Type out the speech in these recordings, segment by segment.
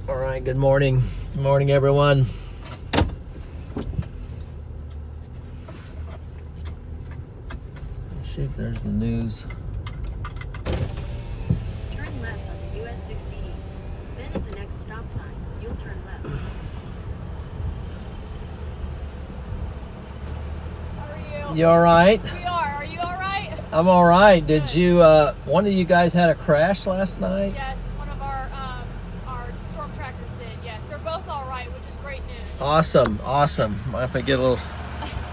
All right, good morning. Good morning, everyone. Shoot, there's the news. Turn left onto US 60 East. Then at the next stop sign, you'll turn left. How are you? You all right? We are. Are you all right? I'm all right. Did you, one of you guys had a crash last night? Yes, one of our storm trackers did. Yes, they're both all right, which is great news. Awesome, awesome. If I get a little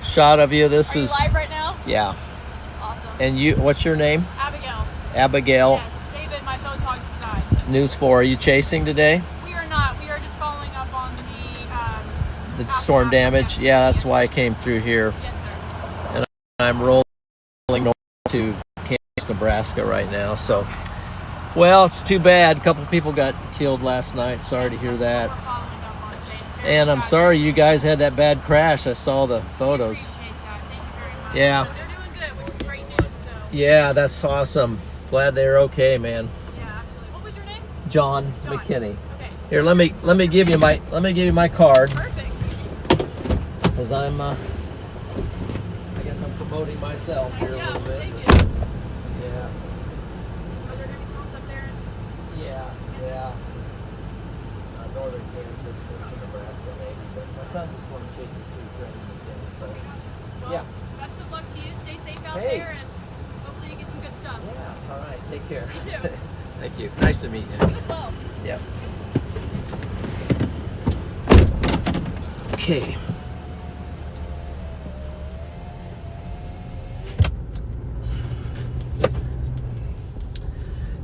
shot of you, this Are is... you live right now? Yeah. Awesome. And you, what's your name? Abigail. Abigail. Yes, David, my phone talks inside. News 4. Are you chasing today? We are not. We are just following up on the The storm damage? Yes. Yeah, that's Yes, why I sir. came through here. Yes, sir. And I'm rolling north to Kansas, Nebraska right now. So, well, it's too bad. A couple people got killed last night. Sorry to hear that. That's what we're following up on today. It's very And I'm sad. sorry you guys had that bad crash. I saw the photos. Appreciate that. Thank you very much. Yeah. So they're doing good, which is great news. So Yeah, that's awesome. Glad they're okay, man. yeah, absolutely. What was your name? John John. McKinney. Okay. Here, let me give you my card, Perfect. because I'm I guess I'm promoting myself here a Yeah, little bit. thank you. Yeah. Are there gonna be storms up there? Yeah. Northern Kansas, central Nebraska, maybe. But my son just wanted to take you through Freddy McKinney. So, Well, yeah. best of luck to you. Stay safe out Hey. there, and hopefully you get some good stuff. Yeah. All right. Take care. You too. Thank you. Nice to meet you. You as well. Yep. Okay.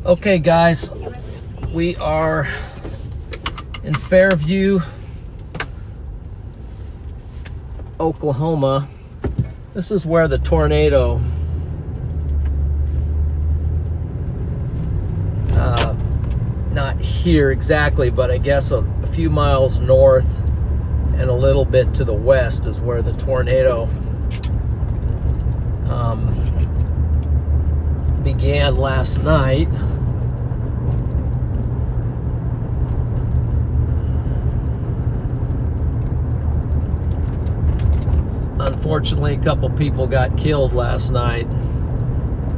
Okay, guys, US 60 East. we are in Fairview, Oklahoma. This is where the tornado not here exactly, but I guess a few miles north and a little bit to the west is where the tornado began last night. Unfortunately, a couple people got killed last night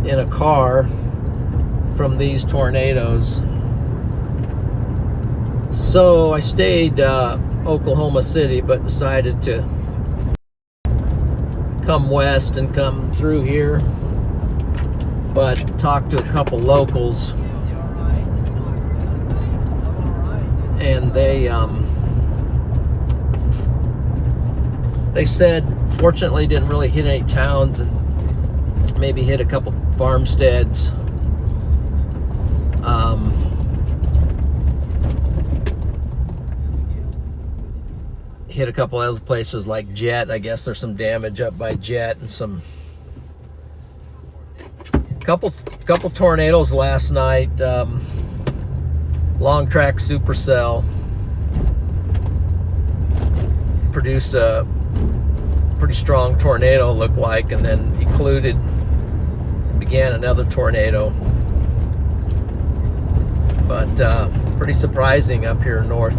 in a car from these tornadoes. So I stayed Oklahoma City, but decided to come west and come through here, but talked to a couple locals, and they said fortunately didn't really hit any towns and maybe hit a couple farmsteads. Hit a couple other places like Jet. I guess there's some damage up by Jet, and some couple tornadoes last night. long track supercell produced a pretty strong tornado, looked like, and then occluded and began another tornado. But pretty surprising up here in northern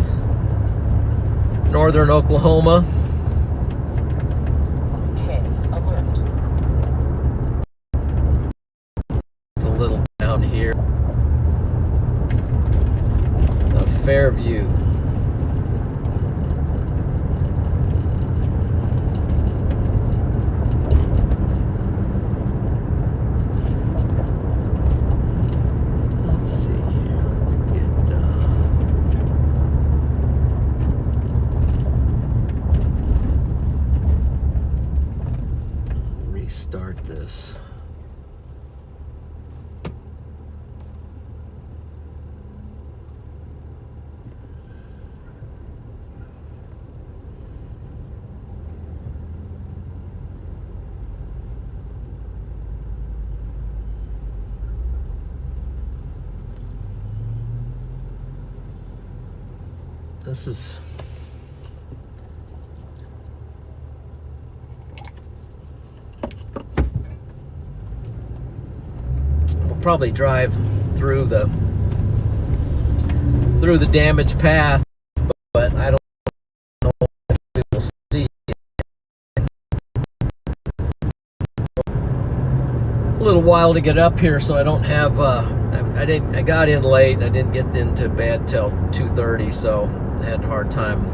Oklahoma. Okay, alert. It's a little down here. Fairview. Let's see here. Let's get restart this. This is we'll probably drive through the damaged path, but I don't know if we will see. A little while to get up here, so I don't have I got in late. I didn't get into bed till 2:30, so I had a hard time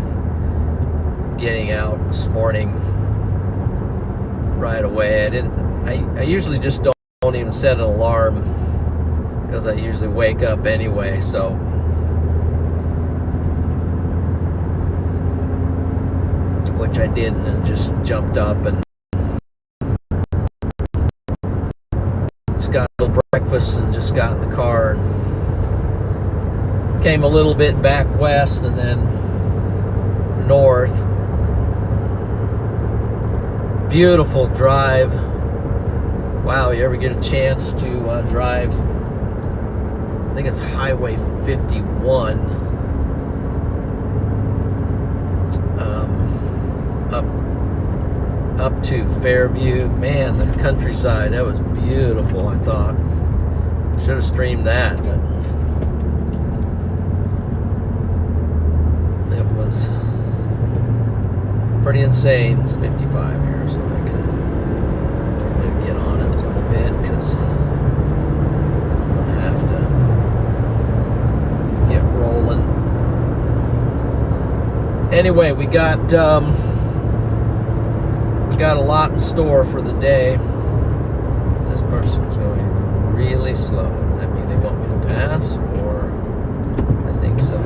getting out this morning right away. I usually just don't even set an alarm because I usually wake up anyway, so which I didn't, and just jumped up and just got a little breakfast and just got in the car and came a little bit back west and then north. Beautiful drive. Wow, you ever get a chance to drive, I think it's Highway 51, up to Fairview. Man, the countryside, that was beautiful. I thought should have streamed that, but it was pretty insane. It's 55 here, so I can get on it a little bit because I'm gonna have to get rolling. Anyway, we got a lot in store for the day. This person's going really slow. Does that mean they want me to pass, or I think so? I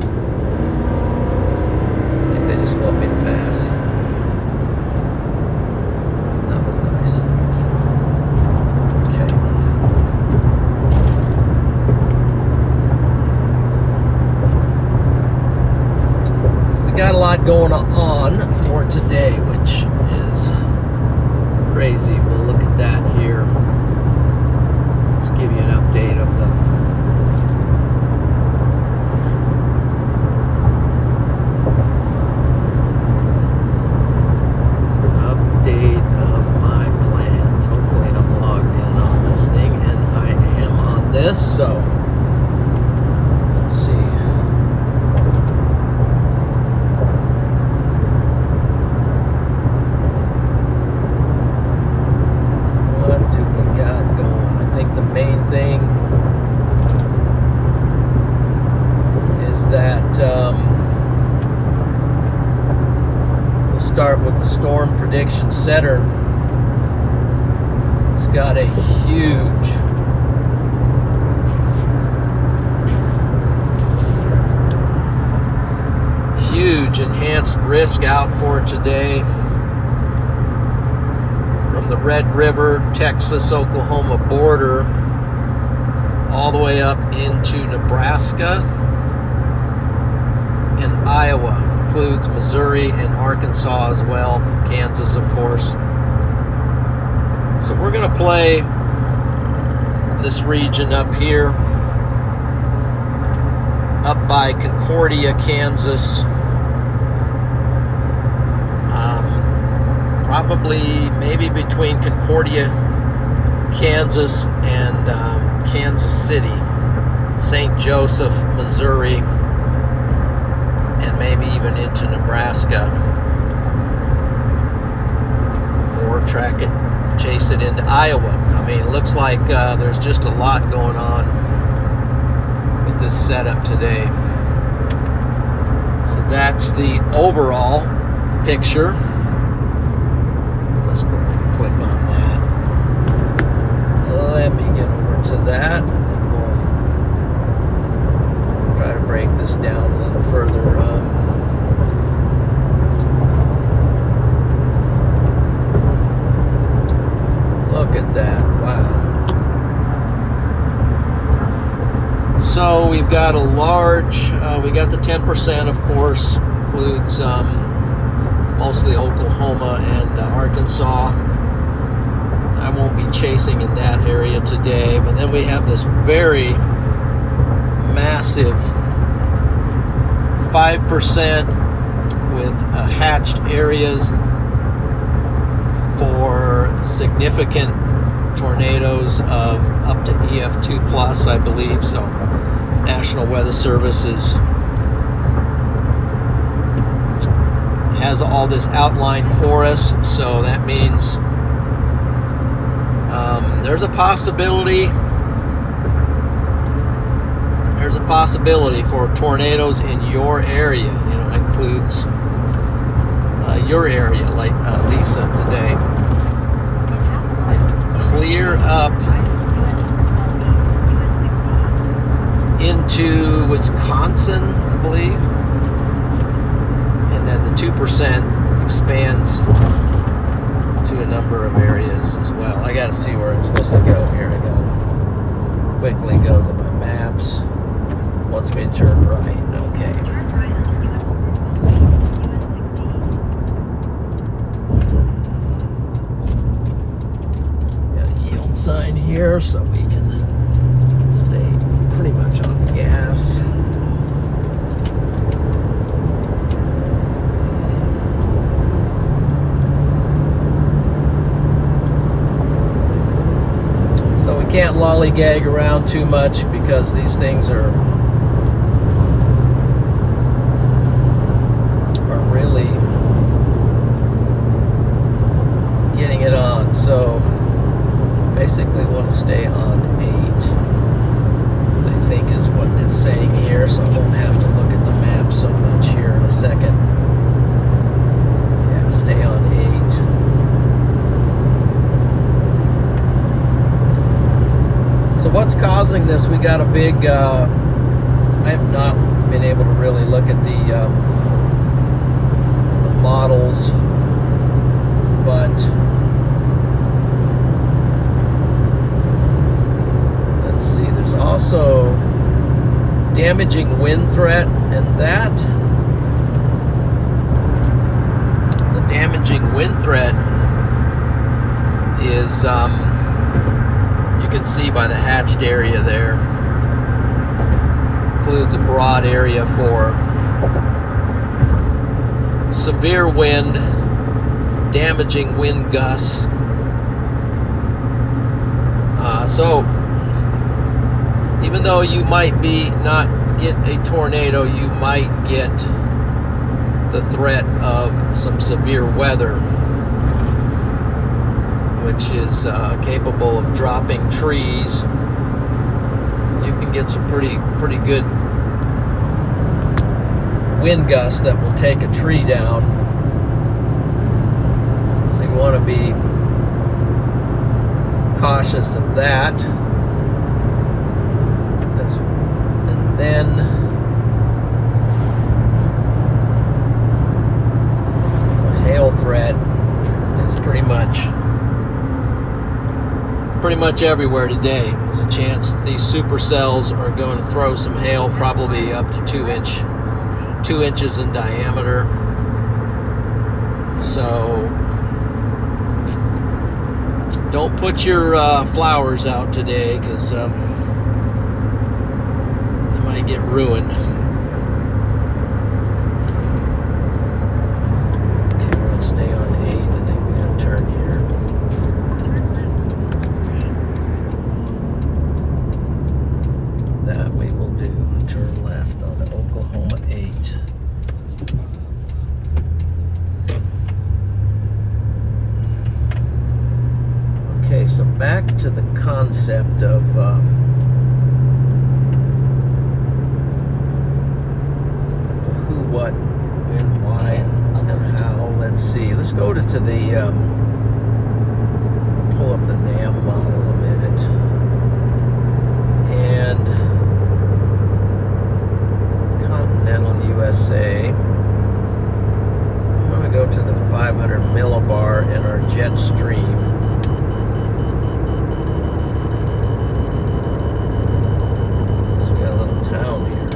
think they just want me to pass. That was nice. Okay. So we got a lot going on for today, which is crazy. We'll look at that here. Just give you an update of the my plans. Hopefully I'm logged in on this thing, and I am on this, so let's see. What do we got going? I think the main thing is that we'll start with the Storm Prediction Center. It's got a huge enhanced risk out for today from the Red River, Texas-Oklahoma border all the way up into Nebraska and Iowa. Includes Missouri and Arkansas as well, Kansas, of course. So we're going to play this region up here. up by Concordia, Kansas. Probably maybe between Concordia, Kansas and Kansas City, St. Joseph, Missouri, and maybe even into Nebraska. Or track it, chase it into Iowa. I mean, it looks like there's just a lot going on with this setup today. So that's the overall picture. Let's go ahead and click on that. Let me get over to that, and then we'll try to break this down a little further. Look at that. Wow. So we've got a large, we got the 10%, of course, includes mostly Oklahoma and Arkansas. I won't be chasing in that area today, but then we have this very massive 5% with hatched areas for significant tornadoes of up to EF2 plus, I believe. So National Weather Service has all this outlined for us, so that means there's a possibility for tornadoes in your area. You know, that includes your area, like Lisa today. Clear up into Wisconsin, I believe, and then the 2% expands to a number of areas as well. I gotta see where it's supposed to go here. I gotta quickly go to my maps. Wants me to turn right. Okay. Turn right onto US Route 12 East, US 60 East. Got a yield sign here so we can stay pretty much on the gas. So we can't lollygag around too much because these things are really getting it on. So basically want to stay on 8, I think is what it's saying here, so I won't have to look at the map so much here in a second. Yeah, stay on 8. So what's causing this? We got a big I have not been able to really look at the models, but let's see, there's also damaging wind threat, and that the damaging wind threat is you can see by the hatched area there, includes a broad area for severe wind, damaging wind gusts. So even though you might not get a tornado, you might get the threat of some severe weather, which is capable of dropping trees. You can get some pretty good wind gusts that will take a tree down. So you want to be cautious of that. And then the hail threat is pretty much everywhere today. There's a chance these supercells are going to throw some hail, probably up to 2 inches in diameter. So don't put your flowers out today, because they might get ruined. the who, what, when, why, and how. Let's see. Let's go to the pull up the NAM model a minute. And Continental USA. I'm going to go to the 500 millibar in our jet stream. So we got a little town here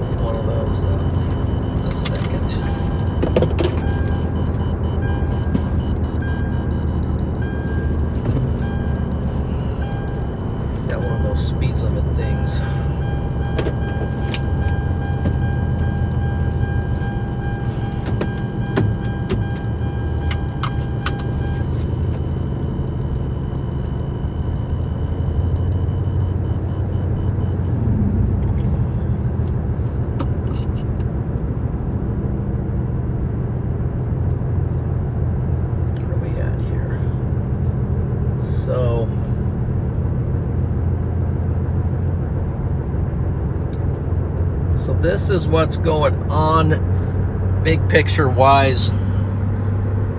with one of those. A second. Got one of those speed limit things. So this is what's going on big picture wise.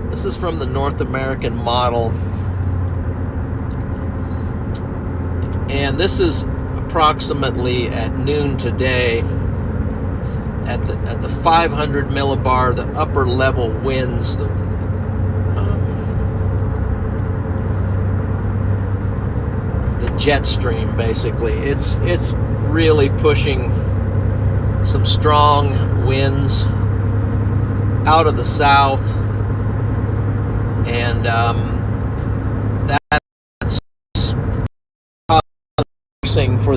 This is from the North American model. And this is approximately at noon today at the 500 millibar, the upper level winds. The jet stream, basically. It's really pushing some strong winds out of the south, and that's causing for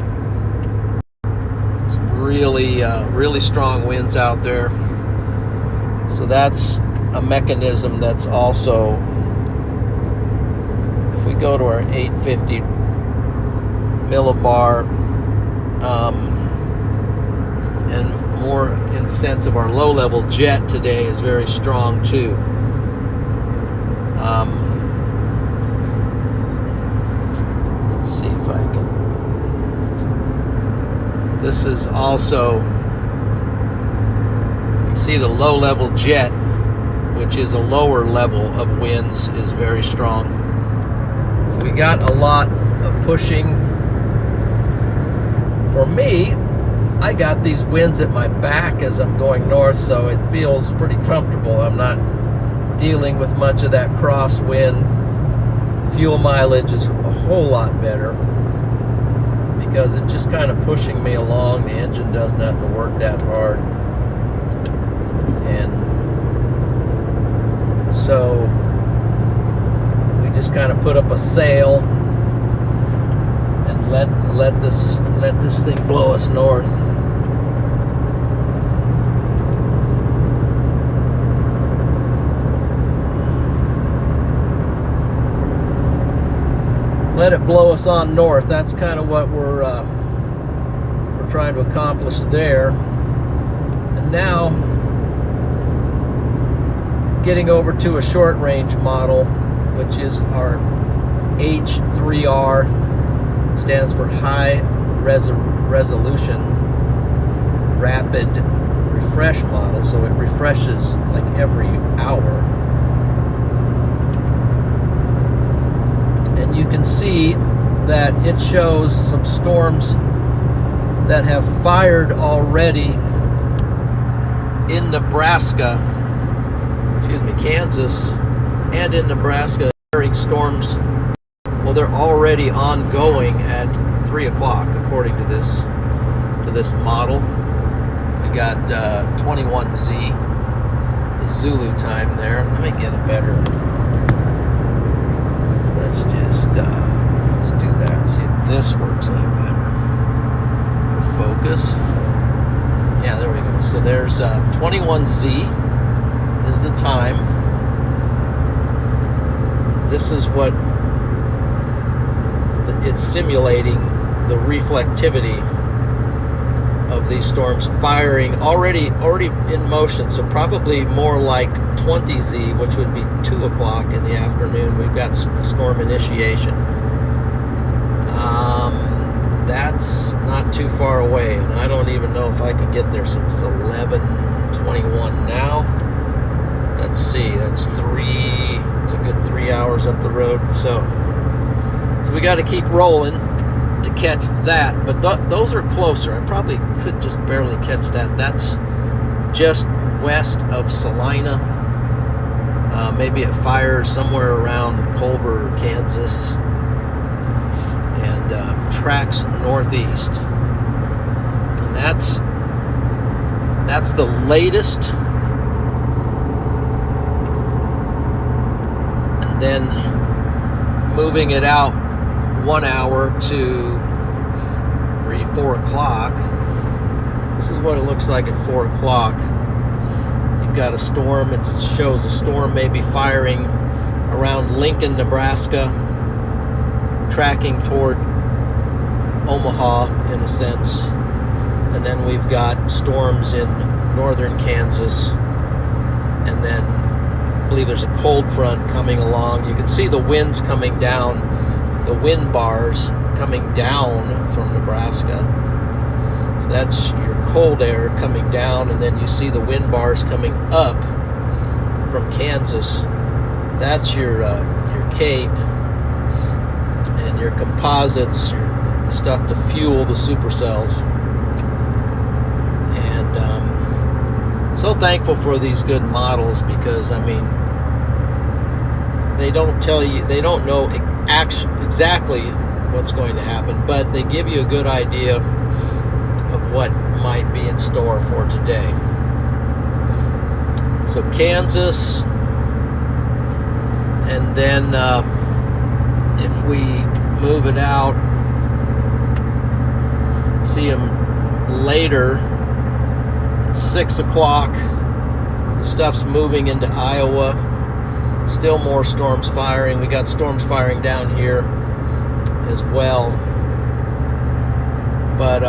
some really strong winds out there. So that's a mechanism that's also, if we go to our 850 millibar, and more in the sense of our low-level jet today is very strong too. Let's see if I can. This is also, you see the low-level jet, which is a lower level of winds, is very strong. So we got a lot of pushing. For me, I got these winds at my back as I'm going north, so it feels pretty comfortable. I'm not dealing with much of that crosswind. Fuel mileage is a whole lot better because it's just kind of pushing me along. The engine doesn't have to work that hard. And so we just kind of put up a sail and let this thing blow us north. Let it blow us on north. That's kind of what we're trying to accomplish there. And now getting over to a short range model, which is our H3R, stands for high resolution rapid refresh model. So it refreshes like every hour. And you can see that it shows some storms that have fired already in Nebraska, Kansas, and in Nebraska. Firing storms, well, they're already ongoing at 3 o'clock according to this model. We got 21Z, the Zulu time there. Let me get a better. Let's just let's do that. See if this works any better. Focus. Yeah, there we go. So there's 21Z is the time. This is what it's simulating, the reflectivity of these storms firing already in motion, so probably more like 20Z, which would be 2 o'clock in the afternoon. We've got a storm initiation. That's not too far away, and I don't even know if I can get there since it's 11:21 now. Let's see, it's a good 3 hours up the road, so we got to keep rolling to catch that, but those are closer. I probably could just barely catch that. That's just west of Salina. Maybe it fires somewhere around Culver, Kansas, and tracks northeast. And that's the latest. And then moving it out 1 hour to 3, 4 o'clock. This is what it looks like at 4 o'clock. You've got a storm. It shows a storm maybe firing around Lincoln, Nebraska, tracking toward Omaha in a sense. And then we've got storms in northern Kansas. And then I believe there's a cold front coming along. You can see the winds coming down, the wind bars coming down from Nebraska. So that's your cold air coming down, and then you see the wind bars coming up from Kansas. That's your cape and your composites, the stuff to fuel the supercells. And so thankful for these good models, because I mean, they don't tell you, they don't know exactly what's going to happen, but they give you a good idea of what might be in store for today. So Kansas, and then if we move it out, see them later at 6 o'clock. The stuff's moving into Iowa. Still more storms firing. We got storms firing down here as well. But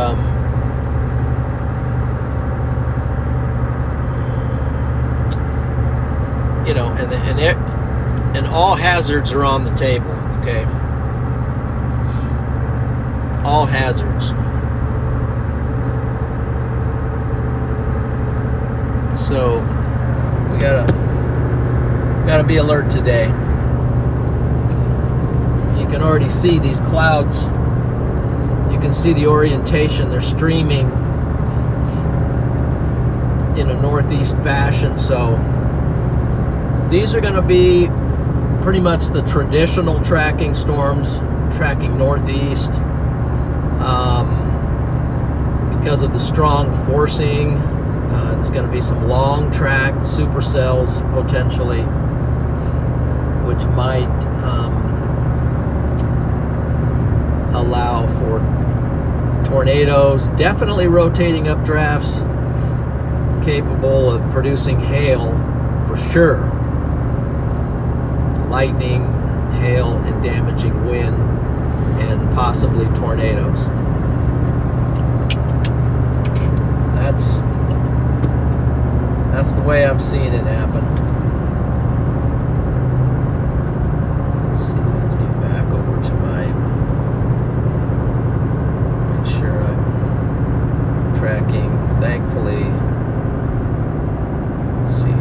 you know, and all hazards are on the table, okay? All hazards. So we gotta be alert today. You can already see these clouds. You can see the orientation. They're streaming in a northeast fashion, so these are going to be pretty much the traditional tracking storms, tracking northeast. Because of the strong forcing, there's going to be some long track supercells potentially, which might allow for tornadoes, definitely rotating updrafts, capable of producing hail for sure. Lightning, hail, and damaging wind, and possibly tornadoes. That's the way I'm seeing it happen. Let's see, let's get back over to make sure I'm tracking. Thankfully, let's see here.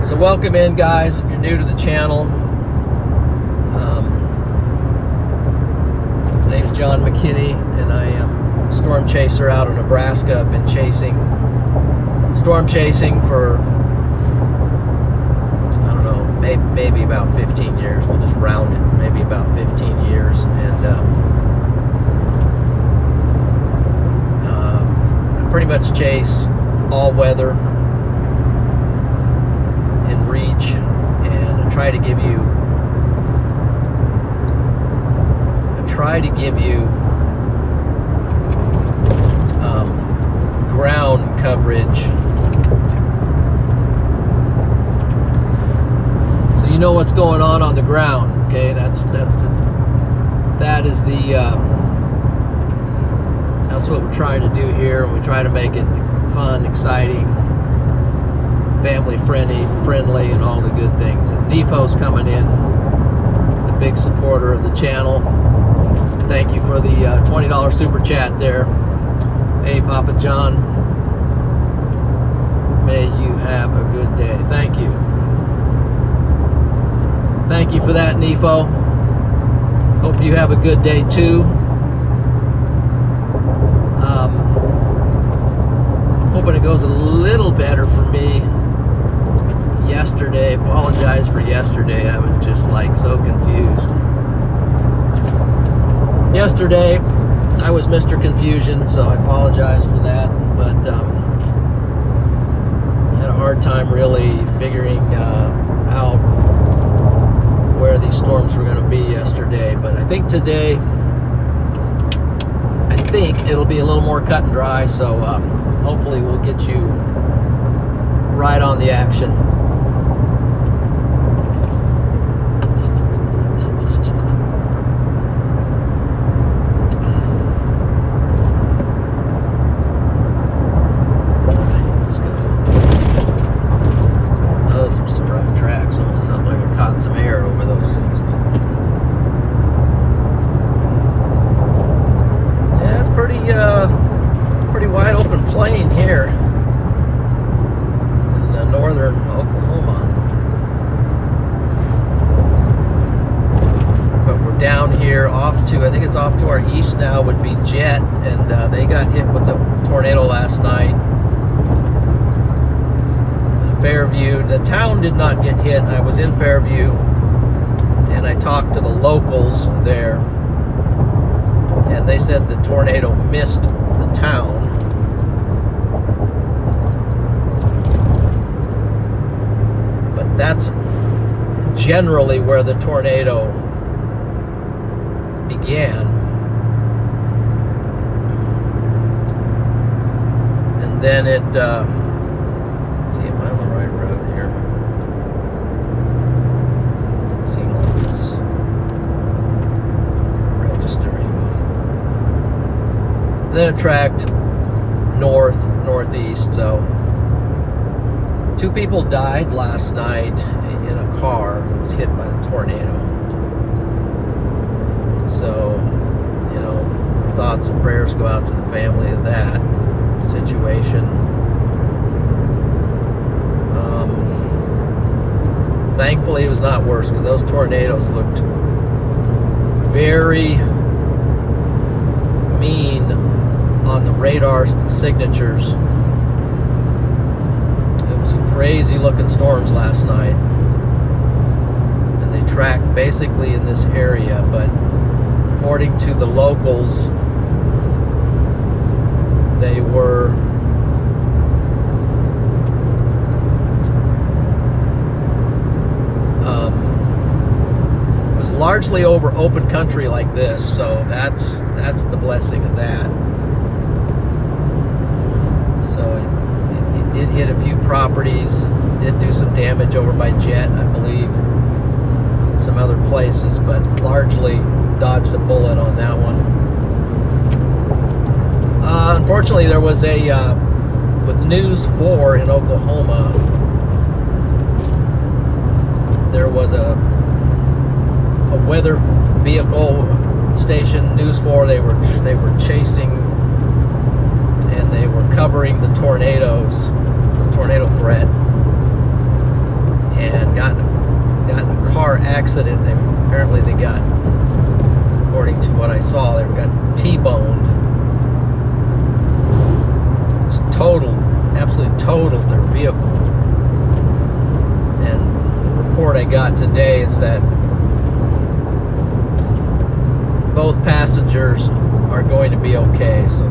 So welcome in, guys, if you're new to the channel. My name's John McKinney, and I am a storm chaser out of Nebraska. I've been storm chasing for, I don't know, maybe about 15 years. We'll just round it, maybe about 15 years. And I pretty much chase all weather in reach, and I try to give you ground coverage, so you know what's going on the ground. Okay, that's what we're trying to do here, and we try to make it fun, exciting, family friendly, and all the good things. And Nefo's coming in, a big supporter of the channel. Thank you for the $20 super chat there. Hey, Papa John, may you have a good day. Thank you. Thank you for that, Nefo. Hope you have a good day too. Hoping it goes a little better for me. Yesterday, apologize for yesterday. I was just like so confused. Yesterday, I was Mr. Confusion, so I apologize for that. But I had a hard time really figuring out where these storms were going to be yesterday. But I think today, it'll be a little more cut and dry. So hopefully we'll get you right on the action. Pretty wide open plain here in northern Oklahoma. But we're down here off to, I think it's off to our east now, would be Jet, and they got hit with a tornado last night. Fairview, the town did not get hit. I was in Fairview and I talked to the locals there, and they said the tornado missed the town. But that's generally where the tornado began. And then it, let's see, am I on the right road here? Doesn't seem like it's registering. Then it tracked northeast. So 2 people died last night in a car that was hit by the tornado. So, you know, our thoughts and prayers go out to the family of that situation. Thankfully it was not worse, because those tornadoes looked very mean on the radar signatures. It was some crazy looking storms last night, and they tracked basically in this area. But according to the locals, they were it was largely over open country like this, so that's the blessing of that. So it did hit a few properties, did do some damage over by Jet, I believe, some other places, but largely dodged a bullet on that one. Unfortunately, there was with News 4 in Oklahoma, there was a weather vehicle station, News 4. They were chasing, and they were covering the tornado threat, and got in a car accident. Apparently they got, according to what I saw, they got T-boned. It's absolutely totaled their vehicle. And the report I got today is that both passengers are going to be okay. So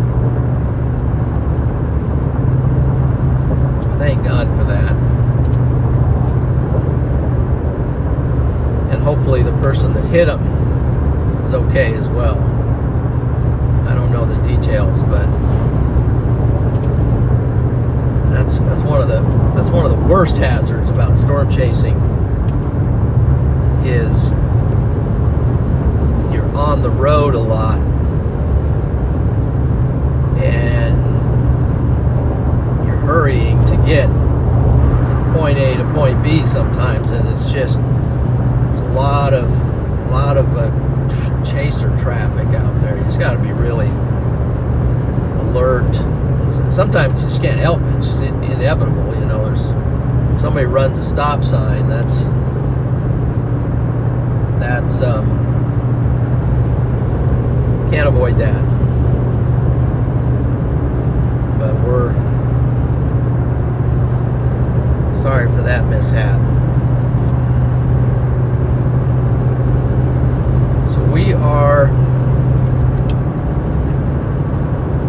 Thank God for that. And hopefully the person that hit him is okay as well. I don't know the details, but that's one of the worst hazards about storm chasing is you're on the road a lot and you're hurrying to get point A to point B sometimes, and it's just there's a lot of chaser traffic out there. You just got to be really alert. Sometimes you just can't help it. It's just inevitable. You know, there's somebody runs a stop sign. That's can't avoid that. But we're sorry for that mishap. So we are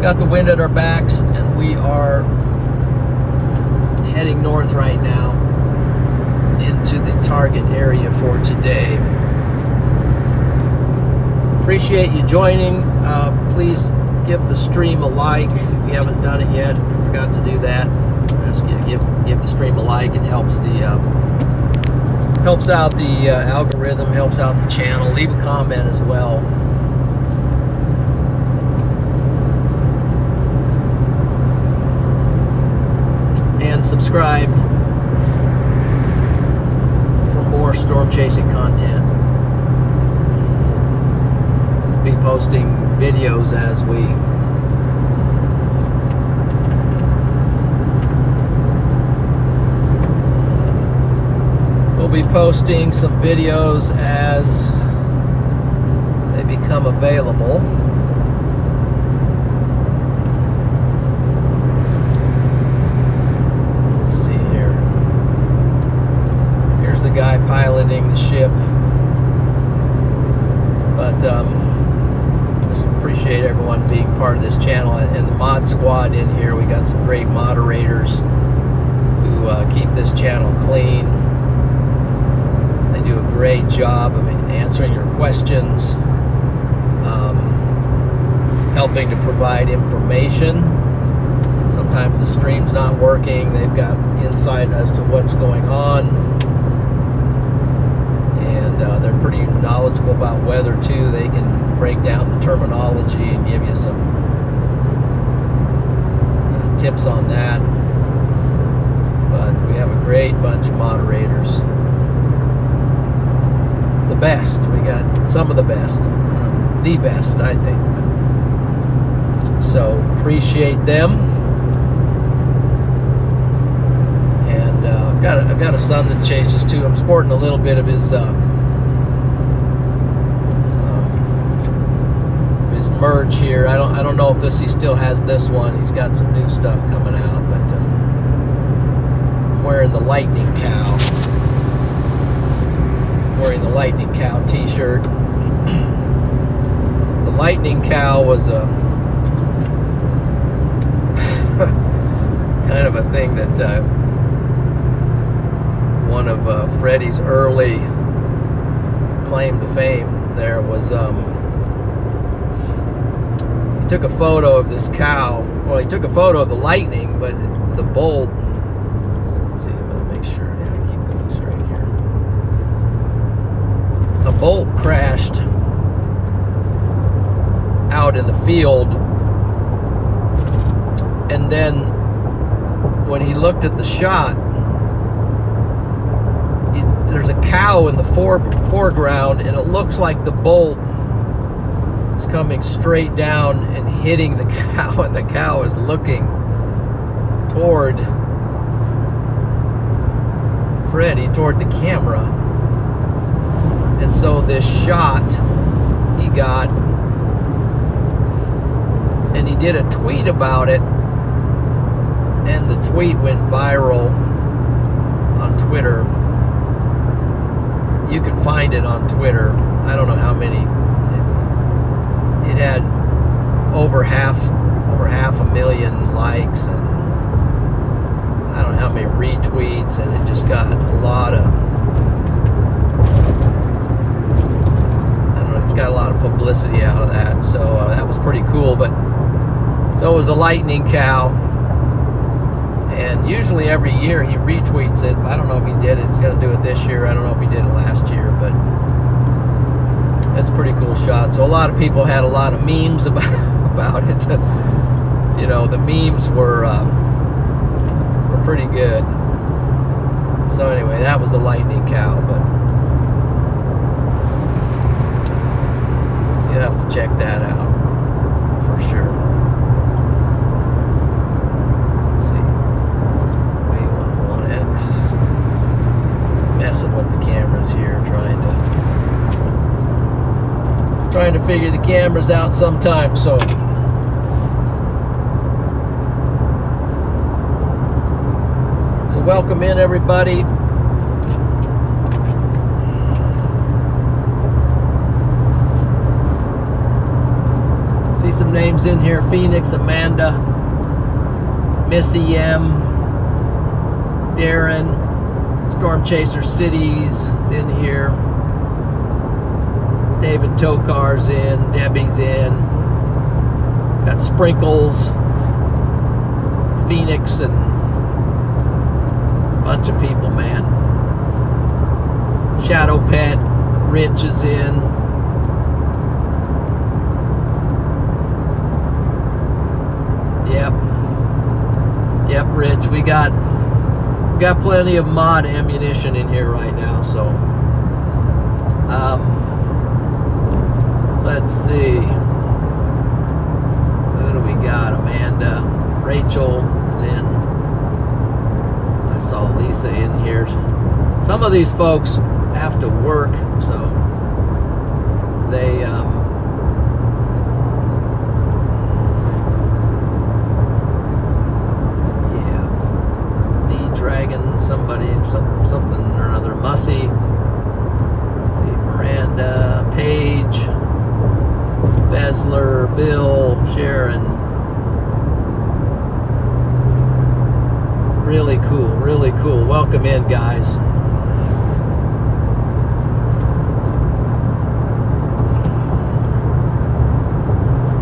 got the wind at our backs, and we are heading north right now into the target area for today. Appreciate you joining. Please give the stream a like if you haven't done it yet. If you forgot to do that, I ask you to give the stream a like. It helps helps out the algorithm, helps out the channel. Leave a comment as well. And subscribe for more storm chasing content. We'll be posting videos as we'll be posting some videos as they become available. Guy piloting the ship, but just appreciate everyone being part of this channel and the mod squad in here. We got some great moderators who keep this channel clean. They do a great job of answering your questions, helping to provide information. Sometimes the stream's not working. They've got insight as to what's going on. They're pretty knowledgeable about weather too. They can break down the terminology and give you some tips on that. But we have a great bunch of moderators. The best. We got some of the best. The best, I think. So appreciate them. And I've got a son that chases too. I'm sporting a little bit of his merch here. I don't know if he still has this one. He's got some new stuff coming out, but I'm wearing the Lightning Cow. I'm wearing the Lightning Cow t-shirt. The Lightning Cow was a kind of a thing that one of Freddy's early claim to fame there was he took a photo of this cow. Well, he took a photo of the lightning, but the bolt. Let's see, I'm going to make sure. Yeah, I keep going straight here. A bolt crashed out in the field, and then when he looked at the shot, there's a cow in the foreground, and it looks like the bolt is coming straight down and hitting the cow, and the cow is looking toward Freddy, toward the camera. And so this shot he got, and he did a tweet about it, and the tweet went viral on Twitter. You can find it on Twitter. I don't know how many. It had over half a million likes, and I don't know how many retweets, and it just got a lot of, I don't know, it's got a lot of publicity out of that. So that was pretty cool. But so was the lightning cow. And usually every year he retweets it. I don't know if he did it. He's going to do it this year. I don't know if he did it last year, but it's a pretty cool shot. So a lot of people had a lot of memes about it. You know, the memes were pretty good. So anyway, that was the lightning cow. But you have to check that out for sure. Messing with the cameras here, trying to figure the cameras out sometimes. So welcome in, everybody. See some names in here: Phoenix, Amanda, Missy M, Darren, Storm Chaser Cities is in here. David Tokar's in. Debbie's in. Got Sprinkles, Phoenix, and a bunch of people, man. Shadow Pet, Rich is in. Yep, Rich. We got plenty of mod ammunition in here right now, so let's see, who do we got? Amanda, Rachel is in. I saw Lisa in here. Some of these folks have to work, so they Dragon, somebody, something or other, Mussy. Let's see, Miranda, Paige, Bezler, Bill, Sharon. Really cool, really cool. Welcome in, guys.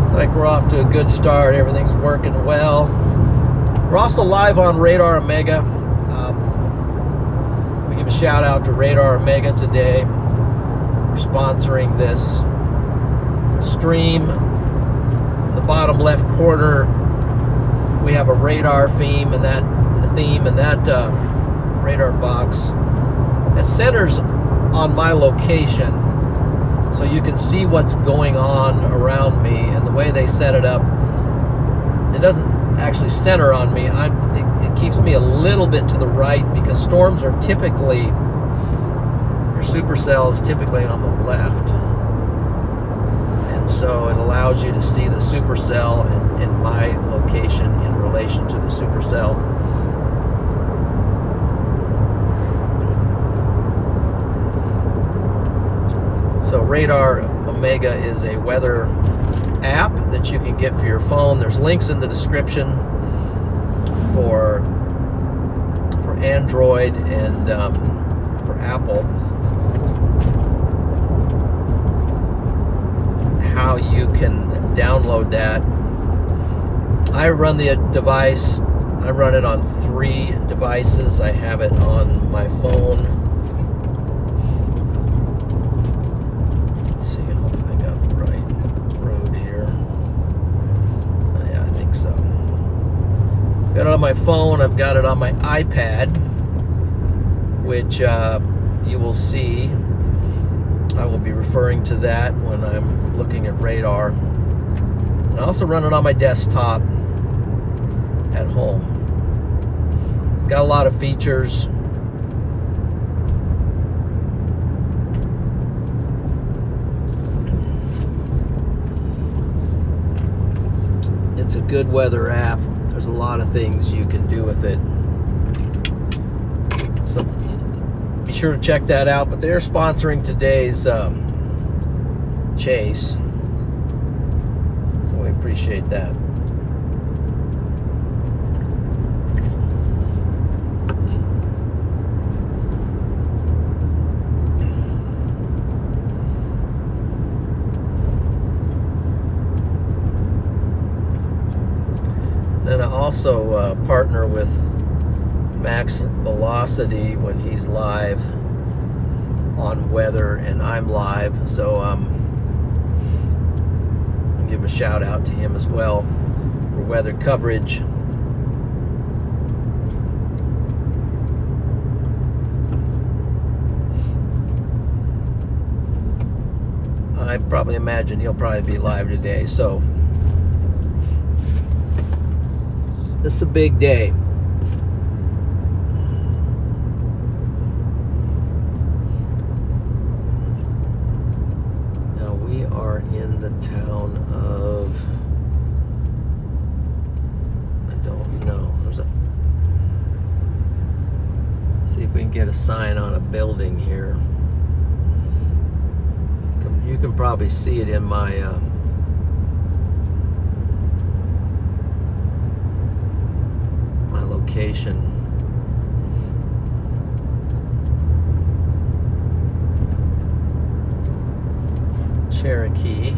Looks like we're off to a good start. Everything's working well. We're also live on Radar Omega. We give a shout out to Radar Omega today for sponsoring this stream. In the bottom left corner, we have a radar theme, and that radar box that centers on my location, so you can see what's going on around me. And the way they set it up, it doesn't actually center on me. It keeps me a little bit to the right, because storms are typically, your supercell is typically on the left, and so it allows you to see the supercell in my location in relation to the supercell. So Radar Omega is a weather app that you can get for your phone. There's links in the description for Android and for Apple, how you can download that. I run the device. I run it on 3 devices. I have it on my phone. Let's see if I got the right road here. Yeah, I think so. Got it on my phone. I've got it on my iPad, which you will see. I will be referring to that when I'm looking at radar. And I also run it on my desktop at home. It's got a lot of features. It's a good weather app. There's a lot of things you can do with it. So be sure to check that out. But they're sponsoring today's chase. So we appreciate that. also partner with Max Velocity when he's live on weather, and I'm live, so I'll give a shout out to him as well for weather coverage. I probably imagine he'll probably be live today, so this is a big day. Now we are in the town of, I don't know, see if we can get a sign on a building here. You can probably see it in my my location. Cherokee.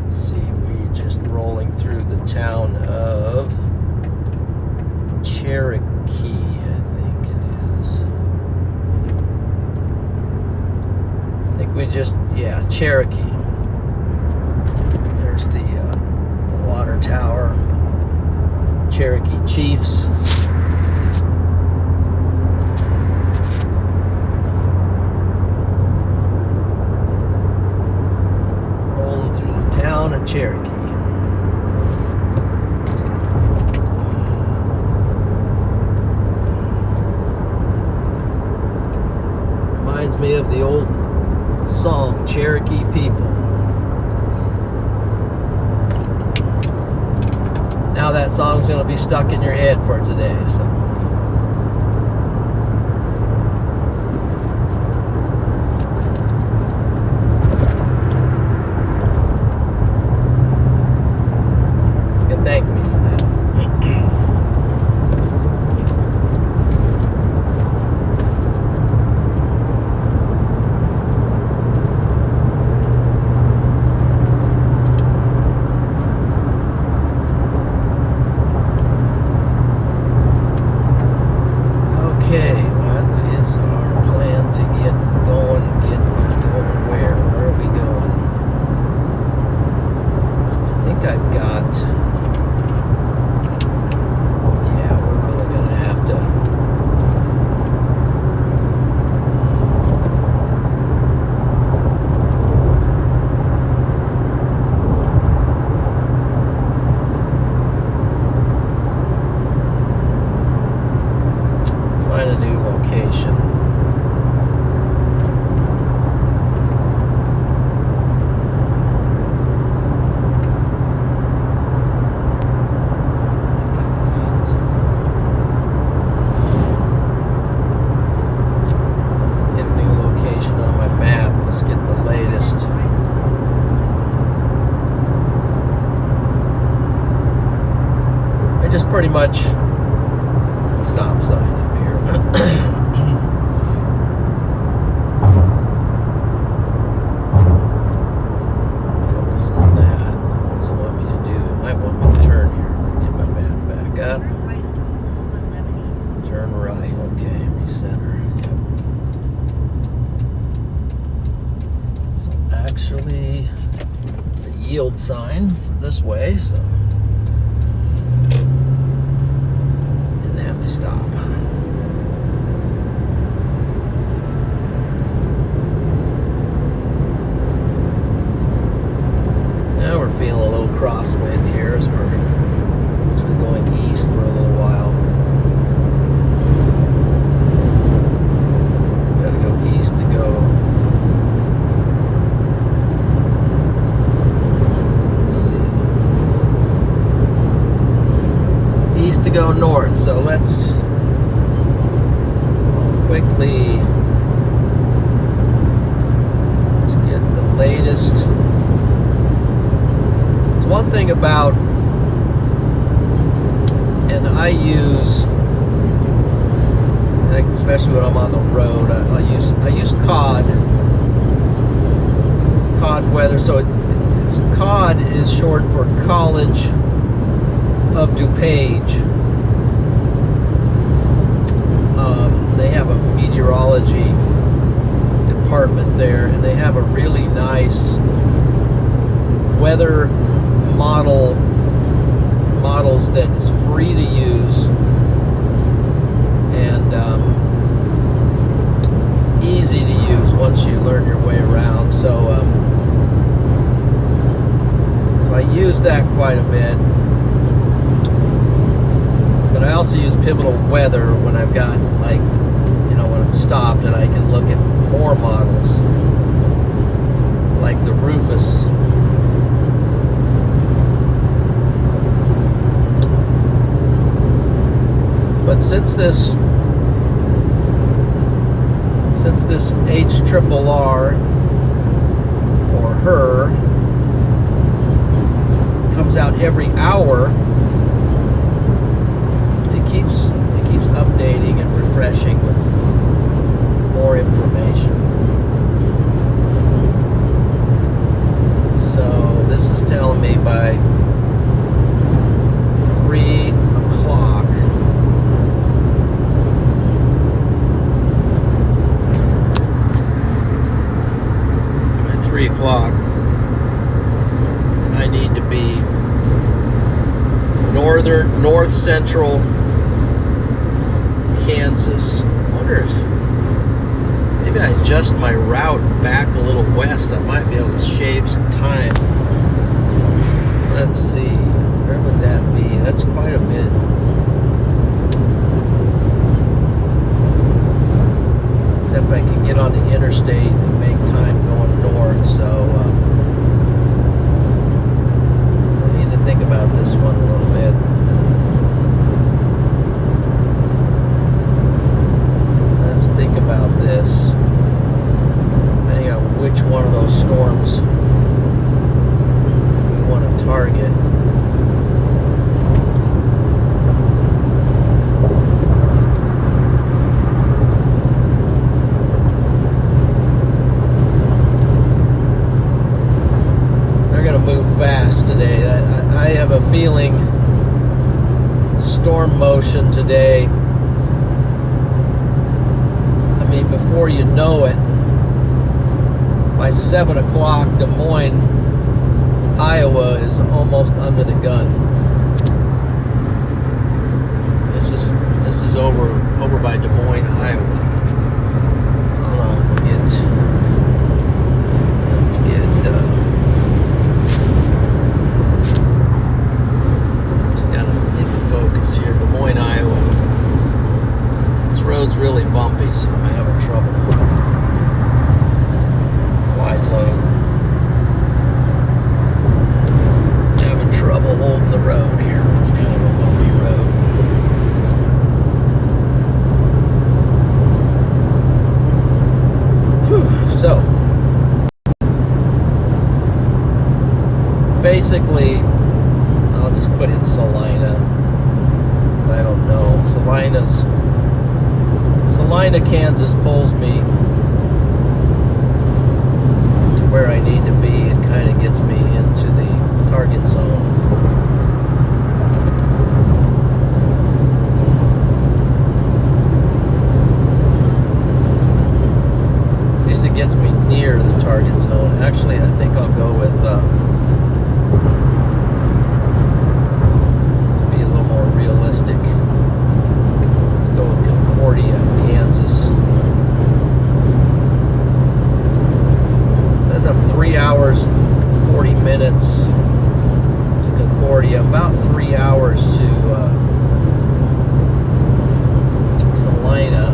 Let's see, we're just rolling through the town of Cherokee, I think it is. Cherokee. There's the water tower. Cherokee Chiefs. Rolling through the town of Cherokee. Reminds me of the old song, Cherokee People. Now that song's going to be stuck in your head for today, so. You can thank me for that. Pretty much stop sign up here. Focus on that. What does it want me to do? It might want me to turn here. Get my map back up. Turn right onto Oklahoma 11 East. Turn right. Okay, recenter. Yep. So actually, it's a yield sign for this way, so stop. Now we're feeling a little crosswind here as we're actually going east for a little while. Gotta go east to go. To go north, so let's quickly get the latest. It's one thing about, and I use, especially when I'm on the road, I use cod weather, so It's COD is short for College of DuPage. They have a meteorology department there, and they have a really nice weather models that is free to use and easy to use once you learn your way around. So I use that quite a bit. But I also use Pivotal Weather when I've got, like, when I'm stopped and I can look at more models, like the Rufus. But since this HRRR or her comes out every hour, it keeps updating and refreshing with more information. So this is telling me by 3 o'clock I need to be north central Kansas. I wonder if maybe I adjust my route back a little west. I might be able to shave some time. Let's see, where would that be? That's quite a bit. Except I can get on the interstate and make time going north, so I need to think about this one a little bit. Let's think about this, depending on which one of those storms we want to target. Fast today. I have a feeling storm motion today. I mean, before you know it, by 7 o'clock, Des Moines, Iowa is almost under the gun. This is over by Des Moines, Iowa. Hold on, let's get here, Des Moines, Iowa. This road's really bumpy, so I'm having trouble. Wide load. Having trouble holding the road here. It's kind of a bumpy road. Whew. So, basically, I'll just put in Salina. I don't know. Salina, Kansas pulls me to where I need to be and kind of gets me into the target zone. At least it gets me near the target zone. Actually, I think I'll go with realistic. Let's go with Concordia, Kansas. It says I'm 3 hours and 40 minutes to Concordia, about 3 hours to Salina.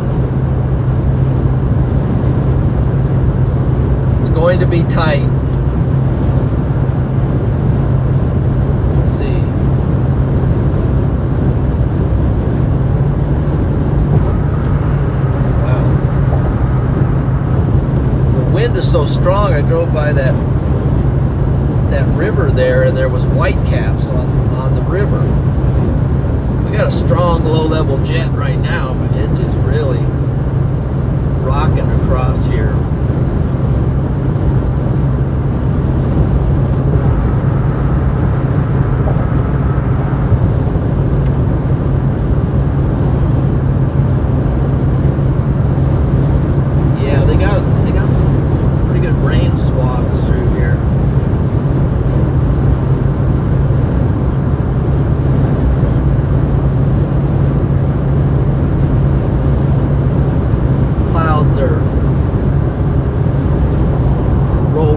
It's going to be tight. Is so strong. I drove by that river there, and there was whitecaps on the river. We got a strong low-level jet right now, but it's just really rocking across here.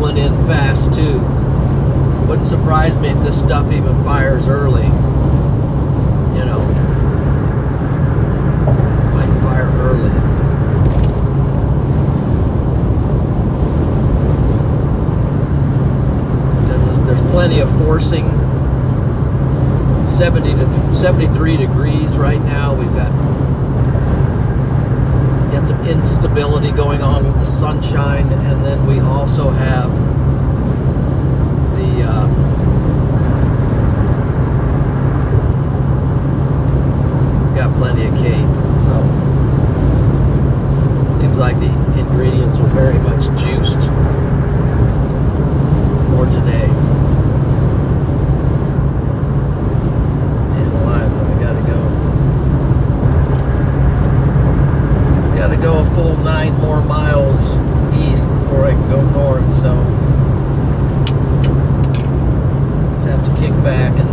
rolling in fast too. Wouldn't surprise me if this stuff even fires early. You know, might fire early. There's plenty of forcing. 70 to 73 degrees right now. We've got some instability going on with the sunshine, and then we also have the got plenty of cape, so seems like the ingredients are very much juiced for today. Go a full 9 more miles east before I can go north, so just have to kick back and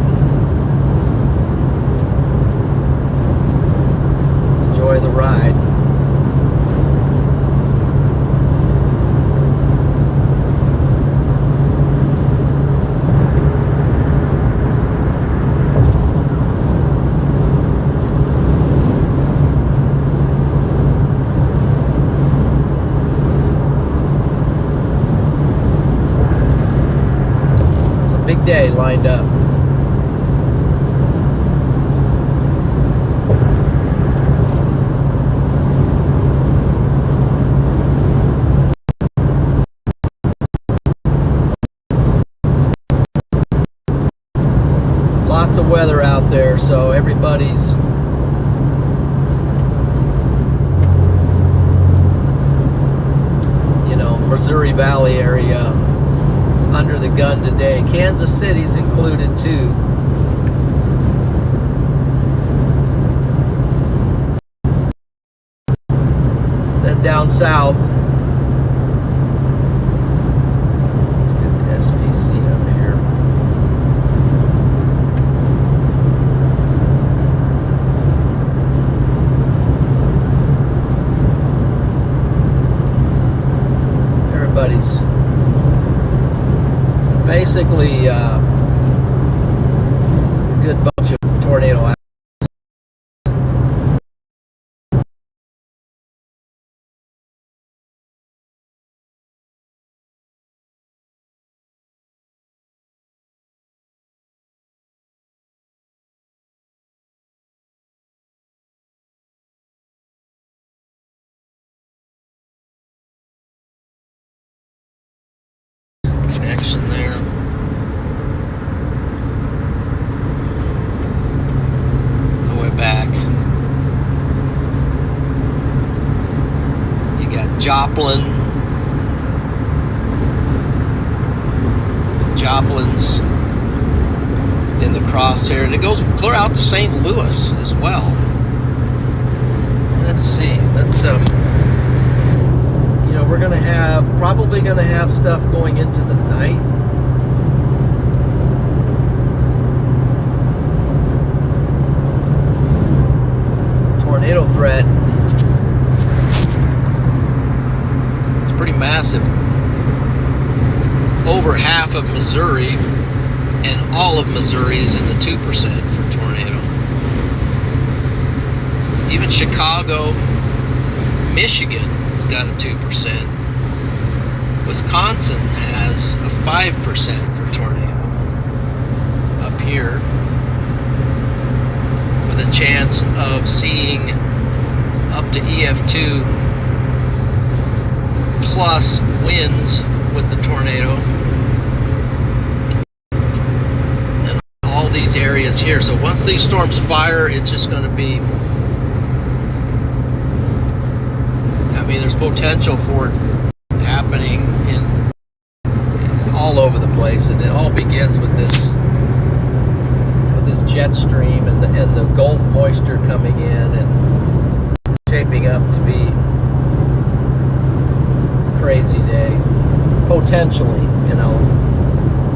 enjoy the ride. Day lined up. Lots of weather out there, so everybody's Missouri Valley area under the gun today. Kansas City's included too. Then down south, let's get the SPC up here. Everybody's basically a good bunch of tornado activity. Connection there. Back. You got Joplin's in the crosshair, and it goes clear out to St. Louis as well. Let's see. Let's we're probably gonna have stuff going into the night. Tornado threat. It's pretty massive. Over half of Missouri and all of Missouri is in the 2% for tornado. Even Chicago, Michigan has got a 2%. Wisconsin has a 5% for tornado. Up here, with a chance of seeing up to EF2 plus winds with the tornado, and all these areas here. So once these storms fire, it's just going to be, there's potential for it happening in all over the place, and it all begins with this jet stream and the Gulf moisture coming in and shaping up to be a crazy day, potentially.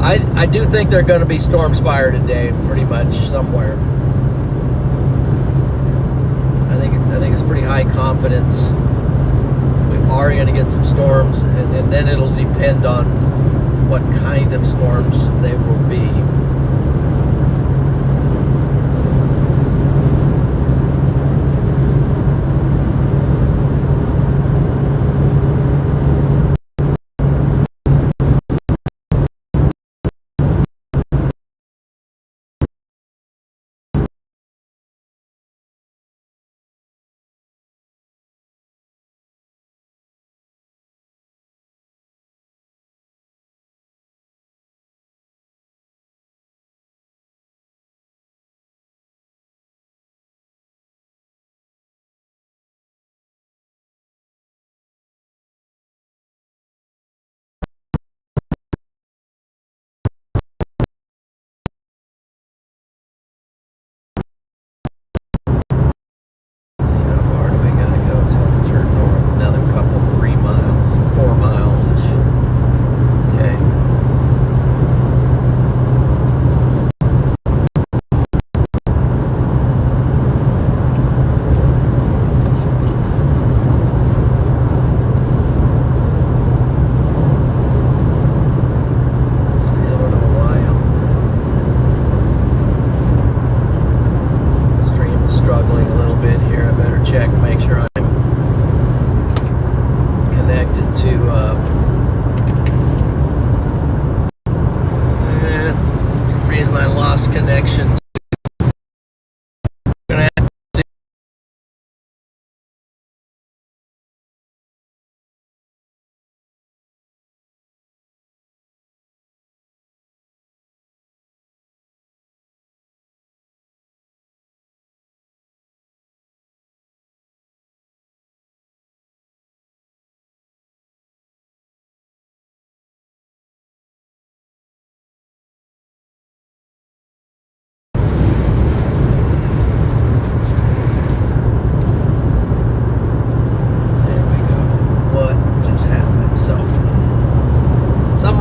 I do think there are going to be storms fired today, pretty much somewhere. I think it's pretty high confidence we are going to get some storms, and then it'll depend on what kind of storms they will be.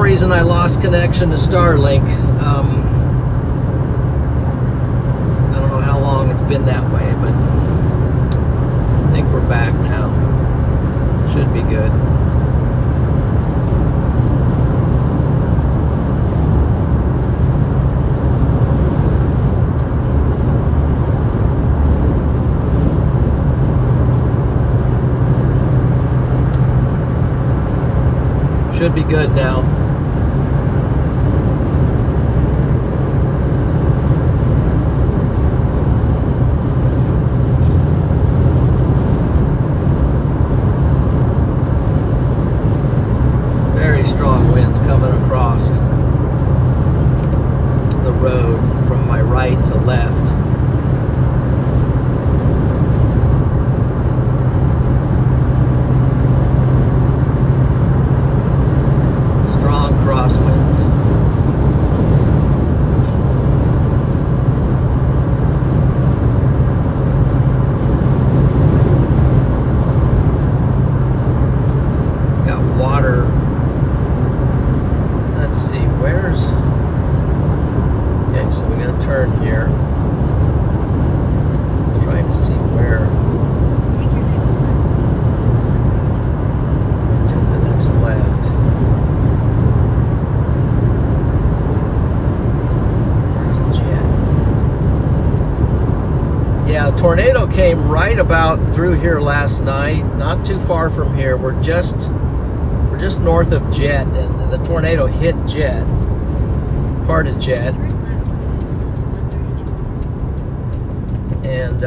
Reason I lost connection to Starlink. I don't know how long it's been that way, but I think we're back now. Should be good. Should be good now. Strong winds coming across the road from my right to left. Strong crosswinds. Got water. Let's see, where's... Okay, so we gotta turn here. Trying to see where... Take your next left. To the next left. There's a jet. Yeah, a tornado came right about through here last night. Not too far from here. We're just north of Jet, and the tornado hit Jet, part of Jet, Turn left on 132. and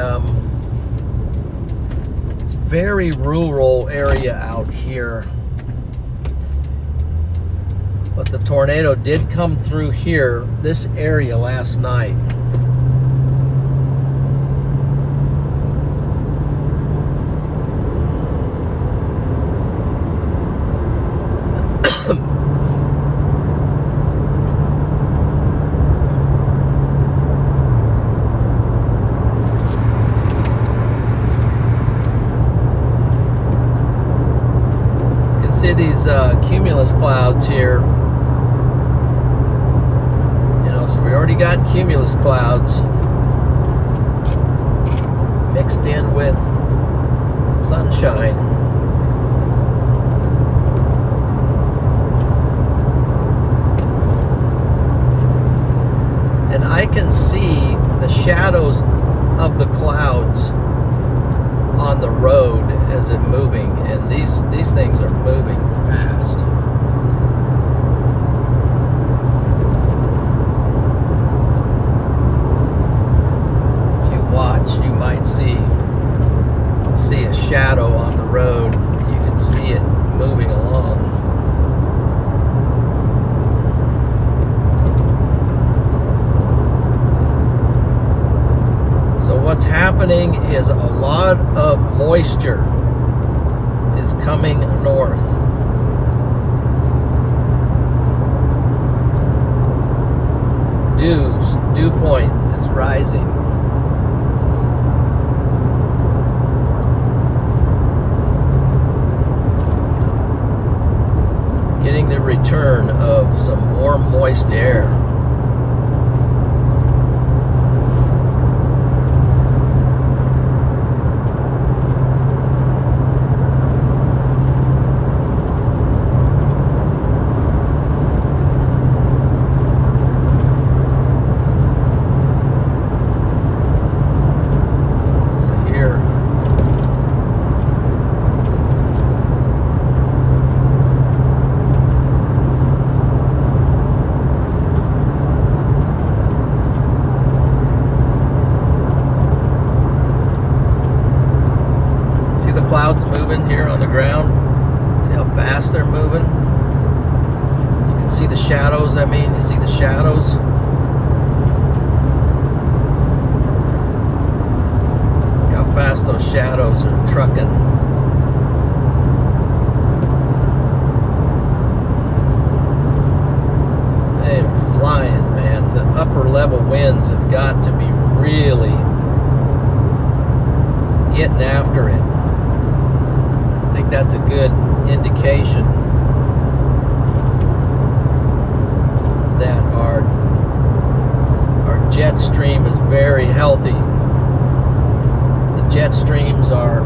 it's very rural area out here. But the tornado did come through here, this area last night. See these cumulus clouds here. You know, so we already got cumulus clouds mixed in with sunshine. I can see the shadows of the clouds on the road as it's moving, and these things are moving fast. If you watch, you might see a shadow on the road. You can see it moving along. So what's happening is a lot of moisture is coming north. Dew point is rising. Getting the return of some warm, moist air. Clouds moving here on the ground. See how fast they're moving? You can see the shadows, you see the shadows? Look how fast those shadows are trucking. They are flying, man. The upper level winds have got to be really getting after it. I think that's a good indication that our jet stream is very healthy. The jet streams are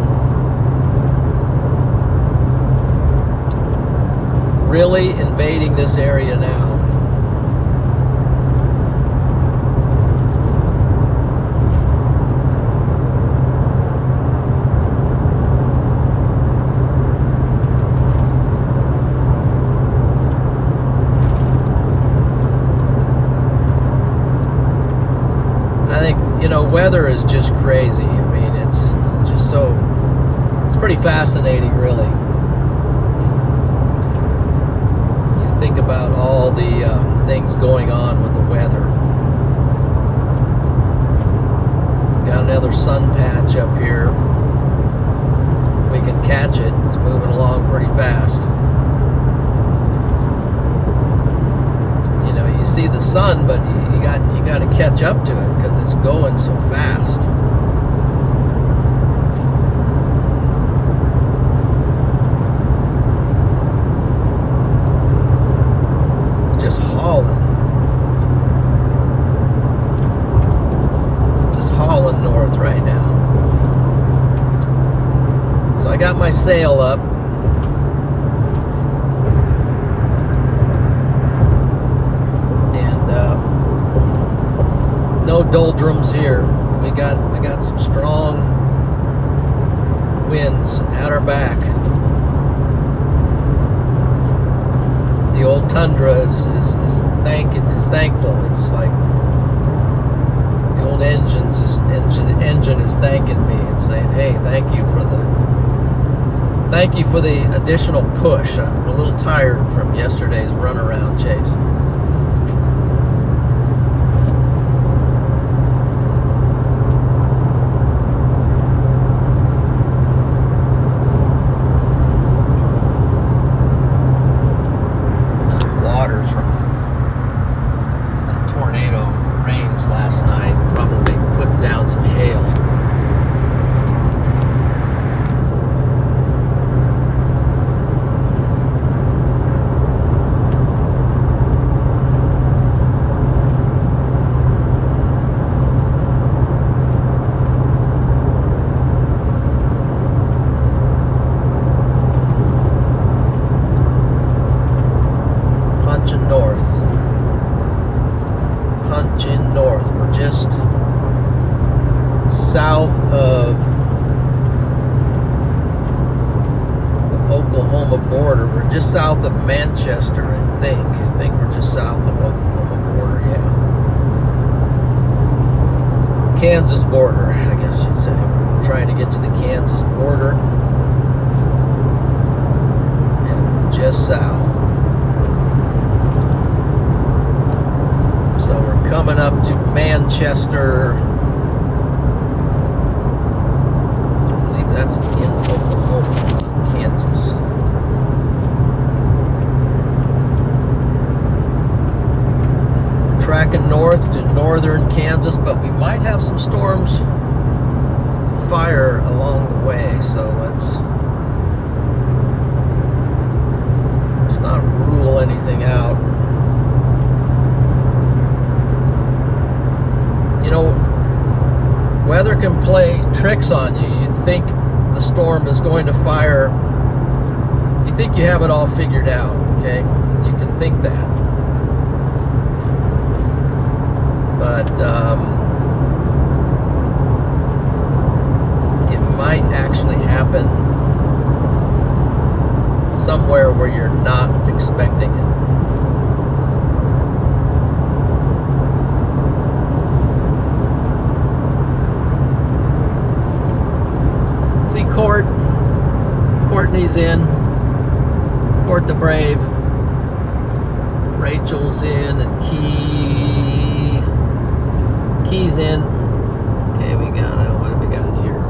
really invading this area now. Weather is just crazy. It's just it's pretty fascinating, really. You think about all the things going on with the weather. Got another sun patch up here. We can catch it. It's moving along pretty fast. You see the sun, but you got to catch up to it because it's going so fast. Just hauling north right now. So I got my sail up. No doldrums here. We got some strong winds at our back. The old tundra is thankful. It's like the old engine is thanking me and saying, "Hey, thank you for the additional push. I'm a little tired from yesterday's runaround chase." Punching north. just south of the Oklahoma border. We're just south of Manchester, I think. I think we're just south of Oklahoma border, yeah. Kansas border, I guess you'd say. We're trying to get to the Kansas border. And just south. So we're coming up to Manchester. I believe that's in Oklahoma, Kansas. Tracking north to northern Kansas, but we might have some storms fire along the way, so let's not rule anything out. You know, weather can play tricks on you. You think the storm is going to fire, you think you have it all figured out, okay? You can think that. But it might actually happen somewhere where you're not expecting it. See Courtney's in. Court the Brave. Rachel's in, and Key's in. Okay, we got it. What do we got here?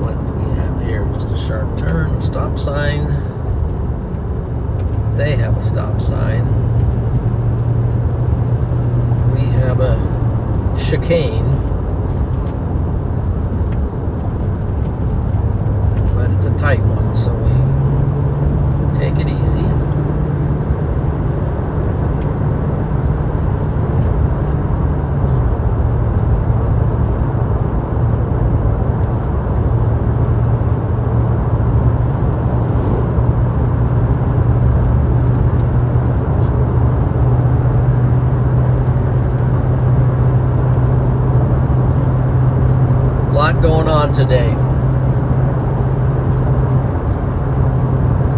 What do we have here? Just a sharp turn, stop sign. They have a stop sign. We have a chicane. But it's a tight one, so we take it easy. Going on today.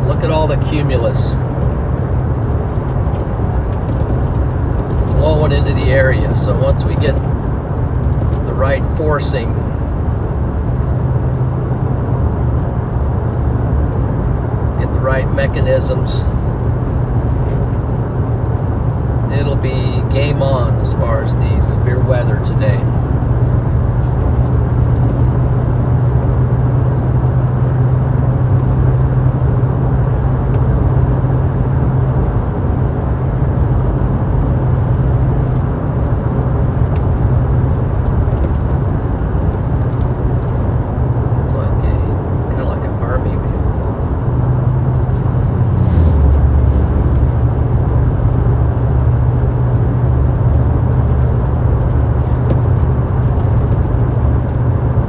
Look at all the cumulus flowing into the area. So once we get the right forcing, get the right mechanisms, it'll be game on as far as the severe weather today.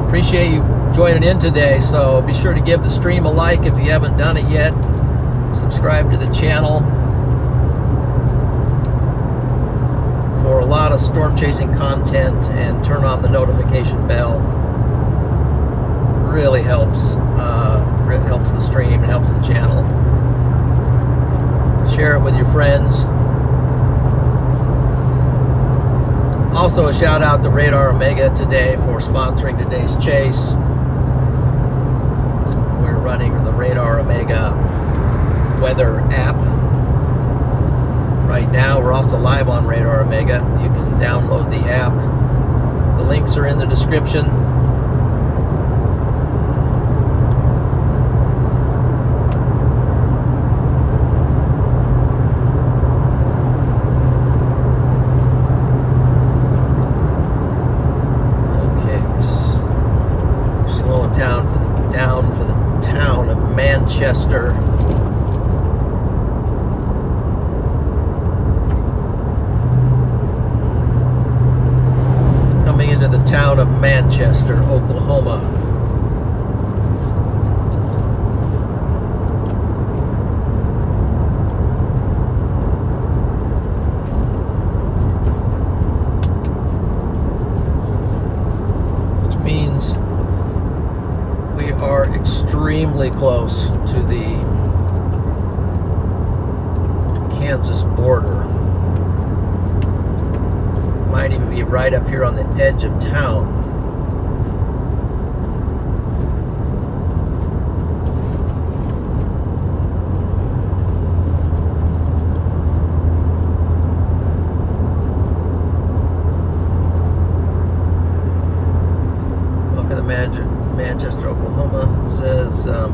Appreciate you joining in today, so be sure to give the stream a like if you haven't done it yet. Subscribe to the channel for a lot of storm chasing content, and turn on the notification bell. Really helps. Helps the stream, it helps the channel. Share it with your friends. Also, a shout out to Radar Omega today for sponsoring today's chase. We're running the Radar Omega weather app. Right now, we're also live on Radar Omega. You can download the app. The links are in the description. Down for the town of Manchester. Coming into the town of Manchester, Oklahoma. extremely close to the Kansas border. Might even be right up here on the edge of town. Welcome to Manchester, Oklahoma. It says, so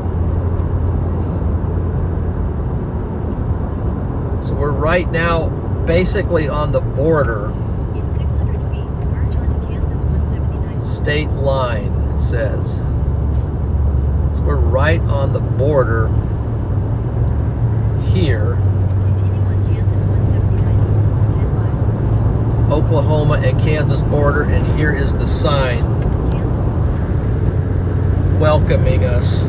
we're right now basically on the border. In 600 feet, merge onto Kansas 179. State line, it says. So we're right on the border here. Continue on Kansas 179 for 10 miles. Oklahoma and Kansas border, and here is the sign To Kansas. welcoming us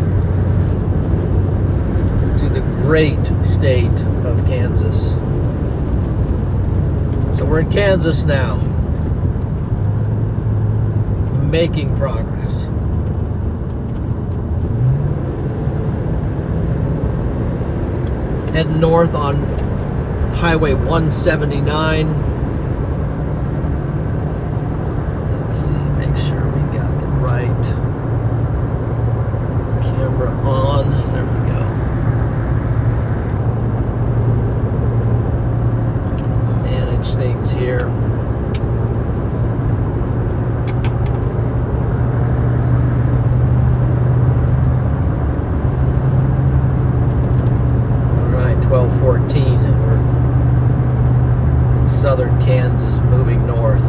to the great state of Kansas. So we're in Kansas now, making progress. Heading north on Highway 179. Let's see, make sure we got the right camera on. There we go. Manage things here. All right, 12:14, and we're in southern Kansas, moving north.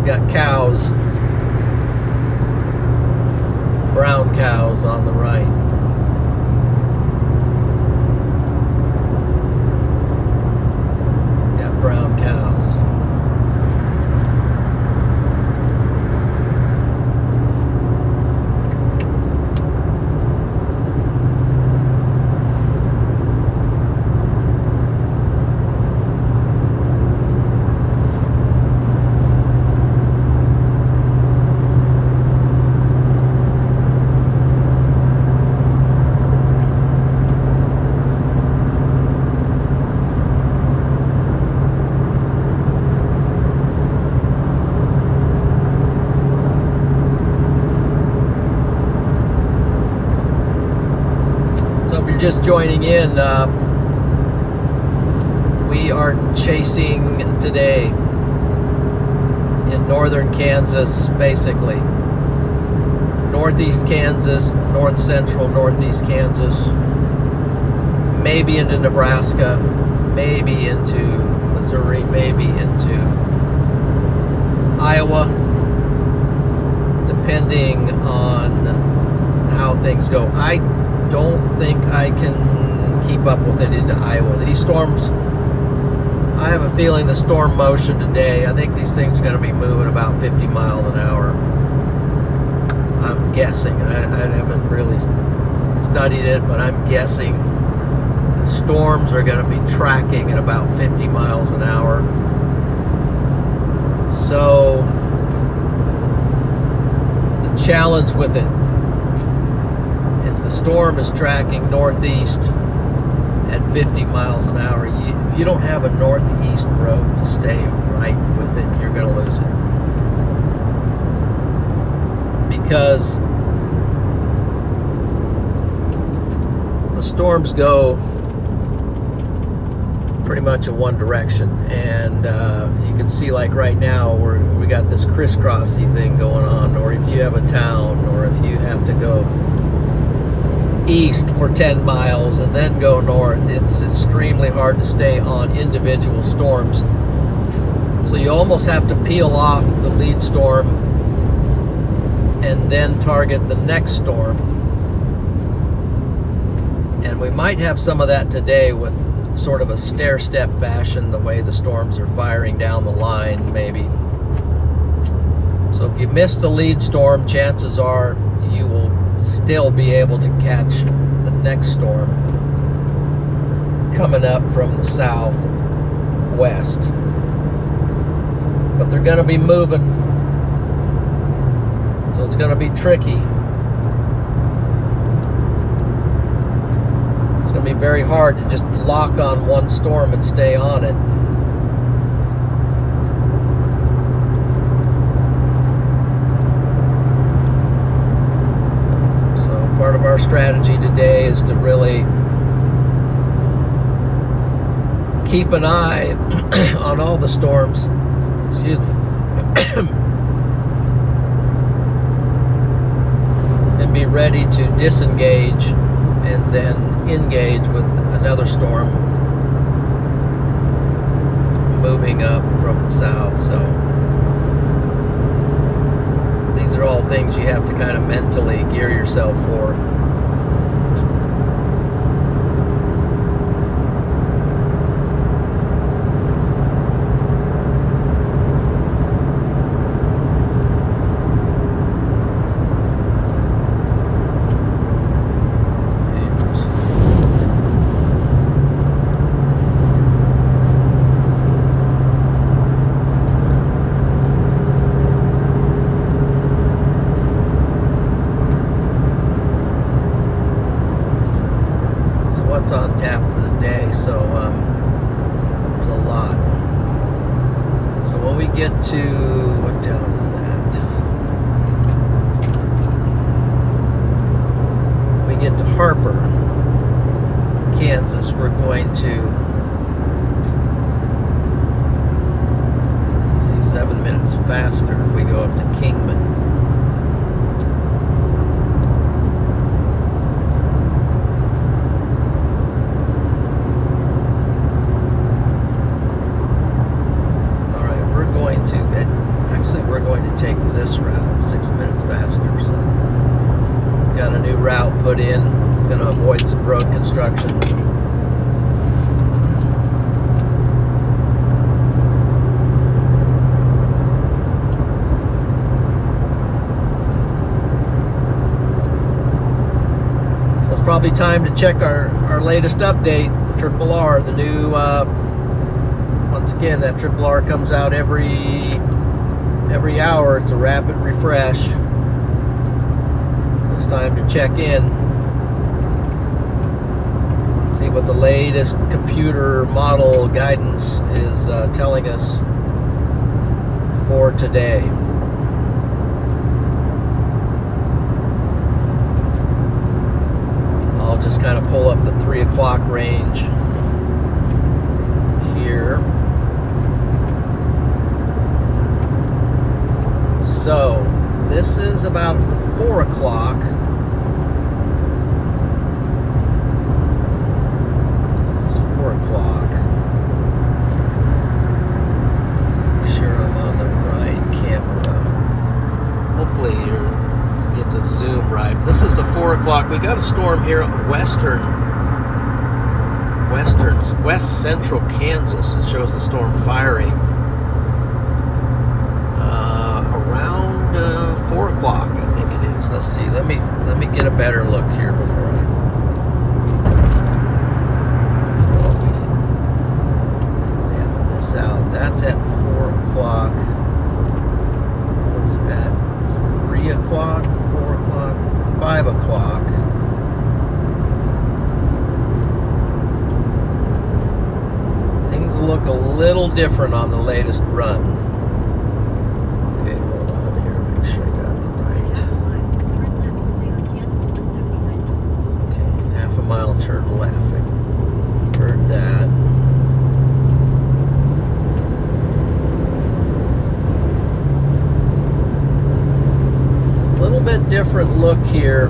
Got cows, brown cows on the right. Got brown cows. Just joining in, we are chasing today in northern Kansas, basically northeast Kansas, north central northeast Kansas, maybe into Nebraska, maybe into Missouri, maybe into Iowa, depending on how things go. I don't think I can keep up with it into Iowa. These storms, I have a feeling the storm motion today, I think these things are going to be moving about 50 miles an hour. I'm guessing. I haven't really studied it, but I'm guessing the storms are going to be tracking at about 50 miles an hour. So the challenge with it is the storm is tracking northeast at 50 miles an hour. If you don't have a northeast road to stay right with it, you're going to lose it. Because the storms go pretty much in one direction, and you can see, like right now, we got this crisscrossy thing going on. Or if you have a town, or if you have to go east for 10 miles and then go north, it's extremely hard to stay on individual storms. So you almost have to peel off the lead storm and then target the next storm. And we might have some of that today with sort of a stair-step fashion, the way the storms are firing down the line, maybe. So if you miss the lead storm, chances are you will still be able to catch the next storm. coming up from the southwest. But they're going to be moving, so it's going to be tricky. It's going to be very hard to just lock on one storm and stay on it. Part of our strategy today is to really keep an eye on all the storms, excuse me, and be ready to disengage and then engage with another storm moving up from the south. So these are all things you have to kind of mentally gear yourself for. What's on tap for the day, so there's a lot. So when we get to, what town is that? When we get to Harper, Kansas, we're going to, let's see, 7 minutes faster if we go up to Kingman. We're going to take this route 6 minutes faster, so got a new route put in. It's going to avoid some road construction. So it's probably time to check our latest update, the Triple R, the new once again, that Triple R comes out every hour. It's a rapid refresh. So it's time to check in, see what the latest computer model guidance is telling us for today. I'll just kind of pull up the 3 o'clock range here. So, this is about 4 o'clock. This is 4 o'clock. Make sure I'm on the right camera. Hopefully you get the zoom right. This is the 4 o'clock. We got a storm here at west central Kansas. It shows the storm firing. 4 o'clock, I think it is. Let's see. Let me get a better look here before we examine this out. That's at 4 o'clock. What's at 3 o'clock? 4 o'clock? 5 o'clock. Things look a little different on the latest run. Mile turn left. I heard that. A little bit different look here.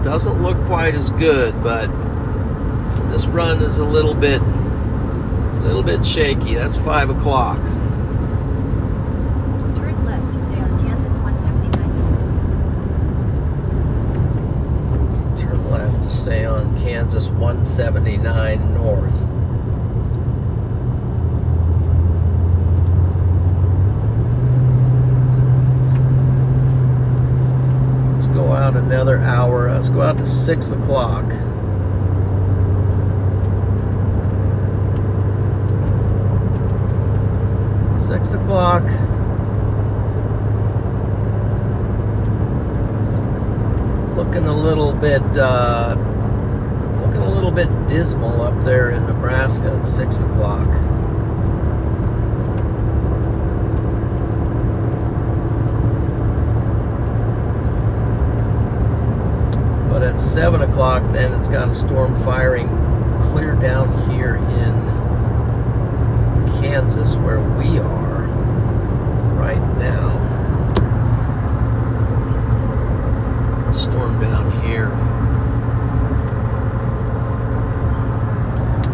Doesn't look quite as good, but this run is a little bit shaky. That's 5 o'clock. Turn left to stay on Kansas 179. Turn left to stay on Kansas 179 north. Let's go out another hour. Let's go out to 6 o'clock. 6 o'clock. Looking a little bit dismal up there in Nebraska at 6 o'clock. But at 7 o'clock, then it's got a storm firing clear down here in Kansas, where we are right now. Storm down here.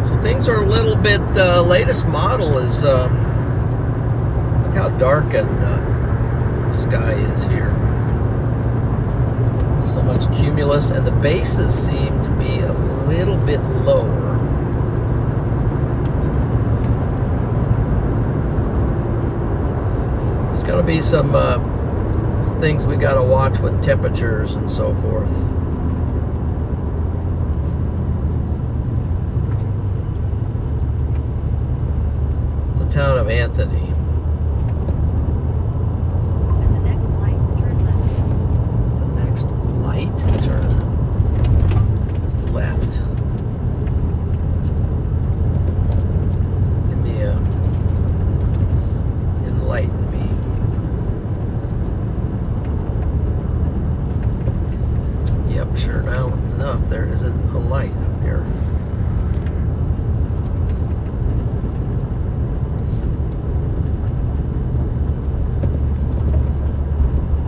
So things are a little bit, latest model is, look how dark and the sky is here. So much cumulus, and the bases seem to be a little bit lower. There's going to be some things we got to watch with temperatures and so forth. It's the town of Anthony. At the next light, turn left. The next light, turn left. Give me a enlighten me. Yep, sure now enough, there is a light up here.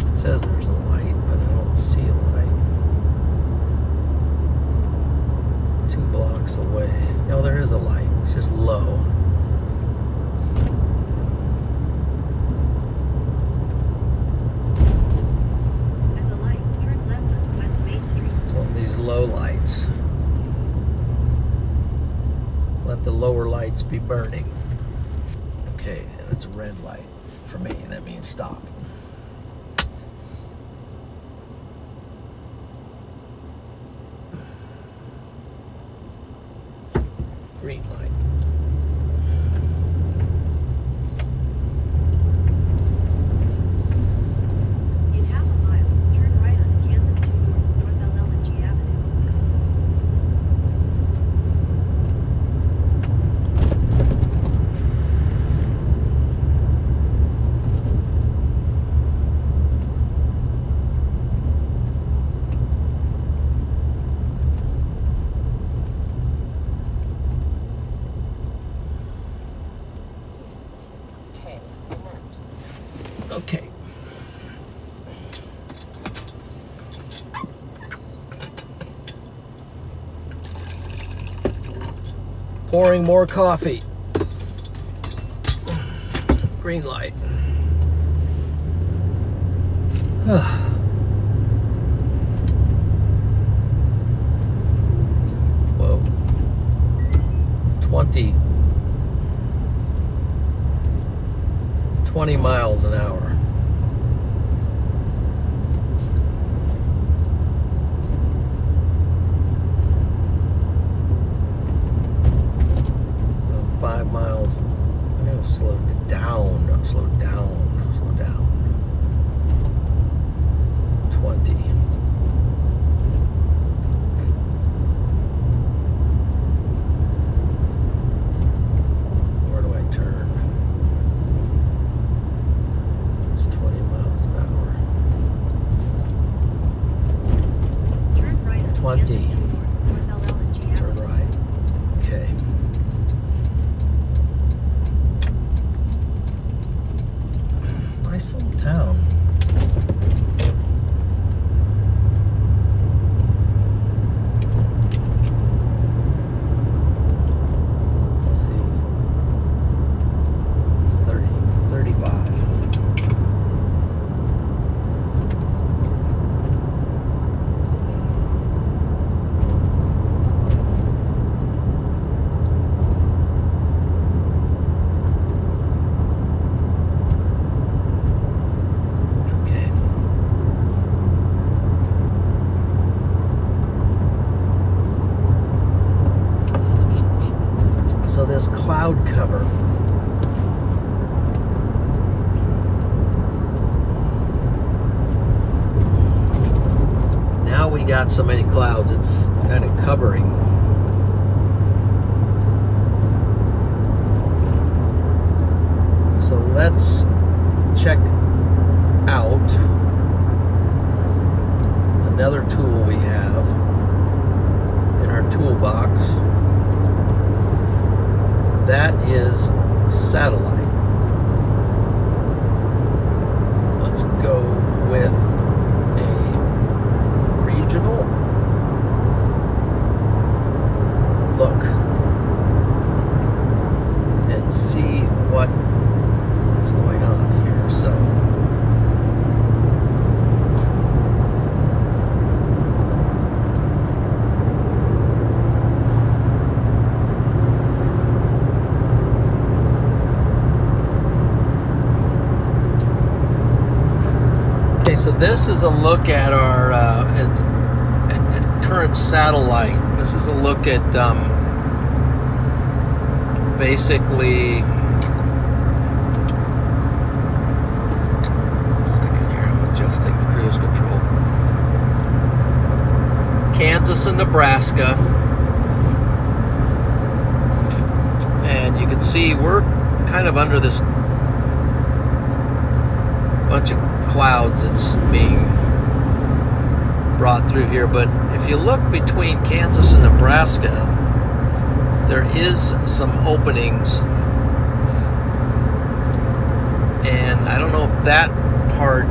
It says there's a light, but I don't see a light. 2 blocks away. Oh, there is a light. It's just low. At the light, turn left onto West Main Street. It's one of these low lights. Let the lower lights be burning. Okay, and it's a red light for me. That means stop. Green light. In half a mile, turn right onto Kansas 2 North L&G Avenue. Okay. Pouring more coffee. Green light. Whoa. 20 miles an hour. I'm 5 miles. I'm gonna slow down. Slow down. Slow down. 20. Where do I turn? It's 20 miles an hour. Turn right onto 20. Kansas 2 North L&G Turn Avenue. right. Okay. Nice little town. Let's see. 30, 35. Okay. So this cloud cover we got so many clouds, it's kind of covering. So let's check out another tool we have in our toolbox. That is satellite. Let's go with a regional look and see what is going on here. So so this is a look at our at current satellite. This is a look at basically. A second here, I'm adjusting the cruise control. Kansas and Nebraska, and you can see we're kind of under this bunch of clouds that's being brought through here. But if you look between Kansas and Nebraska, there is some openings, and I don't know if that part,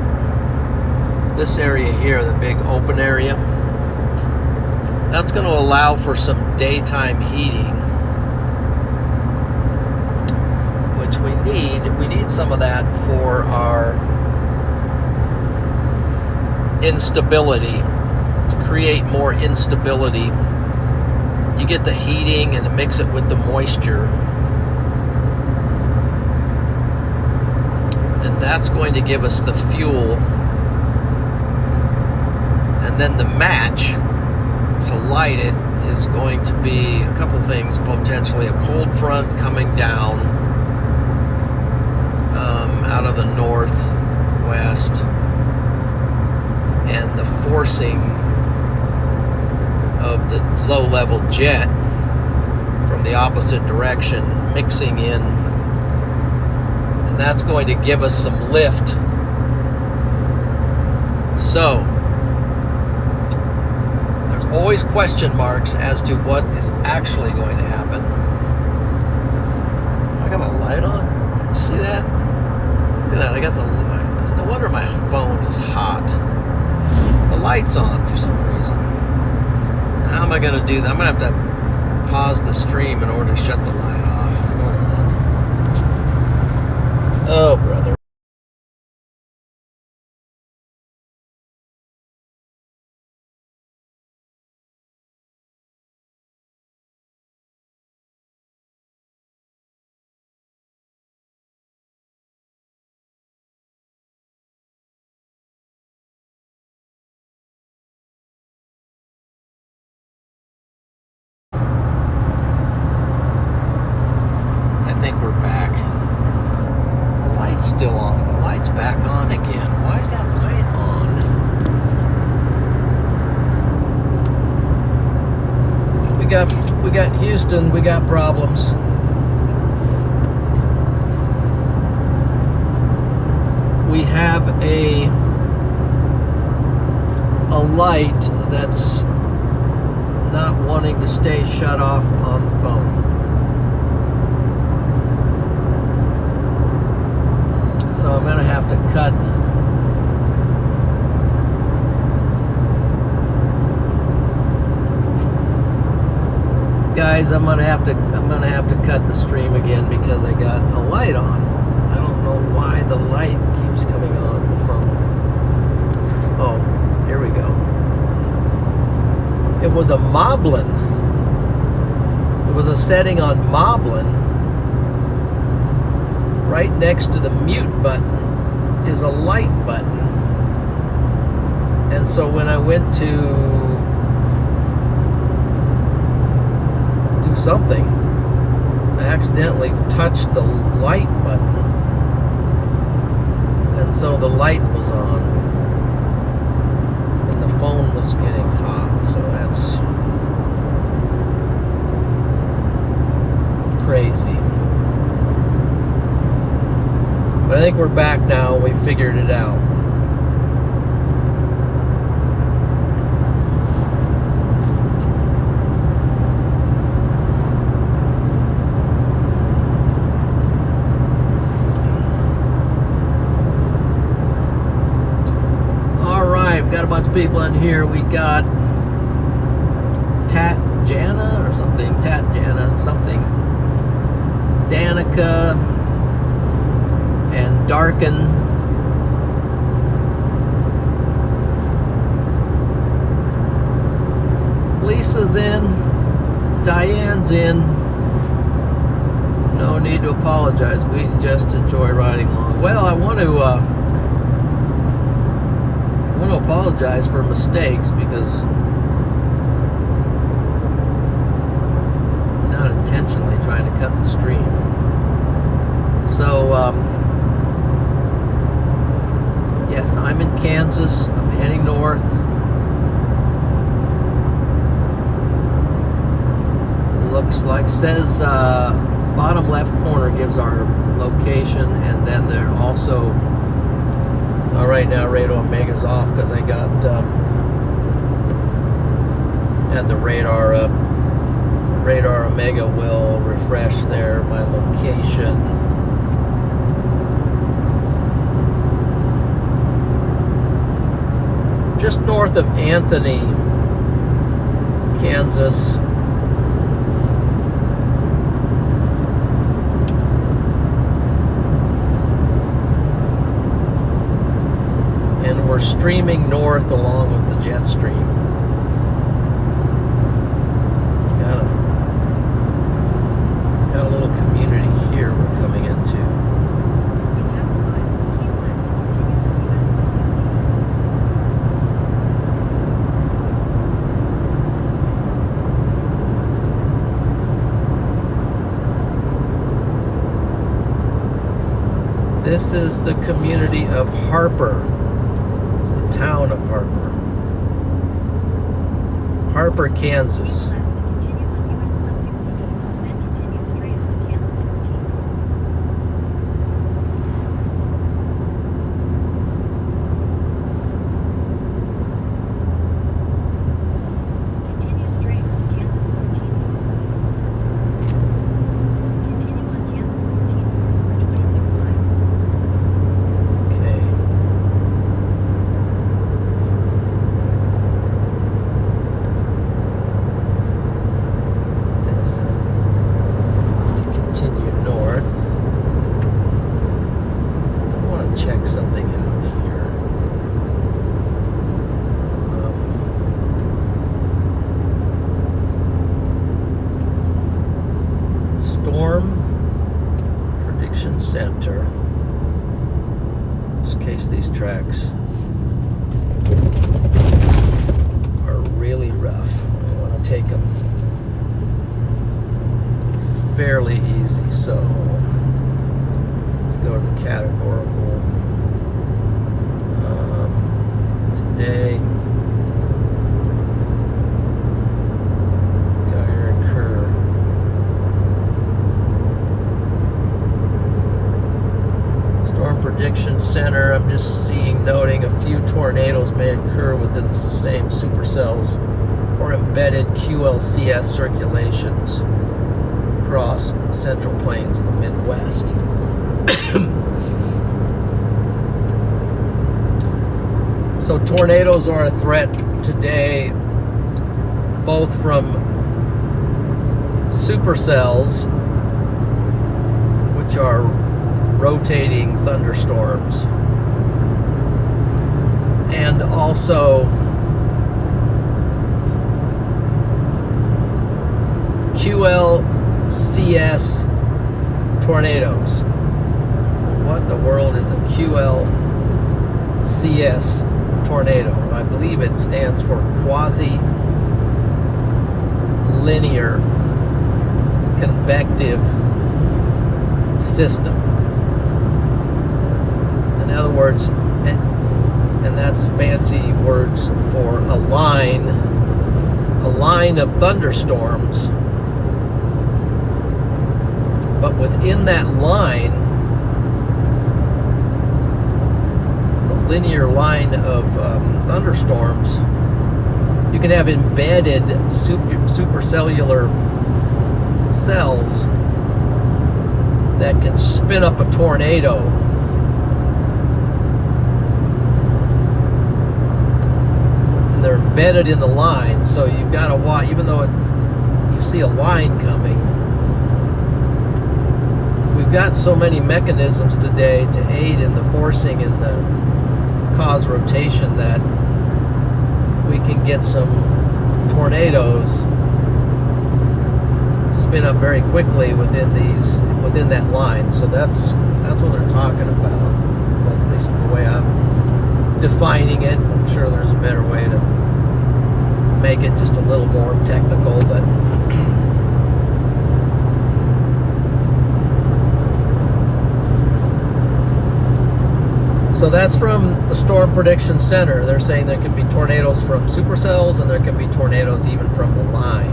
this area here, the big open area, that's going to allow for some daytime heating, which we need some of that for our instability, to create more instability. You get the heating and mix it with the moisture, and that's going to give us the fuel. And then the match to light it is going to be a couple things, potentially a cold front coming down out of the northwest, and the forcing of the low-level jet from the opposite direction mixing in, and that's going to give us some lift. So there's always question marks as to what is actually going to happen. I got my light on. You see that? Look at that. I got the light. No wonder my phone is hot. The light's on for some reason. How am I going to do that? I'm going to have to pause the stream in order to shut the light off. Hold on. Oh, brother. Still on. The light's back on again. Why is that light on? We got Houston. We got problems. We have a light that's not wanting to stay shut off on the phone. So I'm going to have to cut. Guys, I'm going to have to cut the stream again because I got a light on. I don't know why the light keeps coming on the phone. Oh, here we go. It was a Moblin. It was a setting on Moblin. Right next to the mute button is a light button. And so when I went to do something, I accidentally touched the light button. And so the light was on. And the phone was getting hot, so that's crazy. But I think we're back now. We figured it out. Got a bunch of people in here. We got Tatjana or something, Tatjana something, Danica and Darken. Lisa's in, Diane's in. No need to apologize. We just enjoy riding along. Well, I want to apologize for mistakes because I'm not intentionally trying to cut the stream. So, yes, I'm in Kansas. I'm heading north. Looks like, says bottom left corner gives our location, and then they're also right now Radar Omega's off because I got had the radar up. Radar Omega will refresh my location. Just north of Anthony, Kansas. And we're streaming north along with the jet stream. Got a little community here we're coming into. This is the community of Harper. It's the town of Harper. Harper, Kansas. Continue on US 160 east, then continue straight on to Kansas 14. Continue straight on to Kansas 14. Continue on Kansas 14 for 26 miles. Okay. It says to continue north. I want to check something out here. Storm Prediction Center. Just in case these tracks are really rough. I want to take them fairly easy. So let's go to the categorical. Today, Geyer and Kerr. Storm Prediction Center, I'm just noting a few tornadoes may occur within the same supercells or embedded QLCS circulations across central plains of the Midwest. So tornadoes are a threat today, both from supercells, which are rotating thunderstorms, and also QLCS tornadoes. What in the world is a QLCS tornado? I believe it stands for quasi-linear convective system. In other words, an and that's fancy words for a line of thunderstorms. But within that line, it's a linear line of thunderstorms. You can have embedded supercellular cells that can spin up a tornado. And they're embedded in the line, so you've got to watch, even though you see a line coming. We've got so many mechanisms today to aid in the forcing and the cause rotation that we can get some tornadoes spin up very quickly within that line. So that's what they're talking about. That's at least the way I'm defining it. I'm sure there's a better way to make it just a little more technical, but so that's from the Storm Prediction Center. They're saying there can be tornadoes from supercells and there can be tornadoes even from the line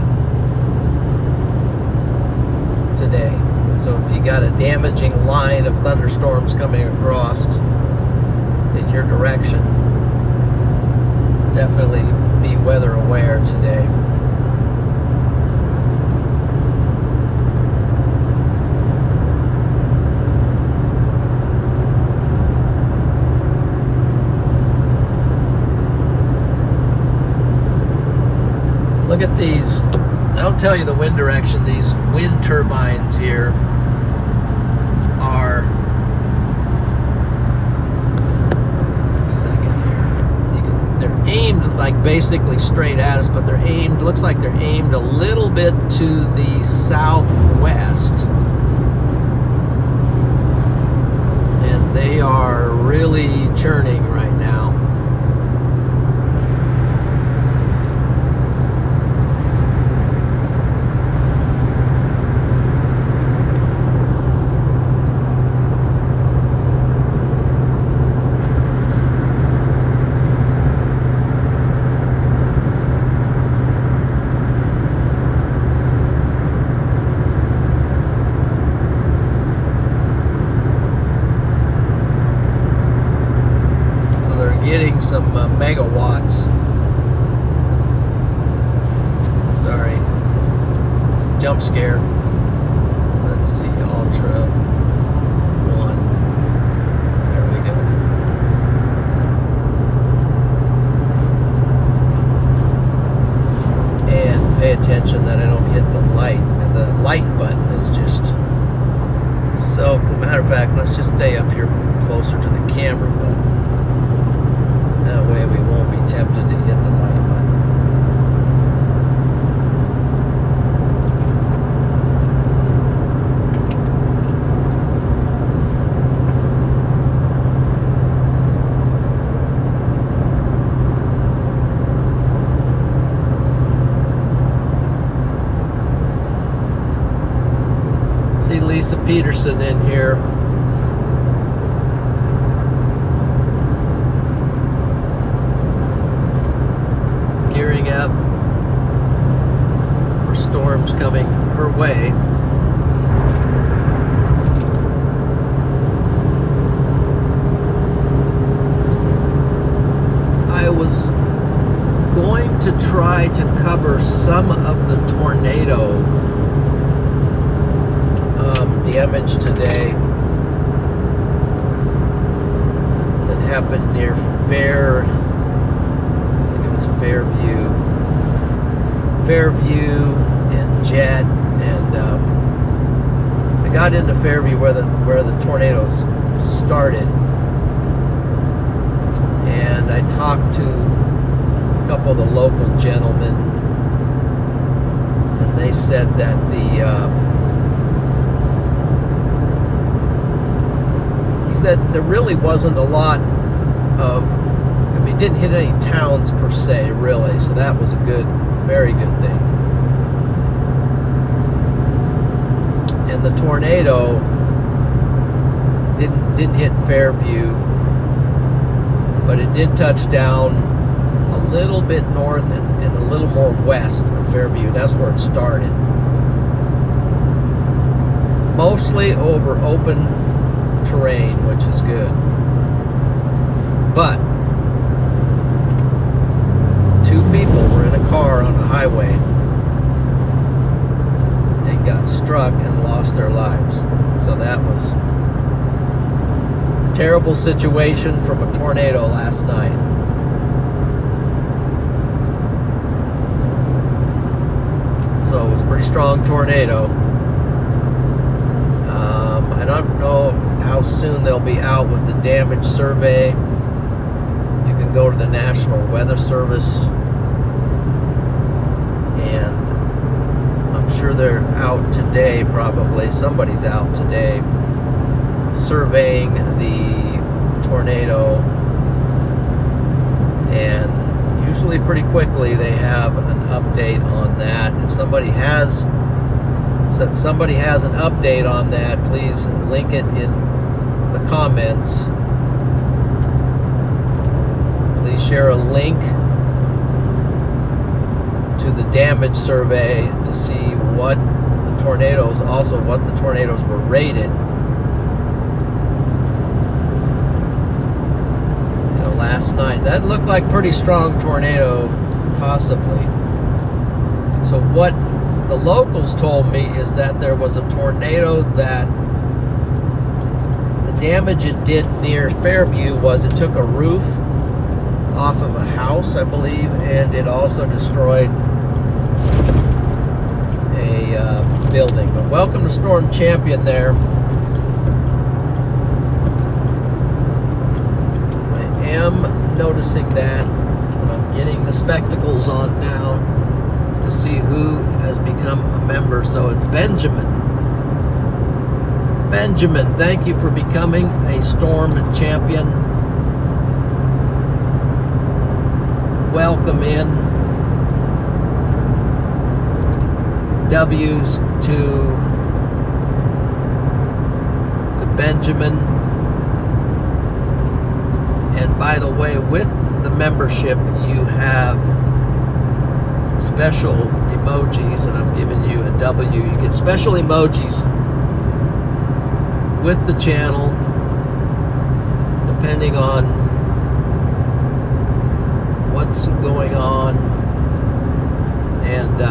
today. So if you got a damaging line of thunderstorms coming across in your direction, definitely be weather aware today. Look at these, I'll tell you the wind direction. These wind turbines here are, they're aimed like basically straight at us, but they're aimed, looks like they're aimed a little bit to the southwest. And they are really churning right now. Getting some megawatts. Sorry, jump scare. Let's see, Ultra 1. There we go. And pay attention that I don't hit the light. And the light button is just so cool. Matter of fact, let's just stay up here closer to the camera button. That way we won't be tempted to hit the light button. See Lisa Peterson in here. Gearing up for storms coming her way. I was going to try to cover some of the tornado damage today that happened near Fairview and Jet, and I got into Fairview where the tornadoes started, and I talked to a couple of the local gentlemen, and they said that he said there really wasn't a lot of, I mean, it didn't hit any towns per se, really, so that was a very good thing. And the tornado didn't hit Fairview, but it did touch down a little bit north and a little more west of Fairview. That's where it started. Mostly over open terrain, which is good. But 2 people were in a car on a highway and got struck and lost their lives. So that was a terrible situation from a tornado last night. So it was a pretty strong tornado. I don't know how soon they'll be out with the damage survey. You can go to the National Weather Service, and I'm sure they're out today probably. Somebody's out today surveying the tornado, and usually pretty quickly they have an update on that. If somebody has an update on that, please link it in the comments. Please share a link to the damage survey to see what the tornadoes were rated. Last night, that looked like pretty strong tornado, possibly. So what the locals told me is that there was a tornado that the damage it did near Fairview was it took a roof off of a house, I believe, and it also destroyed a building. But welcome to Storm Champion there. I am noticing that, and I'm getting the spectacles on now to see who has become a member. So it's Benjamin. Benjamin, thank you for becoming a Storm Champion. Welcome in. W's to Benjamin. And by the way, with the membership, you have some special emojis, and I'm giving you a W. You get special emojis with the channel, depending on what's going on. And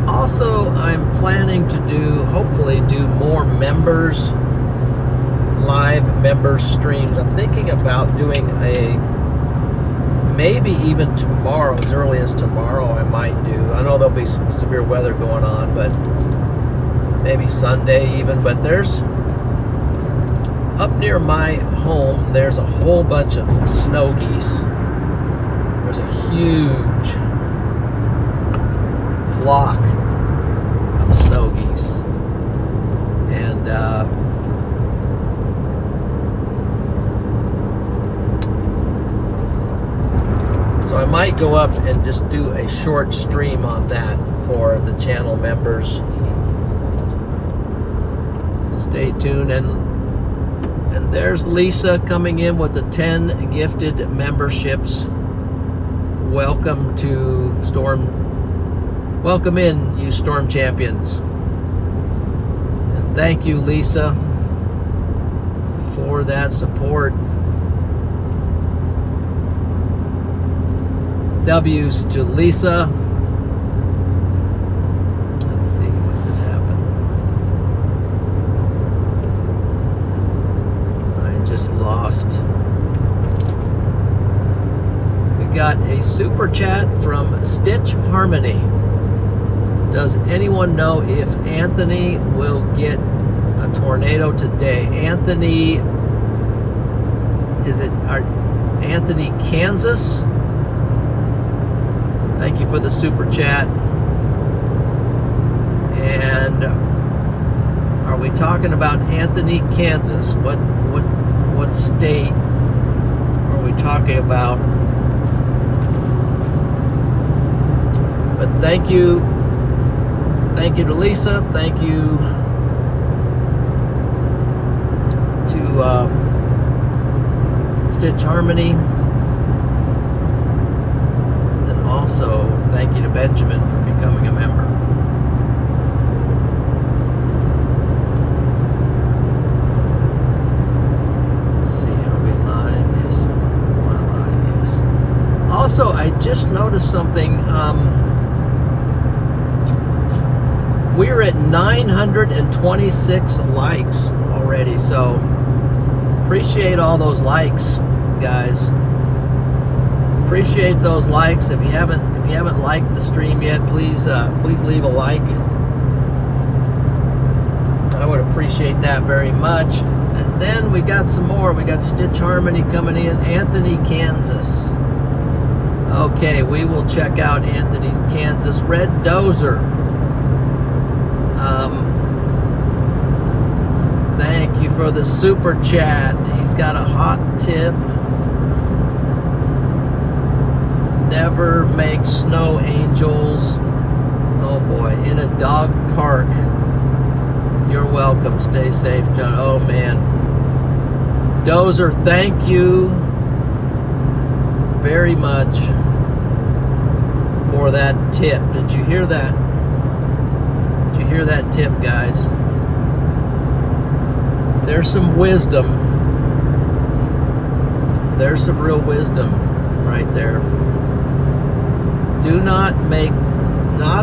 also, I'm planning to hopefully do more live member streams. I'm thinking about doing maybe even tomorrow, as early as tomorrow I might do. I know there'll be some severe weather going on, but maybe Sunday even. But there's, up near my home, there's a whole bunch of snow geese. There's a huge flock of snow geese. And so I might go up and just do a short stream on that for the channel members. So stay tuned. And there's Lisa coming in with the 10 gifted memberships. Welcome to Welcome in, you Storm Champions. And thank you, Lisa, for that support. W's to Lisa. Let's see what just happened. I just lost. We got a super chat from Stitch Harmony. Does anyone know if Anthony will get a tornado today? Anthony, is it Anthony, Kansas? Thank you for the super chat. And are we talking about Anthony, Kansas? What state are we talking about? But thank you to Lisa. Thank you to Stitch Harmony. And also, thank you to Benjamin for becoming a member. Let's see, are we live? Yes. Am I live? Yes. Also, I just noticed something. We're at 926 likes already, so appreciate all those likes, guys. Appreciate those likes. If you haven't liked the stream yet, please leave a like. I would appreciate that very much. And then we got some more. We got Stitch Harmony coming in. Anthony, Kansas. Okay, we will check out Anthony, Kansas. Red Dozer. Thank you for the super chat. He's got a hot tip. Never make snow angels. Oh boy, in a dog park. You're welcome. Stay safe, John. Oh man. Dozer, thank you very much for that tip. Did you hear that? Did you hear that tip, guys? There's some wisdom. There's some real wisdom right there. Do not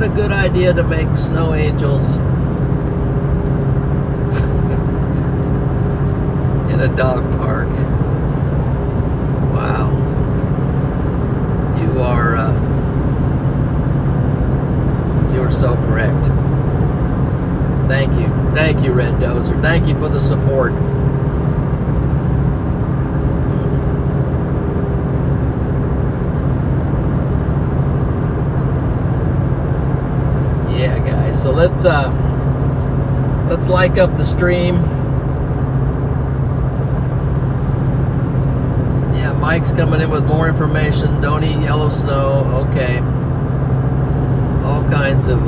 a good idea to make snow angels in a dog park. Wow. You are so correct. Thank you. Thank you, Red Dozer. Thank you for the support. Yeah, guys. So let's like up the stream. Yeah, Mike's coming in with more information. Don't eat yellow snow. Okay. All kinds of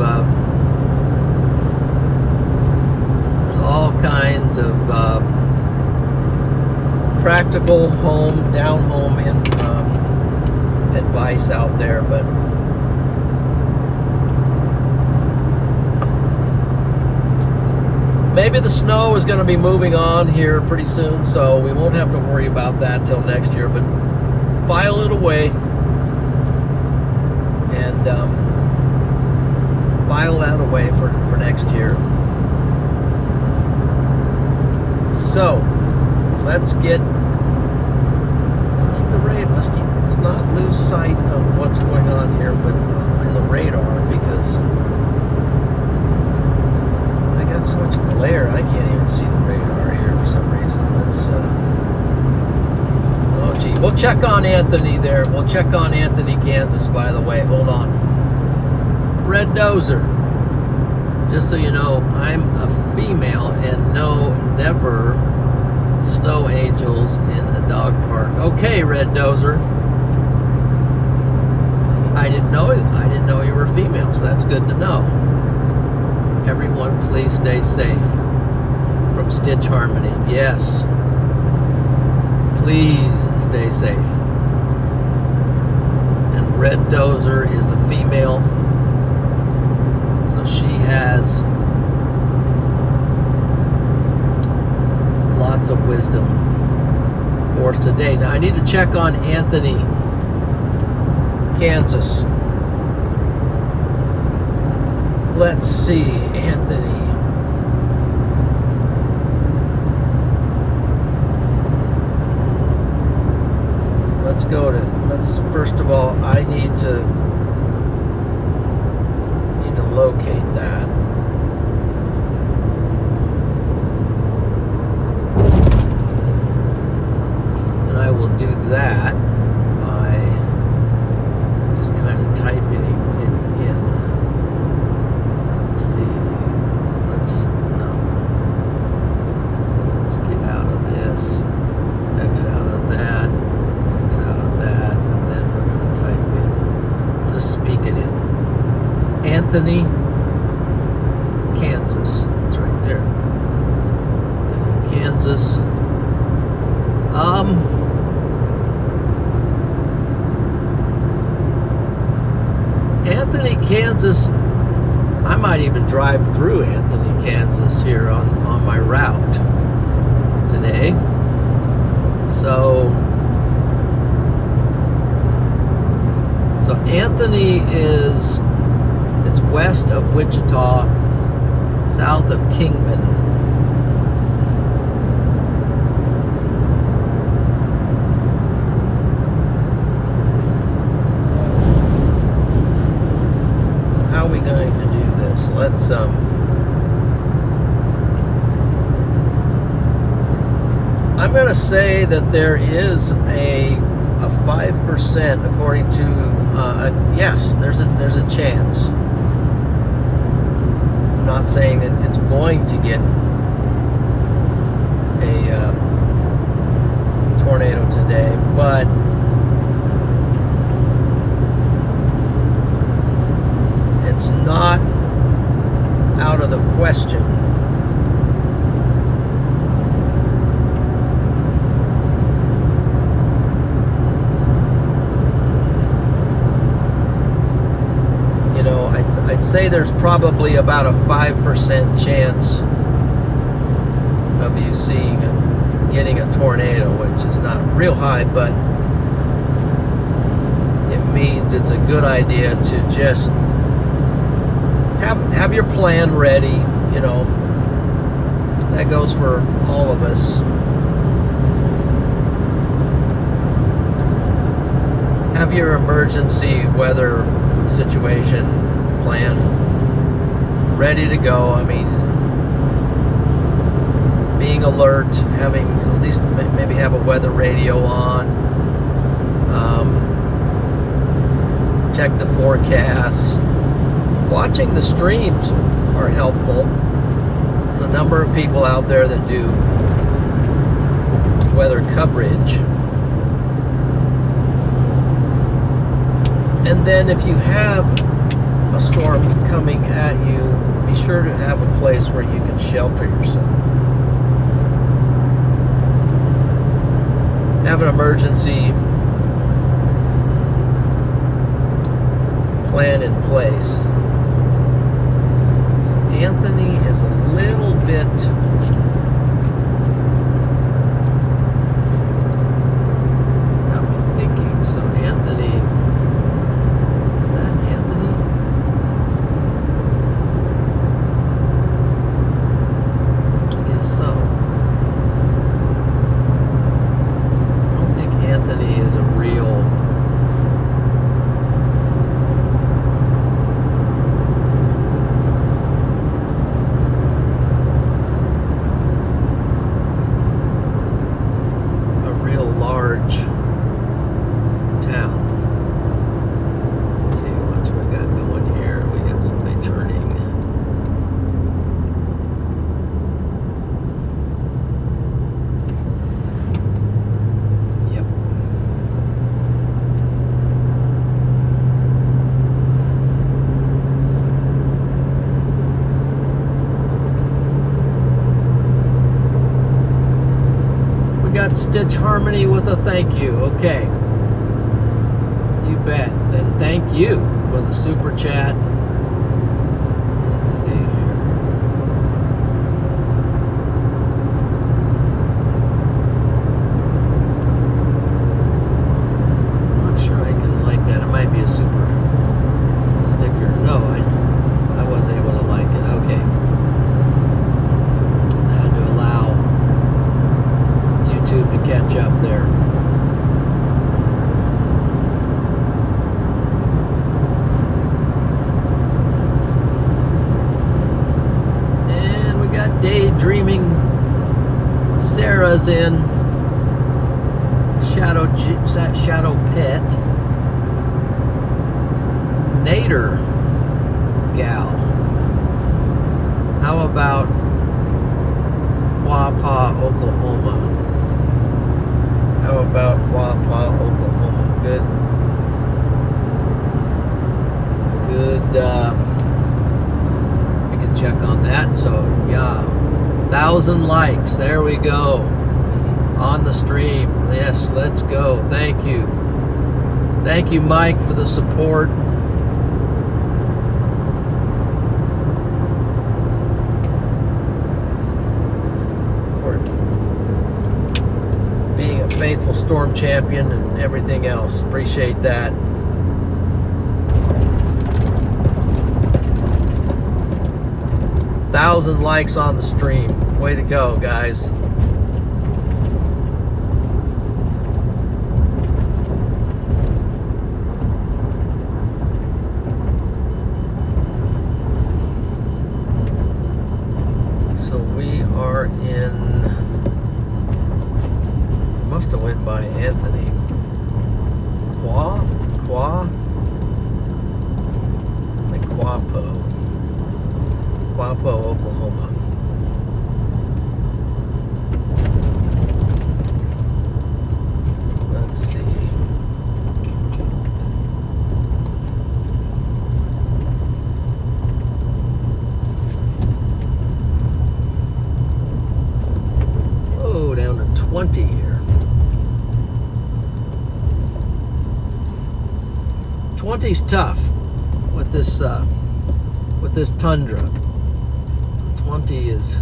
practical down home advice out there, but maybe the snow is going to be moving on here pretty soon, so we won't have to worry about that till next year, but file it away and file that away for next year. So let's keep the radar. Let's not lose sight of what's going on here with in the radar, because I got so much glare I can't even see the radar here for some reason. Let's oh gee, we'll check on Anthony there. We'll check on Anthony, Kansas, by the way. Hold on. Red Dozer. Just so you know, I'm a female and no, never snow angels in a dog park. Okay, Red Dozer. I didn't know you were female, so that's good to know. Everyone, please stay safe. From Stitch Harmony. Yes. Please stay safe. And Red Dozer is a female. She has lots of wisdom for us today. Now I need to check on Anthony, Kansas. Let's see, Anthony. First of all, I need to locate that. And I will do that by just kind of typing it in. Let's see. Let's get out of this. X out of that. X out of that. And then we're going to type in. We'll just speak it in. Anthony, Kansas. It's right there. Anthony, Kansas. Anthony, Kansas here on my route today. So Anthony it's west of Wichita, south of Kingman. So how are we going to do this? Let's I'm going to say that there is a 5%, according to yes, there's a chance. I'm not saying that it's going to get a tornado today, but it's not out of the question. I'd say there's probably about a 5% chance of you getting a tornado, which is not real high, but it means it's a good idea to just have your plan ready. That goes for all of us. Have your emergency weather situation plan ready to go. I mean, being alert, having at least maybe have a weather radio on, check the forecasts. Watching the streams are helpful. There's a number of people out there that do weather coverage. And then if you have a storm coming at you, be sure to have a place where you can shelter yourself. Have an emergency plan in place. So Anthony is a little bit got me thinking. So Anthony, Stitch Harmony with a thank you. Okay. You bet. Then thank you for the super chat. Let's see here. I'm not sure I can like that. It might be a super sticker. No, I was able to like it. Okay. I had to allow YouTube to catch up there. And we got Daydreaming Sarah's in. Shadow Pet. Nader Gal. How about Quapaw, Oklahoma? How about Quapaw, Oklahoma? Good. We can check on that. So, yeah. 1,000 likes. There we go. On the stream. Yes, let's go. Thank you. Thank you, Mike, for the support. storm champion and everything else. Appreciate that. Thousand likes on the stream. Way to go, guys. So we are in, must have went by Anthony. Like Quapo, Oklahoma. Let's see. Oh, down to 20 here. 20's tough with this Tundra. 20 is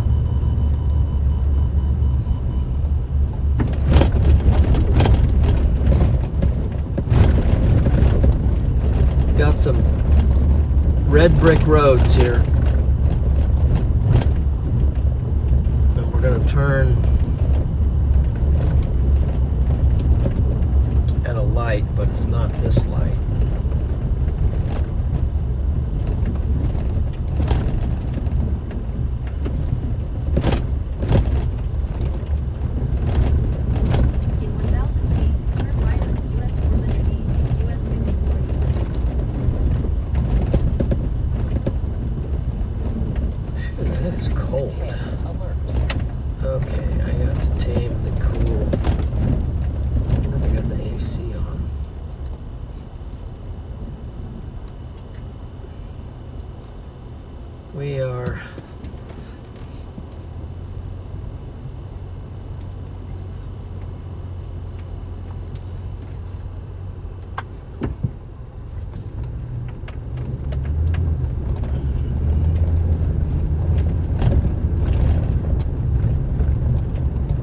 got some red brick roads here, and we're going to turn at a light, but it's not this light. We are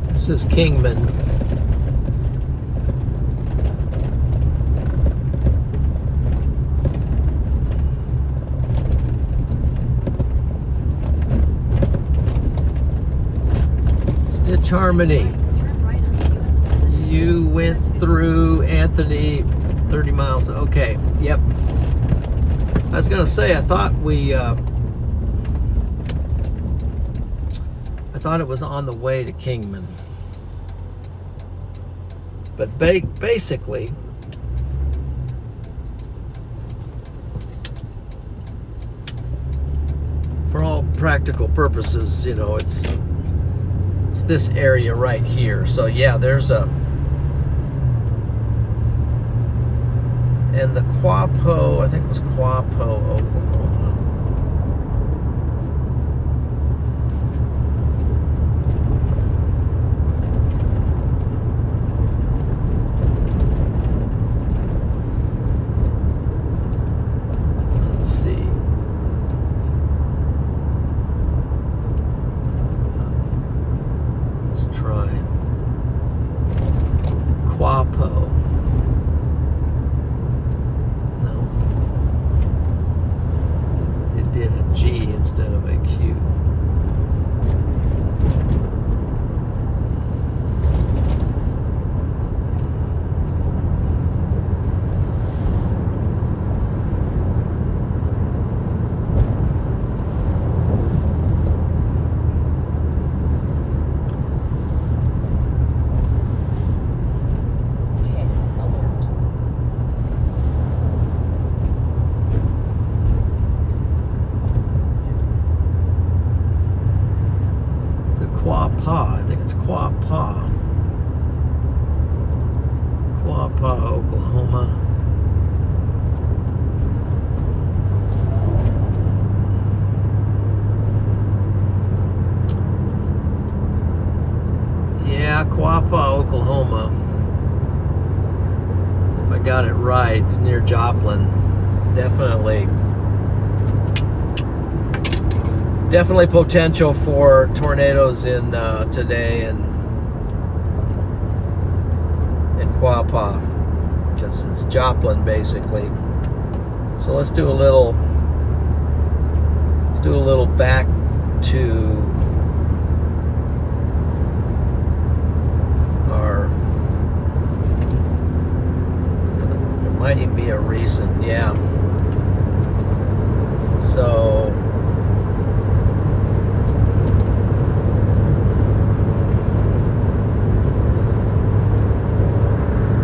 this is Kingman. Harmony. You went through Anthony 30 miles. Okay. Yep. I was gonna say I thought it was on the way to Kingman. But basically for all practical purposes, you know, it's this area right here. So yeah, there's a, and the Quapo, I think it was Quapo, Oklahoma. Let's see. Try Quapo. No. It did a G instead of a Q. I think it's Quapo, Oklahoma. Yeah, Quapo, Oklahoma. If I got it right, it's near Joplin. Definitely potential for tornadoes in today, and and Quapaw, because it's Joplin basically. So let's do a little back to our, there might even be a recent, yeah. So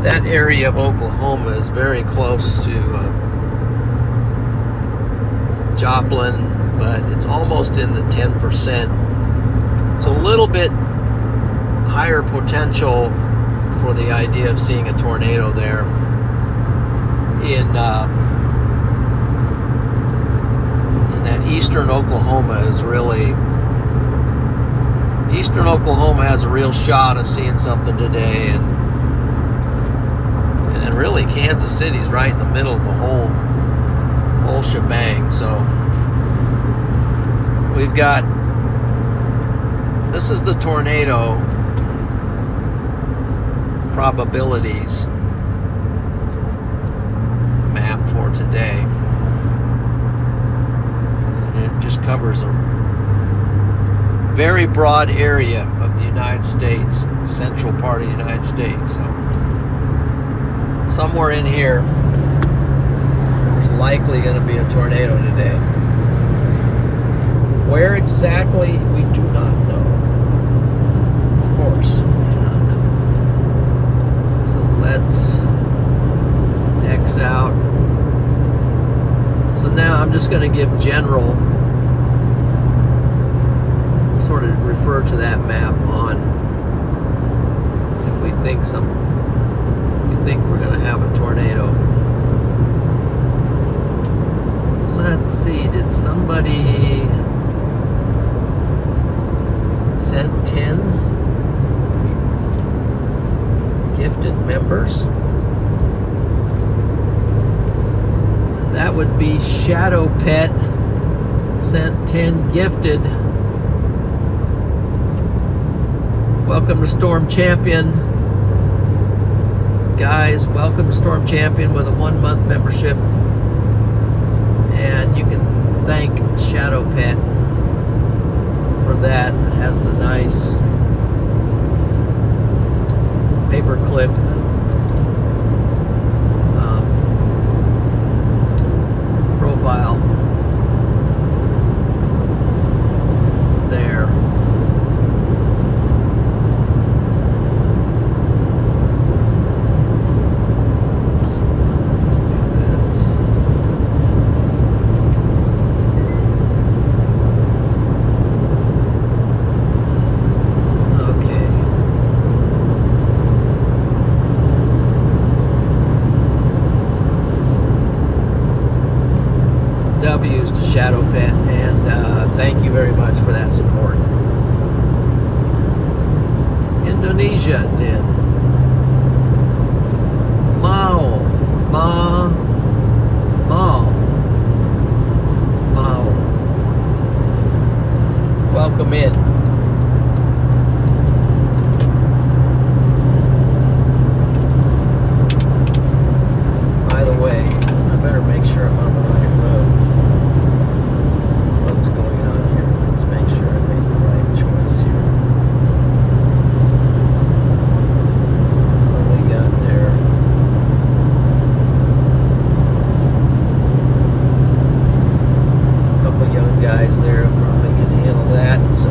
that area of Oklahoma is very close to Joplin, but it's almost in the 10%. So a little bit higher potential for the idea of seeing a tornado there. In that eastern Oklahoma is really, eastern Oklahoma has a real shot of seeing something today, and really Kansas City's right in the middle of the whole shebang. So we've got, this is the tornado probabilities map for today. And it just covers a very broad area of the United States, central part of the United States. So somewhere in here, there's likely going to be a tornado today. Where exactly, we do not know. Of course, we do not know. So let's X out. So now I'm just going to give general, sort of refer to that map on if we think we're going to have a tornado. Let's see, did somebody send 10 gifted members? That would be Shadow Pet, sent 10 gifted. Welcome to Storm Champion. Guys, welcome to Storm Champion with a 1-month membership. And you can thank Shadow Pet for that. It has the nice paperclip profile there. W's to Shadow Pet, and thank you very much for that support. Indonesia is in. Mao. Welcome in. By the way, I better make sure I'm on the right road. What's going on here? Let's make sure I made the right choice here. What do we got there? A couple young guys there probably can handle that, so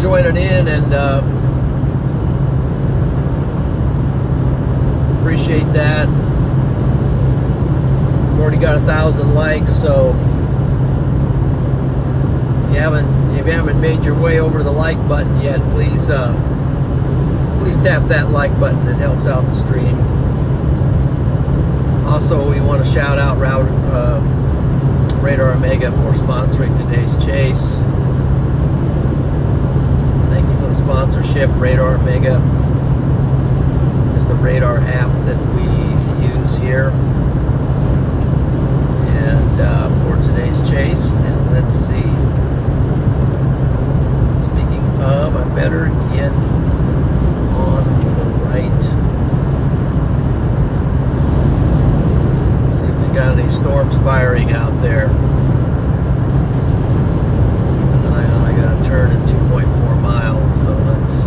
joining in, and appreciate that. We've already got 1,000 likes, so if you haven't made your way over to the like button yet, please tap that like button. It helps out the stream. Also, we want to shout out Radar Omega for sponsoring today's chase. Thank you for the sponsorship. Radar Omega is the radar app that we use here, and for today's chase. And let's see. Speaking of, I better get on the right. See if we got any storms firing out there. Keep an eye on. I got a turn in 2.4 miles, so let's.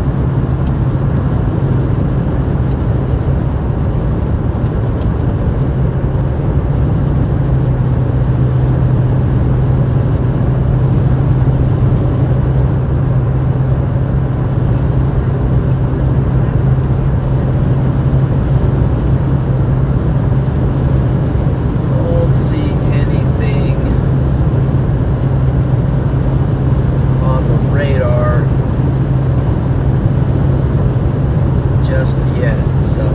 Don't see anything on the radar just yet, so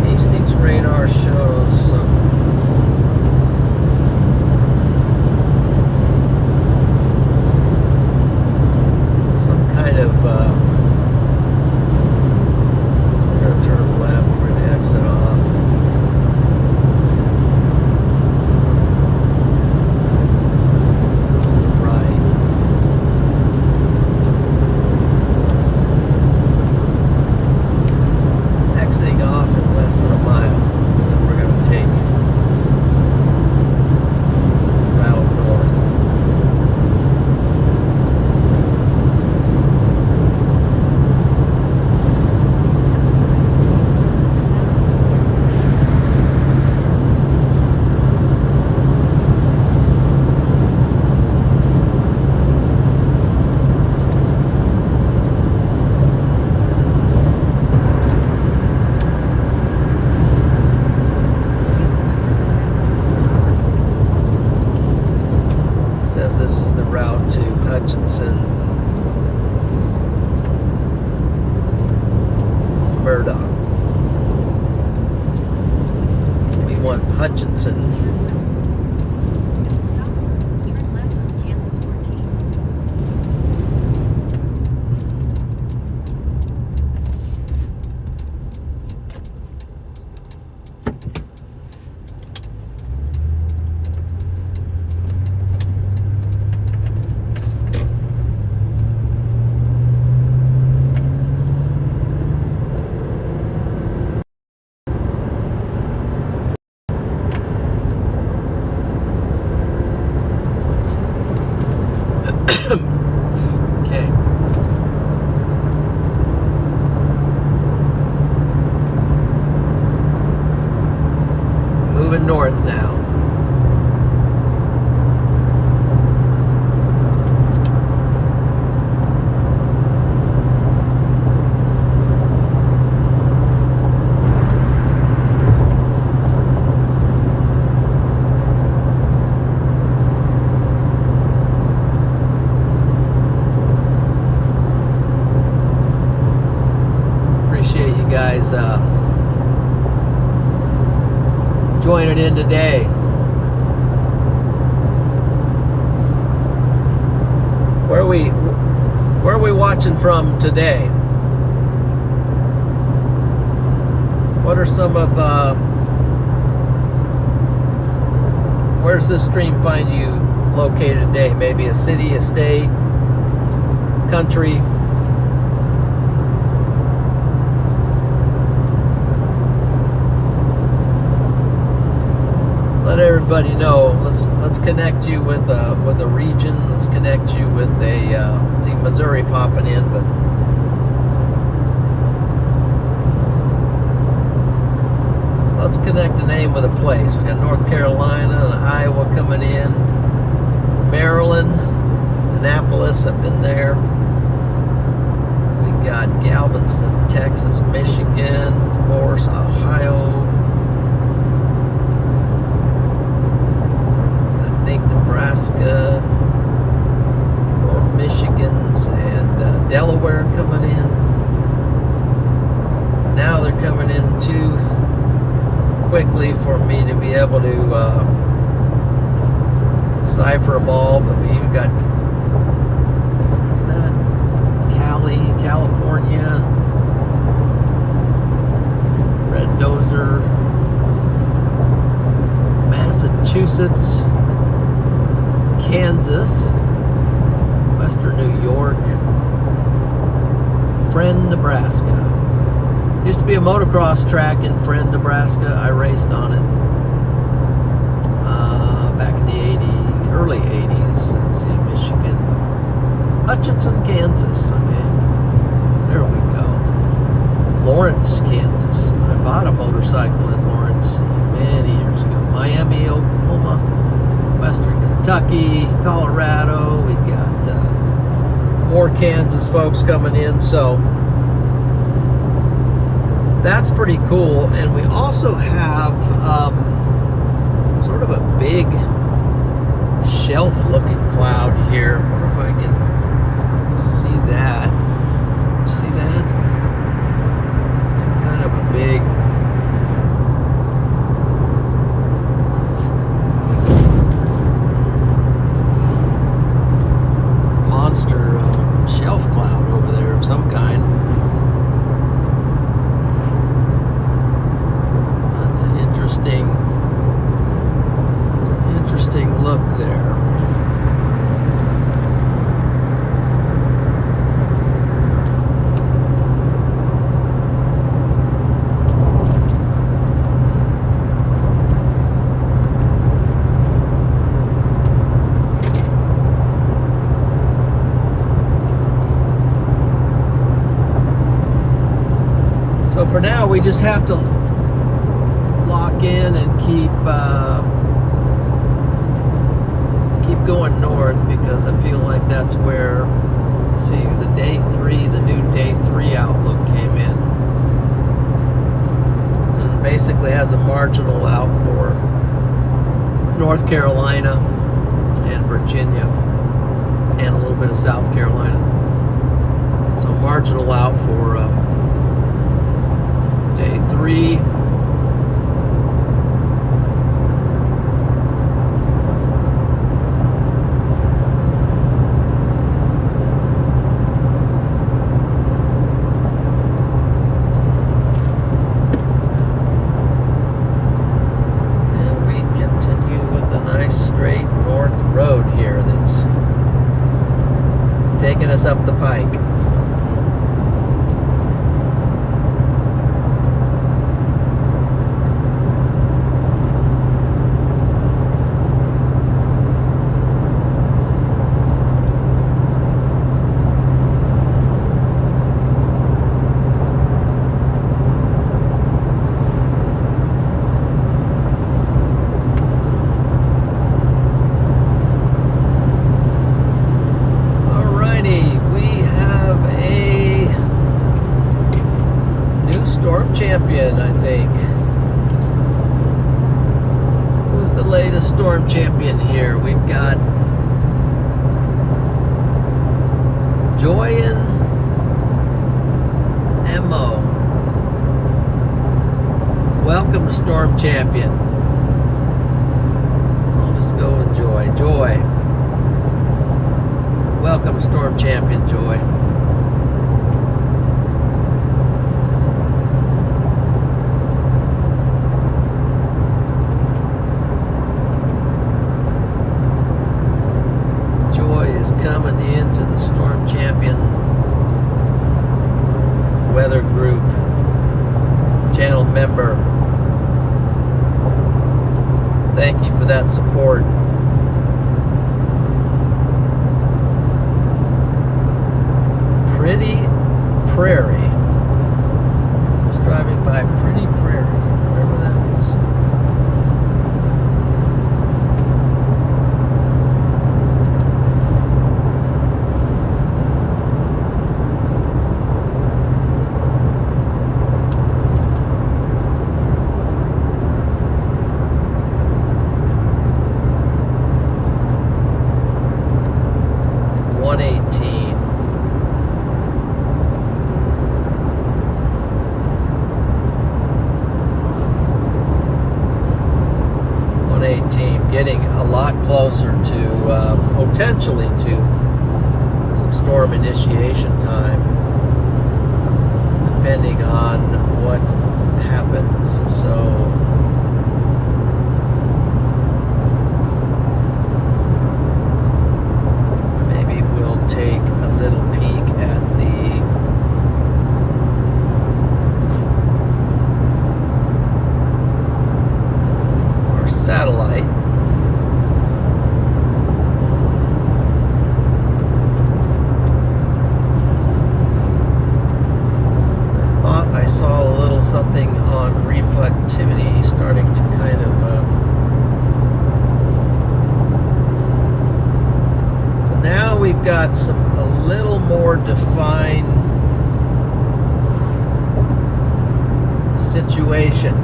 Hastings radar shows some kind of so we're going to turn left, we're going to exit off. To the right. Exiting off in less than a mile. Then we're going to take route north. Says this is the route to Hutchinson, Murdoch. We want Hutchinson. Stop sign. Turn left on Kansas 14. Okay. Moving north now. Appreciate you guys joining in today. Where are we watching from today? What are some of where's this stream find you located today? Maybe a city, a state, country. Let everybody know. Let's connect you with a region. Let's connect you with a see Missouri popping in, but let's connect the name with a place. We got North Carolina and Iowa coming in. Maryland, Annapolis, I've been there. We got Galveston, Texas, Michigan, of course, Ohio. I think Nebraska, more Michigans, and Delaware coming in. Now they're coming in too quickly for me to be able to decipher them all, but we even got, what's that? California, Red Dozer, Massachusetts, Kansas, Western New York, Friend, Nebraska. Used to be a motocross track in Friend, Nebraska. I raced on it back in the early 80s. Let's see, Michigan. Hutchinson, Kansas. Okay, there we go. Lawrence, Kansas. I bought a motorcycle in Lawrence many years ago. Miami, Oklahoma, Western Kentucky, Colorado. We got more Kansas folks coming in, so that's pretty cool. And we also have sort of a big shelf-looking cloud here. I wonder if I can see that. See that? Some kind of a big monster shelf cloud over there of some kind. That's an interesting look there. So for now, we just have to lock in and keep going north, because I feel like that's where, see, the new day 3 outlook came in. And it basically has a marginal out for North Carolina and Virginia and a little bit of South Carolina. So marginal out for day 3. Taking us up the pike. So. Champion, I think. Who's the latest storm champion here? We've got Joyan Mo. Welcome to Storm Champion. I'll just go with Joy. Joy. Welcome to Storm Champion, Joy. Coming into the Storm Champion weather group, channel member. Thank you for that support. Pretty Prairie. Just driving by Pretty Prairie, whatever that is. stream, getting a lot closer to potentially to some storm initiation time, depending on what happens. So maybe we'll take a little peek at our satellite. I saw a little something on reflectivity starting to kind of so now we've got a little more defined situation.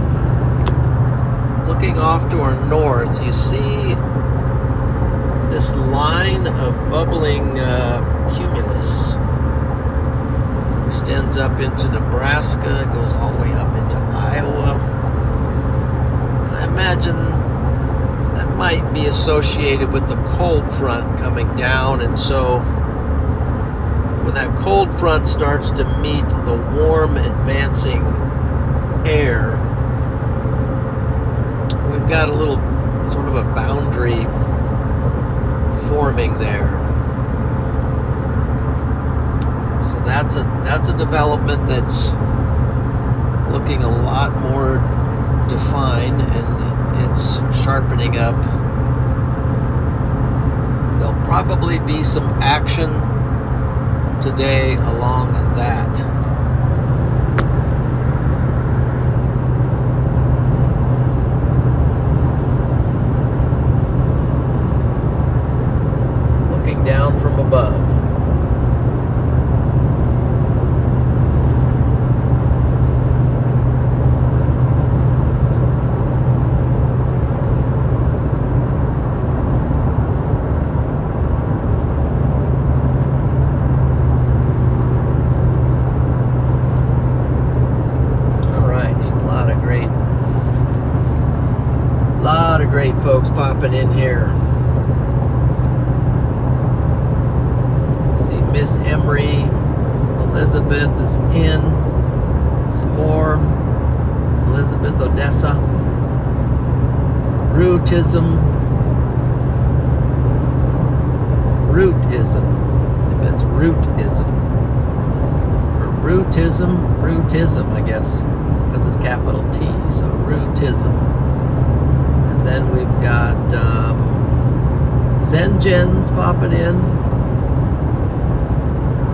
Looking off to our north, you see this line of bubbling cumulus. Extends up into Nebraska, goes all the way up into Iowa. I imagine that might be associated with the cold front coming down, and so when that cold front starts to meet the warm advancing air, we've got a little sort of a boundary forming there. So that's a development that's looking a lot more defined, and it's sharpening up. There'll probably be some action today along that. Looking down from above. Great folks popping in here. See Miss Emery, Elizabeth is in. Some more. Elizabeth Odessa. Rootism. Maybe that's rootism. Or rootism, I guess. Because it's capital T, so rootism. Then we've got Zengen's popping in.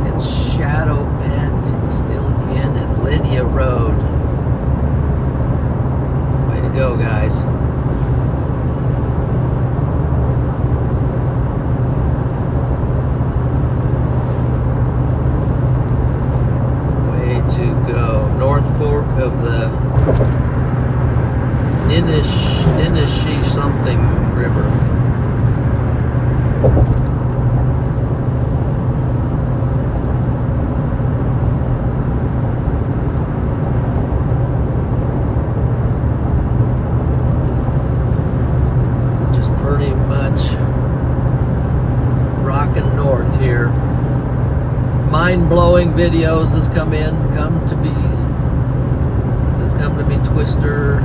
And Shadow Pets still in. And Lydia Road. Way to go, guys. Way to go. North Fork of the Ninishi something river. Just pretty much rocking north here. Mind-blowing videos has come in. Come to me Twister.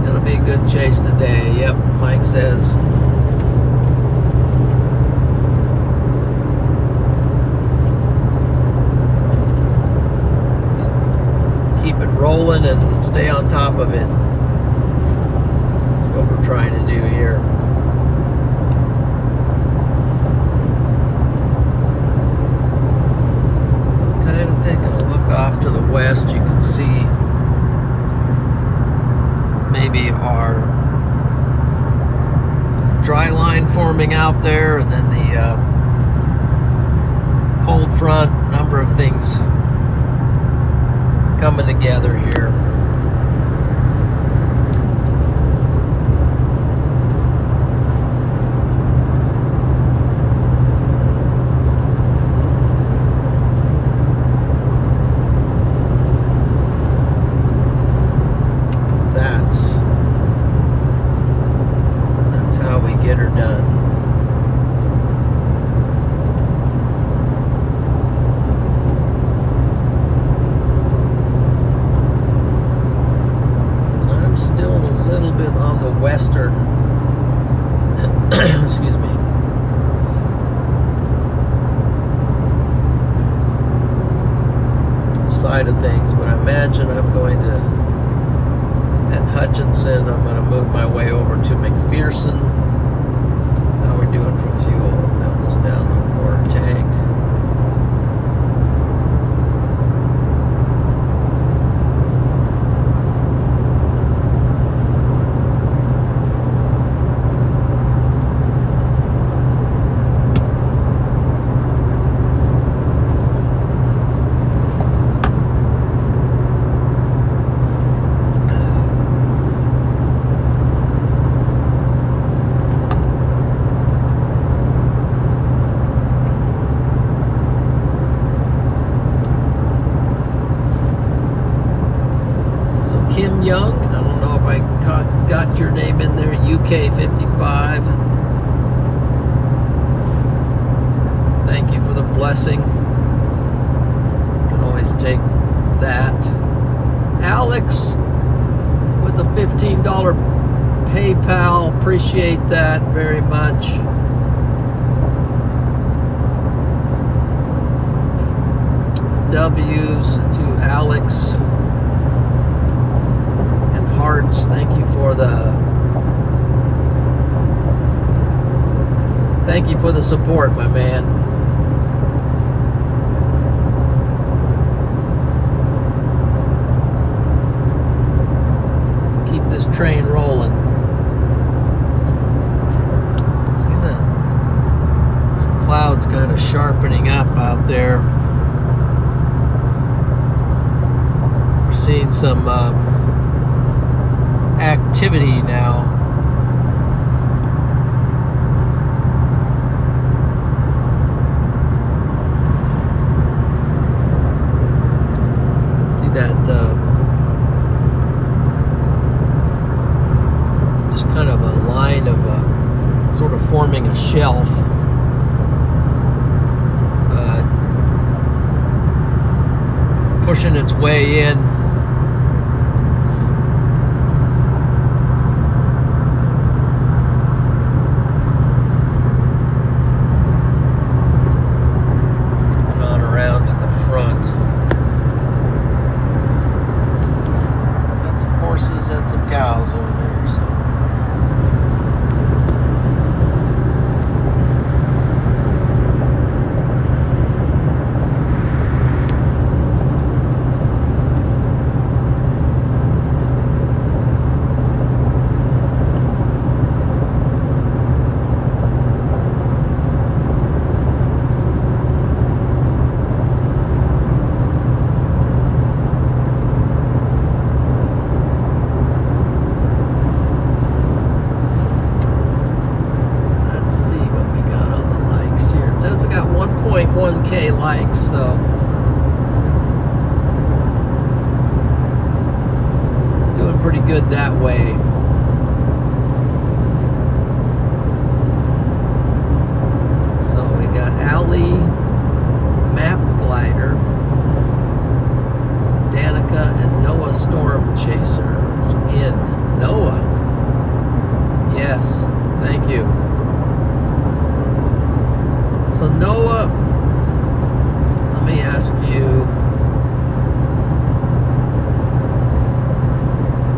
Gonna be a good chase today. Yep, Mike says. Just keep it rolling and stay on top of it. That's what we're trying to do here. So kind of taking a look off to the west, you can see maybe our dry line forming out there, and then the cold front, number of things coming together here. side of things, but I imagine I'm going to, at Hutchinson, I'm going to move my way over to McPherson. How are we doing for fuel? Almost down to a quarter tank. Kim Young, I don't know if I got your name in there, UK55. Thank you for the blessing. You can always take that. Alex with a $15 PayPal, appreciate that very much. W's to Alex. Hearts, thank you for the support, my man. Keep this train rolling. See that? Some clouds kind of sharpening up out there. We're seeing some activity now. See that just kind of a line of sort of forming a shelf. Pushing its way in. Likes, so doing pretty good that way. So we got Alley, Map Glider, Danica, and Noah Storm Chaser in. Noah, yes, thank you. So Noah, let me ask you,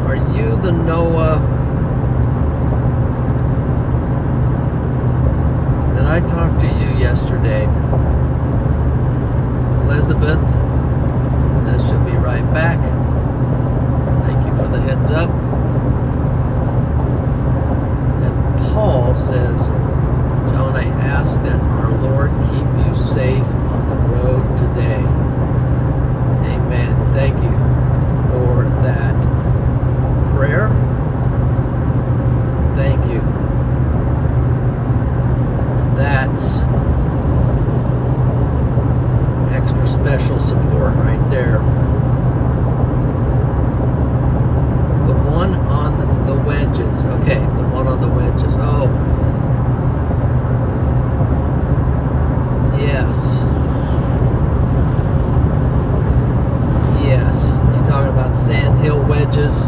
are you the Noah? Did I talk to you yesterday? So Elizabeth says she'll be right back. Thank you for the heads up. And Paul says, John, I ask that our Lord keep you safe on the road today. Amen. Thank you for that prayer. Thank you. That's extra special support right there. The one on the wedges. Okay, the one on the wedges. Oh. Yes. Yes. You're talking about sandhill wedges.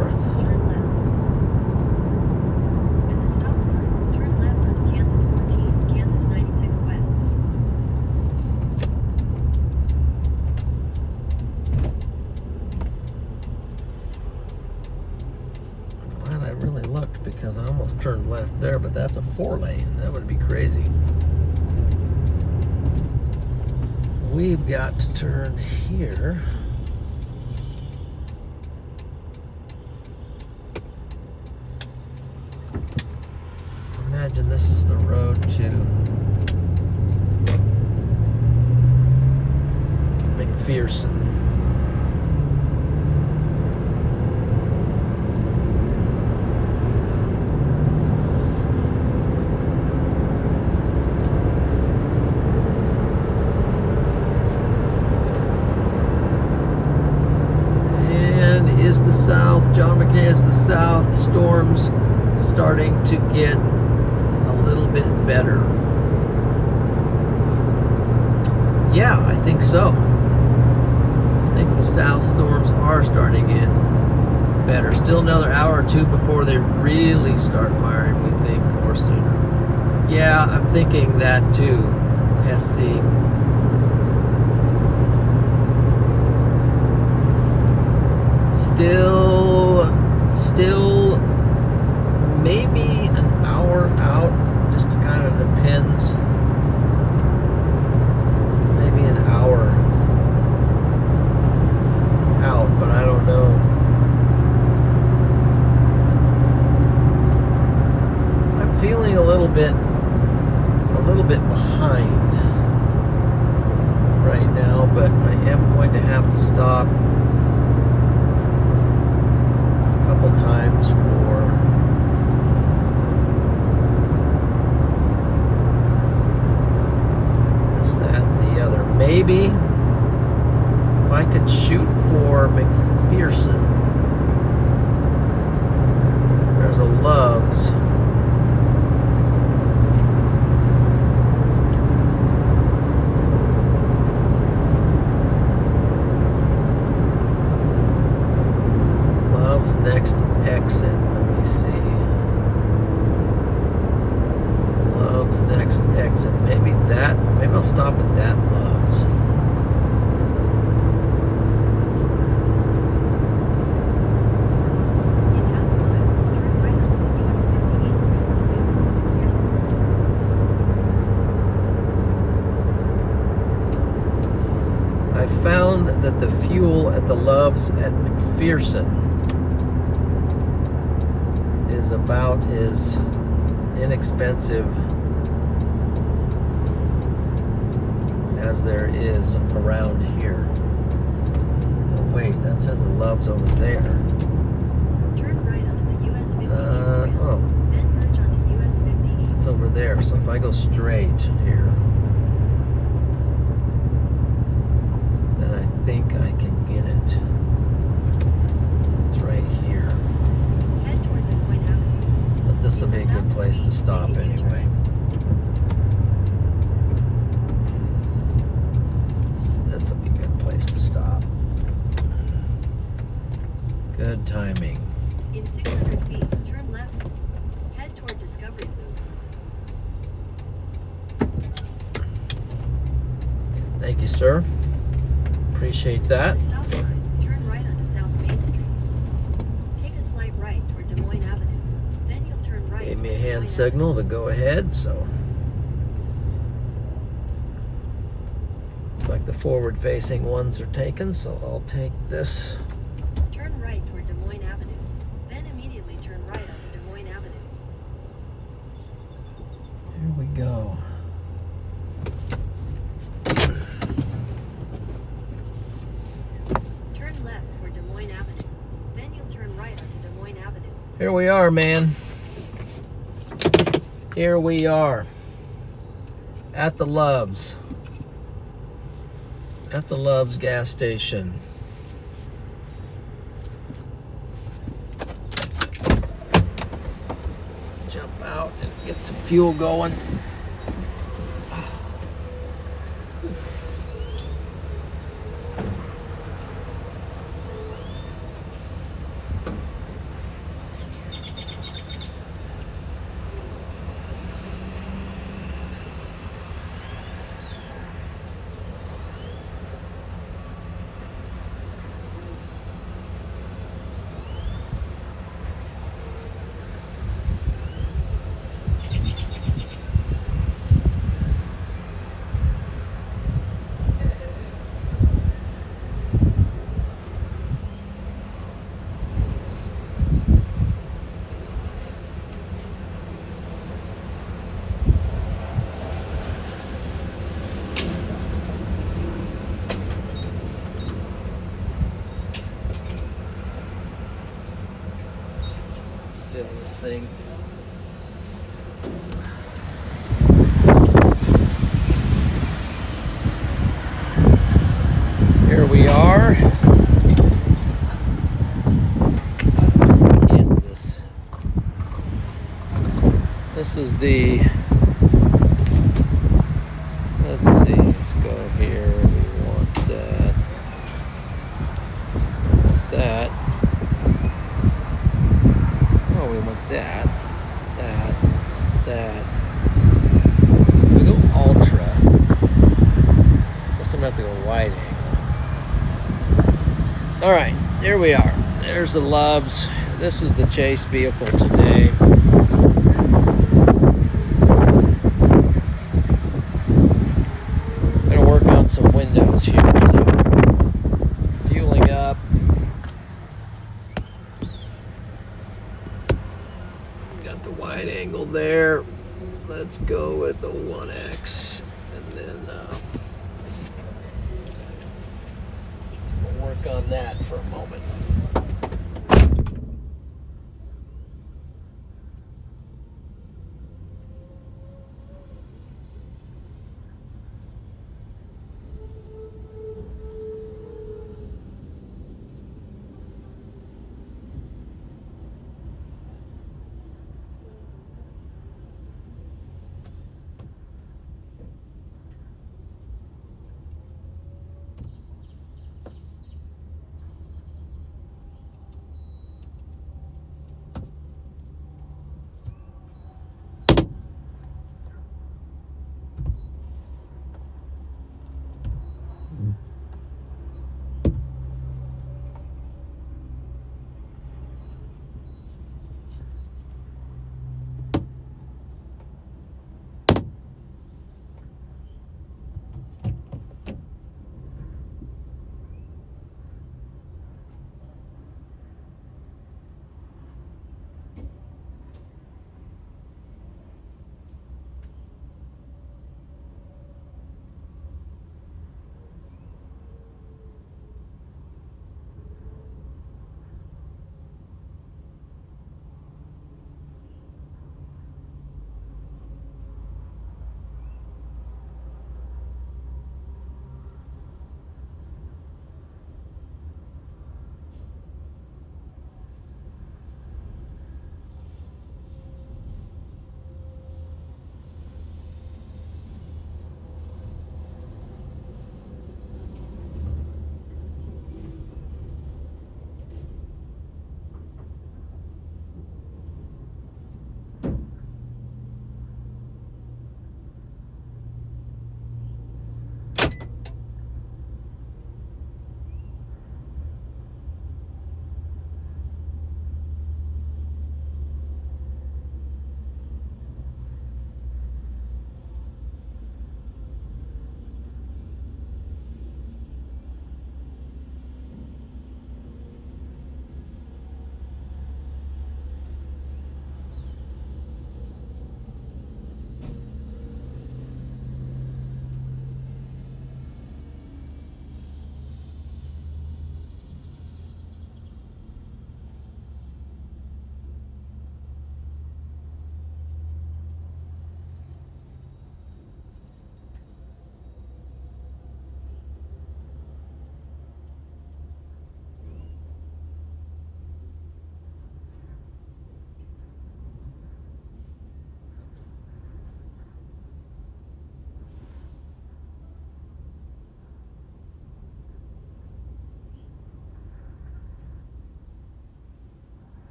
north. Turn left. At the stop sign, turn left onto Kansas 14, Kansas 96 West. I'm glad I really looked because I almost turned left there, but that's a 4-lane. That would be crazy. We've got to turn here. Imagine this is the road to McPherson. And is the south, John McKinney, is the south storms starting to get a little bit better? Yeah, I think so. I think the south storms are starting to get better. Still another hour or two before they really start firing, we think, or sooner. Yeah, I'm thinking that too, SC. Still maybe an hour out, just kind of depends. Maybe an hour out, but I don't know. I'm feeling a little bit behind right now, but I am going to have to stop a couple times for this, that, and the other. Maybe if I could shoot for McPherson. There's a Love's. Next exit, let me see. Love's next exit. Maybe I'll stop at that Love's. In half a mile, turn right onto the US 50 East route to McPherson. I found that the fuel at the Love's at McPherson is about as inexpensive as there is around here. Oh wait, that says the Love's over there. Turn right onto the US 50 East route. Oh, Then merge onto US 50 East. it's over there. So if I go straight here, then I think I can get it. It's right here. Head toward Des Moines Avenue. But this will be a good place to stop anyway. This will be a good place to stop. Good timing. In 600 feet, turn left. Head toward Discovery Loop. Thank you, sir. Appreciate At that. the stop sign, turn right onto South Main Street. Take a slight right toward Des Moines Avenue. Then you'll turn right. Gave me a onto Des hand Moines signal to go ahead, so. Looks like the forward-facing ones are taken, so I'll take this. Avenue. Turn right toward Des Moines Avenue. Then immediately turn right onto Des Moines Avenue. Here we go. Turn left toward Des Moines Avenue. Then you'll turn right onto Des Moines Avenue. Here we are, man. Here we are. At the Love's. At the Love's gas station. Jump out and get some fuel going. fill this thing. Here we are. Kansas. This is the, let's see, let's go here. We want that. That. Oh, we want that. That. So if we go ultra, guess I'm gonna have to go wide angle. All right, there we are. There's the Loves. This is the chase vehicle today. I'm gonna work on some windows here. So fueling up. Got the wide angle there. Let's go with the 1X, and then we'll work on that for a moment.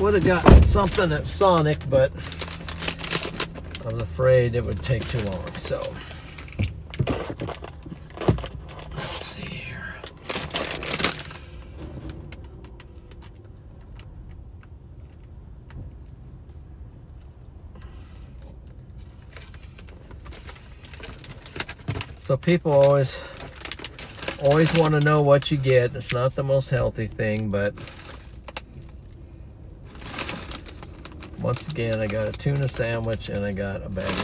would have gotten something at Sonic, but I was afraid it would take too long. So let's see here. So people always want to know what you get. It's not the most healthy thing, but once again, I got a tuna sandwich and I got a bag of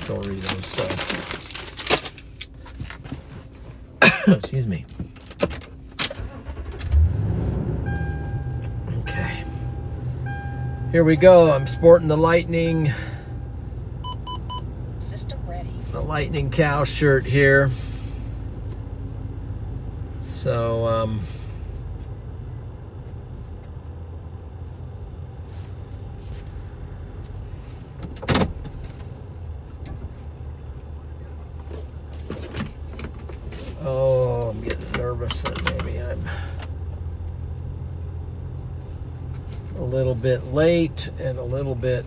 Doritos. So, excuse me. Okay, here we go. I'm sporting the Lightning Cow shirt here. So, oh, I'm getting nervous that maybe I'm a little bit late and a little bit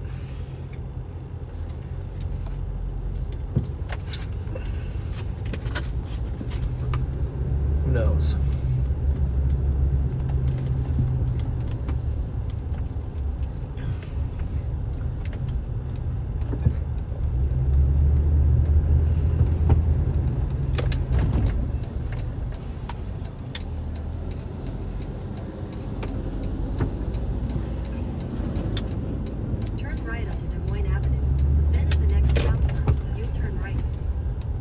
knows. Turn right onto Des Moines Avenue. Then at the next stop sign, you'll turn right.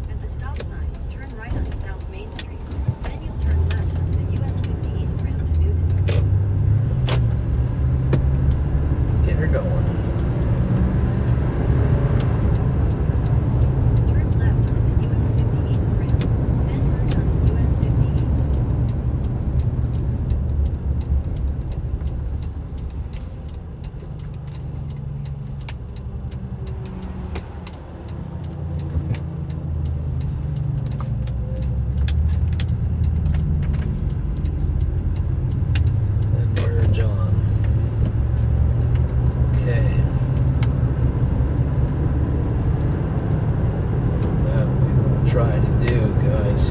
At the stop sign, turn right onto South Main Street. Then you'll turn left onto the US 50 East Ramp to Newton. Get her going. Turn left onto the US 50 East Ramp. Then merge onto US 50 East. Then merge on. Okay. That we will try to do, guys.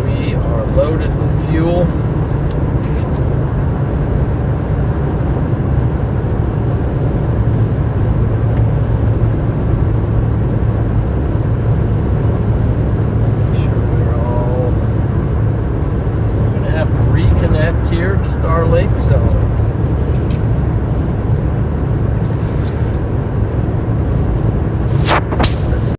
We are loaded with fuel. Make sure we're all. We're gonna have to reconnect here to Starlink, so. Let's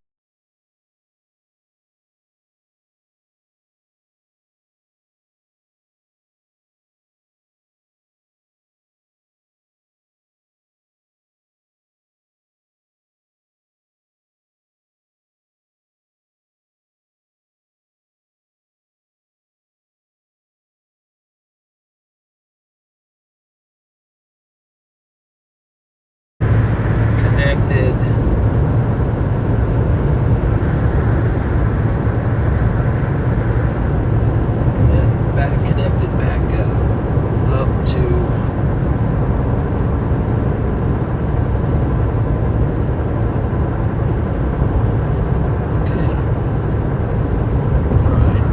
connected. And back connected back up to okay. All right.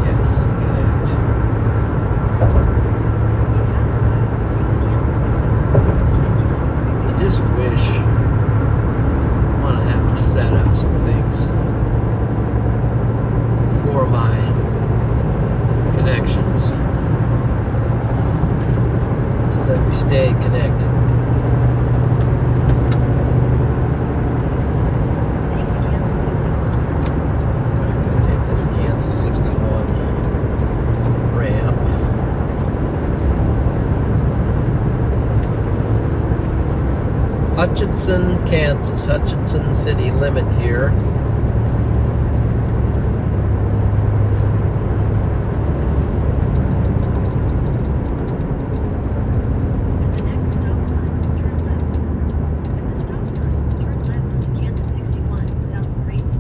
Yes, connect. I just wish I want to have to set up some things for my connections so that we stay connected. Take the Kansas 61. I'm going to take this Kansas 61 ramp. Hutchinson, Kansas. Hutchinson city limit here. At the next stop sign, turn left. At the stop sign, turn left onto Kansas 61, South Crane Street.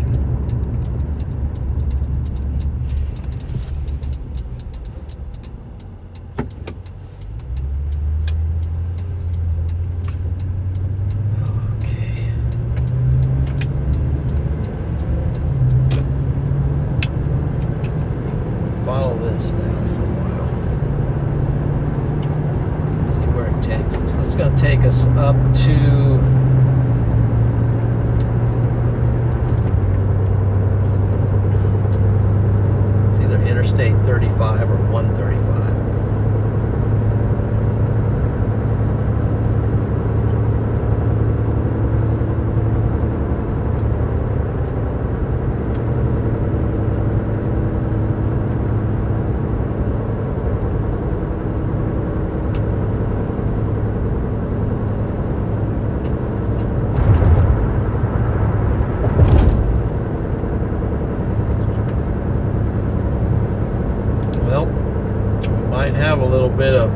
follow this now for a while. Let's see where it takes us. This is going to take us up to it's either Interstate 35 or 135. Have a little bit of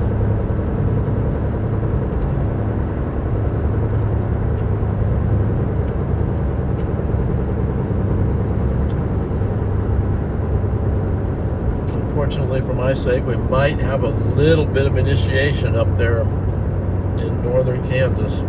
unfortunately for my sake, we might have a little bit of initiation up there in northern Kansas.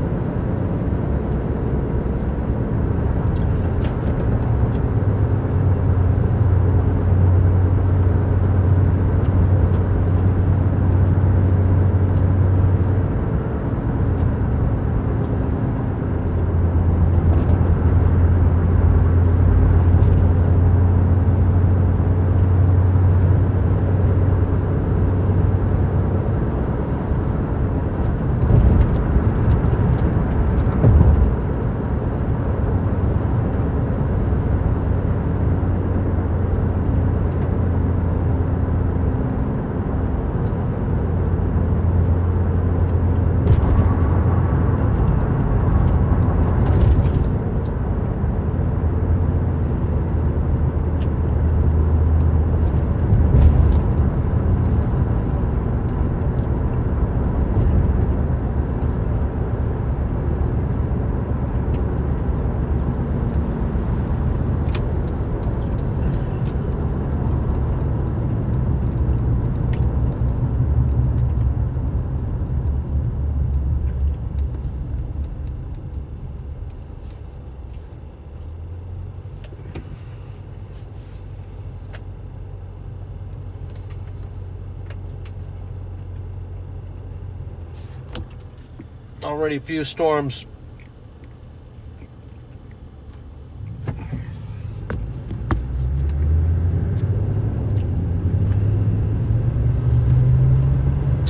Already a few storms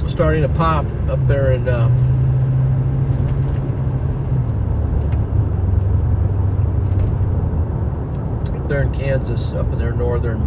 starting to pop up there in Kansas, up in their northern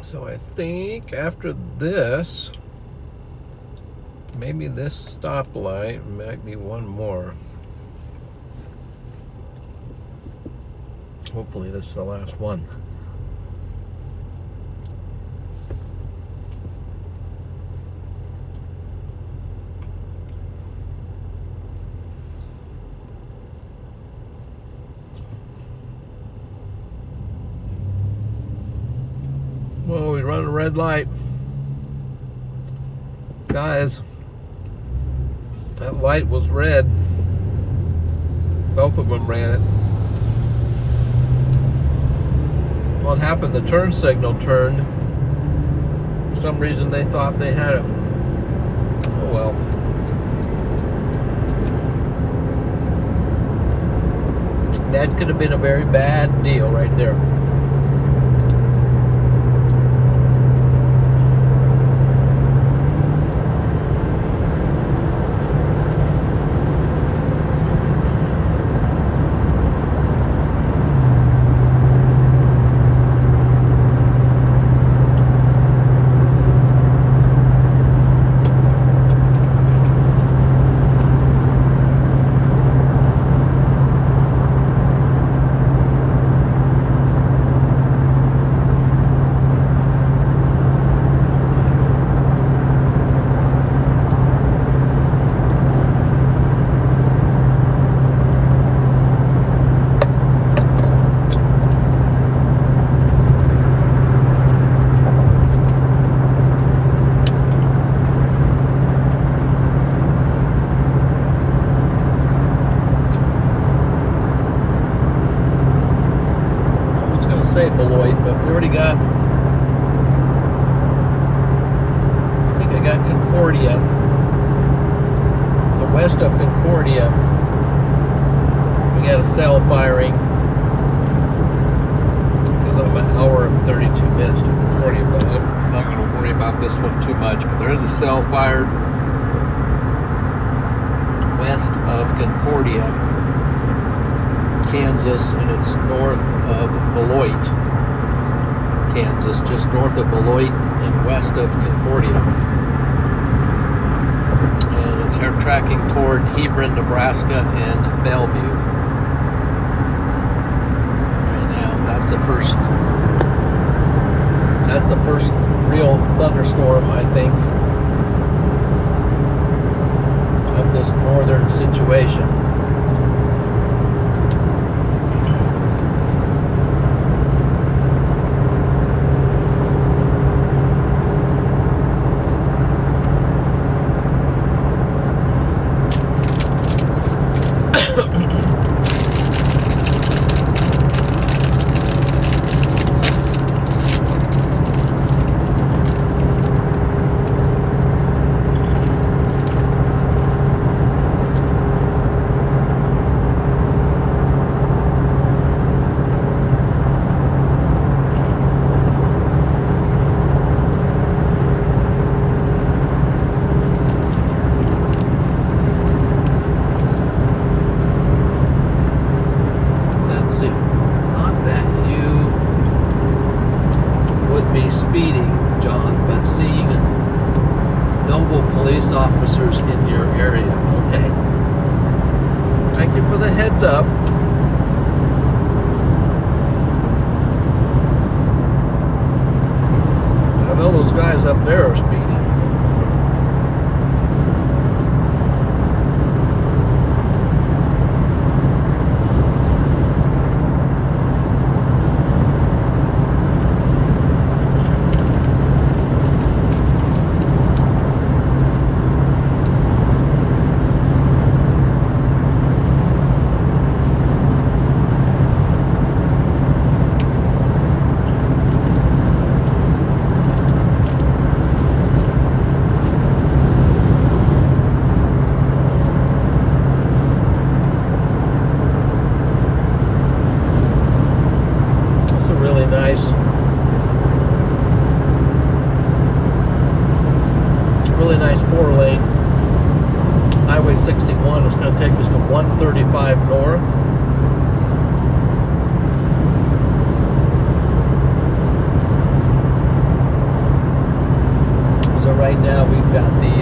So I think after this, maybe this stoplight might be one more. Hopefully this is the last one. Well, we run a red light. Guys, that light was red. Both of them ran it. What happened? The turn signal turned. For some reason they thought they had it. Oh well. That could have been a very bad deal right there. Say Beloit, but we already got, I think I got Concordia, so west of Concordia we got a cell firing. It says I'm an hour and 32 minutes to Concordia, but I'm not going to worry about this one too much. But there is a cell fired west of Concordia, Kansas, and it's north of Beloit, Kansas, just north of Beloit and west of Concordia. And it's tracking toward Hebron, Nebraska, and Bellevue. Right now, that's the first real thunderstorm, I think, of this northern situation. Speeding, John, but seeing noble police officers in your area. Okay. Thank you for the heads up. I know those guys up there are speeding. Really nice 4-lane. Highway 61 is going to take us to 135 north. now we've got the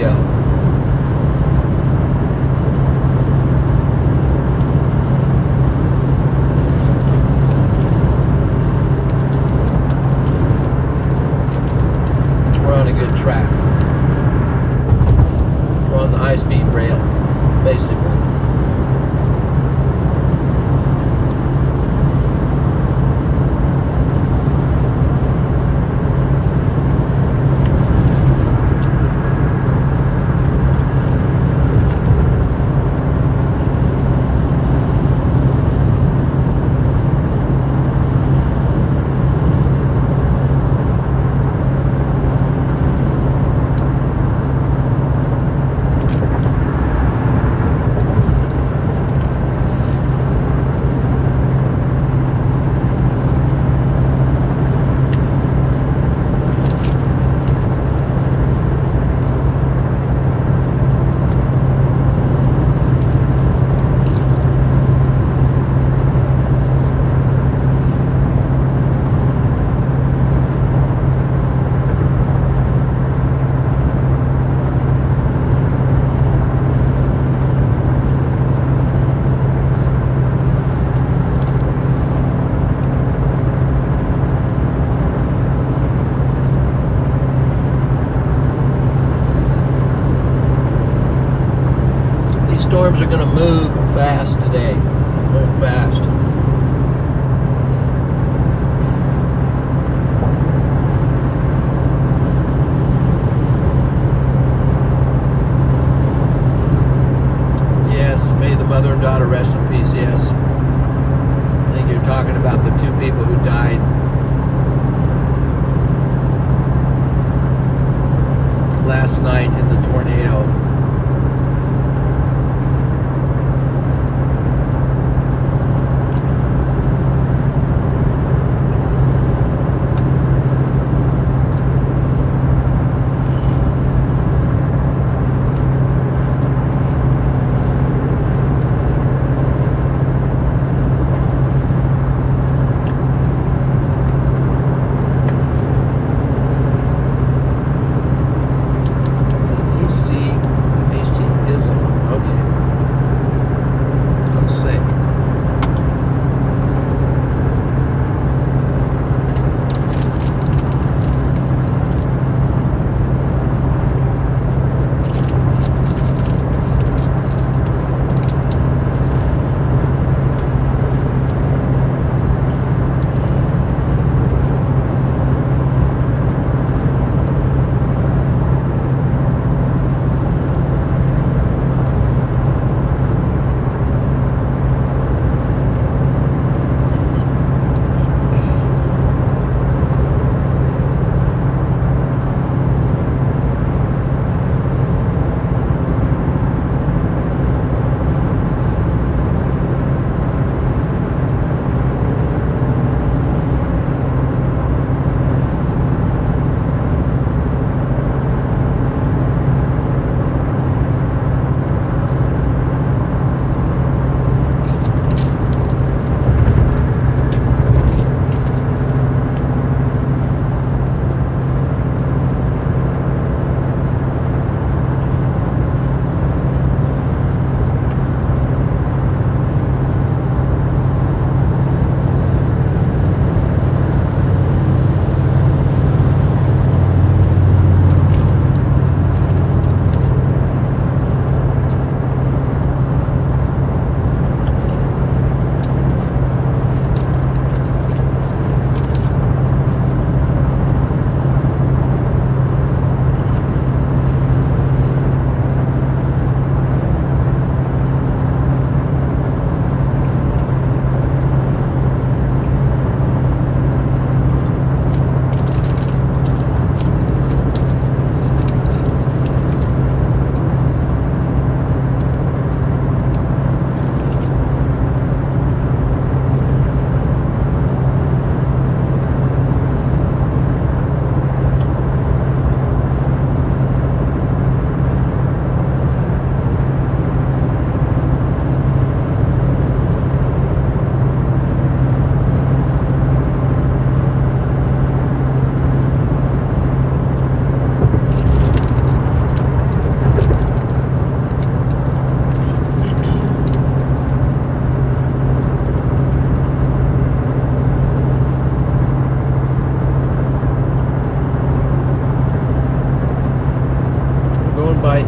we're on a good track. We're on the high-speed rail, basically. Storms are going to move fast today. Move fast. Yes, may the mother and daughter rest in peace. Yes. I think you're talking about the two people who died last night in the tornado.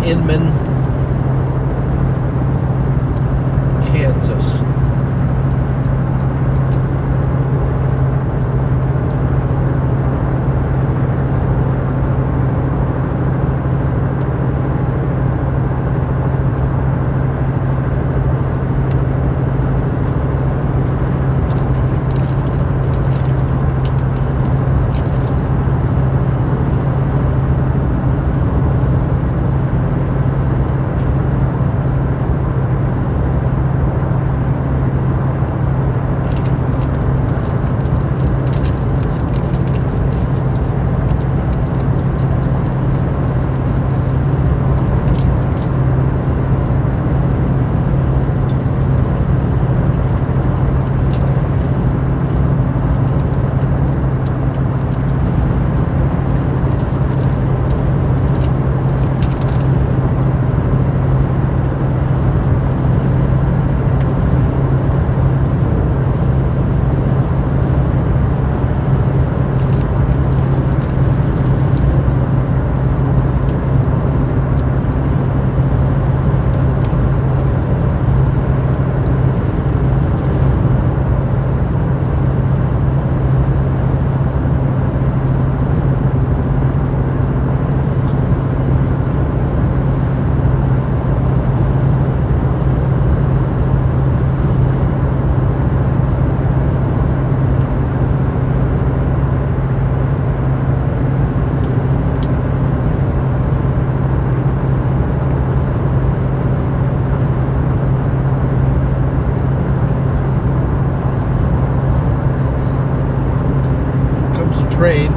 Inman, Kansas. Train.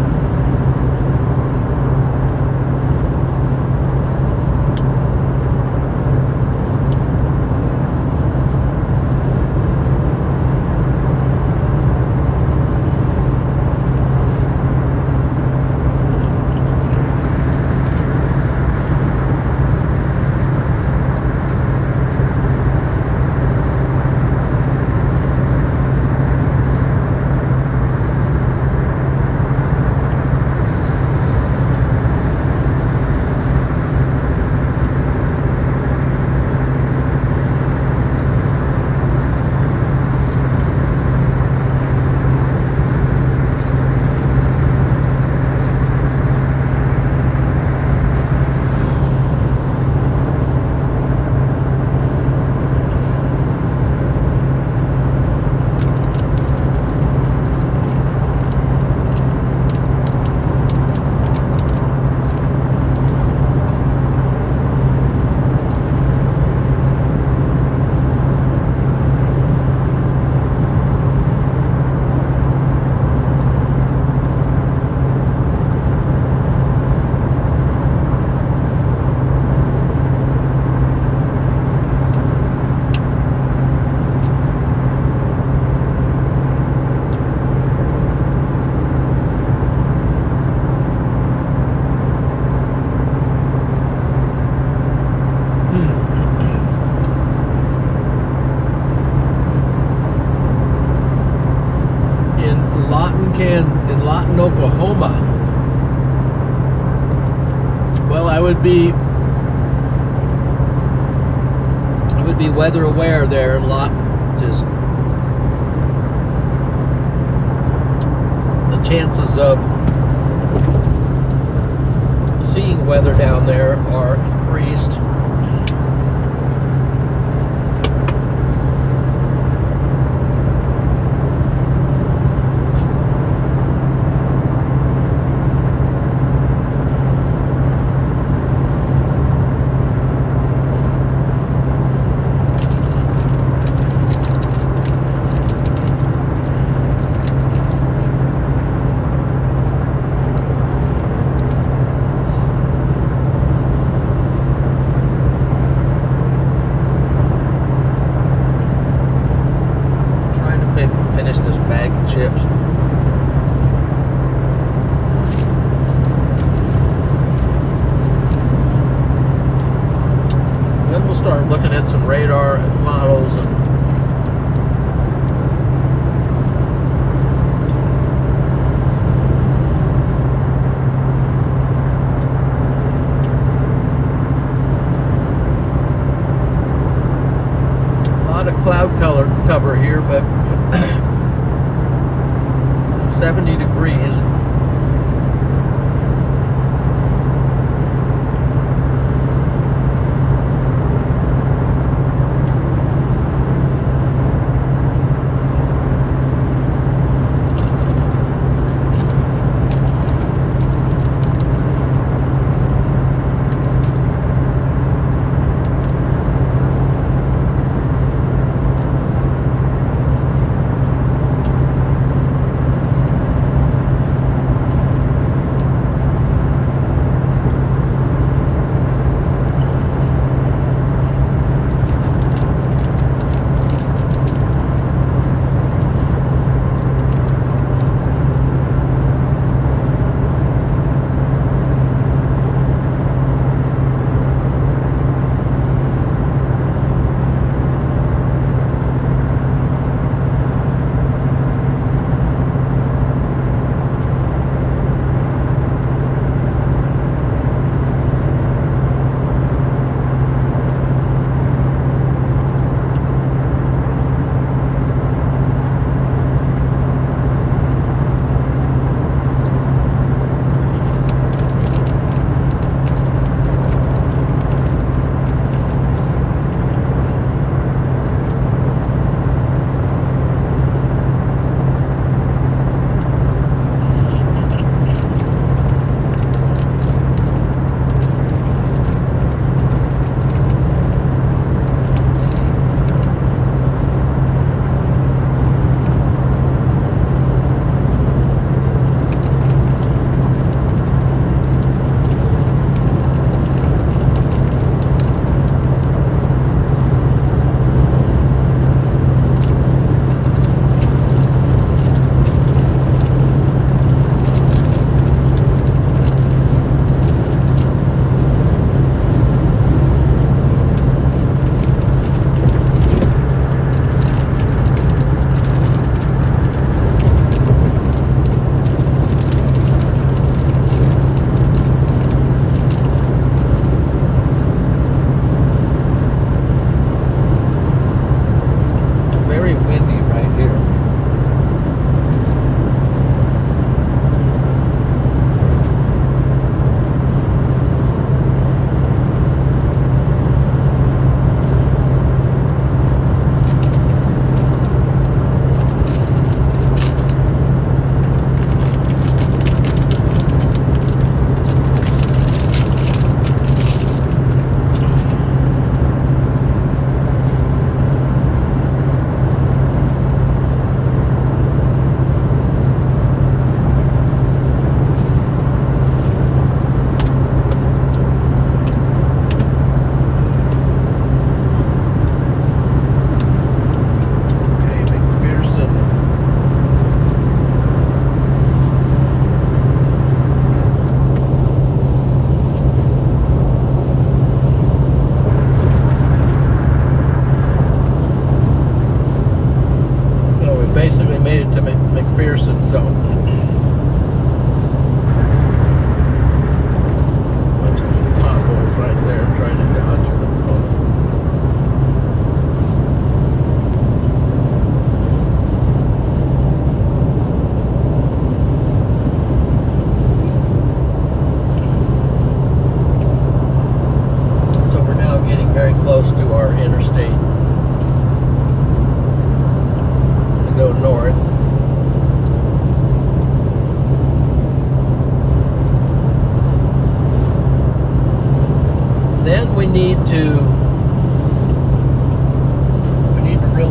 In Lawton, Oklahoma. Well, I would be weather aware there in Lawton. Just the chances of seeing weather down there are increased. Finish this bag of chips. Then we'll start looking at some radar and models and degrees.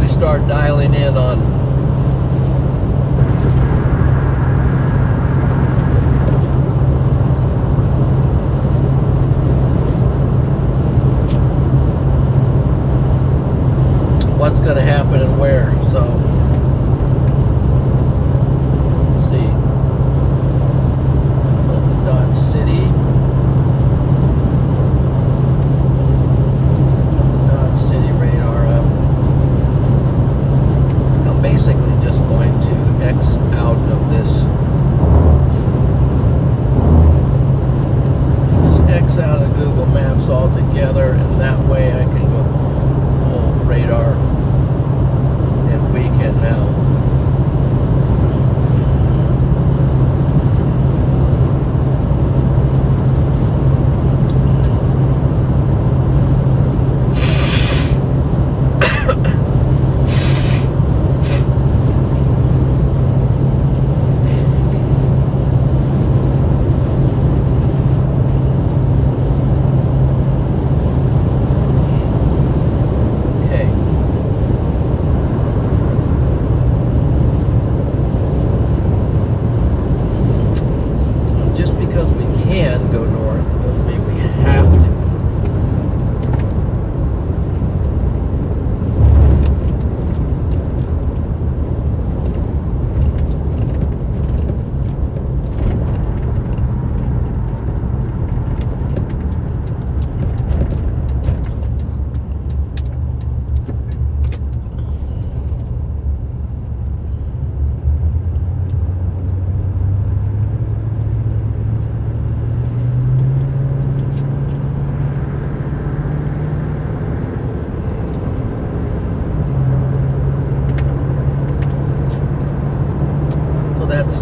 Start dialing in on what's going to happen and where. So let's see. At the Dodge City.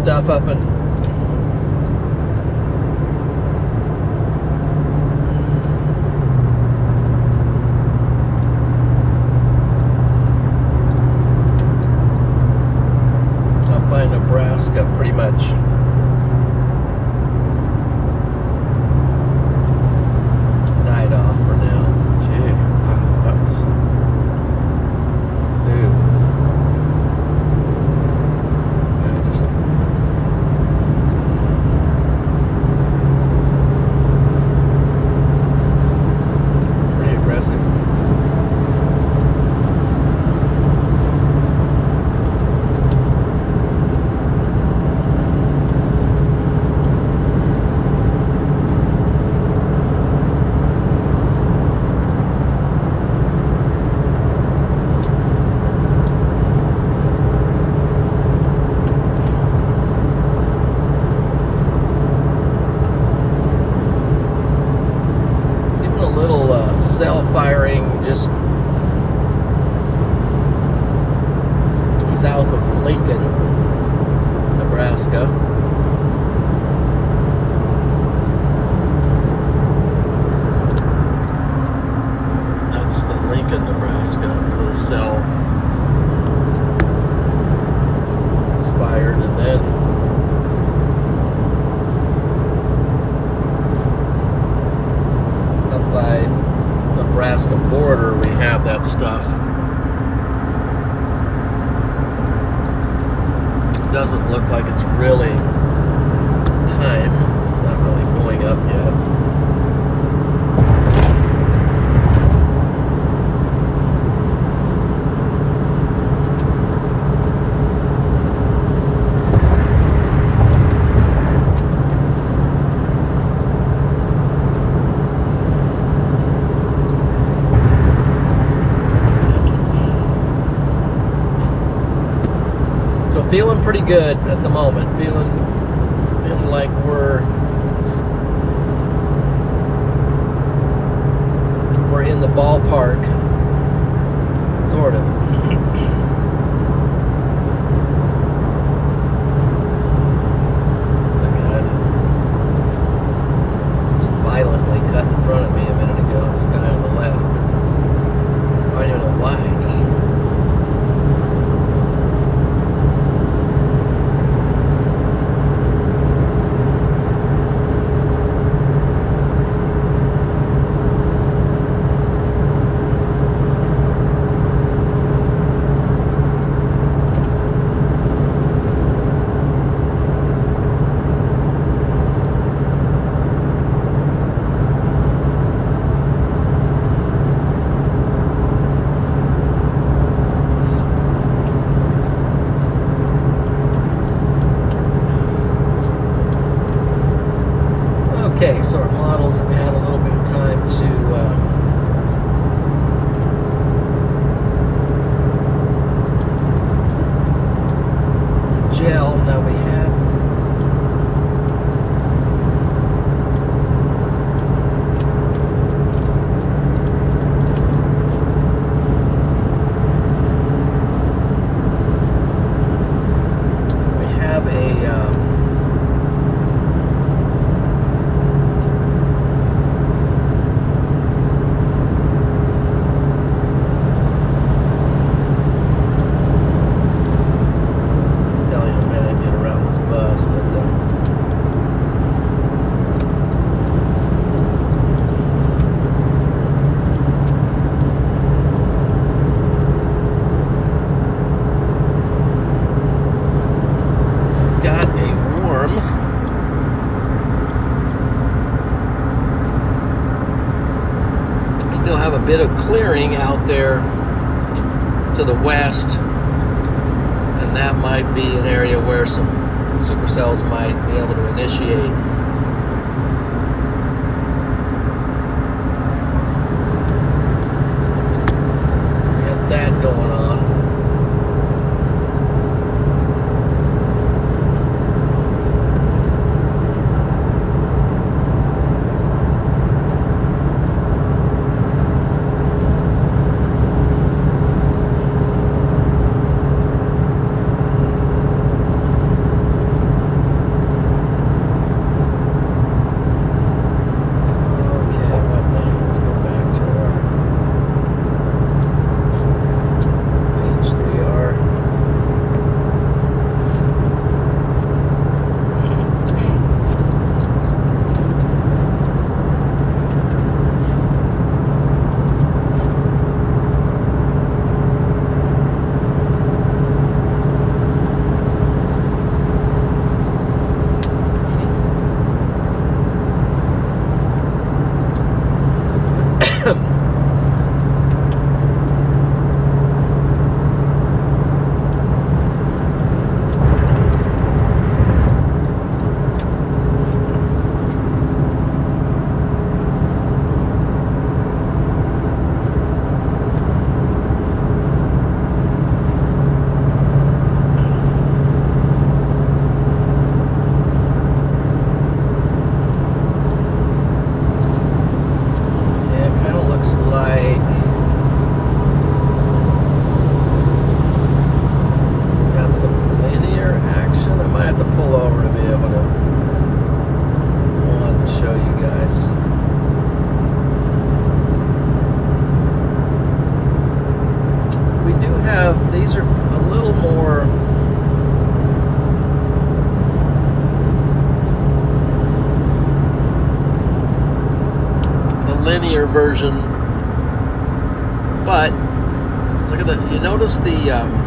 stuff up in up by Nebraska pretty much. Died off for now. Gee, wow, that was, dude. I just pretty aggressive. Even a little cell firing just south of Lincoln, Nebraska. That's the Lincoln, Nebraska little cell. It's fired, and then up by Nebraska border we have that stuff. Doesn't look like it's really time. It's not really going up yet. So feeling pretty good at the moment. Feeling like we're in the ballpark, sort of. This guy just violently cut in front of me a minute ago. This guy on the left. I don't know why. Just. Okay, so our models have had a little bit of time to gel. Now we have a still have a bit of clearing out there to the west, and that might be an area where some supercells might be able to initiate. We have that going on. over to be able to one to show you guys. We do have, these are a little more the linear version, but look at that. You notice the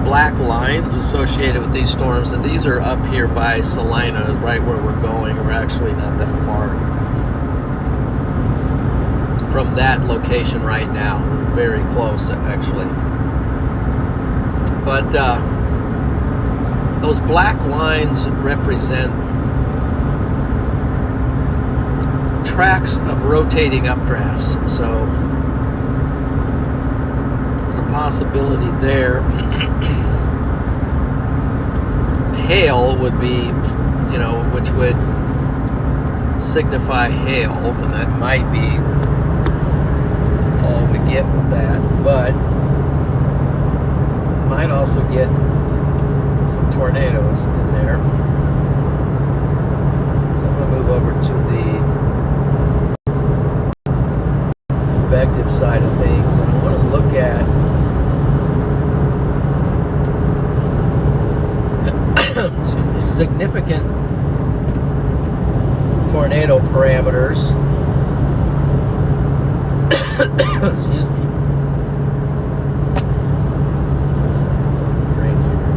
black lines associated with these storms, and these are up here by Salina, right where we're going. We're actually not that far from that location right now. We're very close, actually. But those black lines represent tracks of rotating updrafts. So there's a possibility there. Hail would be, you know, which would signify hail, and that might be all we get with that, but might also get some tornadoes in there. So I'm going to move over to the convective side of things, and I want to look at excuse me, significant tornado parameters. Excuse me. Get something to drink here.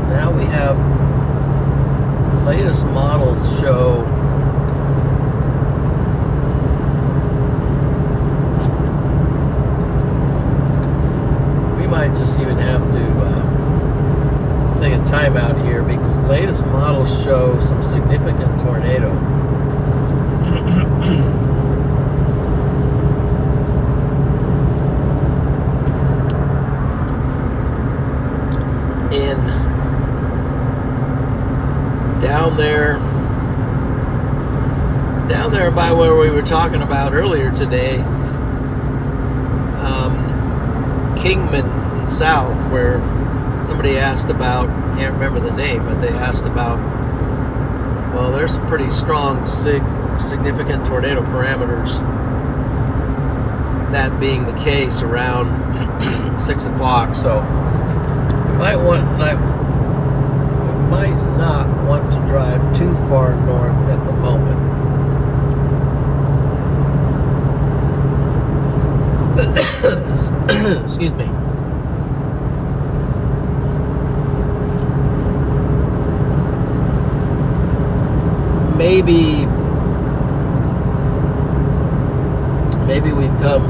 Now we have the latest models show just even have to take a time out here, because latest models show some significant tornado. In down there by where we were talking about earlier today, Kingman South, where somebody asked about, can't remember the name, but they asked about, well, there's some pretty strong significant tornado parameters. That being the case around 6 o'clock, so we might not want to drive too far north at the moment. Excuse me. Maybe we've come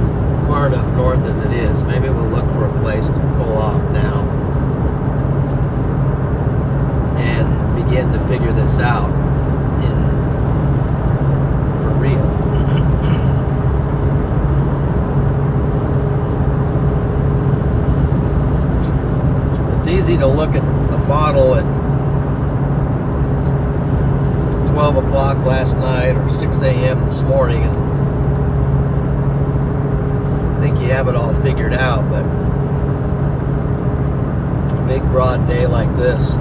far enough north as it is. Maybe we'll look for a place to pull off now and begin to figure this out for real. It's easy to look at the model at 12 o'clock last night or 6 a.m. this morning and think you have it all figured out, but a big broad day like this,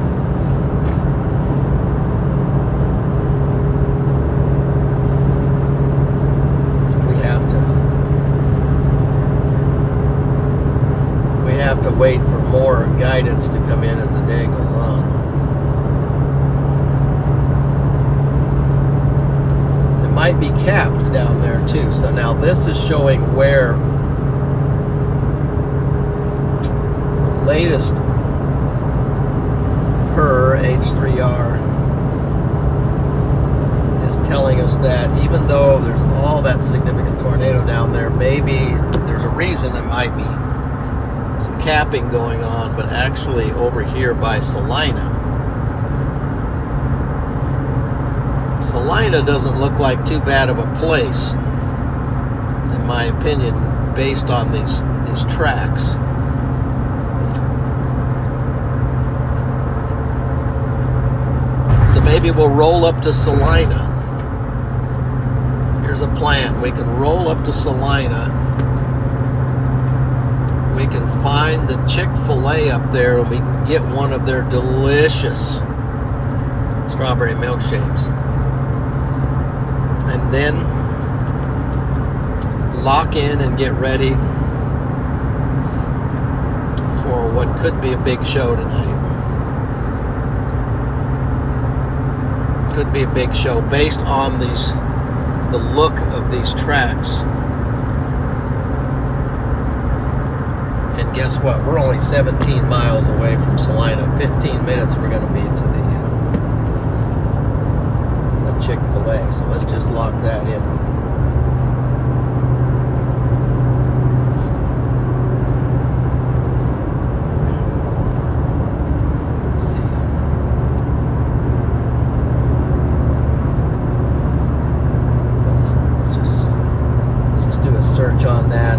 we have to wait for more guidance to come in as the day goes on. Might be capped down there too. So now this is showing where the latest H3R is telling us that even though there's all that significant tornado down there, maybe there's a reason there might be some capping going on, but actually over here by Salina doesn't look like too bad of a place, in my opinion, based on these tracks. maybe we'll roll up to Salina. Here's a plan. We can roll up to Salina. We can find the Chick-fil-A up there and we can get one of their delicious strawberry milkshakes. And then lock in and get ready for what could be a big show tonight. Could be a big show based on the look of these tracks. And guess what? We're only 17 miles away from Salina. 15 minutes we're going to be to the Chick-fil-A. So let's just lock that in. Let's see. Let's just do a search on that.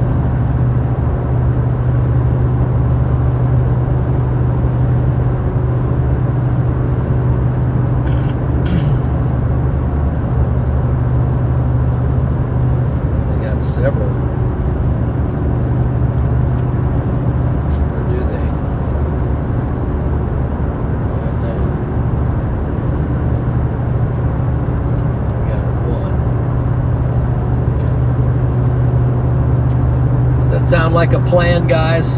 Several. Or do they? No. We got one. Does that sound like a plan, guys?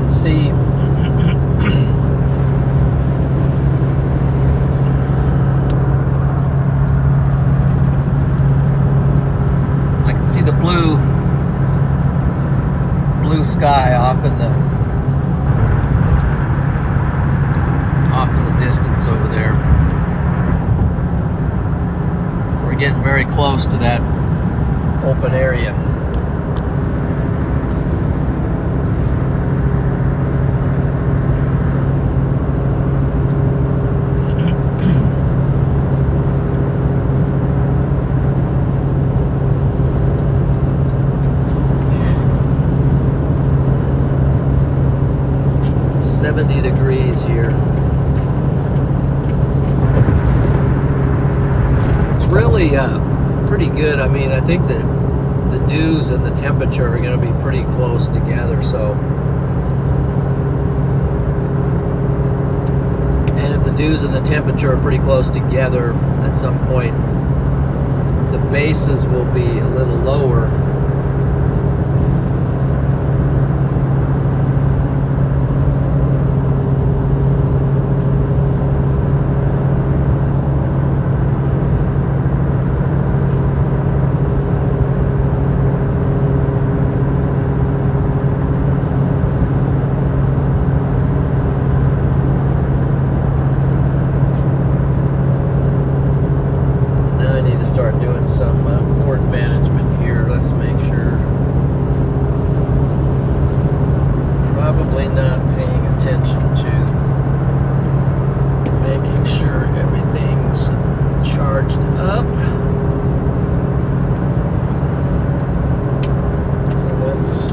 See I can see the blue sky off in the distance over there. So we're getting very close to that open area. Here. It's really pretty good. I mean, I think that the dews and the temperature are going to be pretty close together. So, and if the dews and the temperature are pretty close together. At some point, the bases will be a little lower. Start doing some cord management here. Let's make sure. Probably not paying attention to making sure everything's charged up. So let's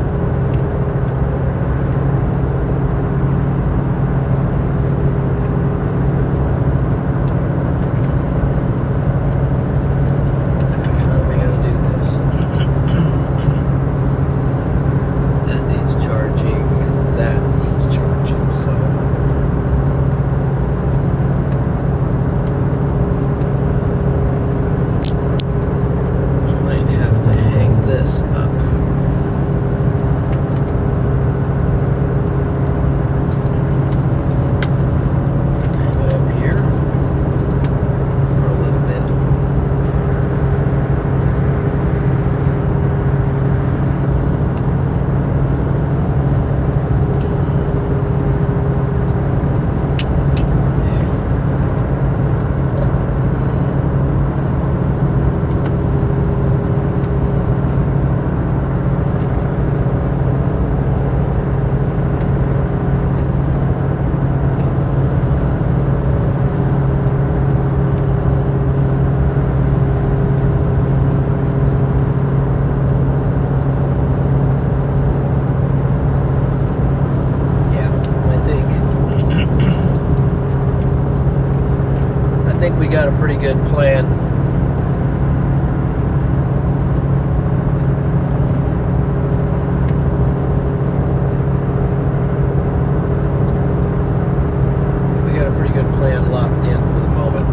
got a pretty good plan. We got a pretty good plan locked in for the moment.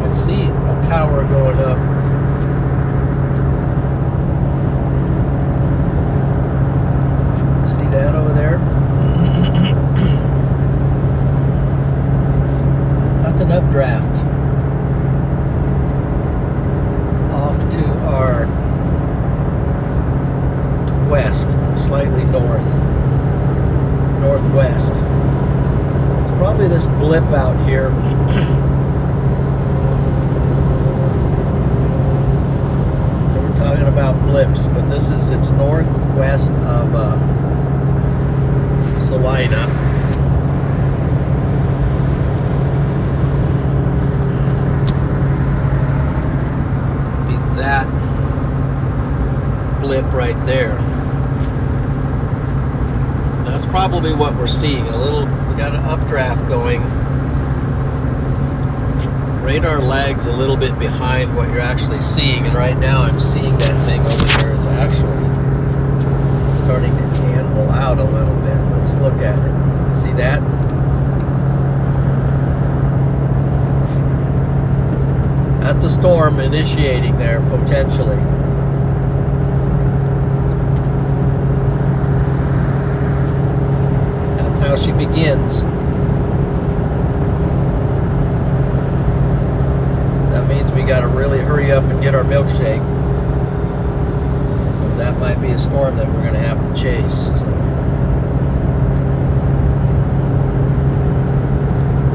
I see a tower going up. That over there. That's an updraft off to our west, slightly northwest. It's probably this blip out here. We're talking about blips, but it's northwest of Salina. Be that blip right there. That's probably what we're seeing. We got an updraft going. Radar lags a little bit behind what you're actually seeing, and right now I'm seeing that thing over there. It's actually starting to amble out a little bit. Let's look at it. See that? That's a storm initiating there, potentially. That's how she begins. So that means we got to really hurry up and get our milkshake. That might be a storm that we're going to have to chase. So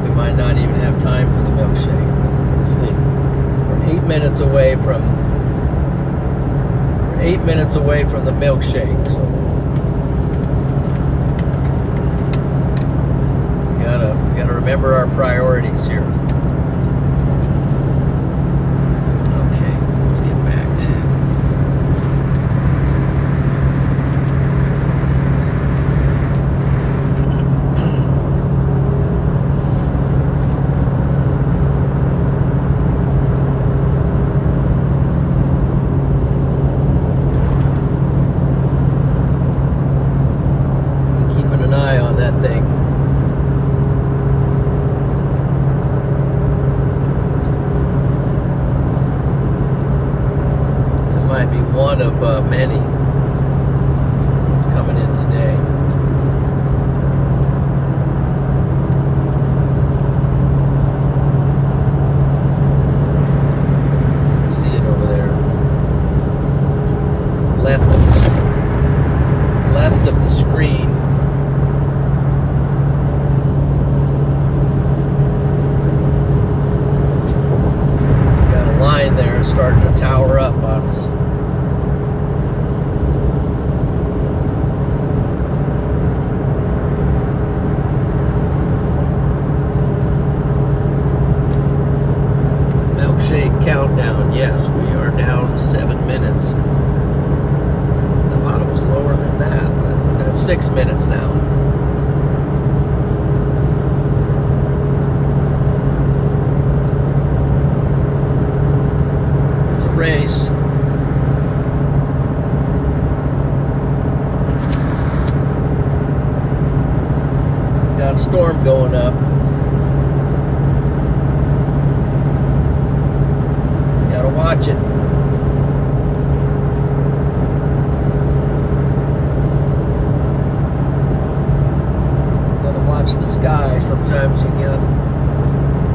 we might not even have time for the milkshake, but we'll see. We're 8 minutes away from the milkshake, so we gotta remember our priorities here. Okay, let's get back to It's coming in today. See it over there. Left of the screen. Got a line there starting to tower up on us. Milkshake countdown. Yes, we are down 7 minutes. I thought it was lower than that, but that's 6 minutes now. It's a race. Got a storm going up. Gotta watch it. Watch the sky. Sometimes you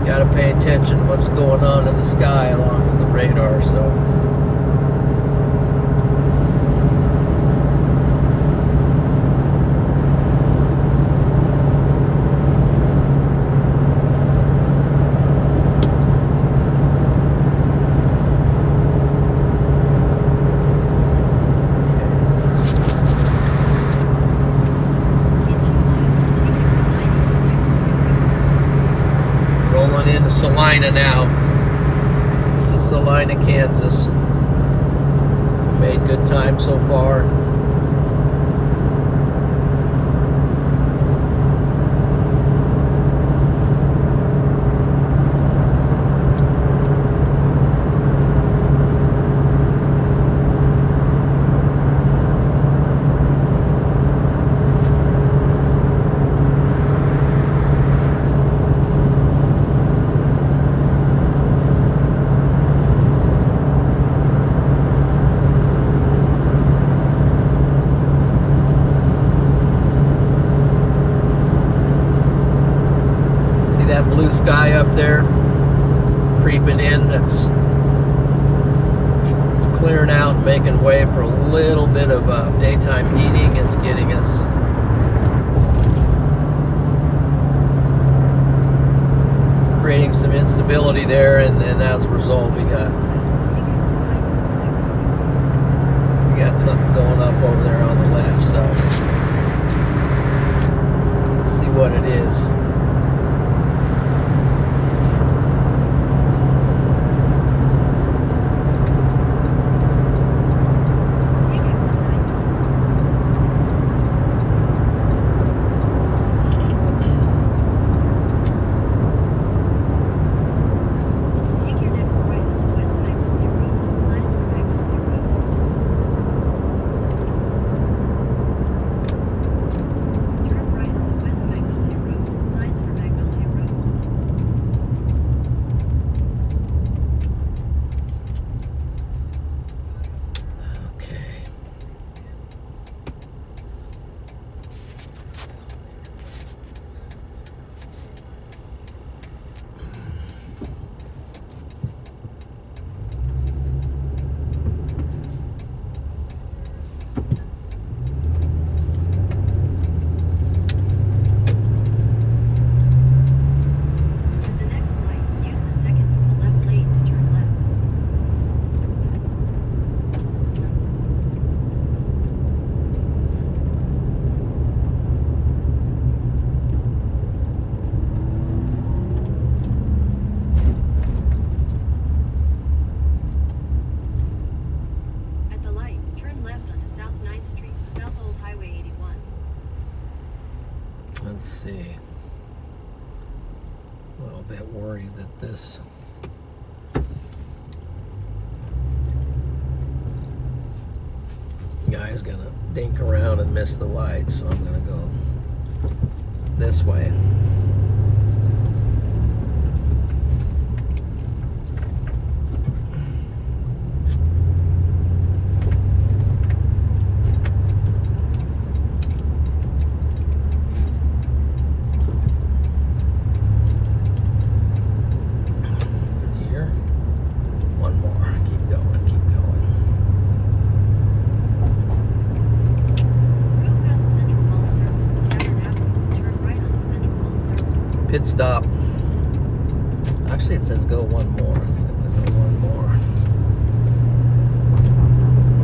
gotta pay attention to what's going on in the sky along with the radar. So into Salina now. This is Salina, Kansas. Made good time so far. That blue sky up there creeping in, it's clearing out, making way for a little bit of daytime heating. It's getting us creating some instability there, and as a result we got something going up over there on the left. So let's see what it is. Let's see. A little bit worried that this guy's gonna dink around and miss the light, so I'm gonna go this way. might stop. Actually, it says go one more. I think I'm gonna go one more.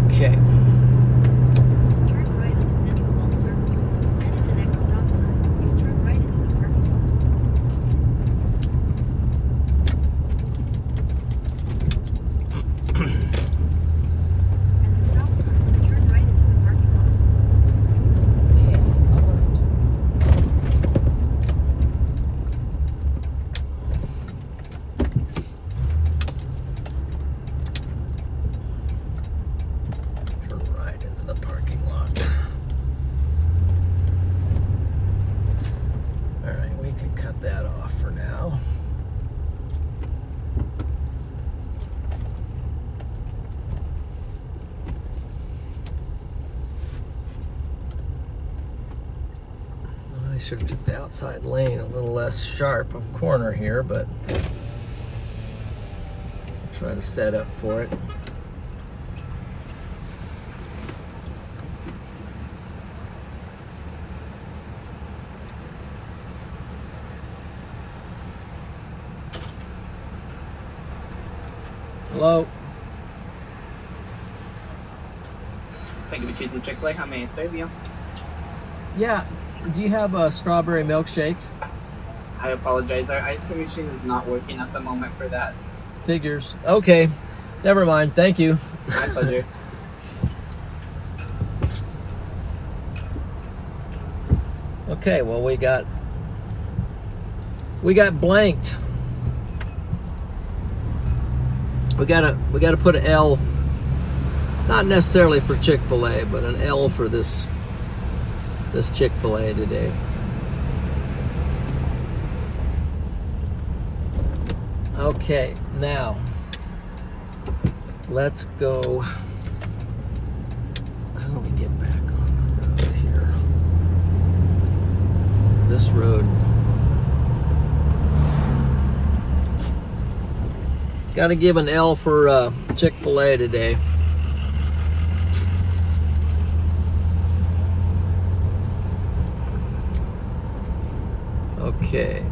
Okay. Turn right onto Central Mall Circle. Then at the next stop sign, you turn right into the parking lot. At the stop sign, turn right into the parking lot. Turn right into the parking lot. All right, we can cut that off for now. I should have took the outside lane a little less sharp of corner here, but try to set up for it. Hello. Thank you for choosing Chick-fil-A. How may I serve you? Yeah, do you have a strawberry milkshake? I apologize. Our ice cream machine is not working at the moment for that. Figures. Okay, never mind. Thank you. My pleasure. Okay, well we got blanked. We gotta put an L, not necessarily for Chick-fil-A, but an L for this Chick-fil-A today. Okay, now let's go. How do we get back on the road here? This road. Got to give an L for Chick-fil-A today. Okay.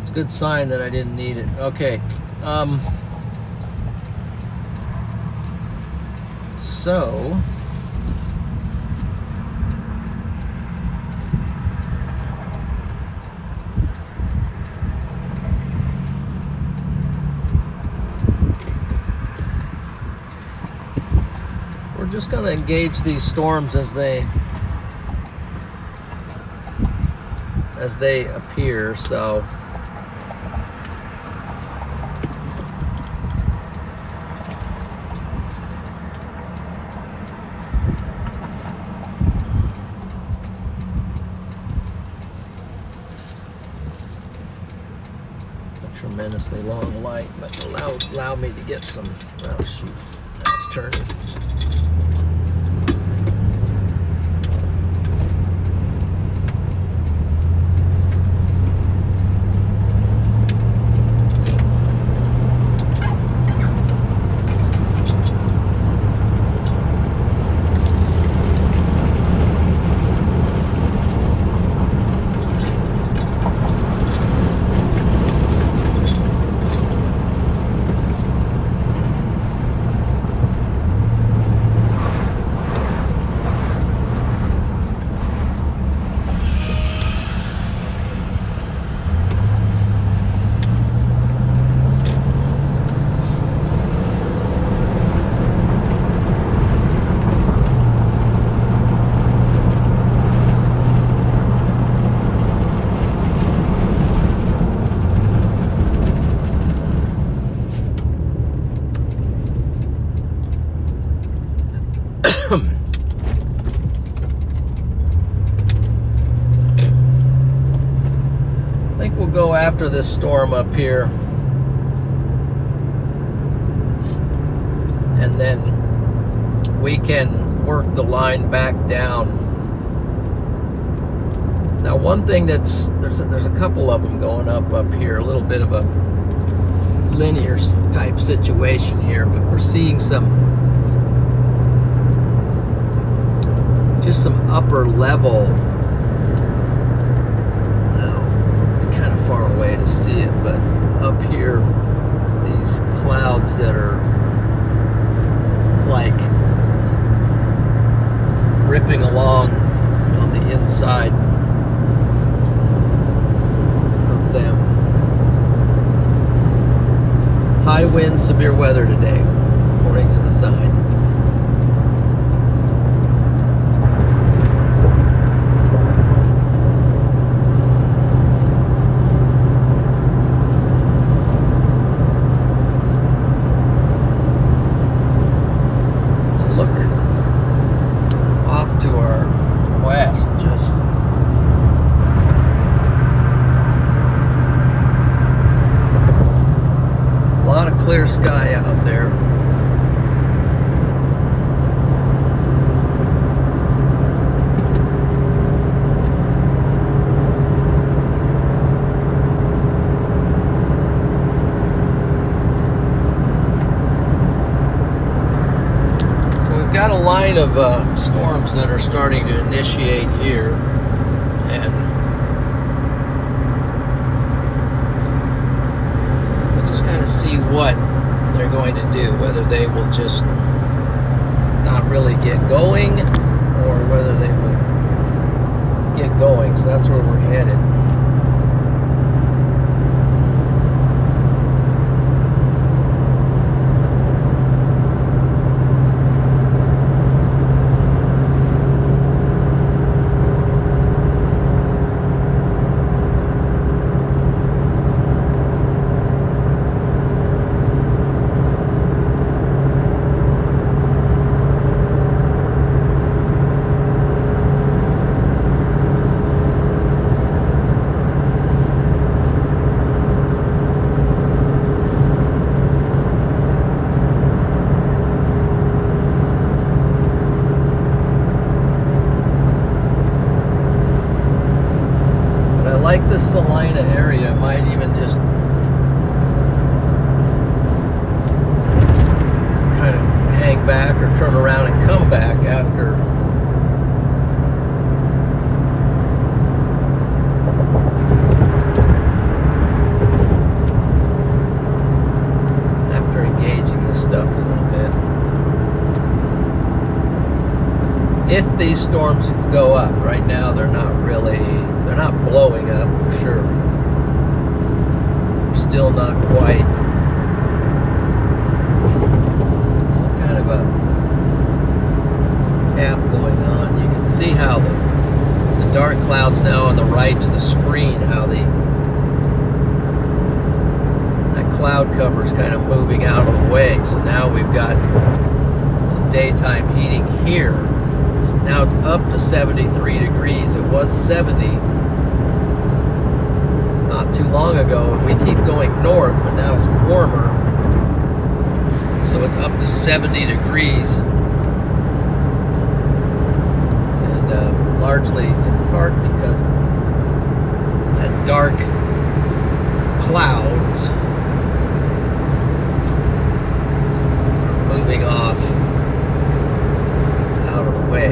It's a good sign that I didn't need it. Okay. So we're just going to engage these storms as they appear. So tremendously long light, but allow me to get some. Oh shoot, now it's turning. I think we'll go after this storm up here, and then we can work the line back down. Now, one thing there's a couple of them going up here, a little bit of a linear type situation here, but we're seeing some upper level. Now, it's kind of far away to see it, but up here, these clouds that are like ripping along on the inside of them. High winds, severe weather today, according to the sign. Clear sky out there. So we've got a line of storms that are starting to initiate here, and kind of see what they're going to do, whether they will just not really get going or whether they will get going. So that's where we're headed. Like the Salina area, might even just kind of hang back or turn around and come back after engaging this stuff a little bit. If these storms go up, right now they're not blowing up for sure. Still not quite. Some kind of a cap going on. You can see how the dark clouds now on the right to the screen, how that cloud cover is kind of moving out of the way. So now we've got some daytime heating here. Now it's up to 73 degrees. It was 70 not too long ago, and we keep going north, but now it's warmer. So it's up to 70 degrees. And largely in part because that dark clouds are moving off out of the way.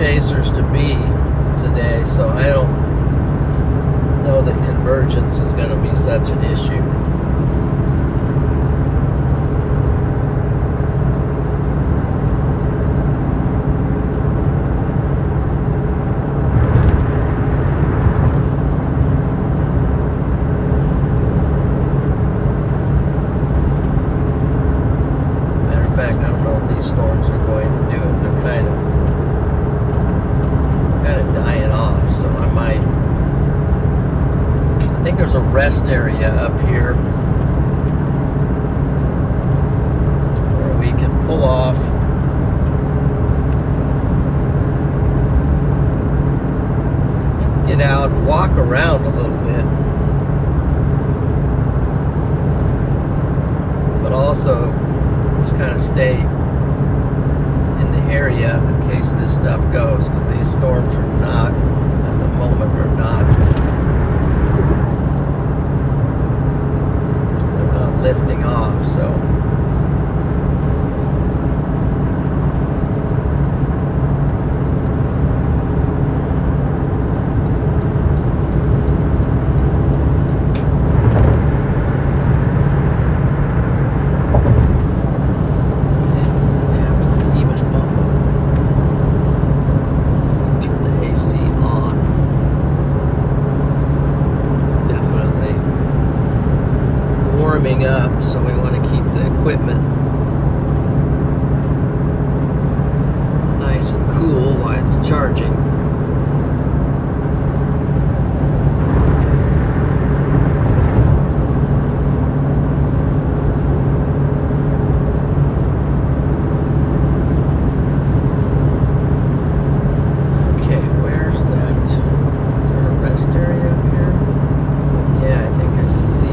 chasers to be today, so I don't know that convergence is going to be such an issue. Matter of fact, I don't know if these storms are going to do it. They're kind of dying off, so I think there's a rest area up here where we can pull off, get out, walk around a little bit, but also just kind of stay in the area in case this stuff goes, because these storms are not, at the moment, they're not lifting off, so up, so we want to keep the equipment nice and cool while it's charging. Okay, where's that? Is there a rest area up here? Yeah, I think I see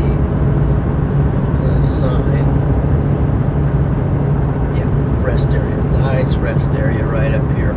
sign. Yeah, rest area. Nice rest area right up here.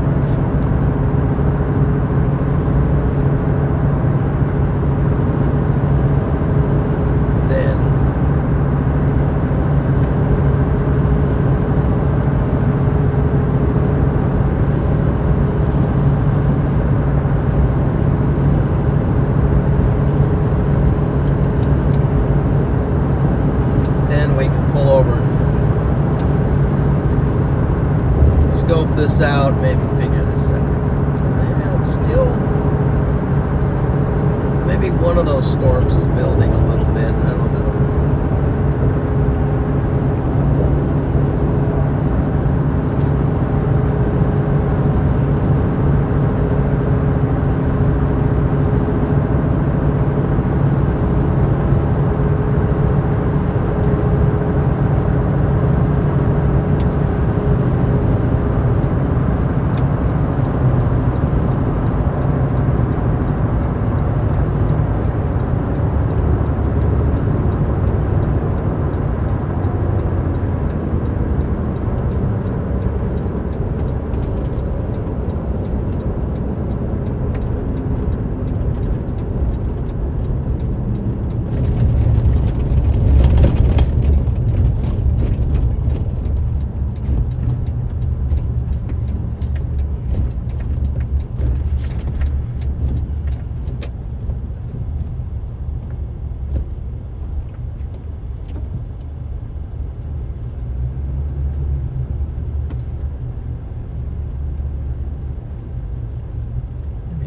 Scope this out, maybe figure this out. Yeah, it's still, maybe one of those storms is building a little bit. I don't know.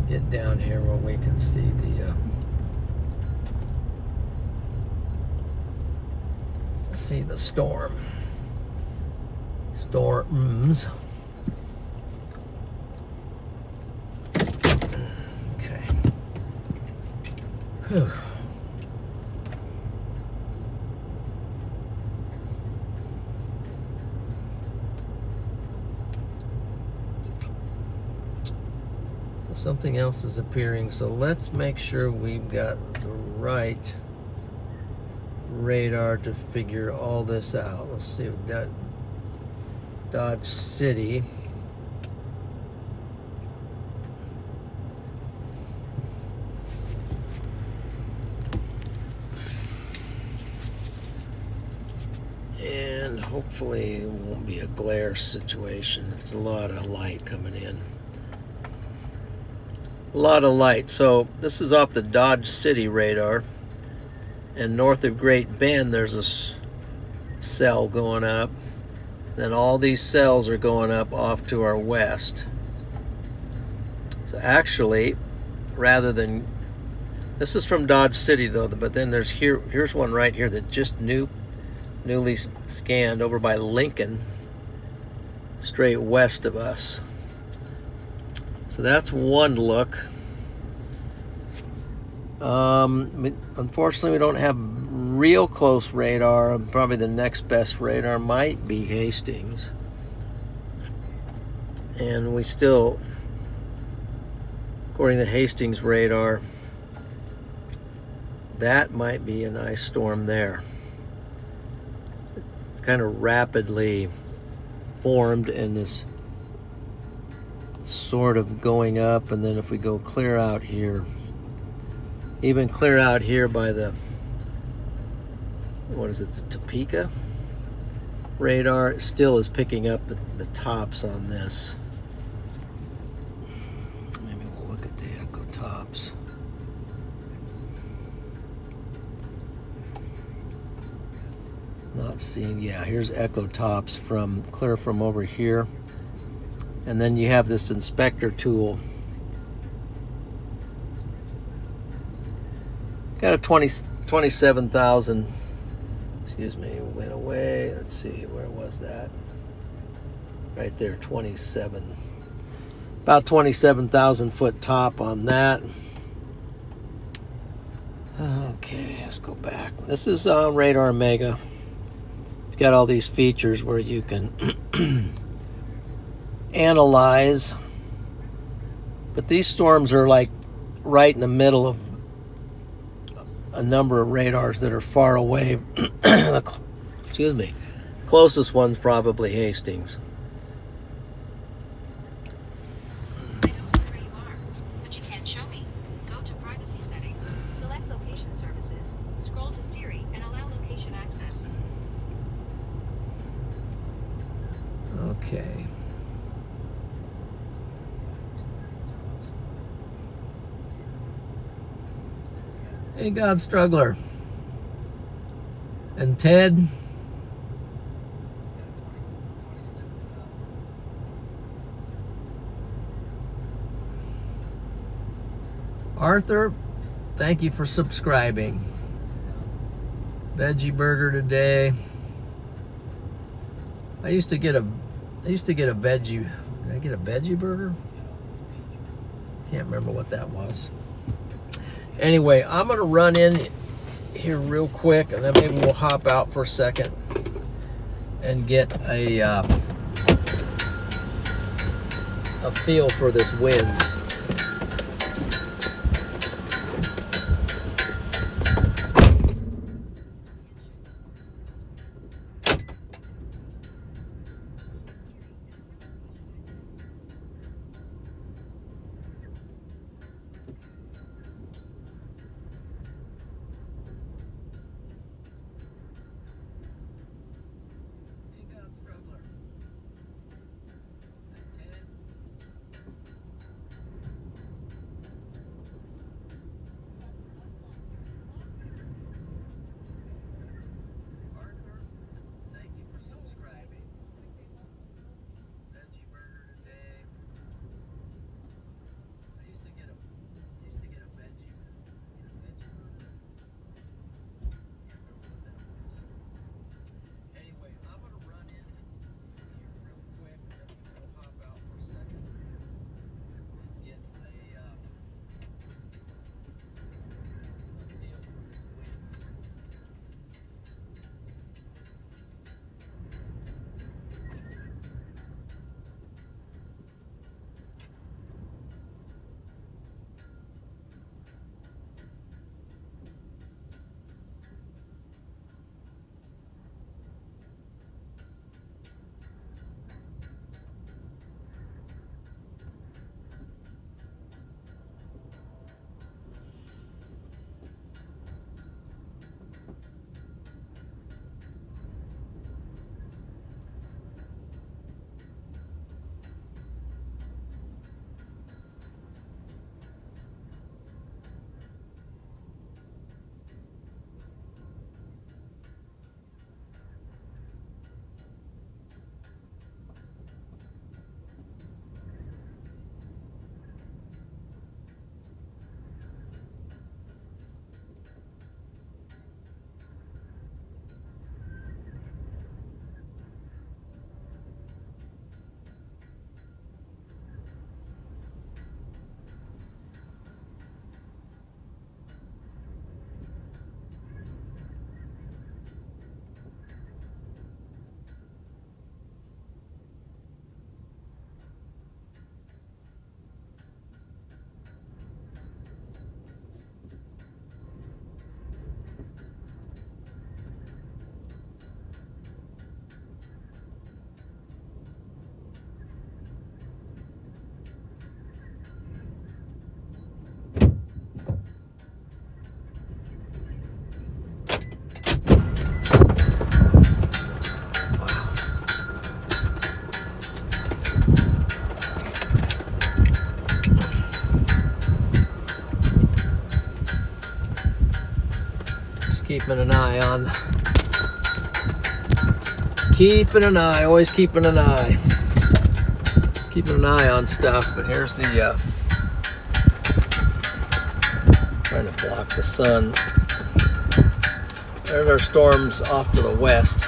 Get down here where we can see the storms. Okay. Whew. Something else is appearing, so let's make sure we've got the right radar to figure all this out. Let's see, we've got Dodge City. And hopefully it won't be a glare situation. There's a lot of light coming in. A lot of light. So this is off the Dodge City radar. And north of Great Bend, there's a cell going up. Then all these cells are going up off to our west. So actually, rather than, this is from Dodge City though, but then here's one right here that just newly scanned over by Lincoln, straight west of us. So that's one look. Unfortunately, we don't have real close radar. Probably the next best radar might be Hastings. And we still, according to Hastings radar, that might be a nice storm there. It's kind of rapidly formed and is sort of going up. And then if we go clear out here, even clear out here by the, what is it, the Topeka radar, it still is picking up the tops on this. Maybe we'll look at the echo tops. Not seeing, yeah, here's echo tops from clear from over here. And then you have this inspector tool. Got a 27,000, excuse me, went away. Let's see, where was that? Right there, 27. About 27,000 foot top on that. Okay, let's go back. This is Radar Mega. You've got all these features where you can analyze. But these storms are like right in the middle of a number of radars that are far away. Excuse me. Closest one's probably Hastings. I don't know where you are, but you can't show me. Go to privacy settings, select location services, scroll to Siri, and allow location access. Okay. Hey, God Struggler. And Ted. Arthur, thank you for subscribing. Veggie burger today. I used to get a veggie. Did I get a veggie burger? Can't remember what that was. Anyway, I'm gonna run in here real quick, and then maybe we'll hop out for a second and get a feel for this wind. keeping an eye on. Keeping an eye, always keeping an eye. Keeping an eye on stuff, but here's the, trying to block the sun. There's our storms off to the west.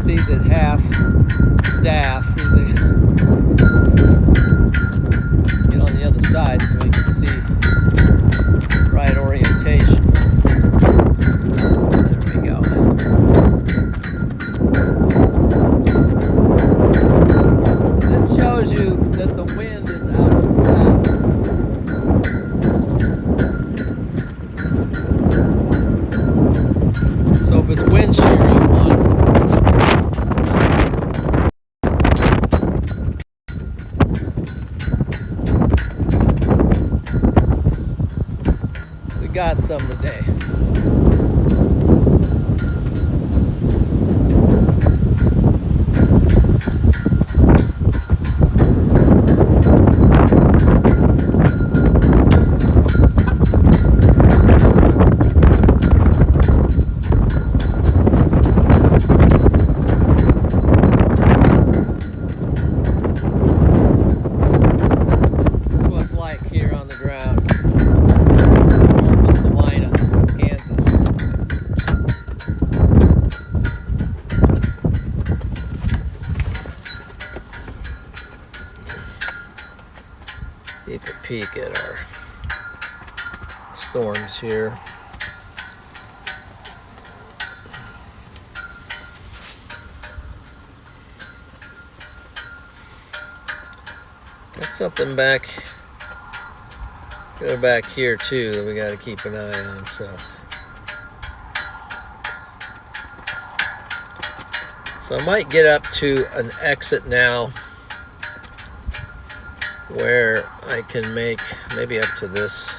These at half staff. Get on the other side so we can see right orientation. There we go. This shows you that the wind is out of the south. So if it's wind shear you want, got some today. This is what it's like here on the ground. Take a peek at our storms here. Got something back here too that we got to keep an eye on. So I might get up to an exit now where I can make maybe up to this.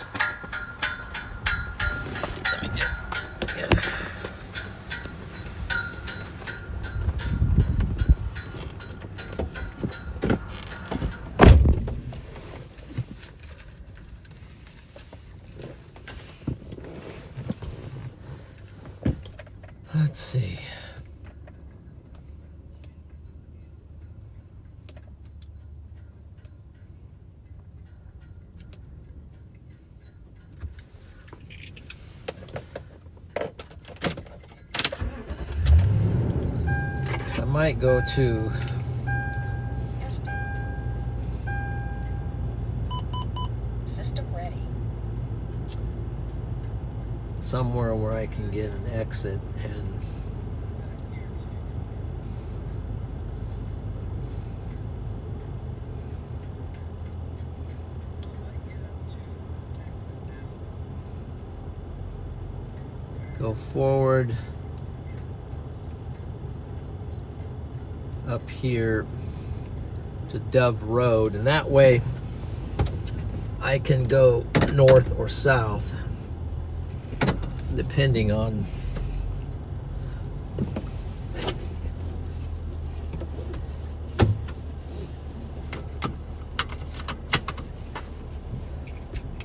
Let me get it. Let's see. I might go to System ready. somewhere where I can get an exit and go forward up here to Dove Road, and that way I can go north or south depending on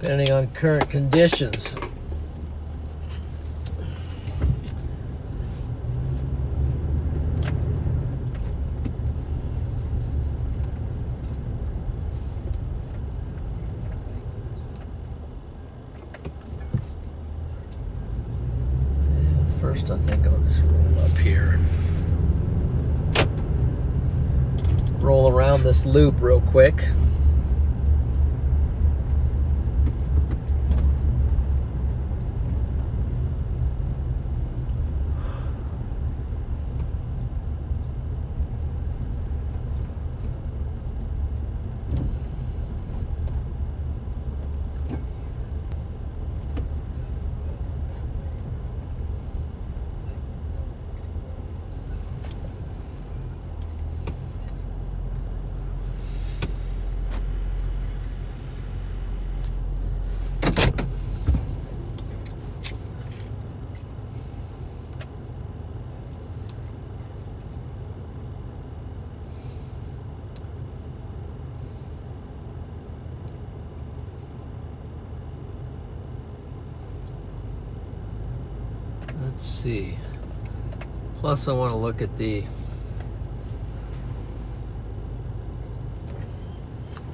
depending on current conditions. First, I think I'll just roll up here and roll around this loop real quick. Let's see. Plus, I want to look at the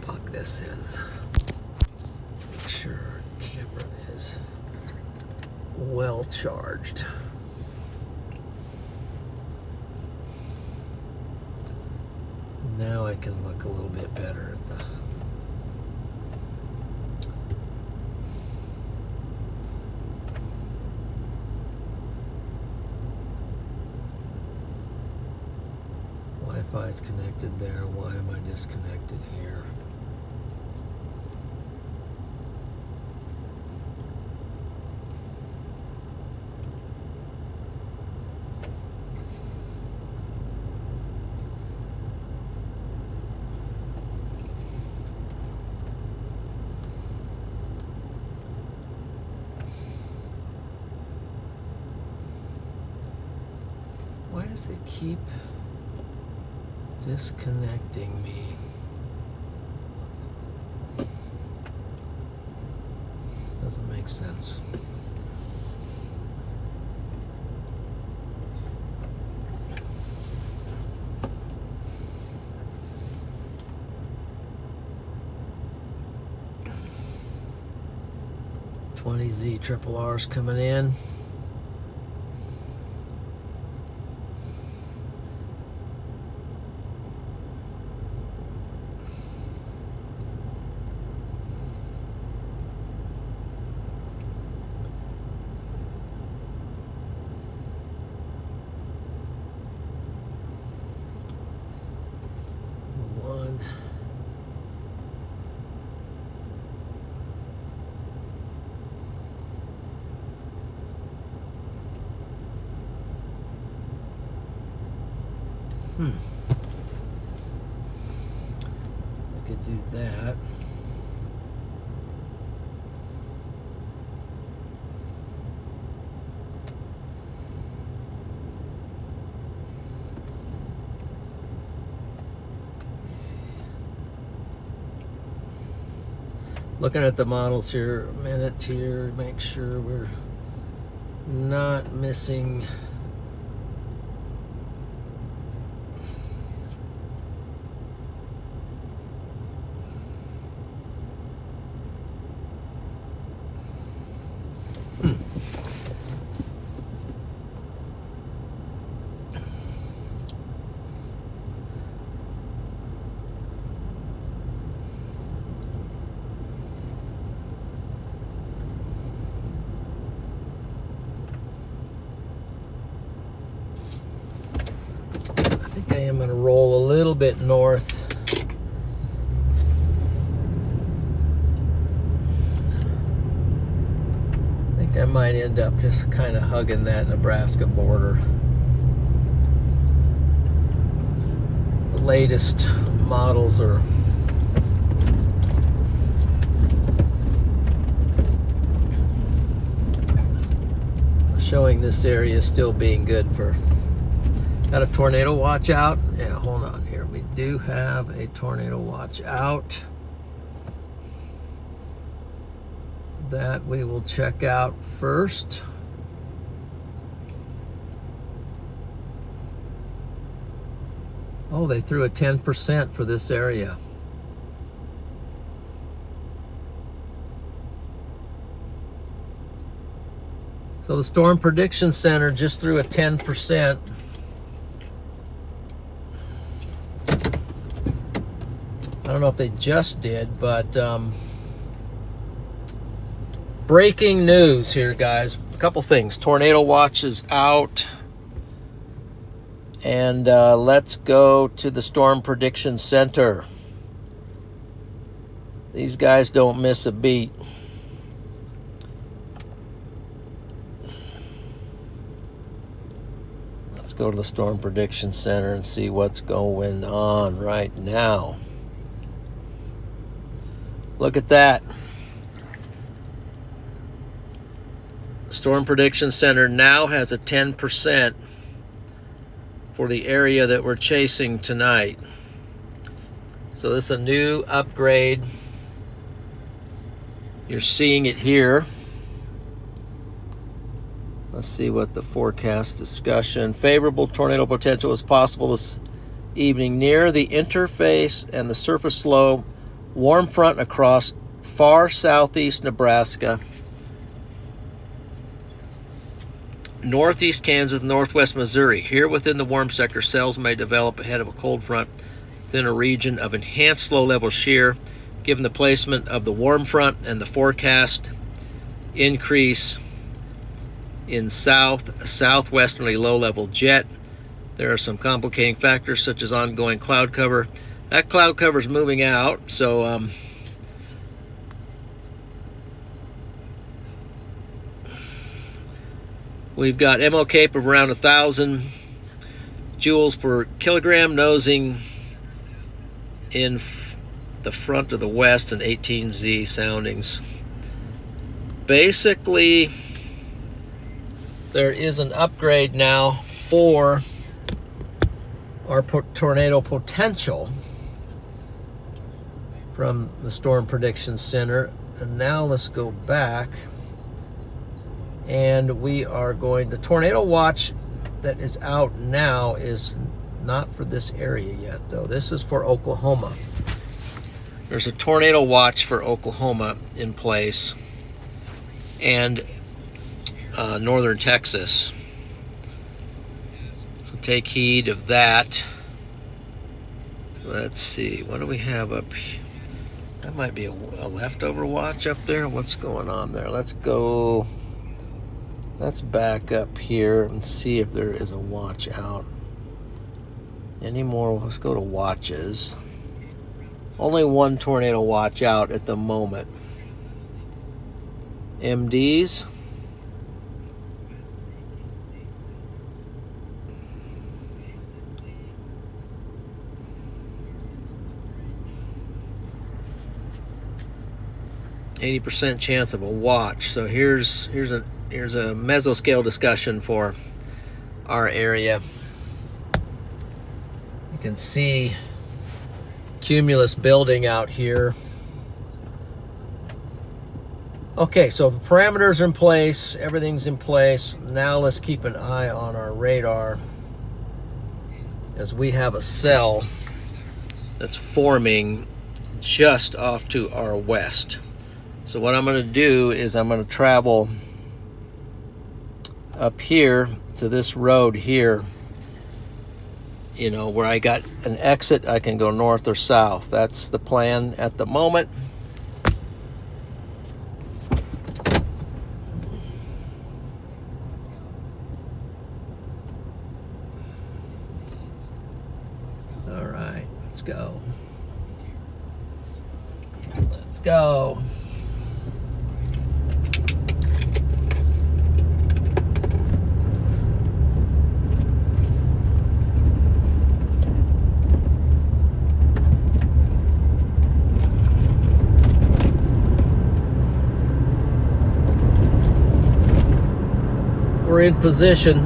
plug this in. Make sure the camera is well charged. Now I can look a little bit better at the Wi-Fi is connected there. Why am I disconnected here? Why does it keep disconnecting me? Doesn't make sense. $20Z triple R's coming in. I could do that. Looking at the models here a minute here, make sure we're not missing I am going to roll a little bit north. I think I might end up just kind of hugging that Nebraska border. The latest models are showing this area still being good for. Got a tornado watch out. Yeah, hold on here. We do have a tornado watch out. that we will check out first. Oh, they threw a 10% for this area. So the Storm Prediction Center just threw a 10%. I don't know if they just did, but breaking news here, guys. A couple things. Tornado watch is out. And let's go to the Storm Prediction Center. These guys don't miss a beat. Let's go to the Storm Prediction Center and see what's going on right now. Look at that. Storm Prediction Center now has a 10% for the area that we're chasing tonight. So this is a new upgrade. You're seeing it here. Let's see what the forecast discussion. Favorable tornado potential is possible this evening near the interface and the surface low warm front across far southeast Nebraska, northeast Kansas, northwest Missouri. Here within the warm sector, cells may develop ahead of a cold front within a region of enhanced low-level shear. Given the placement of the warm front and the forecast increase in southwesterly low-level jet, there are some complicating factors such as ongoing cloud cover. That cloud cover is moving out, so we've got MLK of around 1,000 joules per kilogram, nosing in the front of the west and 18Z soundings. Basically, there is an upgrade now for our tornado potential from the Storm Prediction Center. And now let's go back. And we are going, the tornado watch that is out now is not for this area yet, though. This is for Oklahoma. There's a tornado watch for Oklahoma in place, and northern Texas. So take heed of that. Let's see, what do we have up here? That might be a leftover watch up there. What's going on there? Let's go. Let's back up here and see if there is a watch out. Any more? Let's go to watches. Only one tornado watch out at the moment. MDs. %80 chance of a watch. So here's a mesoscale discussion for our area. You can see cumulus building out here. Okay, so the parameters are in place, everything's in place. Now let's keep an eye on our radar, as we have a cell that's forming just off to our west. So what I'm going to do is I'm going to travel up here to this road here, you know, where I got an exit. I can go north or south. That's the plan at the moment. All right, let's go. Let's go. We're in position.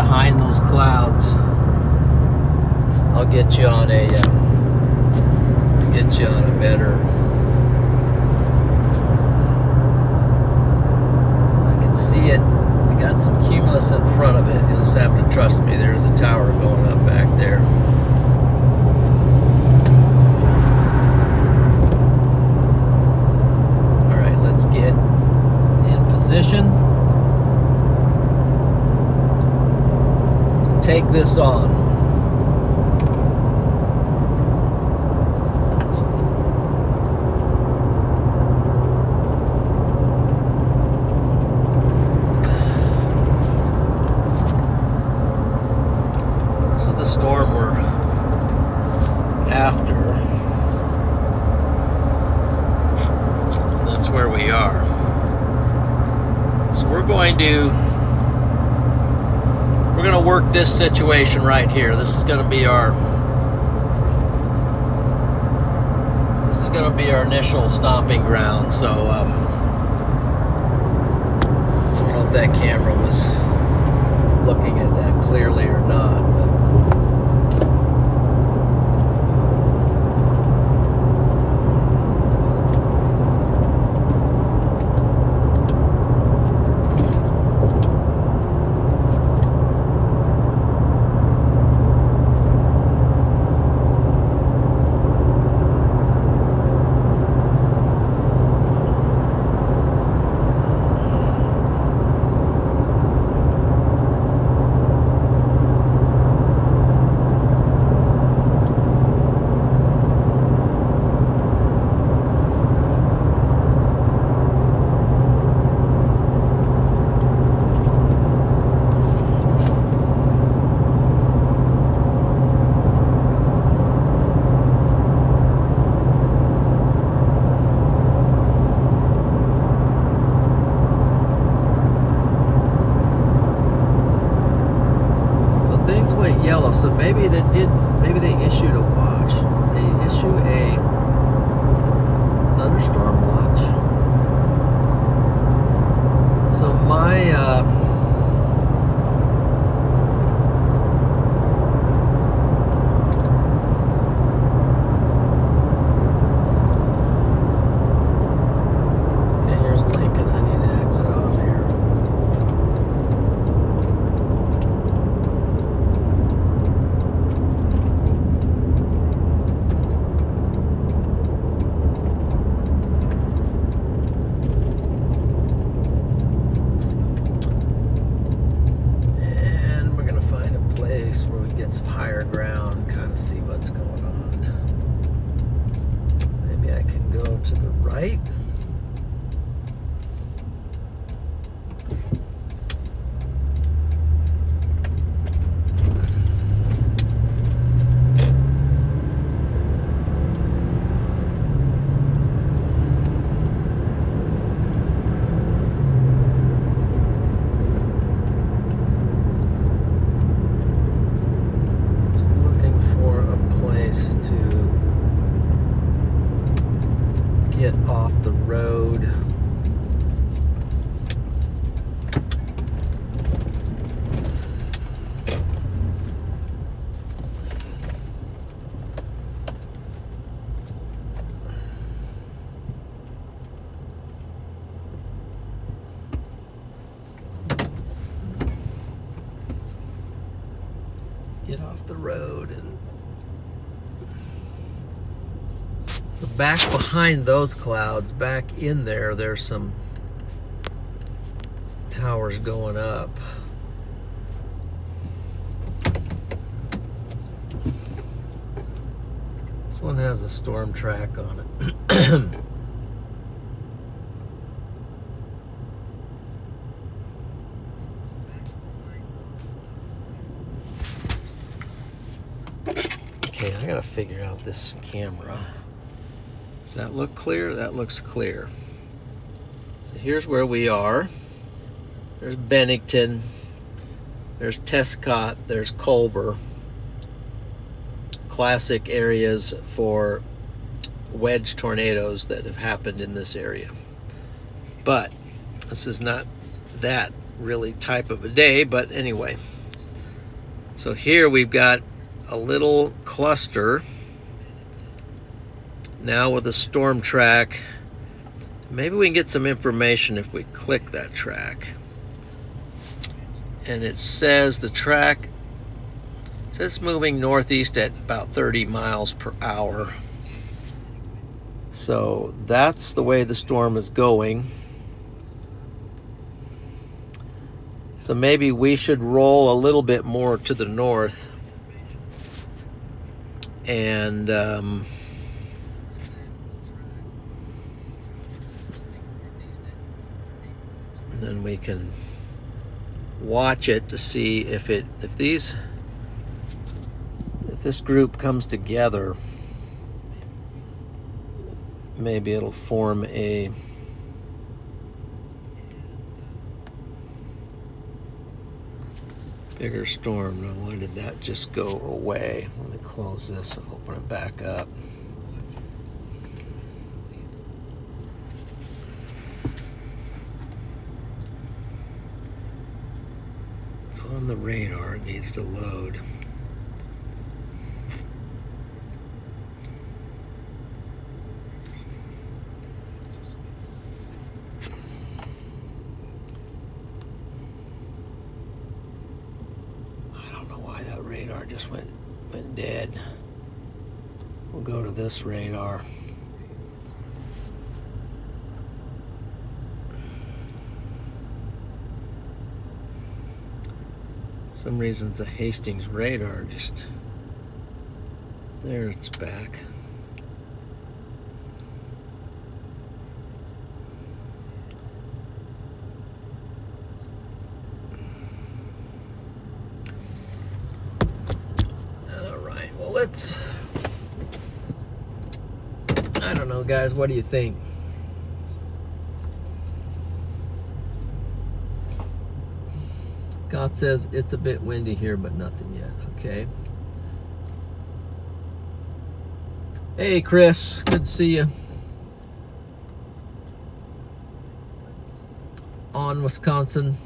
behind those clouds. I'll get you on a better. I can see it. We got some cumulus in front of it. You'll just have to trust me. There's a tower going up back there. All right, let's get in position to take this on. Storm we're after, and that's where we are. So we're going to work this situation right here. This is going to be our initial stomping ground. So I don't know if that camera was looking at that clearly or not, but yellow, so maybe they issued a watch. They issue a thunderstorm watch. So my okay, here's Lincoln. I need to exit off here. Where we get some higher ground, kind of see what's going on. Maybe I can go to the right. Off the road. Get off the road and so back behind those clouds, back in there, there's some towers going up. This one has a storm track on it. Okay, I gotta figure out this camera. Does that look clear? That looks clear. So here's where we are. There's Bennington. There's Tescott. There's Culver. Classic areas for wedge tornadoes that have happened in this area. But this is not that really type of a day, but anyway. So here we've got a little cluster now with a storm track. Maybe we can get some information if we click that track. And it says the track says moving northeast at about 30 miles per hour. So that's the way the storm is going. So maybe we should roll a little bit more to the north. And then we can watch it to see if this group comes together, maybe it'll form a bigger storm. Now, why did that just go away? Let me close this and open it back up. It's on the radar. It needs to load. Radar just went dead. We'll go to this radar. For some reason the Hastings radar just there, it's back. I don't know, guys, what do you think? Scott says it's a bit windy here, but nothing yet. Okay. Hey, Chris, good to see you. On Wisconsin.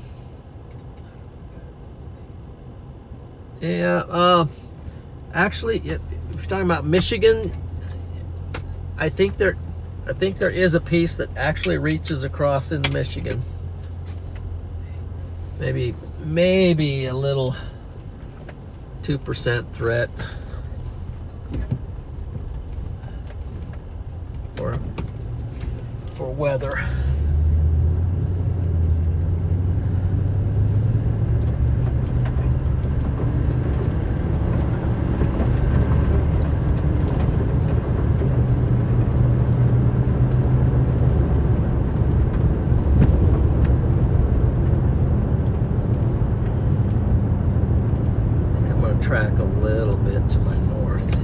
Yeah, actually, if you're talking about Michigan, I think there is a piece that actually reaches across into Michigan. Maybe a little 2% threat for weather. Track a little bit to my north.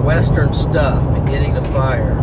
Western stuff beginning to fire.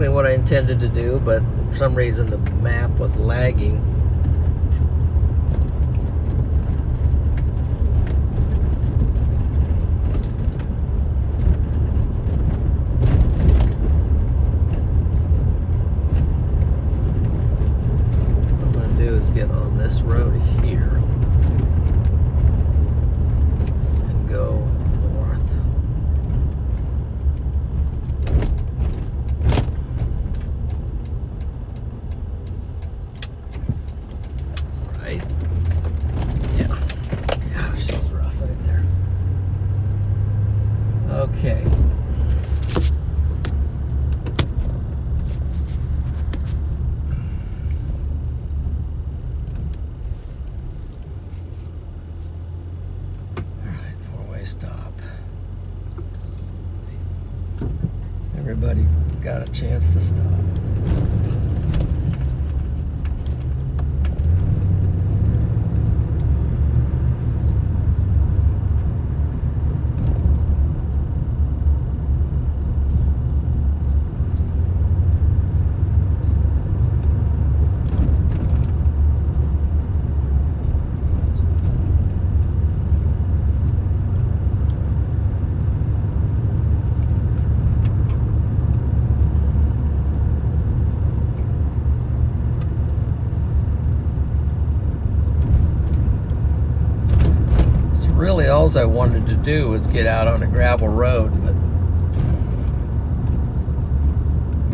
exactly what I intended to do, but for some reason the map was lagging. What I'm going to do is get on this road here and go north. Right? Yeah. Gosh, it's rough right there. Okay. Alright, four-way stop. Everybody got a chance to stop. Really, all I wanted to do was get out on a gravel road, but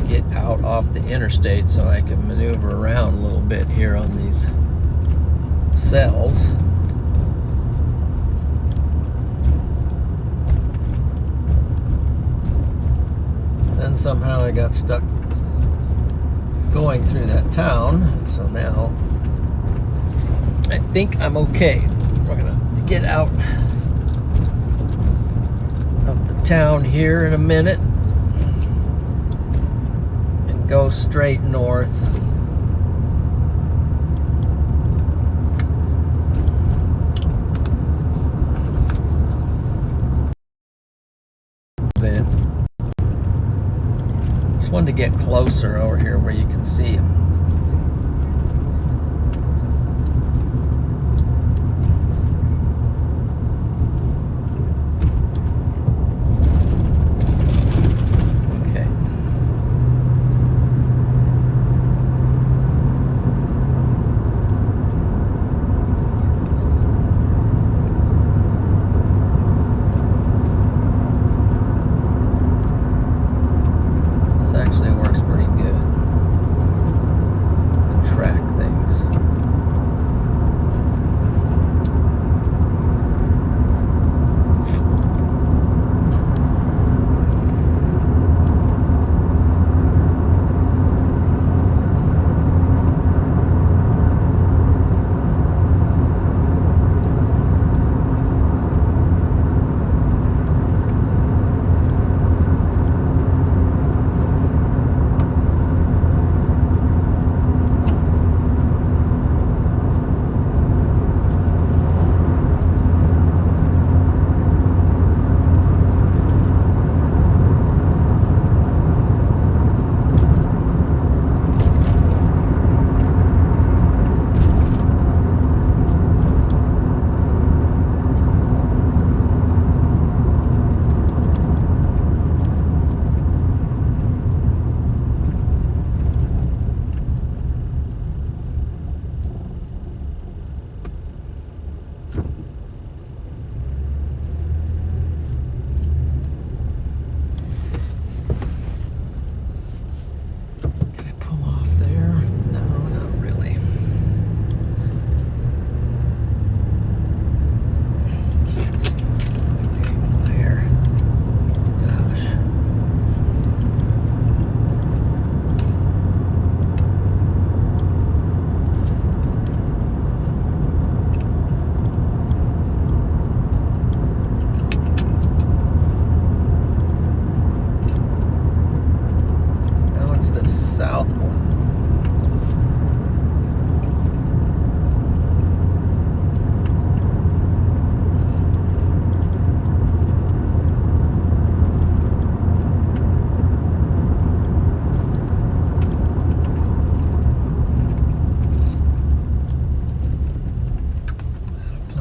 get out off the interstate so I can maneuver around a little bit here on these cells. Then somehow I got stuck going through that town, so now I think I'm okay. We're gonna get out of the town here in a minute and go straight north. Bit. Just wanted to get closer over here where you can see him. Actually works pretty good.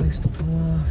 place to pull off.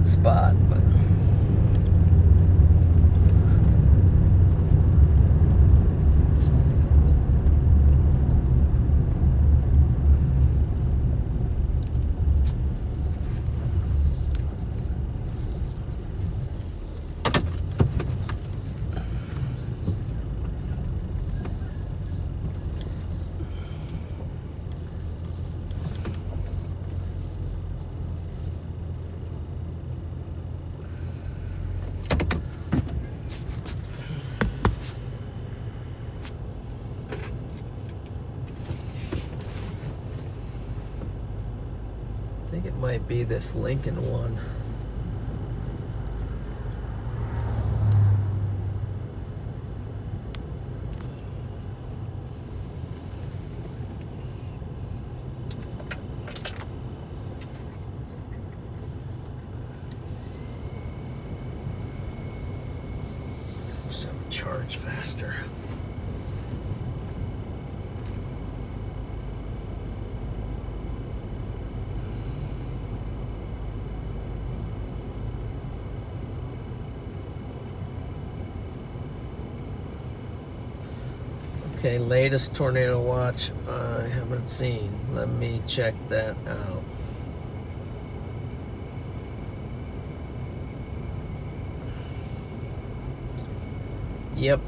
Spot, but I think it might be this Lincoln one. Some charge faster. Okay, latest tornado watch I haven't seen. Let me check that out. Yep.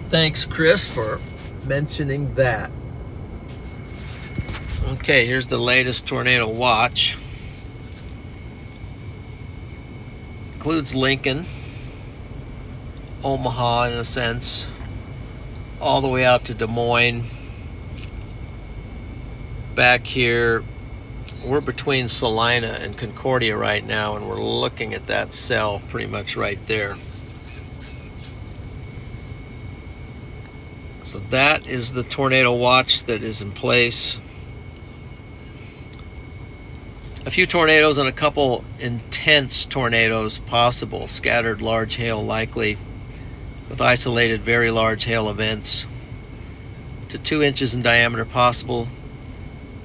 Thanks, Chris, for mentioning that. Okay, here's the latest tornado watch. Includes Lincoln, Omaha in a sense, all the way out to Des Moines. Back here, we're between Salina and Concordia right now, and we're looking at that cell pretty much right there. So that is the tornado watch that is in place. A few tornadoes and a couple intense tornadoes possible. Scattered large hail likely, with isolated very large hail events. To 2 inches in diameter possible.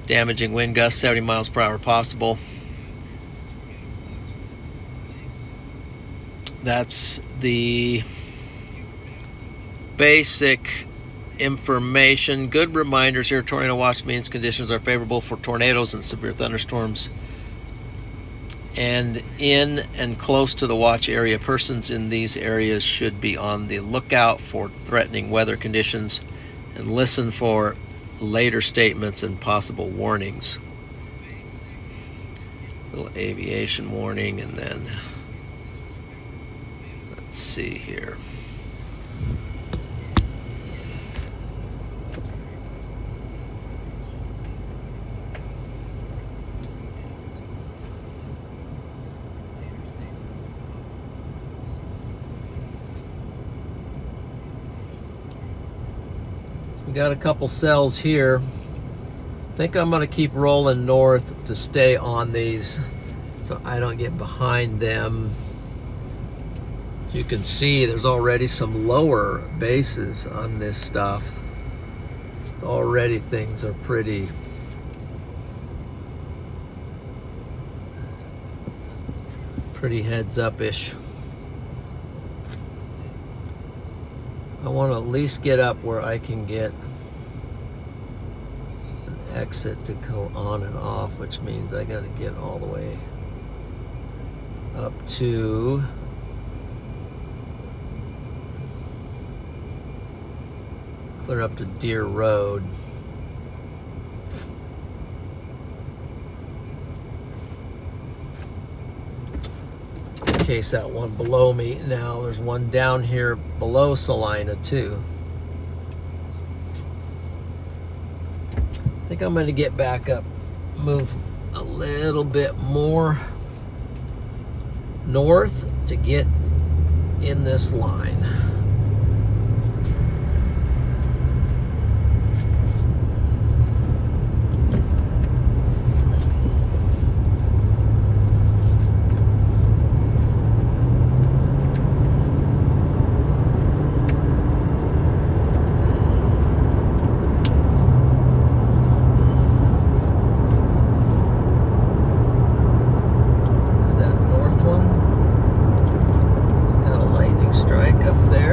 Damaging wind gusts 70 miles per hour possible. That's the basic information. Good reminders here. Tornado watch means conditions are favorable for tornadoes and severe thunderstorms. And in and close to the watch area, persons in these areas should be on the lookout for threatening weather conditions and listen for later statements and possible warnings. Little aviation warning, and then let's see here. We got a couple cells here. I think I'm going to keep rolling north to stay on these so I don't get behind them. You can see there's already some lower bases on this stuff. Already things are pretty heads up-ish. I want to at least get up where I can get an exit to go on and off, which means I got to get all the way up to clear up to Deer Road. In case that one below me. Now there's one down here below Salina too. I think I'm going to get back up, move a little bit more north to get in this line. Got a lightning strike up there.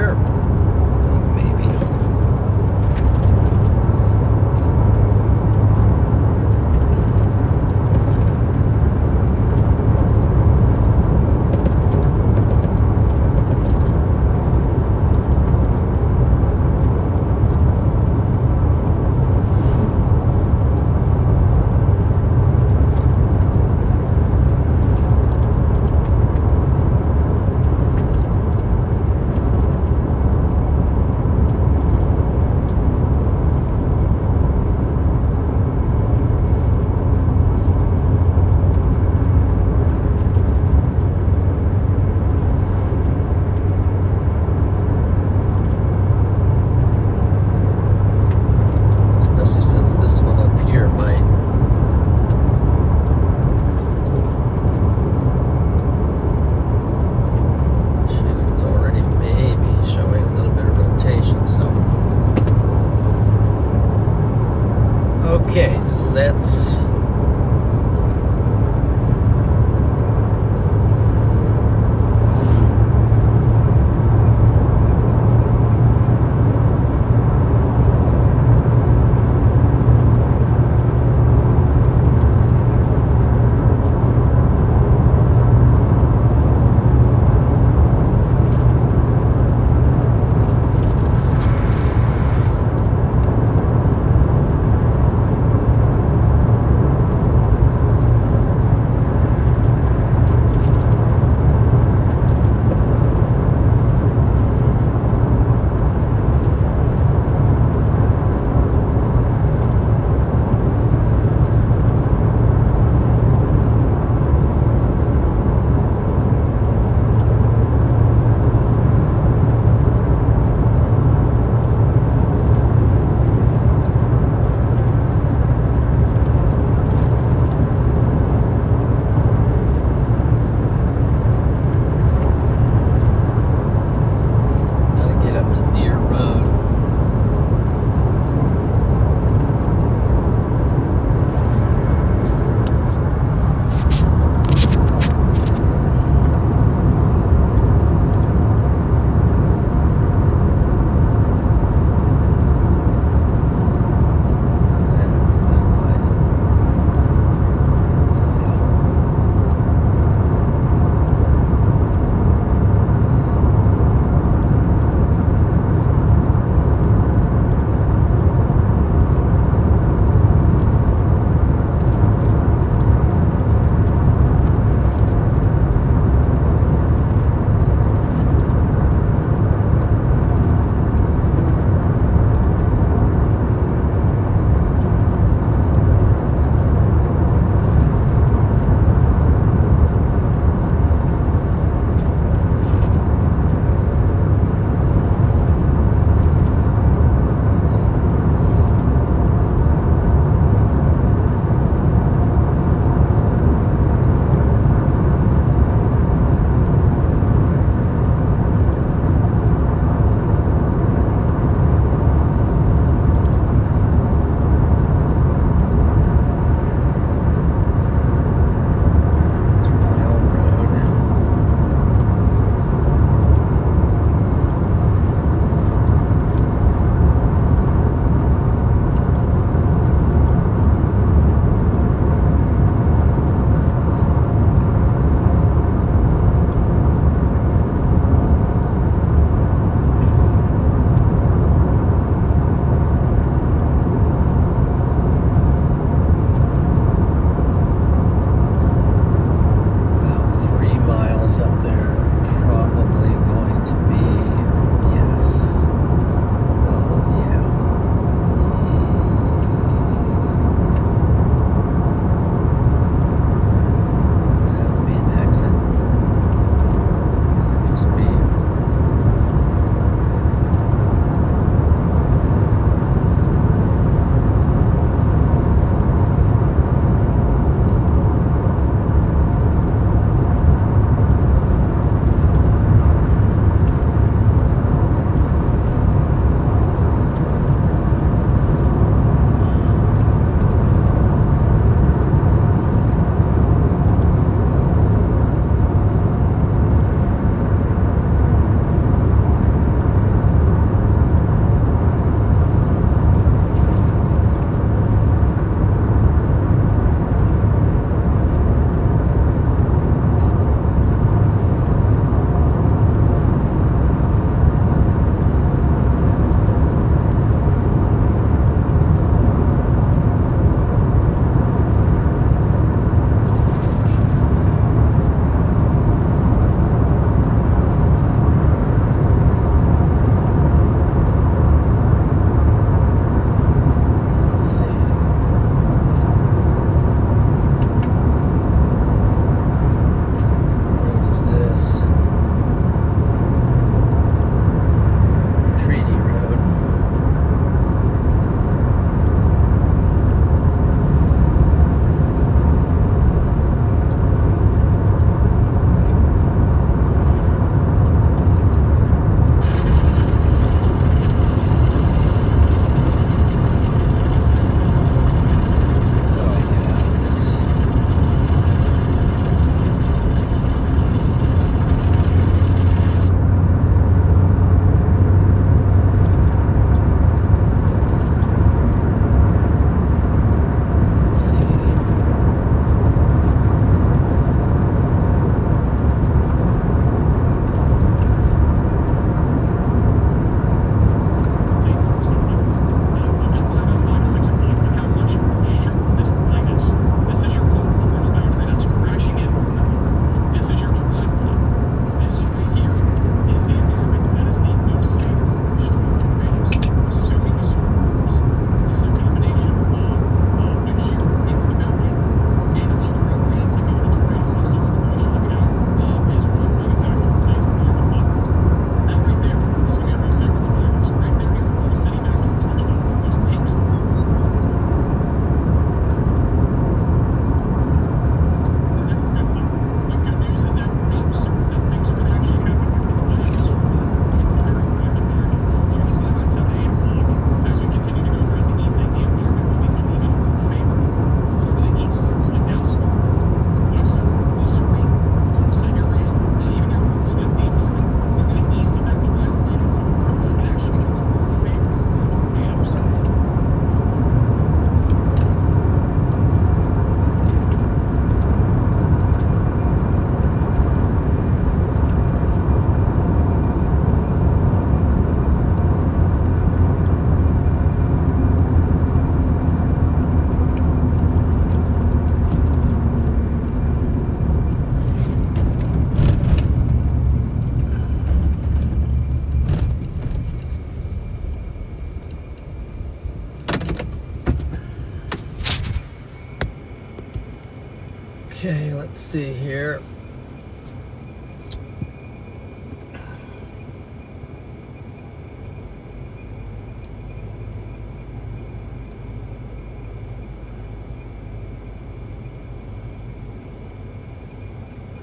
Let's see here.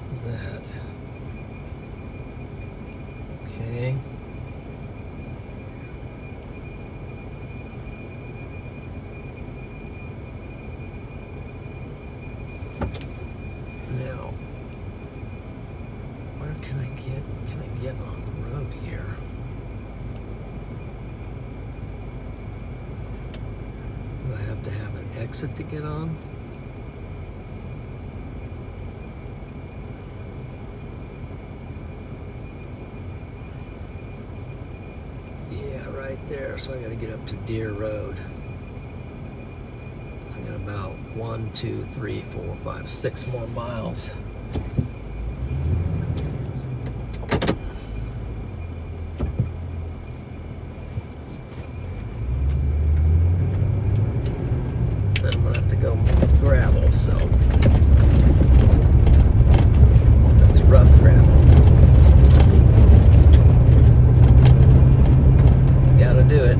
What's that? Okay. Now, where can I get on the road here? Do I have to have an exit to get on? Yeah, right there. So I got to get up to Deer Road. I got about 1, 2, 3, 4, 5, 6 more miles. Then I'm gonna have to go gravel, so that's rough gravel. Gotta do it.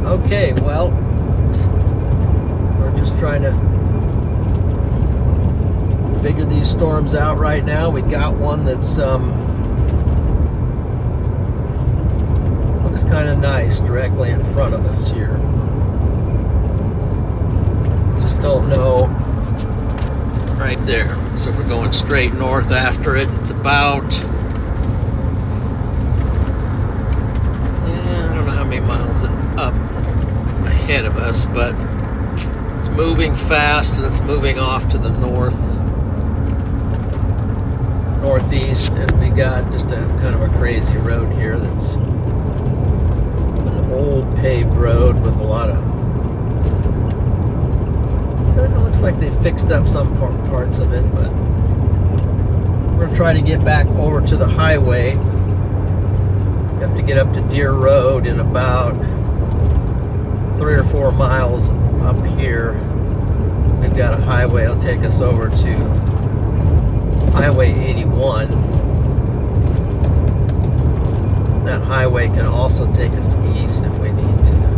Okay, well, we're just trying to figure these storms out right now. We got one that's looks kind of nice directly in front of us here. Just don't know. Right there. So we're going straight north after it. It's about, I don't know how many miles up ahead of us, but it's moving fast and it's moving off to the northeast, and we got just a kind of a crazy road here that's an old paved road with a lot of, it looks like they fixed up some parts of it, but we're gonna try to get back over to the highway. You have to get up to Deer Road in about 3 or 4 miles up here. We've got a highway that'll take us over to Highway 81. that highway can also take us east if we need to.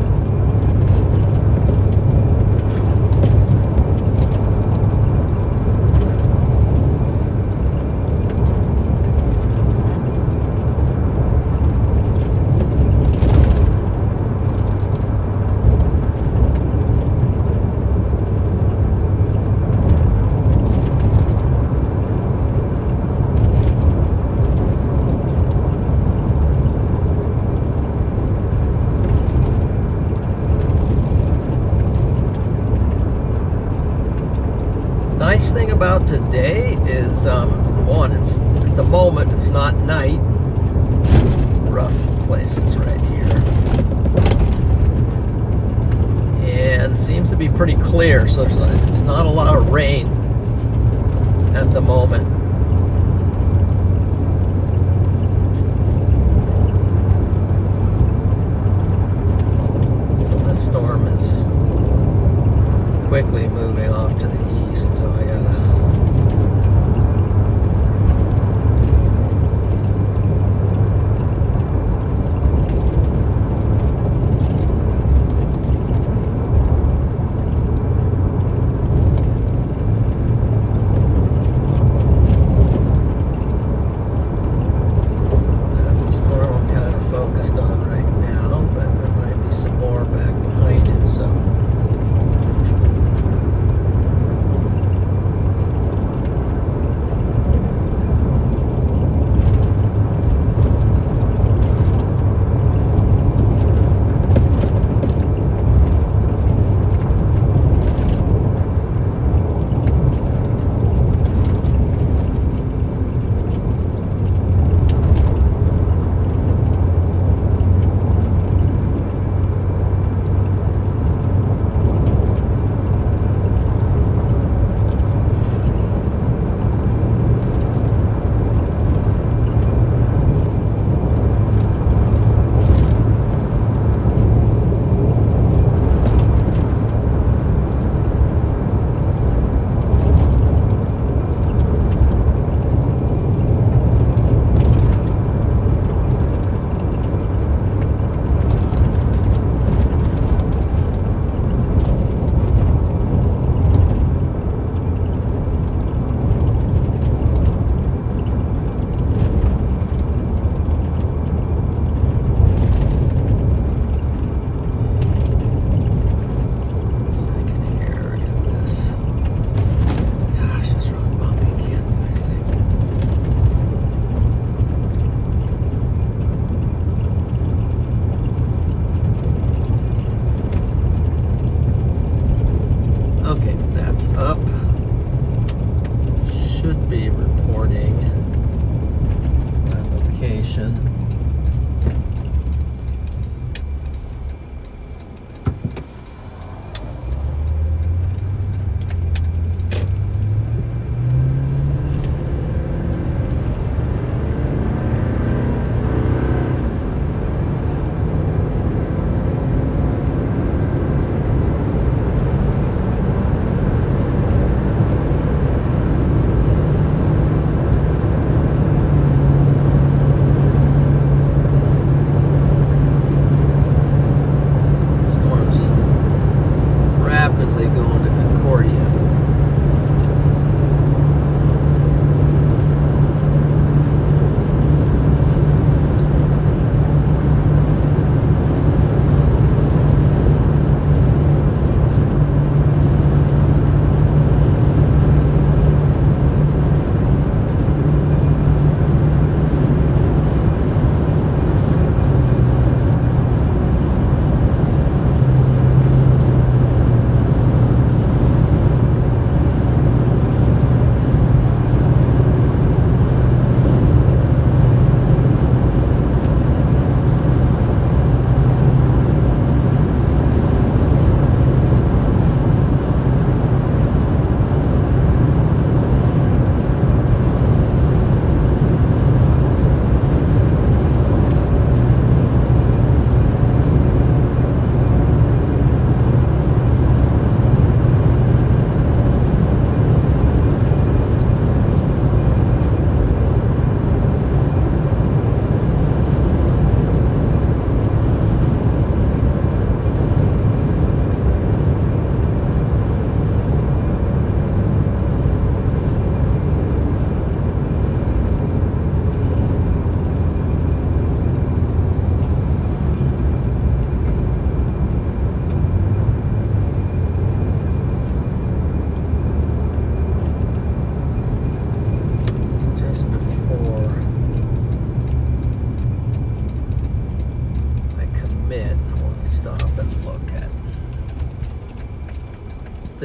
Nice thing about today is, one, it's at the moment it's not night. Rough places right here, and seems to be pretty clear. So it's not a lot of rain at the moment. So this storm is quickly moving off to the east, so I gotta that's the storm I'm kind of focused on right now, but there might be some more back behind it, so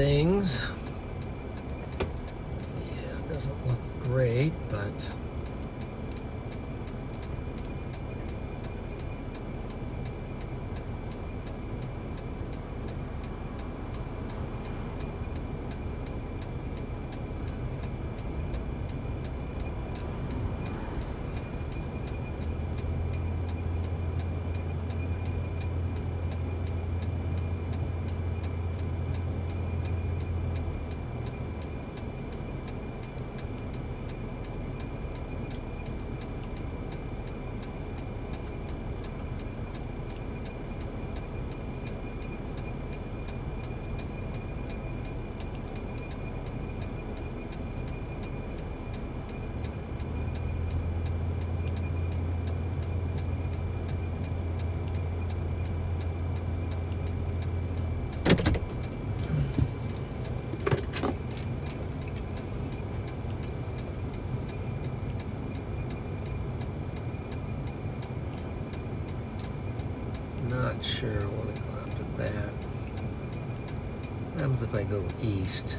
things. Yeah, it doesn't look great, but not sure I want to go after that. What happens if I go east?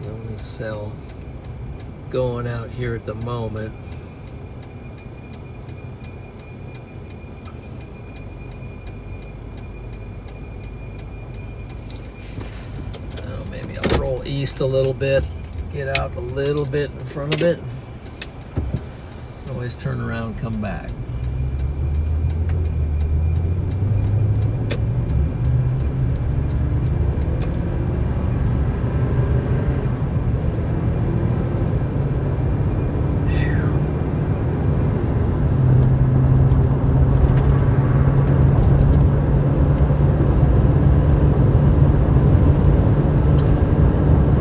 The only cell going out here at the moment. Oh, maybe I'll roll east a little bit, get out a little bit in front of it. Always turn around, come back.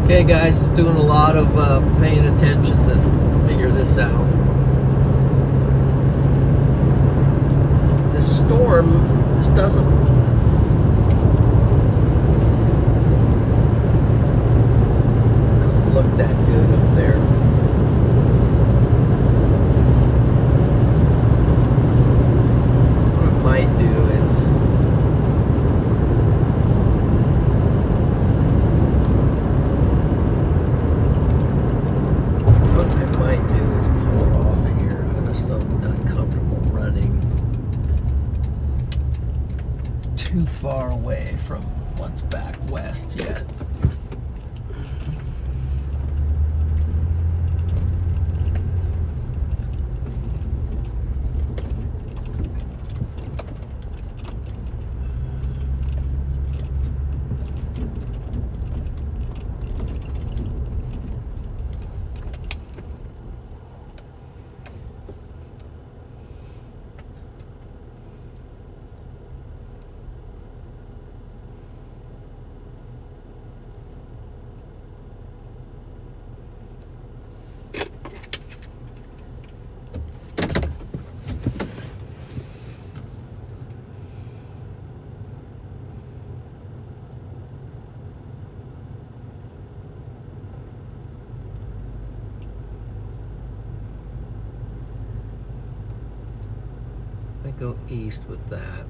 Okay guys, doing a lot of paying attention to figure this out. This storm just doesn't look that good up there. What I might do is too far away from what's back west yet. I go east with that.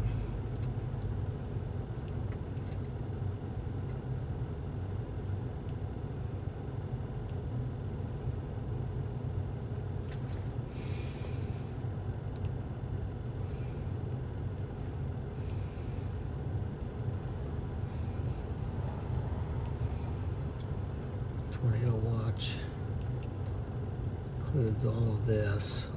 Tornado watch includes all of this.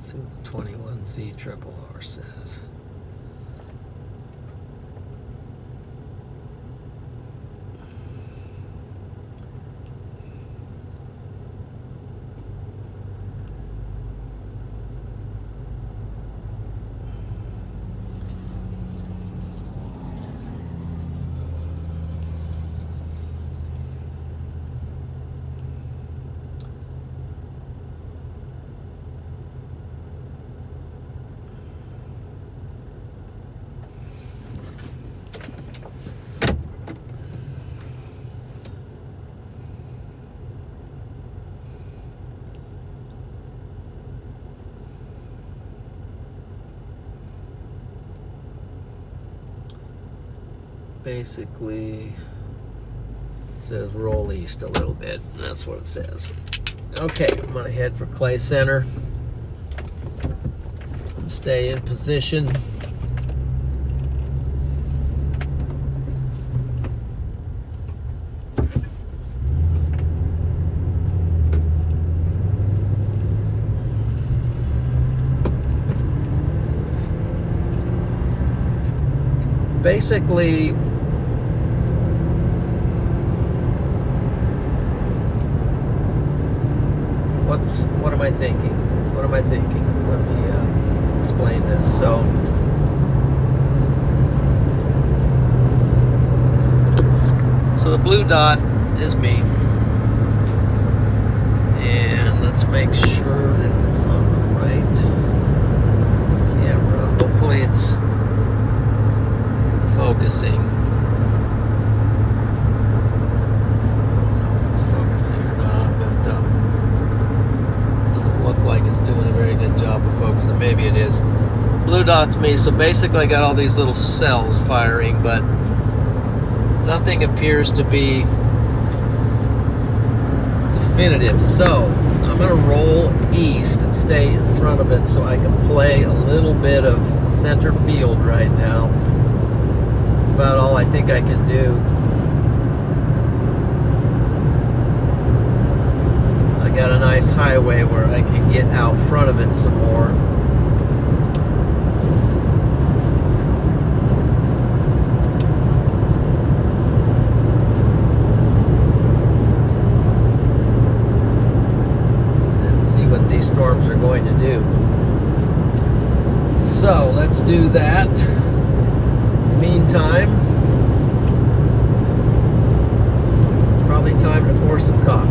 See what the 21Z triple R says. Basically, it says roll east a little bit, and that's what it says. Okay, I'm gonna head for Clay Center. Stay in position. Basically, what am I thinking? What am I thinking? Let me explain this. So the blue dot is me, and let's make sure that it's on the right camera. Hopefully it's focusing. I don't know if it's focusing or not, but doesn't look like it's doing a very good job of focusing. Maybe it is. Blue dot's me, so basically I got all these little cells firing, but nothing appears to be definitive. So I'm going to roll east and stay in front of it so I can play a little bit of center field right now. That's about all I think I can do. I got a nice highway where I can get out front of it some more. Storms are going to do. So let's do that. Meantime, it's probably time to pour some coffee.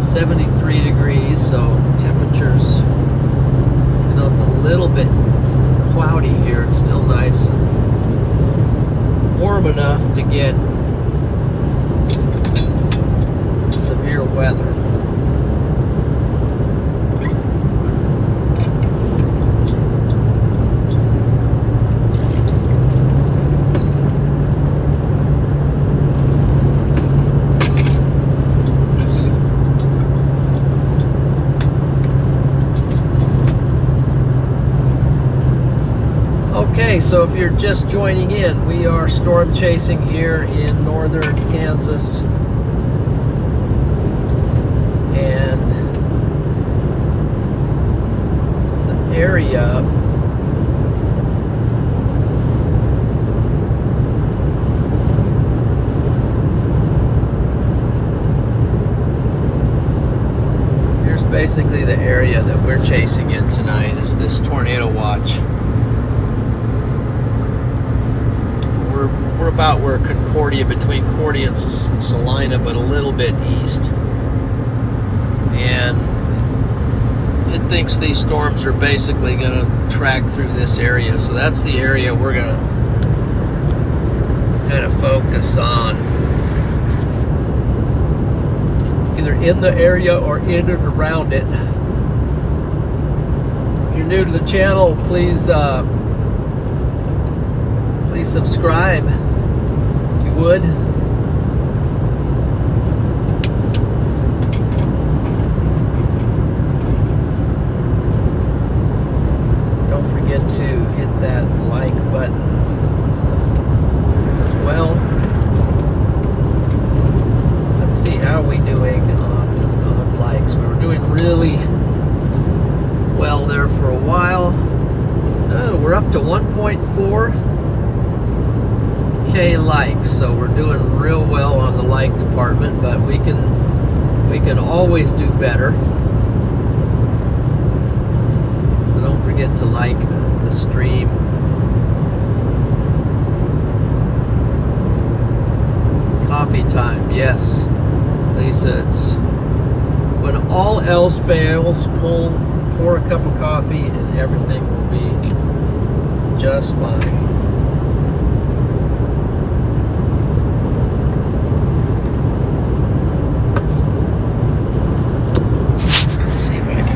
.73 degrees, so temperatures, you know, it's a little bit cloudy here. It's still nice and warm enough to get severe weather. Okay, so if you're just joining in, we are storm chasing here in northern Kansas, and the area here's basically the area that we're chasing in tonight is this tornado watch. We're about where Concordia, between Concordia and Salina, but a little bit east. And it thinks these storms are basically going to track through this area. So that's the area we're going to kind of focus on. Either in the area or in and around it. If you're new to the channel, please subscribe if you would. Don't forget to hit that like button. apartment, but we can always do better. So don't forget to like the stream. Coffee time, yes. Lisa, it's when all else fails, pour a cup of coffee and everything will be just fine. Let's see if I can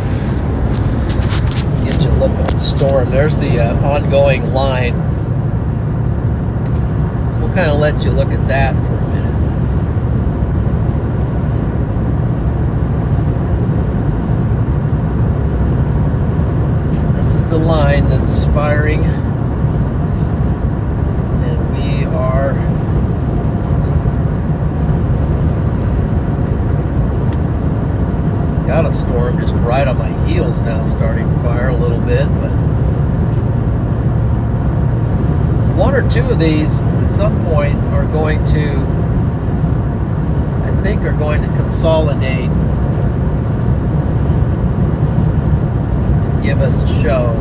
get you a look at the storm. There's the ongoing line. So we'll kind of let you look at that for a minute. The line that's firing, and we are got a storm just right on my heels now, starting to fire a little bit, but one or two of these at some point are going to, I think, are going to consolidate, give us a show.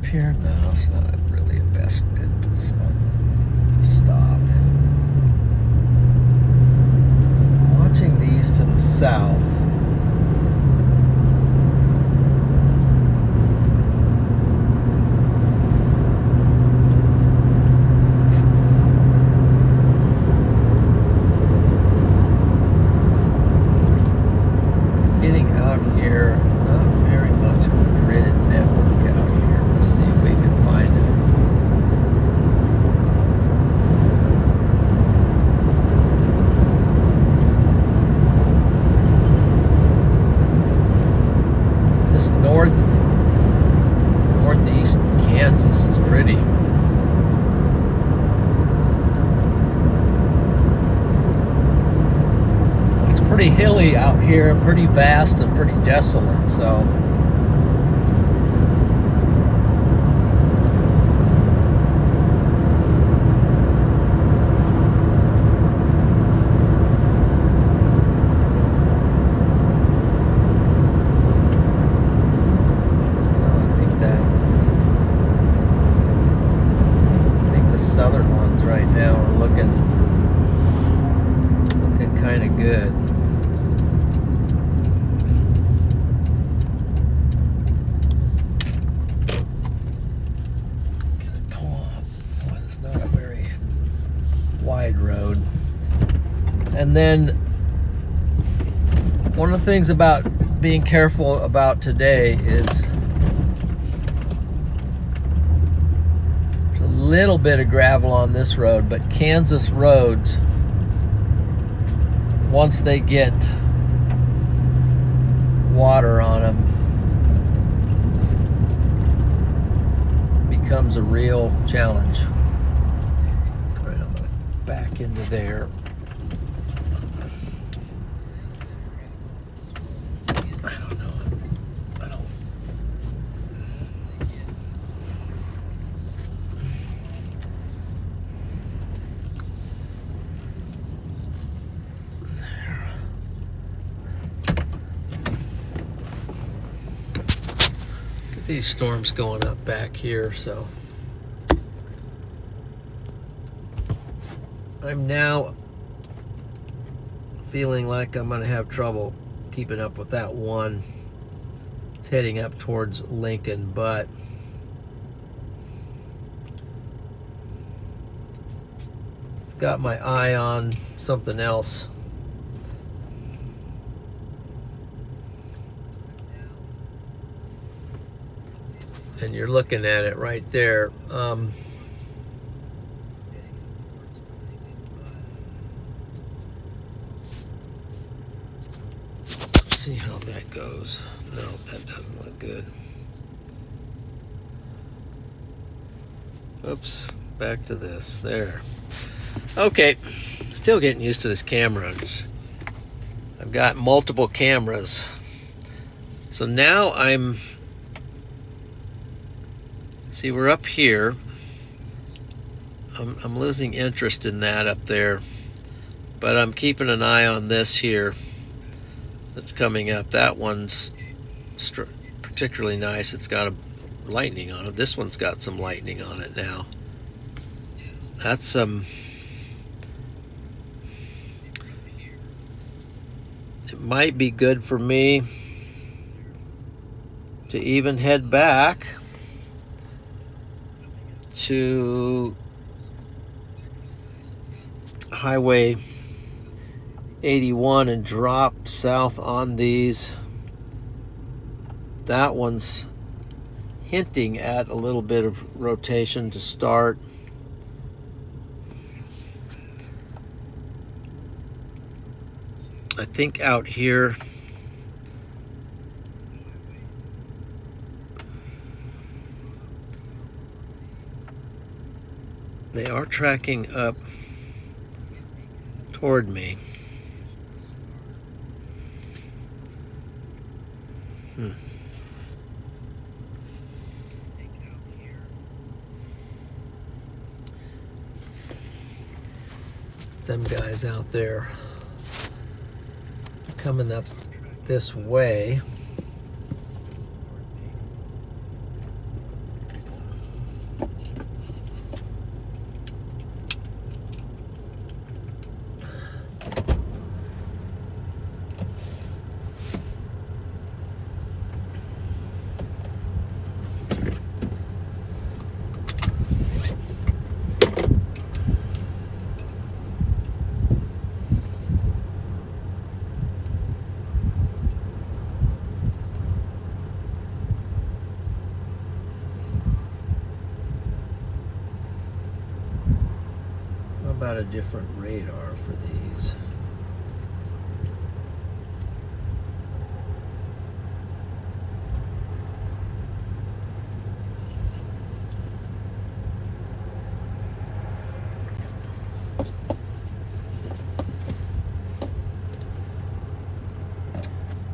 Here? No, it's not really a best good spot to stop. Watching these to the south. Getting out here, not very much of a gridded network out here. See if we can find it. This northeast Kansas is pretty. It's pretty hilly out here, pretty vast and pretty desolate, so right now are looking kind of good. Can I pull off? Boy, there's not a very wide road. And then one of the things about being careful about today is a little bit of gravel on this road, but Kansas roads, once they get water on them, becomes a real challenge. All right, I'm gonna back into there. I don't know. I don't. Get these storms going up back here, so I'm now feeling like I'm going to have trouble keeping up with that one. It's heading up towards Lincoln, but got my eye on something else. And you're looking at it right there. See how that goes. No, that doesn't look good. Oops, back to this. There. Okay, still getting used to this camera. I've got multiple cameras. So now see, we're up here. I'm losing interest in that up there, but I'm keeping an eye on this here that's coming up. That one's particularly nice. It's got a lightning on it. This one's got some lightning on it now. That's it might be good for me to even head back to Highway 81 and drop south on these. That one's hinting at a little bit of rotation to start. I think out here they are tracking up toward me. Them guys out there coming up this way. About a different radar for these.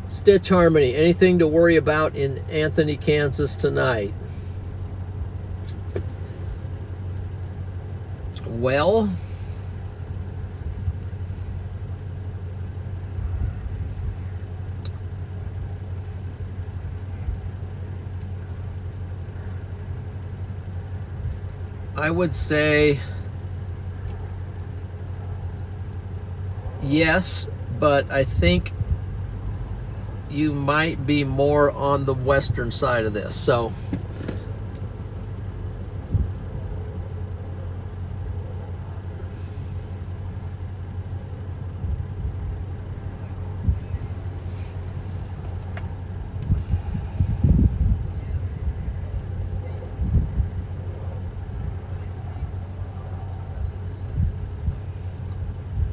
Stitch Harmony, anything to worry about in Anthony, Kansas tonight? Well, I would say yes, but I think you might be more on the western side of this. So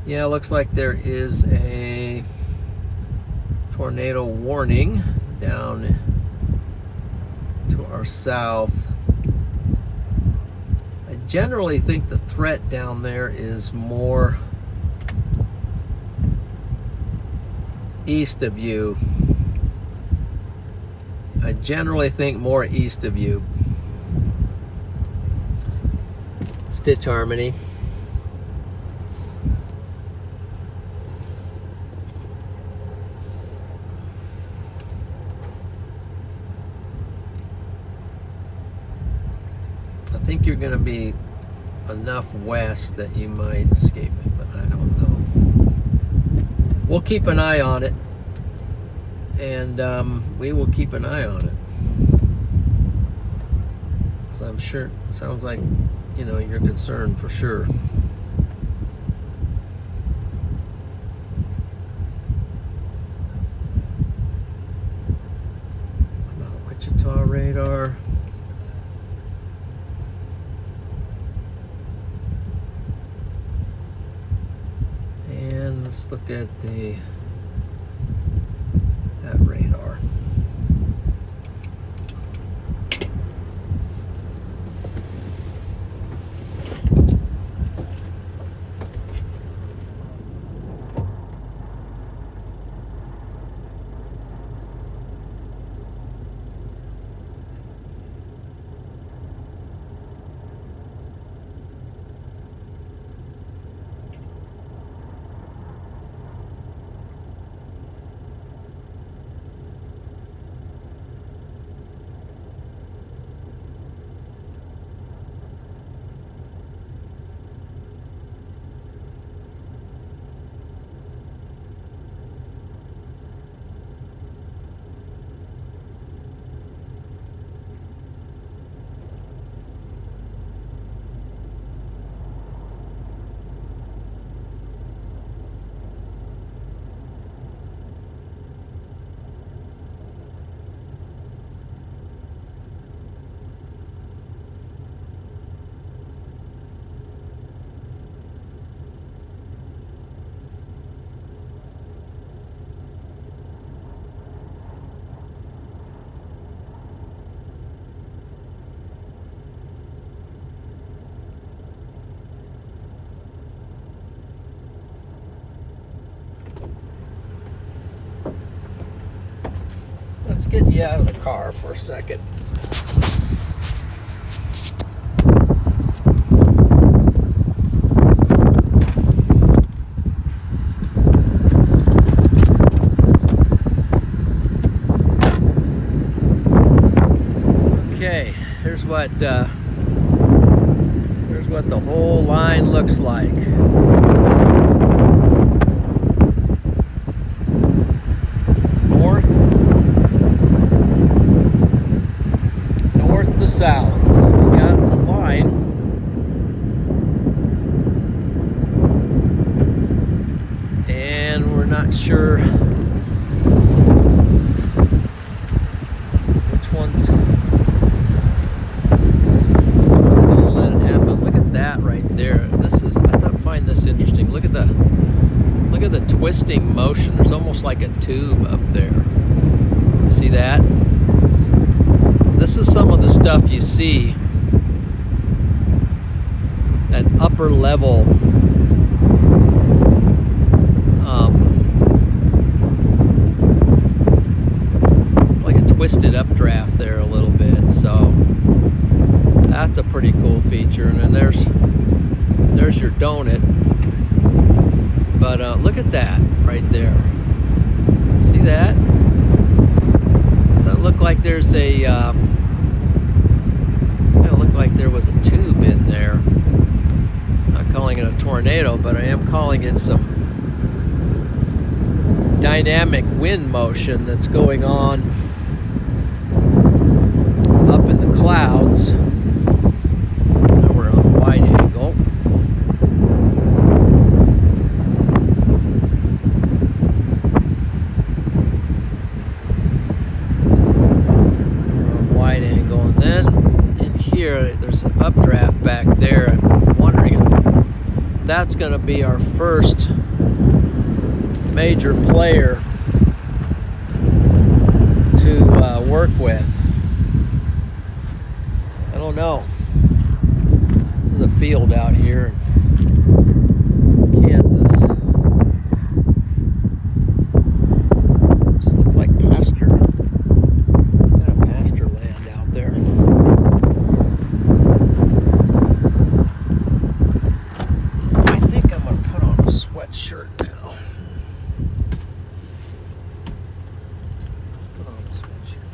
Yeah, looks like there is a tornado warning down to our south. I generally think the threat down there is more east of you. I generally think more east of you. Stitch Harmony. I think you're going to be enough west that you might escape me, but I don't know. We'll keep an eye on it, and we will keep an eye on it. Because I'm sure, it sounds like, you know, you're concerned for sure. Wichita radar. And let's look at that radar. Let's get you out of the car for a second. Okay, here's what the whole line looks like. North to south. So we got a line. And we're not sure which one's gonna let it happen. Look at that right there. I find this interesting. Look at the twisting motion. There's almost like a tube up there. See that? This is some of the stuff you see at upper level it's like a twisted updraft there a little bit, so that's a pretty cool feature. And then there's your donut, but look at that right there. See that? Does that look like there's a like there was a tube in there? I'm not calling it a tornado, but I am calling it some dynamic wind motion that's going on up in the clouds. Now we're on a wide angle. We're on a wide angle, and then here there's an updraft back there. I'm wondering if that's going to be our first major player to work with. I don't know. This is a field out here in Kansas. This looks like pasture. Kind of pasture land out there. I think I'm going to put on a sweatshirt now. Put on a sweatshirt.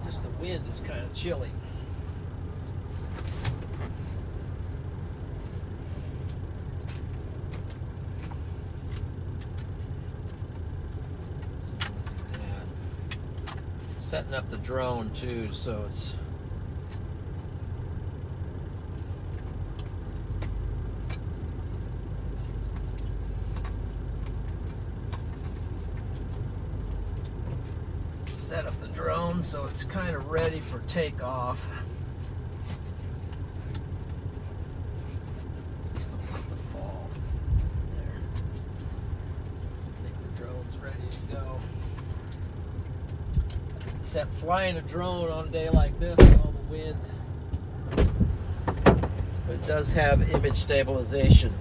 Just the wind is kind of chilly. Setting up the drone too, so it's set up the drone so it's kind of ready for takeoff. Just don't let it fall. There. I think the drone's ready to go. Except flying a drone on a day like this with all the wind. But it does have image stabilization.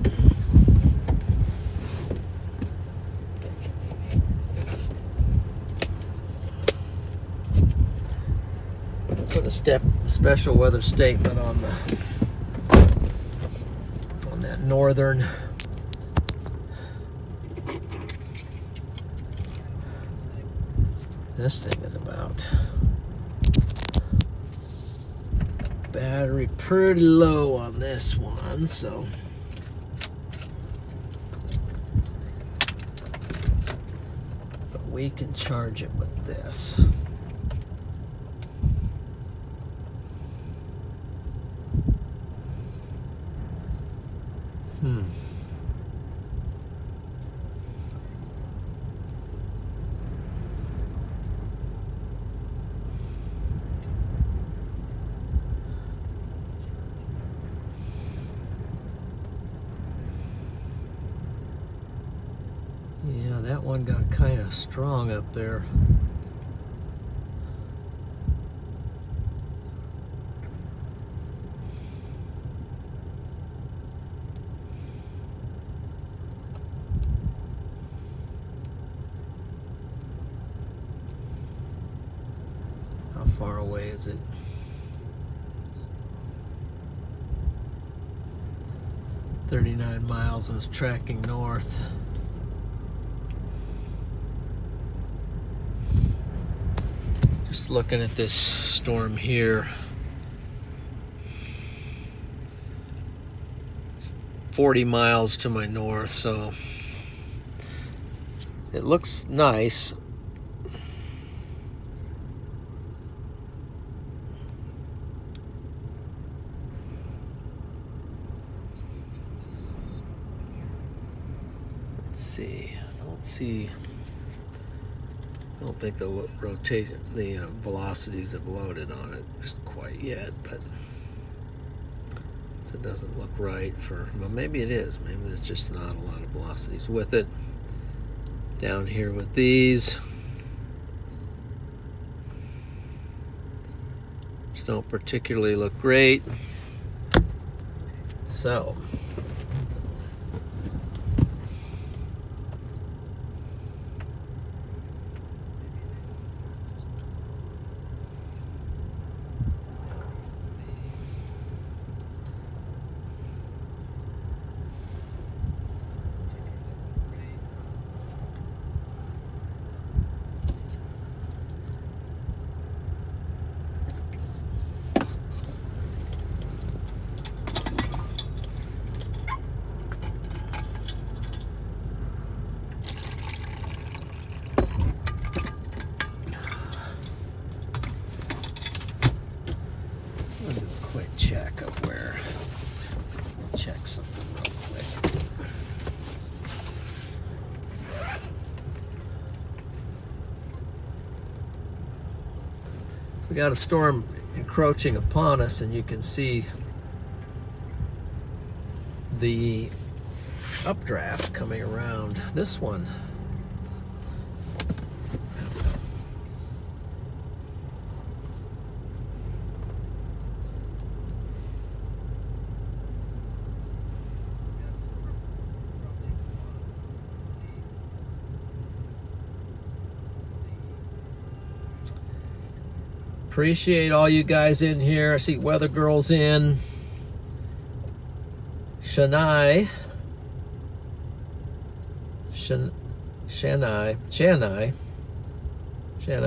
Put a special weather statement on that northern. This thing is about battery pretty low on this one, so but we can charge it with this. Yeah, that one got kind of strong up there. How far away is it? "39 miles" and it's tracking north. Just looking at this storm here. It's 40 miles to my north, so it looks nice. Let's see. I don't think the rotation, the velocities have loaded on it just quite yet, but it doesn't look right for, well, maybe it is. Maybe there's just not a lot of velocities with it. Down here with these, just don't particularly look great. So We got a storm encroaching upon us, and you can see the updraft coming around this one. Appreciate all you guys in here. I see Weather Girl's in. Shania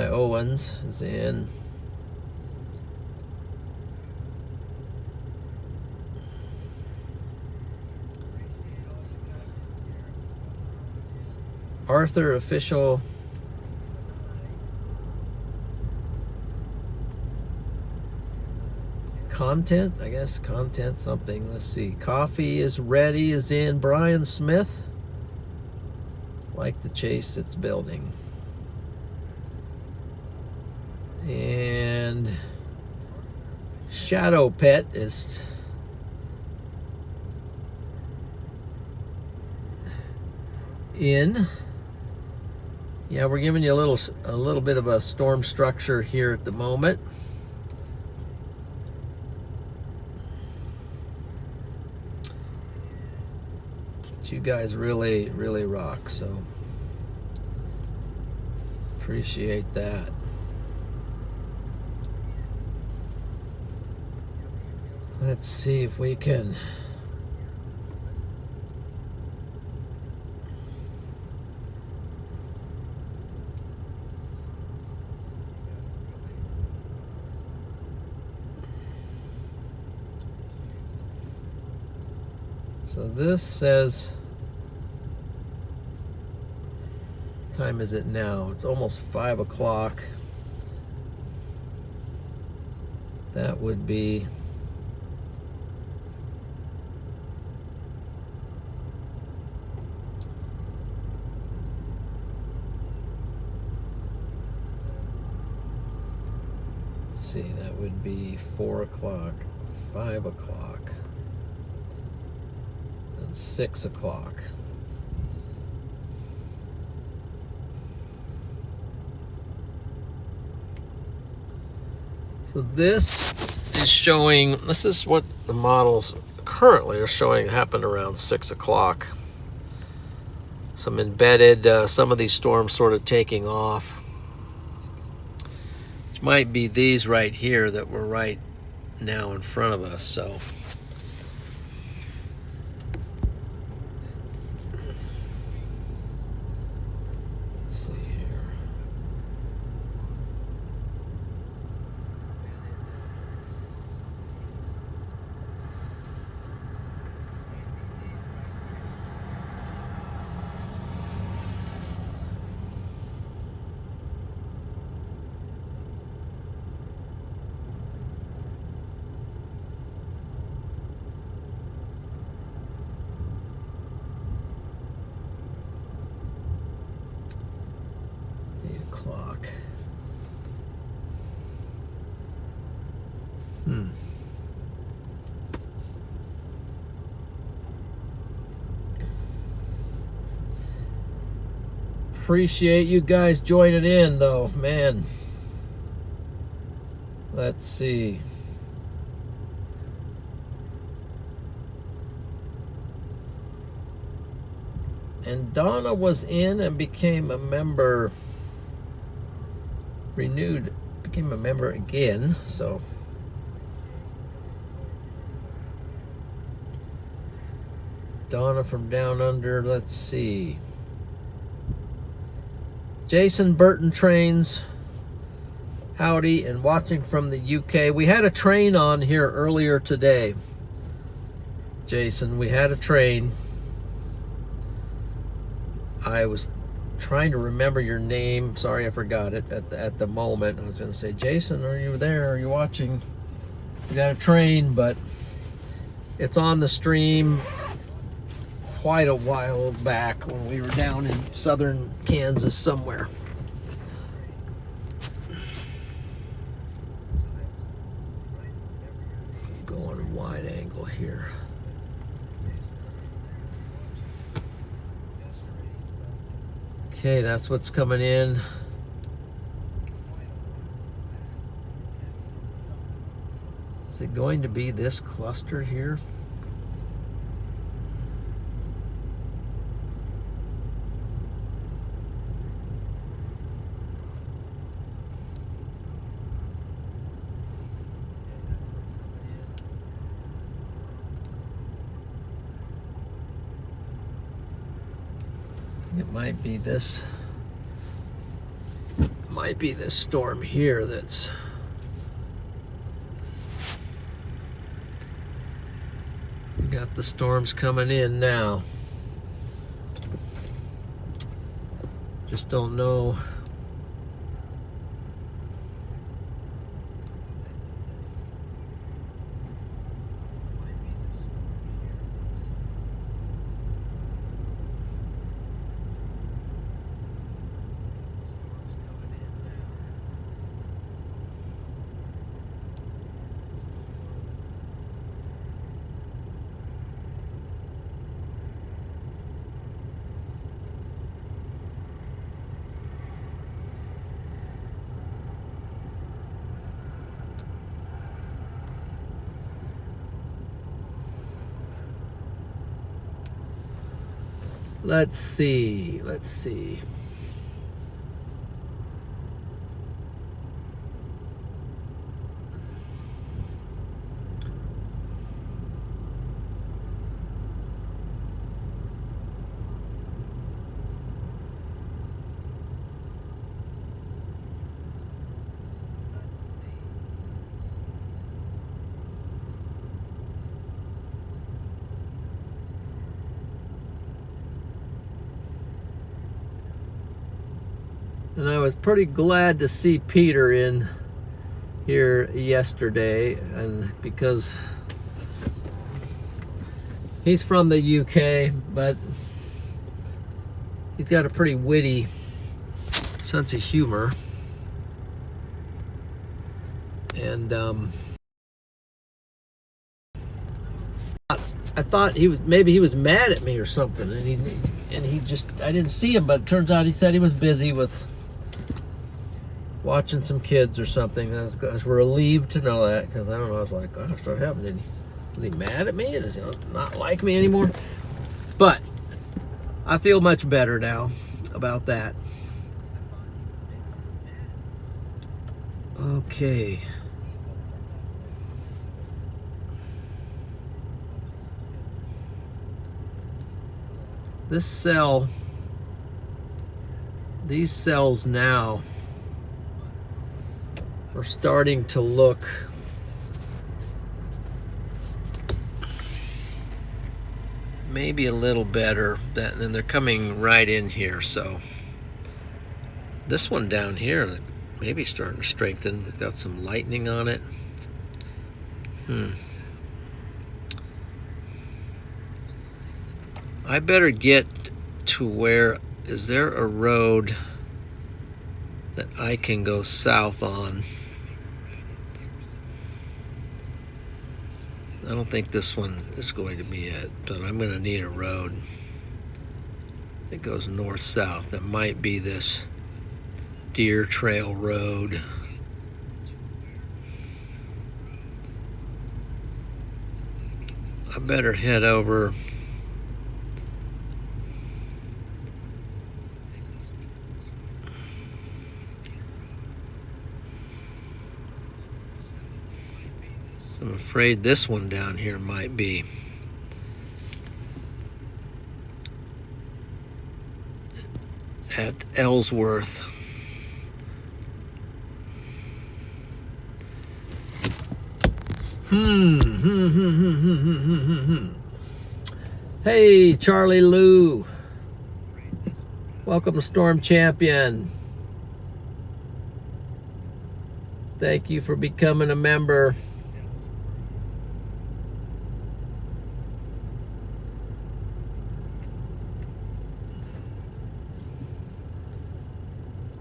Owens is in. Arthur official. Content, I guess content something. Let's see. Coffee is ready is in. Brian Smith. Like the chase it's building. And Shadow Pet is in. Yeah, we're giving you a little bit of a storm structure here at the moment. You guys really rock, so appreciate that. Let's see if we can so this says, what time is it now? It's almost 5 o'clock. That would be that would be 4 o'clock, 5 o'clock, and 6 o'clock. So this is showing, this is what the models currently are showing happened around 6 o'clock. Some embedded, some of these storms sort of taking off. Which might be these right here that were right now in front of us, so. Let's see here. Clock. Appreciate you guys joining in, though, man. Let's see. And Donna was in and became a member. Renewed, became a member again, so Donna from down under. Let's see. Jason Burton Trains, howdy, and watching from the UK. We had a train on here earlier today, Jason. We had a train. I was trying to remember your name. Sorry, I forgot it at the moment. I was going to say, Jason, are you there? Are you watching? We got a train, but it's on the stream quite a while back when we were down in southern Kansas somewhere. here. Okay, that's what's coming in. Is it going to be this cluster here? It might be this storm here that's got the storms coming in now. Just don't know. Let's see. And I was pretty glad to see Peter in here yesterday, and because he's from the UK, but he's got a pretty witty sense of humor. And I thought maybe he was mad at me or something, and he just, I didn't see him, but it turns out he said he was busy with watching some kids or something. I was relieved to know that, because I don't know, I was like, gosh, what happened? Was he mad at me? Does he not like me anymore? But I feel much better now about that. Okay. This cell, these cells now are starting to look maybe a little better, and they're coming right in here. So this one down here maybe starting to strengthen. We've got some lightning on it. I better get to where, is there a road that I can go south on? I don't think this one is going to be it, but I'm going to need a road that goes north-south. That might be this Deer Trail Road. I better head over. I'm afraid this one down here might be. At Ellsworth. Hey, Charlie Lou. Welcome to Storm Champion. Thank you for becoming a member.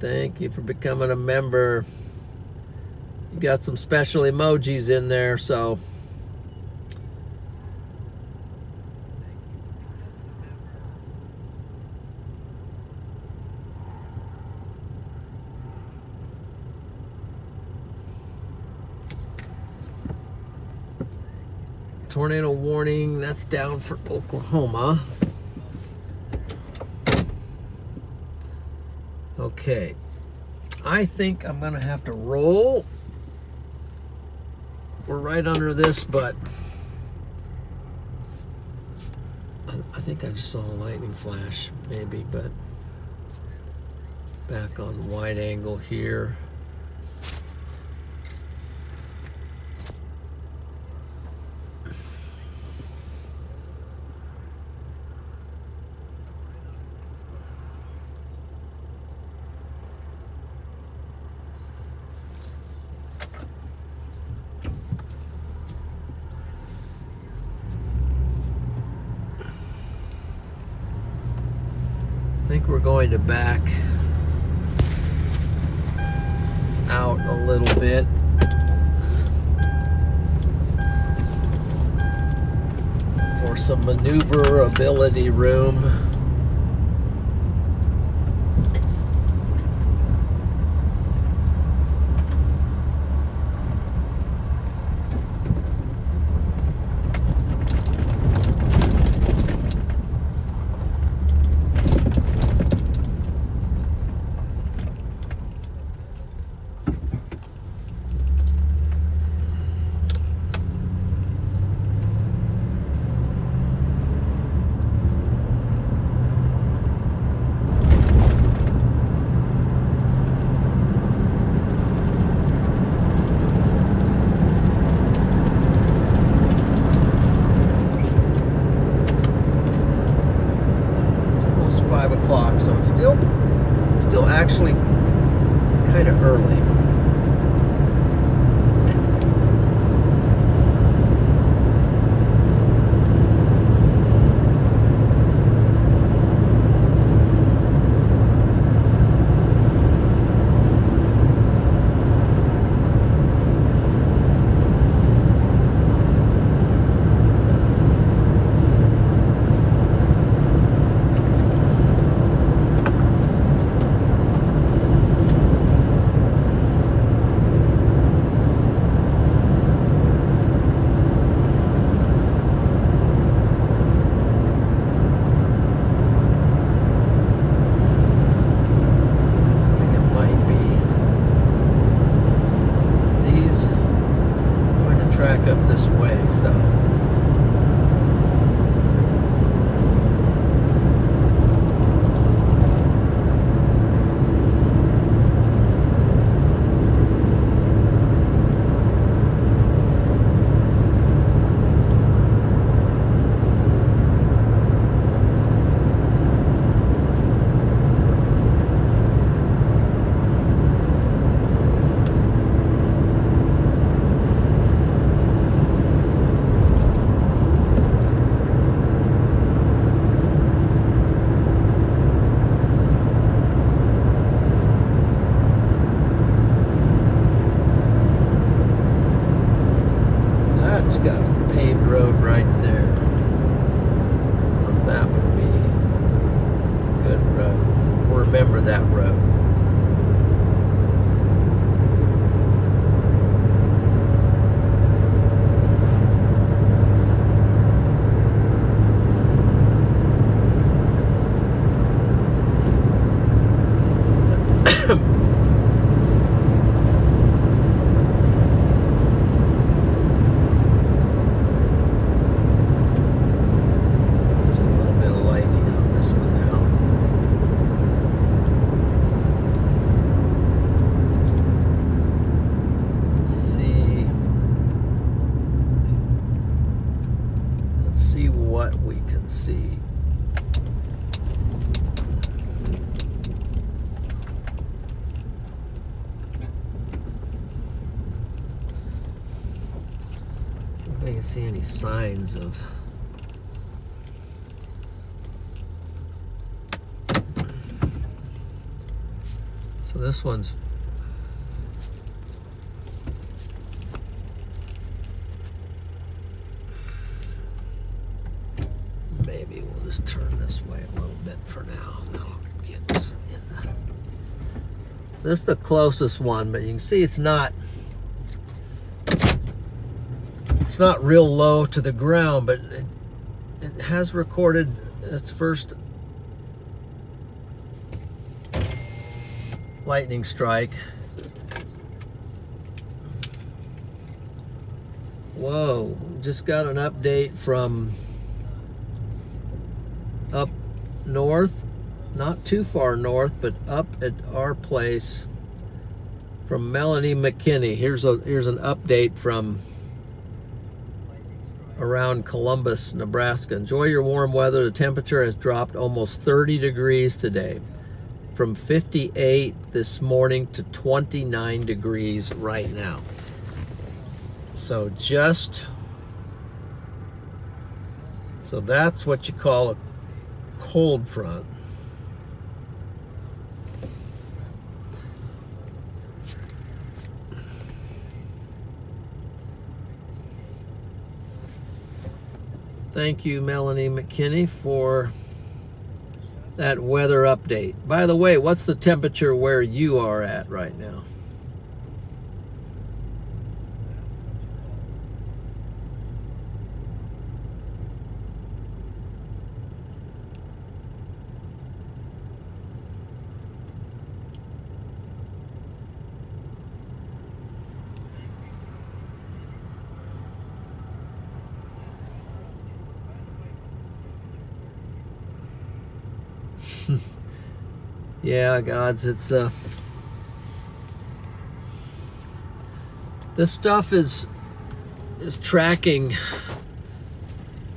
Thank you for becoming a member. You got some special emojis in there, so tornado warning, that's down for Oklahoma. Okay, I think I'm gonna have to roll. We're right under this, but I think I just saw a lightning flash, maybe, but back on wide angle here. I think we're going to back out a little bit. For some maneuverability room. So it's still actually kind of early. Up this way, so that's got a paved road right there. I don't know if that would be a good road. We'll remember that road. What we can see. See if I can see any signs of so this one's maybe we'll just turn this way a little bit for now. That'll get us in the... So this is the closest one, but you can see it's not not real low to the ground, but it has recorded its first lightning strike. Whoa, just got an update from up north, not too far north, but up at our place, from Melanie McKinney. Here's an update from around Columbus, Nebraska. Enjoy your warm weather. The temperature has dropped almost 30 degrees today, from 58 this morning to 29 degrees right now. So that's what you call a cold front. Thank you, Melanie McKinney, for that weather update. By the way, what's the temperature where you are at right now? Yeah, gods, it's this stuff is tracking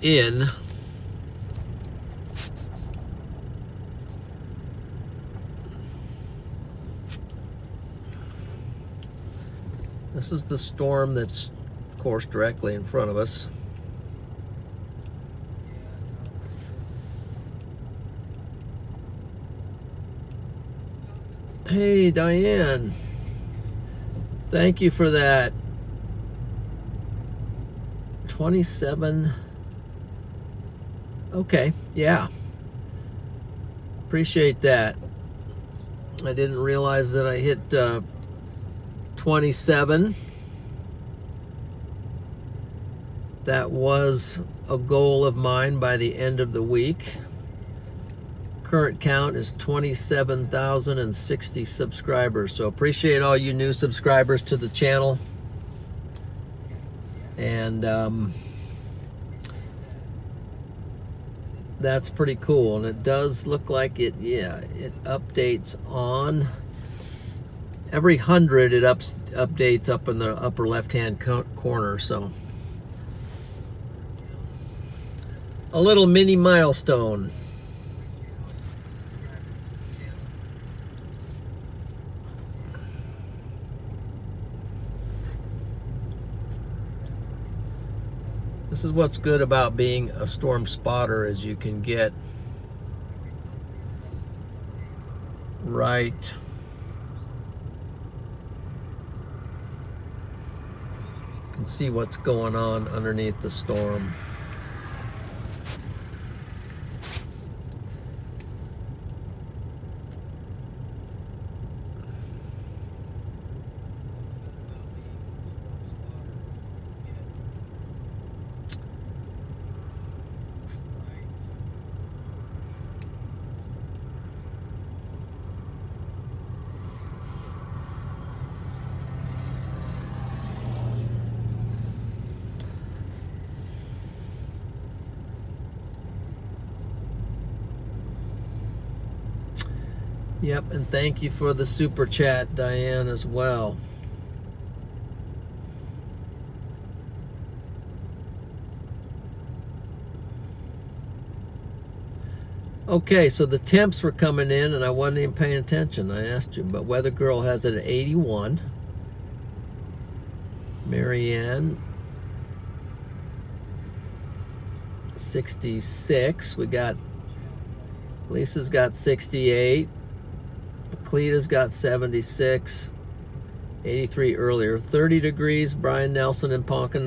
in. This is the storm that's, of course, directly in front of us. Hey, Diane. Thank you for that. 27. Okay, yeah. Appreciate that. I didn't realize that I hit 27. That was a goal of mine by the end of the week. Current count is 27,060 subscribers. So appreciate all you new subscribers to the channel. And that's pretty cool. And it does look like it updates on every 100. It updates up in the upper left-hand corner. So a little mini milestone. This is what's good about being a storm spotter, is you can get right and see what's going on underneath the storm. Yep, and thank you for the super chat, Diane, as well. Okay, so the temps were coming in and I wasn't even paying attention. I asked you, but Weather Girl has it at 81. Marianne, 66. We got, Lisa's got 68. Cleta's got 76, 83 earlier. 30 degrees, Brian Nelson in Ponca,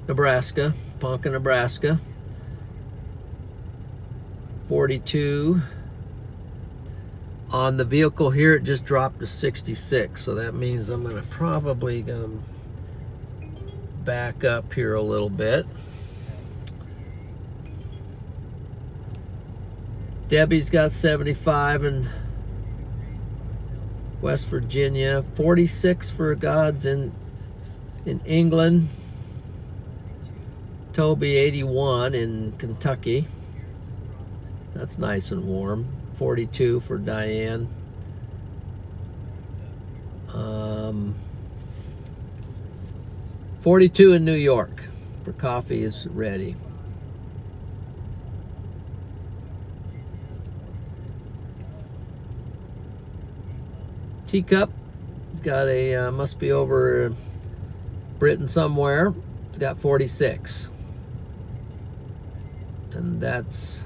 Nebraska. 42. On the vehicle here, it just dropped to 66. So that means I'm probably gonna back up here a little bit. Debbie's got 75 in West Virginia, 46 for God's in England. Toby, 81 in Kentucky. That's nice and warm. 42 for Diane. 42 in New York for coffee is ready. Teacup, he's got a, must be over Britain somewhere. He's got 46. And that's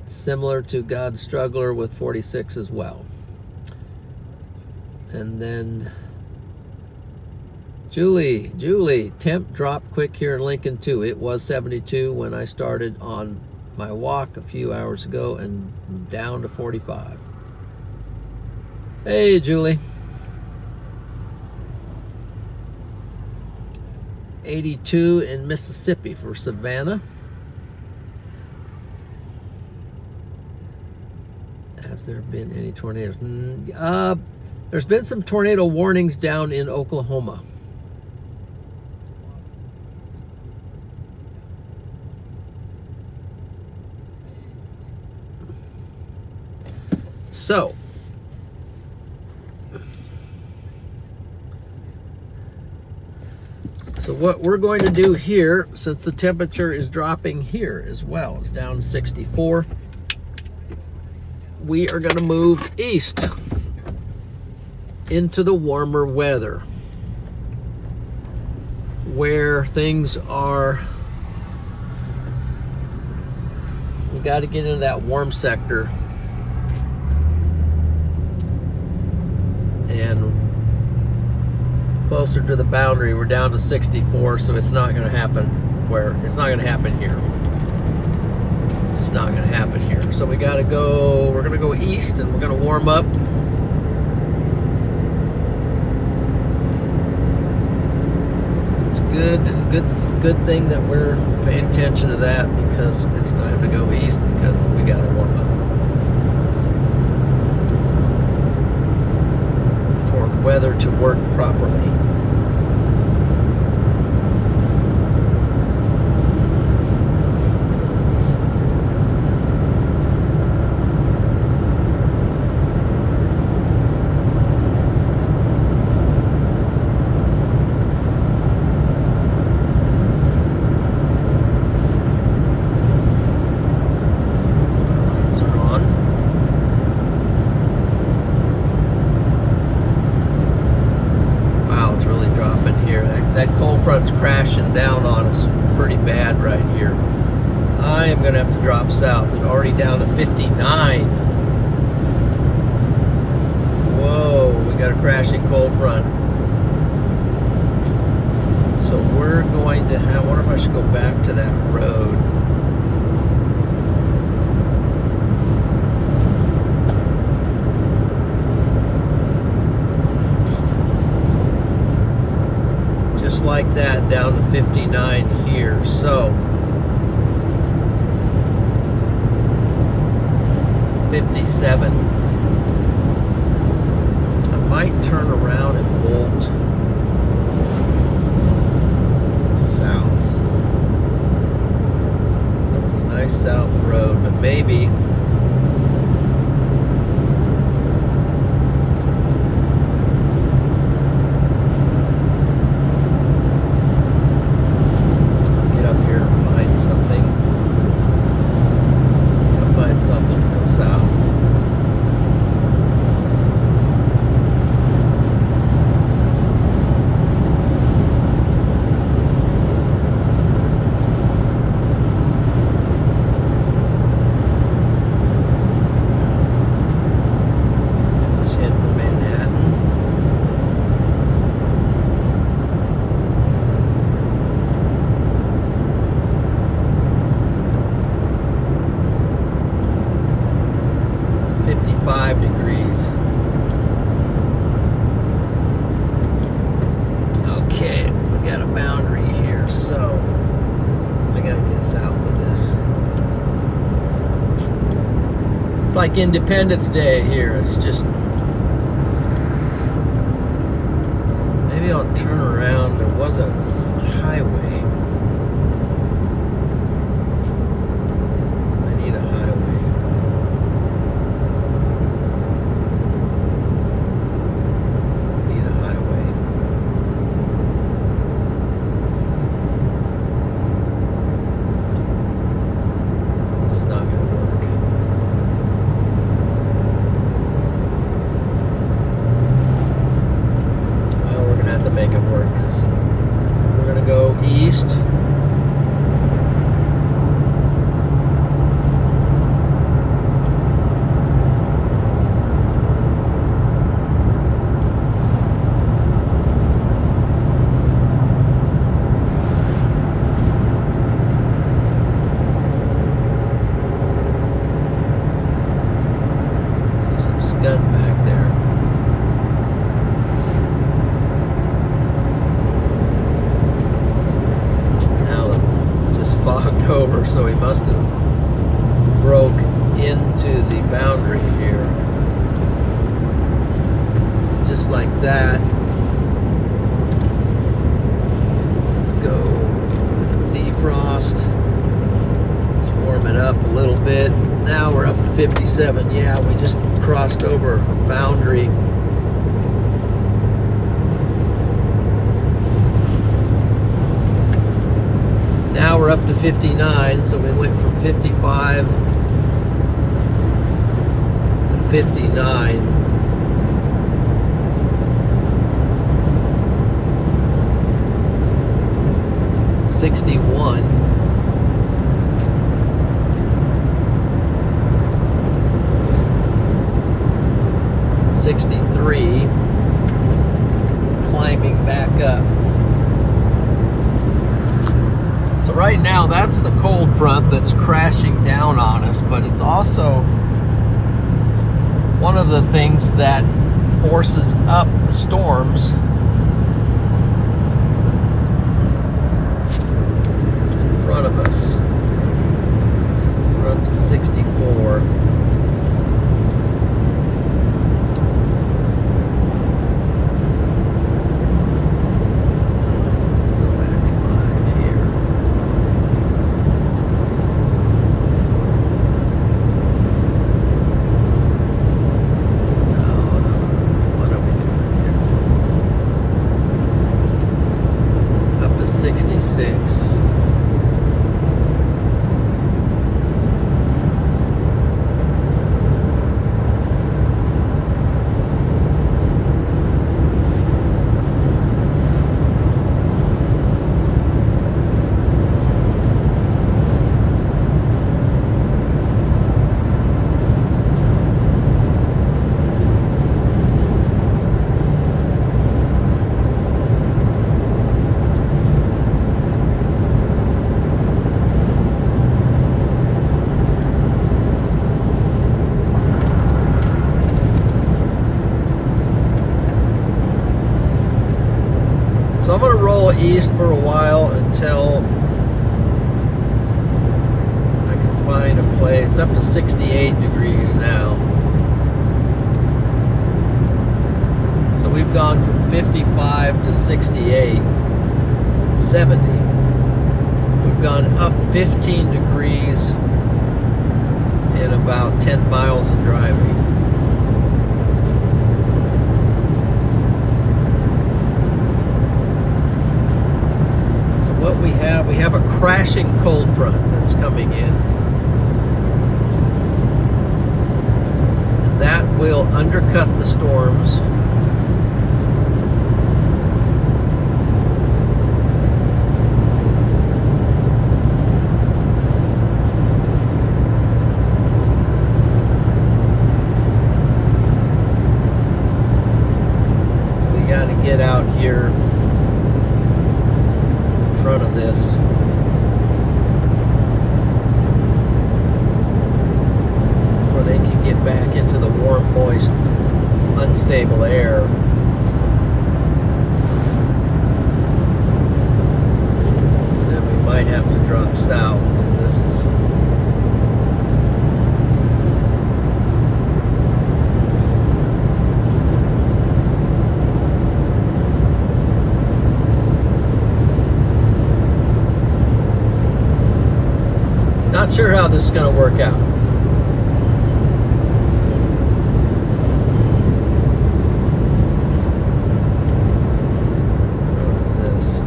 similar to God Struggler with 46 as well. And then Julie, temp dropped quick here in Lincoln too. It was 72 when I started on my walk a few hours ago and down to 45. Hey, Julie. 82 in Mississippi for Savannah. Has there been any tornadoes? There's been some tornado warnings down in Oklahoma. So, what we're going to do here, since the temperature is dropping here as well, it's down to 64, we are going to move east into the warmer weather, where things are, we got to get into that warm sector. And closer to the boundary, we're down to 64, so it's not going to happen it's not going to happen here. It's not going to happen here. So we got to go, we're going to go east and we're going to warm up. It's good thing that we're paying attention to that, because it's time to go east, because we got to warm up for the weather to work properly. Crashing down on us pretty bad right here. I am going to have to drop south. It's already down to 59. Whoa, we got a crashing cold front. So we're going to have, I wonder if I should go back to that road. Like that, down to 59 here. So 57. I might turn around and bolt south. There was a nice south road, but maybe like Independence Day here. It's just, maybe I'll turn around. There was a highway. I need a highway. Need a highway. It's not gonna work. To make it work, because we're going to go east. See some scud back there. Fogged over, so he must have broke into the boundary here. Just like that. Let's go defrost. Let's warm it up a little bit. Now we're up to 57. Yeah, we just crossed over a boundary. Now we're up to 59, so we went from 55 to 59. '63, climbing back up. So right now, that's the cold front that's crashing down on us, but it's also one of the things that forces up the storms in front of us. We're up to 64. So I'm going to roll east for a while until I can find a place. It's up to 68 degrees now. So we've gone from 55 to 68, 70. We've gone up 15 degrees in about 10 miles of driving. What we have a crashing cold front that's coming in. And that will undercut the storms. So we got to get out here front of this. Where they can get back into the warm, moist, unstable air. And then we might have to drop south because this is sure how this is going to work out. What is this?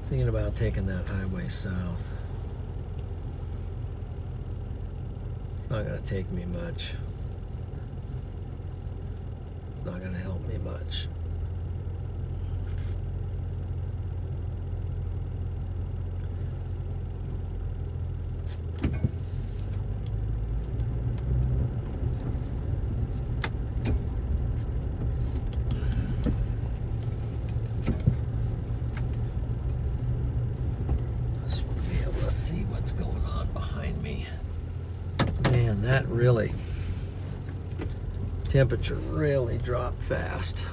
Thinking about taking that highway south. It's not going to take me much. It's not going to help me much. Just want to be able to see what's going on behind me. Man, that really, temperature really dropped fast.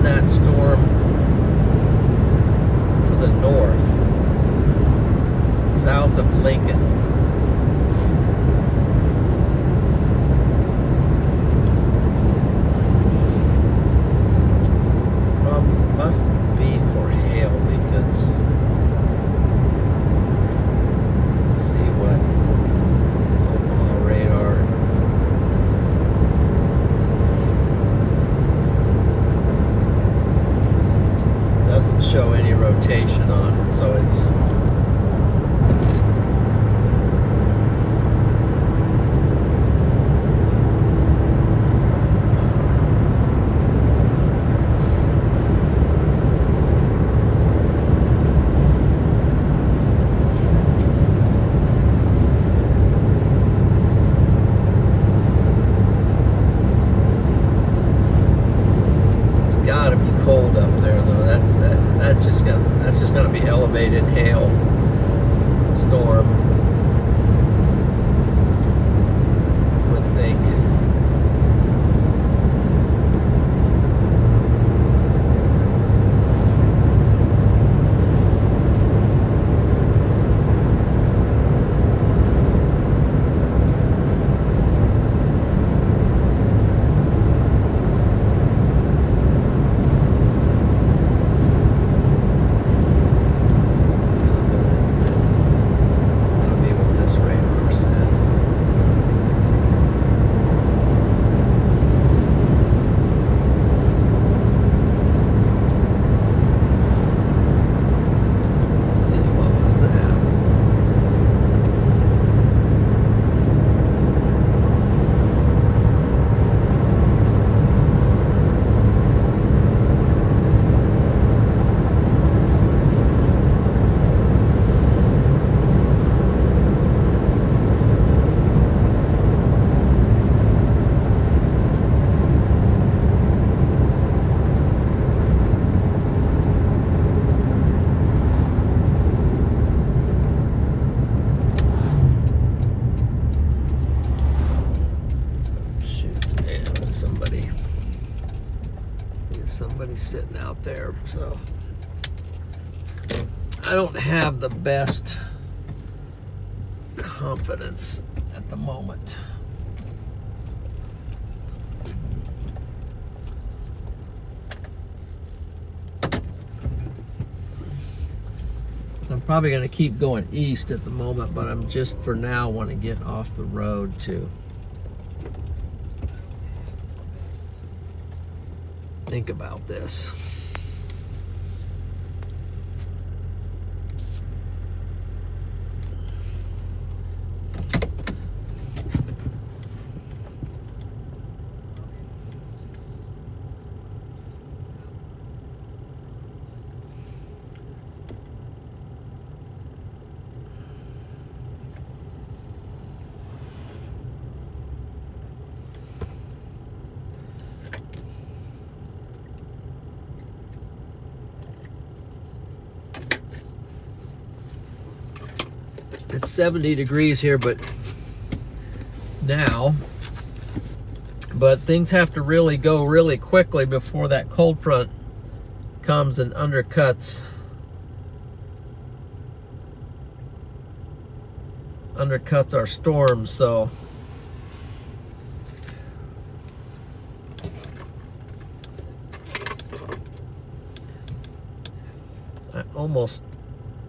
That storm to the north, south of Lincoln. Must be for hail because let's see what Omaha radar. Somebody's sitting out there, so I don't have the best confidence at the moment. I'm probably going to keep going east at the moment, but I'm just for now want to get off the road to think about this. It's 70 degrees here, but things have to really go really quickly before that cold front comes and undercuts our storm. So I almost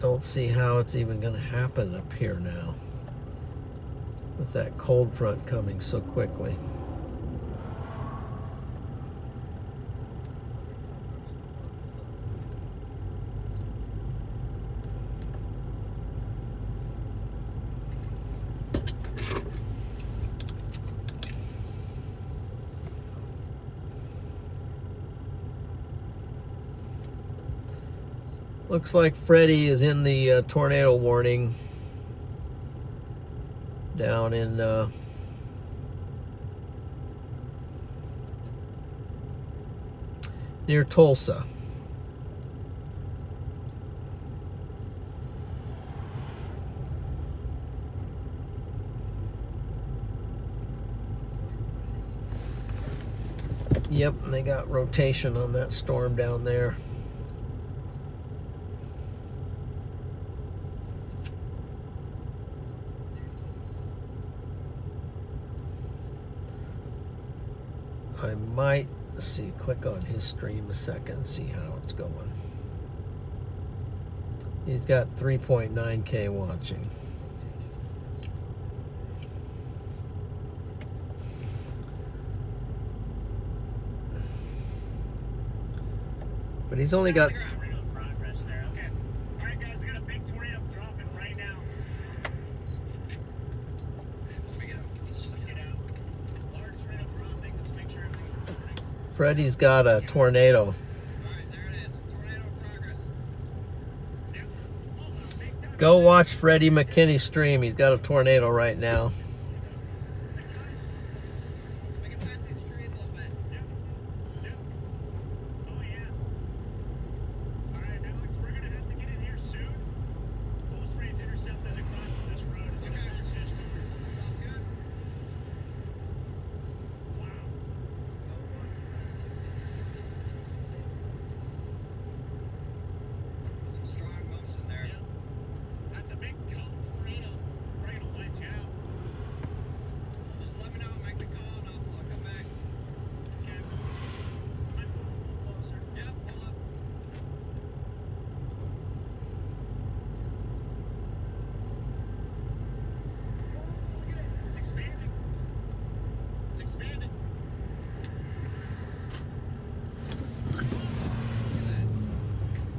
don't see how it's even going to happen up here now with that cold front coming so quickly. Looks like Freddy is in the tornado warning down in near Tulsa. Yep, and they got rotation on that storm down there. I might click on his stream a second, see how it's going. He's got 3.9K watching. But he's only got... Freddy's got a tornado. Alright, there it is. Tornado in progress. Go watch Freddy McKinney stream. He's got a tornado right now. We can pass these trees a little bit. Oh yeah. Alright, Alex, we're gonna have to get in here soon. Close range intercept doesn't cross this road. It's gonna pass just Sounds good. wow. Some strong motion there. Yeah. That's a big cone tornado. We're gonna let you out. Just let me know, make the call, and I'll come back. Okay. Might pull a little closer. Yep, pull up. Look at it. It's expanding. It's expanding.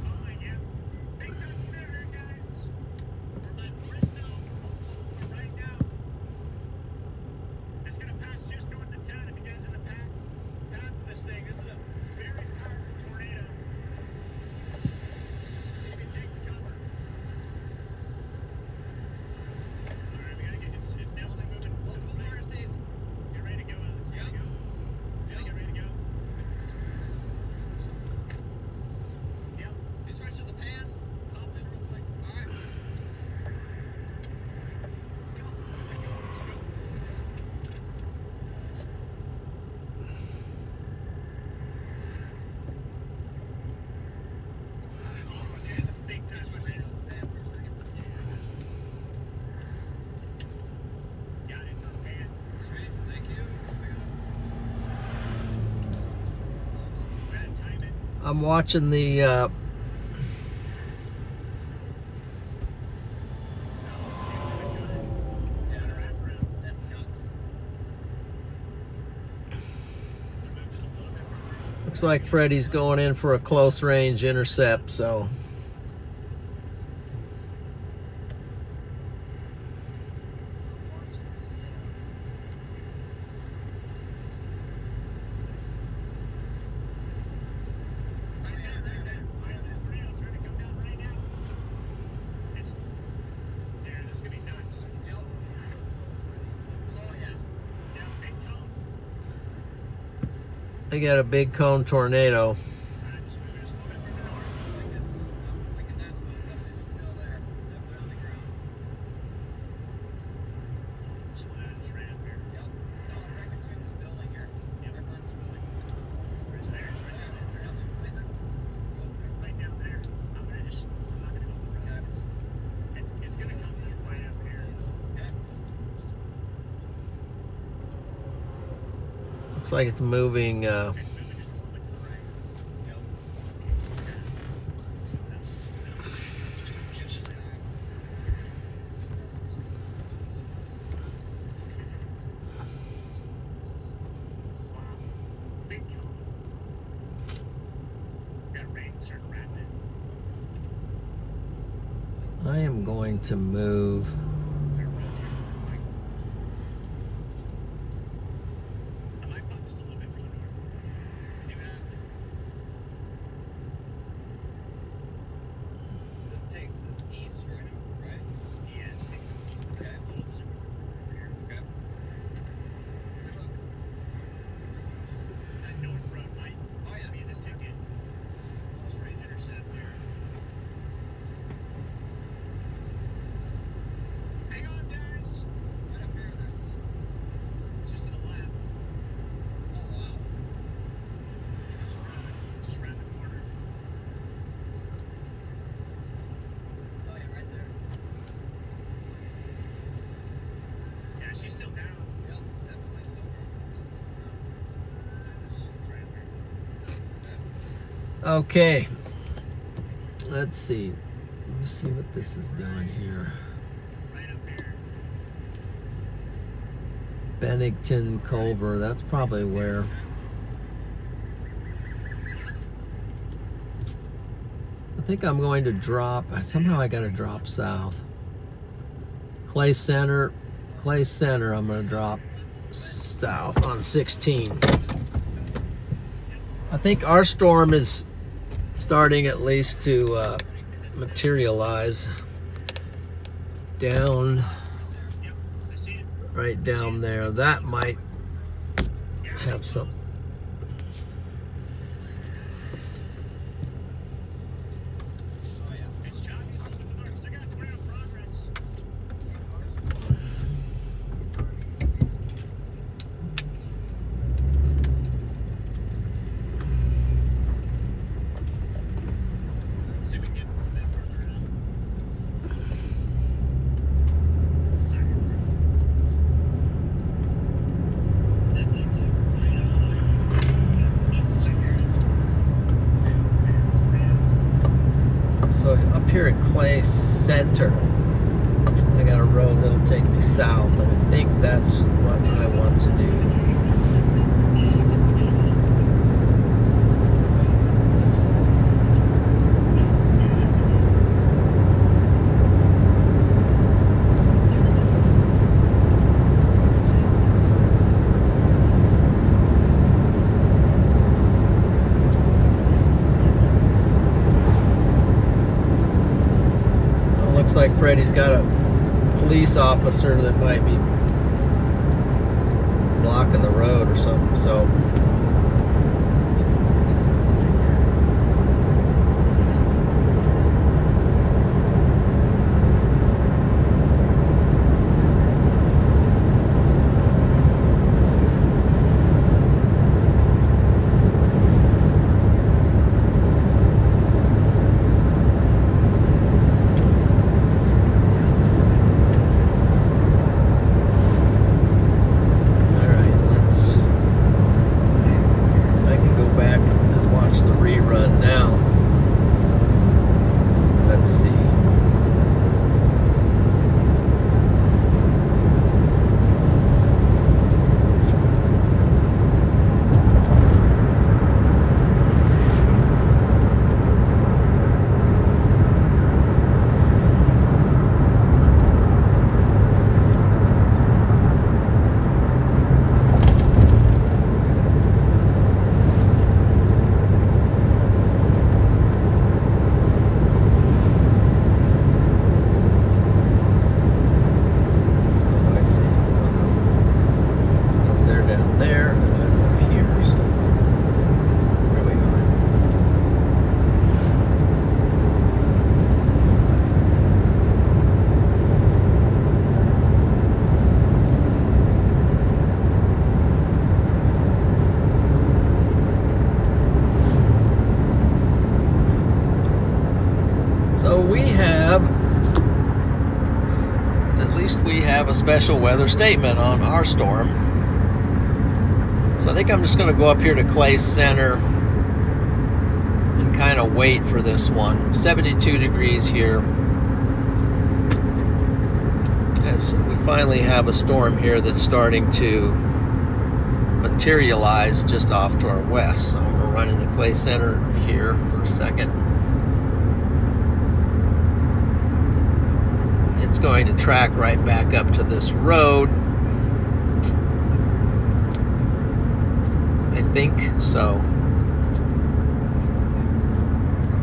Oh yeah. Big time tornado, guys. We're letting Bristol right now. It's gonna pass just north of town. If you guys in the path of this thing, this is a very powerful tornado. You can take cover. Alright, we gotta get it's definitely moving. Multiple receives. Get ready to go, Alex. I'm watching the Yeah, that's nuts. looks like Freddy's going in for a close range intercept, so they got a big cone tornado. Looks like it's moving. I am going to move. This takes us east right now, right? Yeah, this takes us east. Okay. Okay. That North Road might Oh yeah. be the ticket. Close range intercept there. Hang on, guys. Right up here, there's. It's just to the left. Oh wow. Just around the corner. Oh yeah, right there. Yeah, she's still down. Yep, definitely still around. It's right there. Okay. Let's see. Let me see what this is doing here. Right up here. Bennington, Culver. That's probably where. I think I'm going to drop. Somehow I got to drop south. Clay Center. I'm going to drop south on 16. I think our storm is starting at least to materialize down, Yep, I see it. right down there. That might have some. It's Johnny's a little bit to the north. Still got a tornado progress. See if we can get a bit further out. So up here at Clay Center, I got a road that'll take me south, and I think that's what I want to do. Well, looks like Freddy's got a police officer that might be blocking the road or something, so all right, let's a special weather statement on our storm. So I think I'm just going to go up here to Clay Center and kind of wait for this one. 72 degrees here. As we finally have a storm here that's starting to materialize just off to our west. So I'm going to run into Clay Center here for a second. It's going to track right back up to this road, I think. So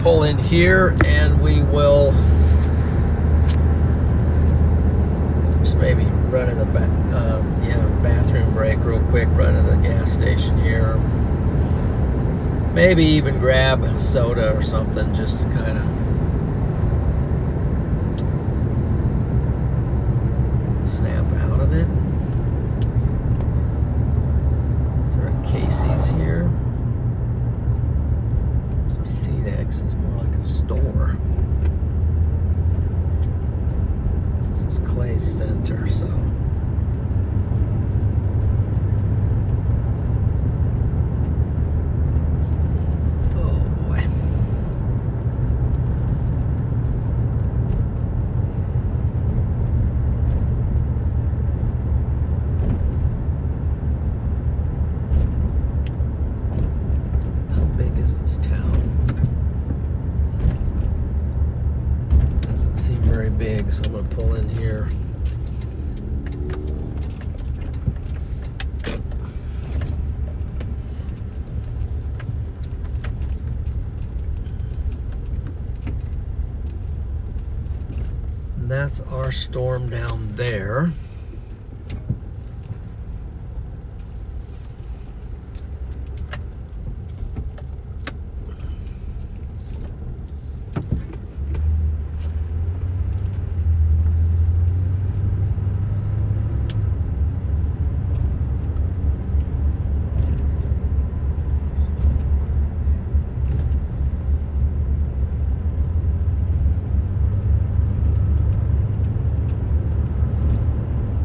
pull in here and we will just maybe run in the bathroom break real quick, run to the gas station here. Maybe even grab a soda or something just to kind of snap out of it. Is there a Casey's here? There's a C-Nex. It's more like a store. This is Clay Center, so. Oh boy. How big is this town? Doesn't seem very big, so I'm going to pull in here. And that's our storm down there.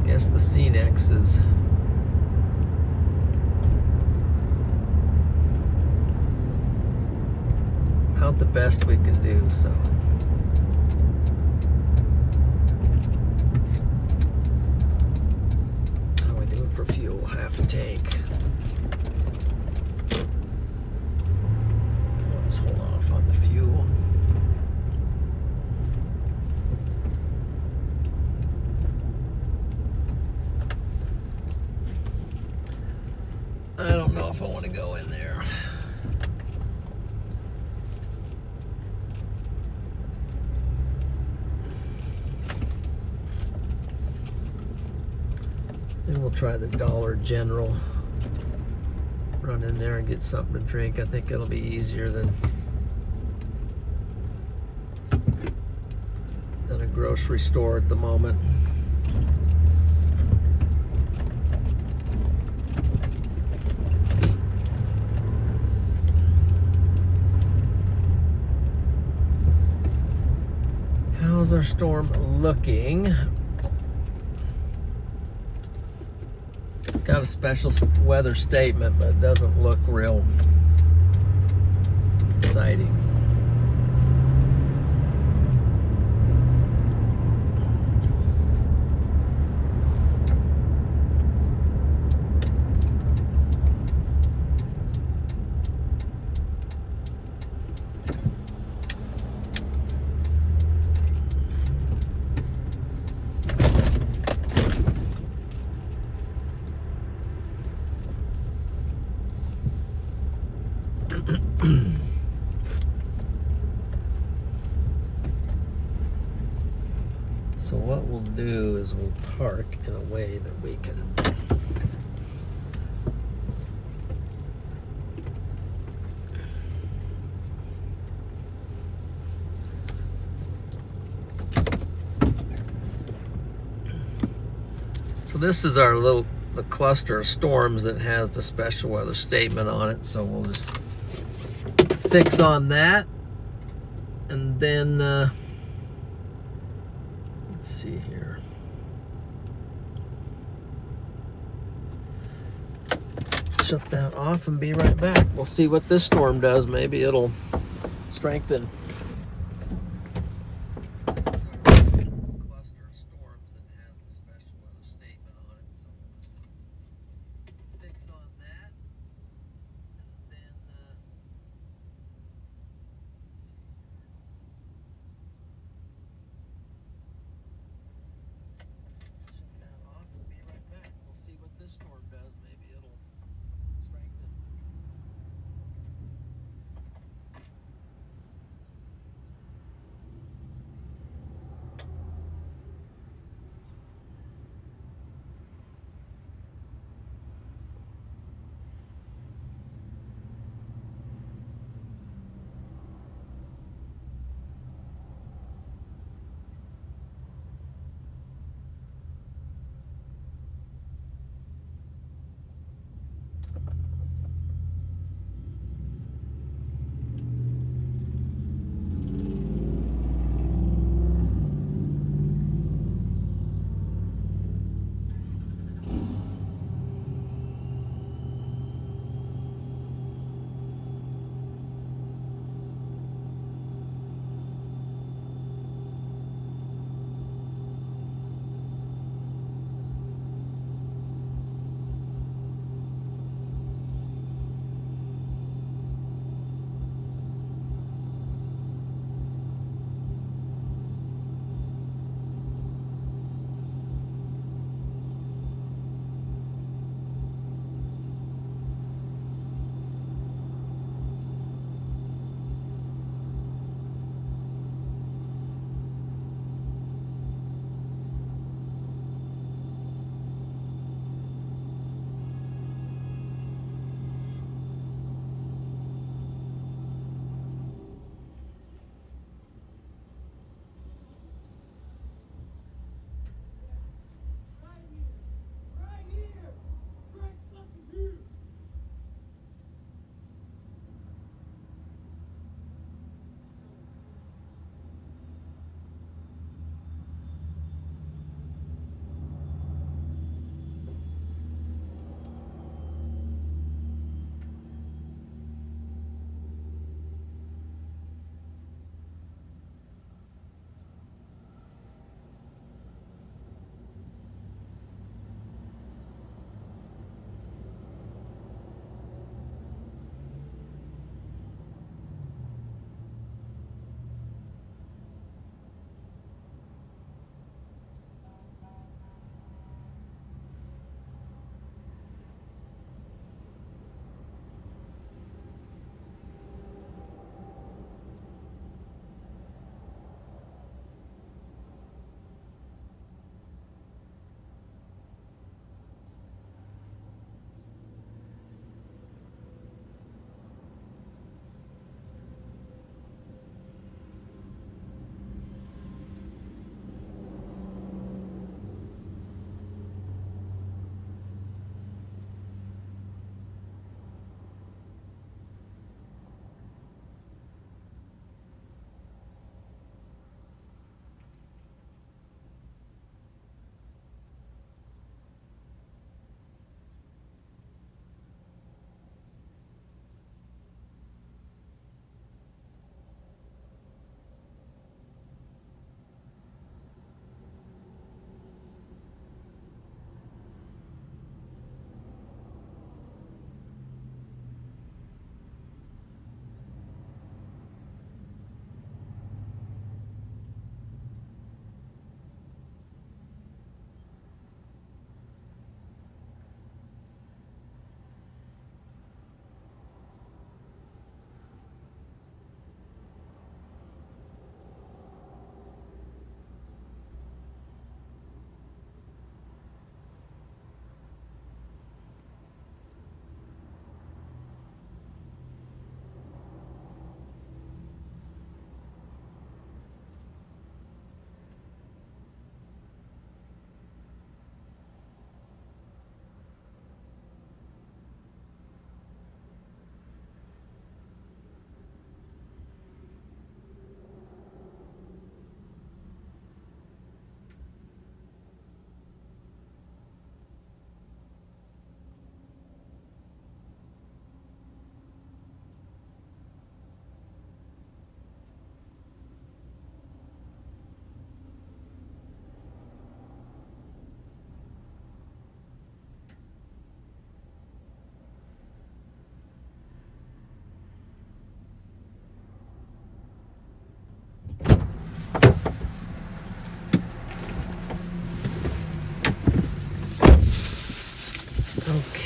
Guess the C-Nex is about the best we can do, so. How are we doing for fuel? Half a tank. I'll just hold off on the fuel. I don't know if I want to go in there. Then we'll try the Dollar General. Run in there and get something to drink. I think it'll be easier than a grocery store at the moment. How's our storm looking? Got a special weather statement, but it doesn't look real exciting. So what we'll do is we'll park in a way that we can so this is our the cluster of storms that has the special weather statement on it, so we'll just fix on that, and then let's see here. shut that off and be right back. We'll see what this storm does. Maybe it'll strengthen. This is our cluster of storms that has the special weather statement on it. So fix on that, and then let's see here. Shut that off and be right back. We'll see what this storm does. Maybe it'll strengthen.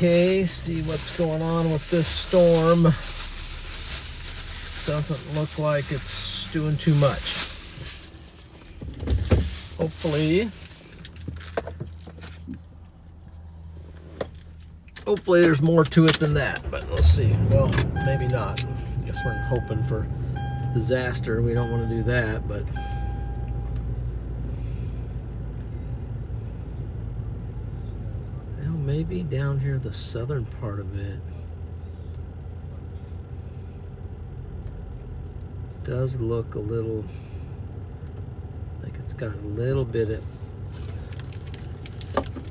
Okay, see what's going on with this storm. Doesn't look like it's doing too much. Hopefully there's more to it than that, but we'll see. Well, maybe not. I guess we're hoping for disaster. We don't want to do that, but well, maybe down here, the southern part of it does look a little like it's got a little bit of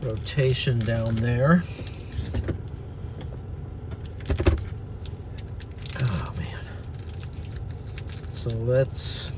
rotation down there. Oh man. So let's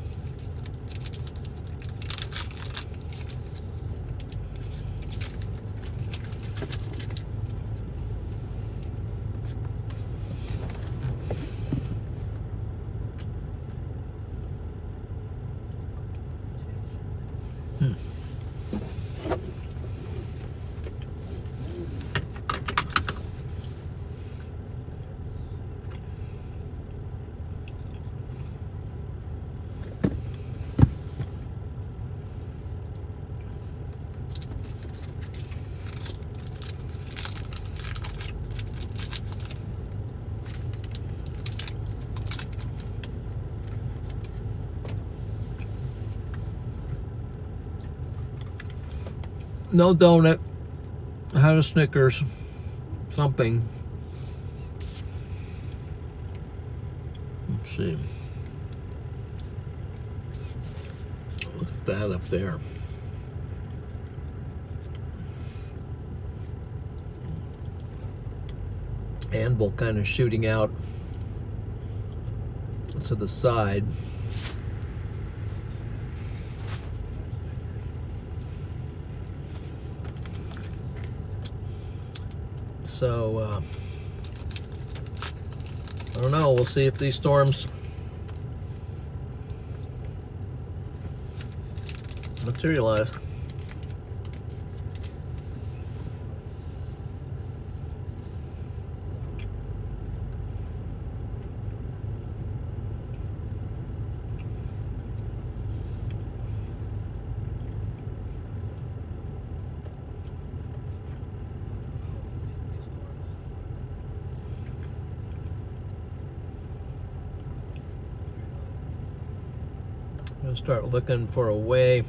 no donut. I had a Snickers. Something. Let's see. Look at that up there. Anvil kind of shooting out to the side. So, I don't know. We'll see if these storms materialize. I'm gonna start looking for a way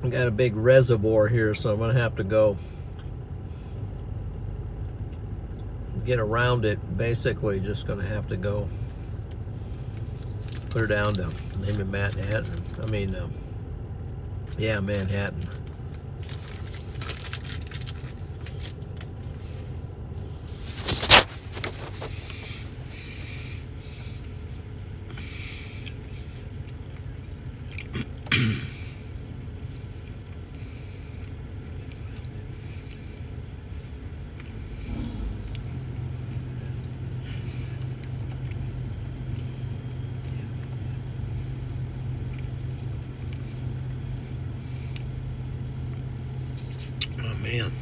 I got a big reservoir here, so I'm gonna have to go get around it. Basically just gonna have to go clear down to maybe Manhattan. Yeah, Manhattan. Man,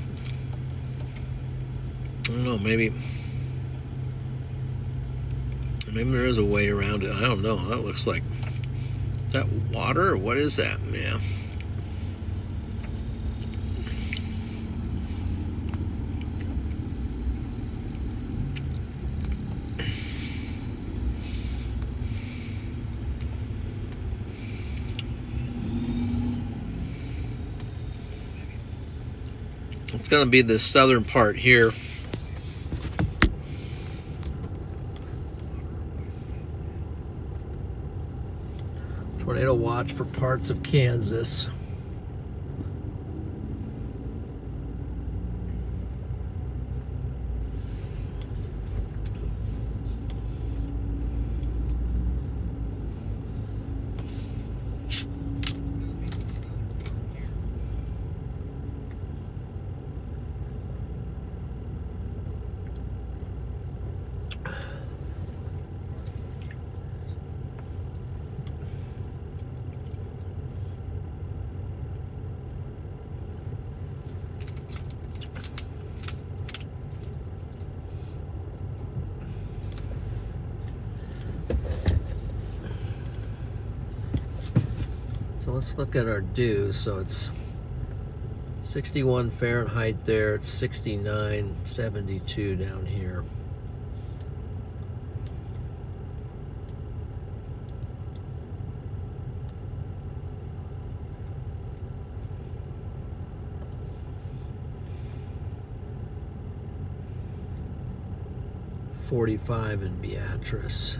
I don't know, maybe there is a way around it. I don't know. That looks like, is that water or what is that, man? It's going to be the southern part here. Tornado watch for parts of Kansas. So let's look at our dews. So it's 61 Fahrenheit there. It's 69.72 down here. .45 in Beatrice.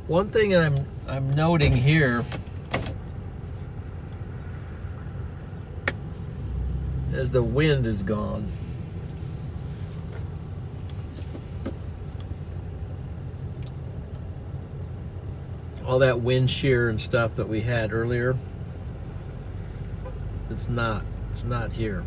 One thing that I'm noting here is the wind is gone. All that wind shear and stuff that we had earlier, it's not here.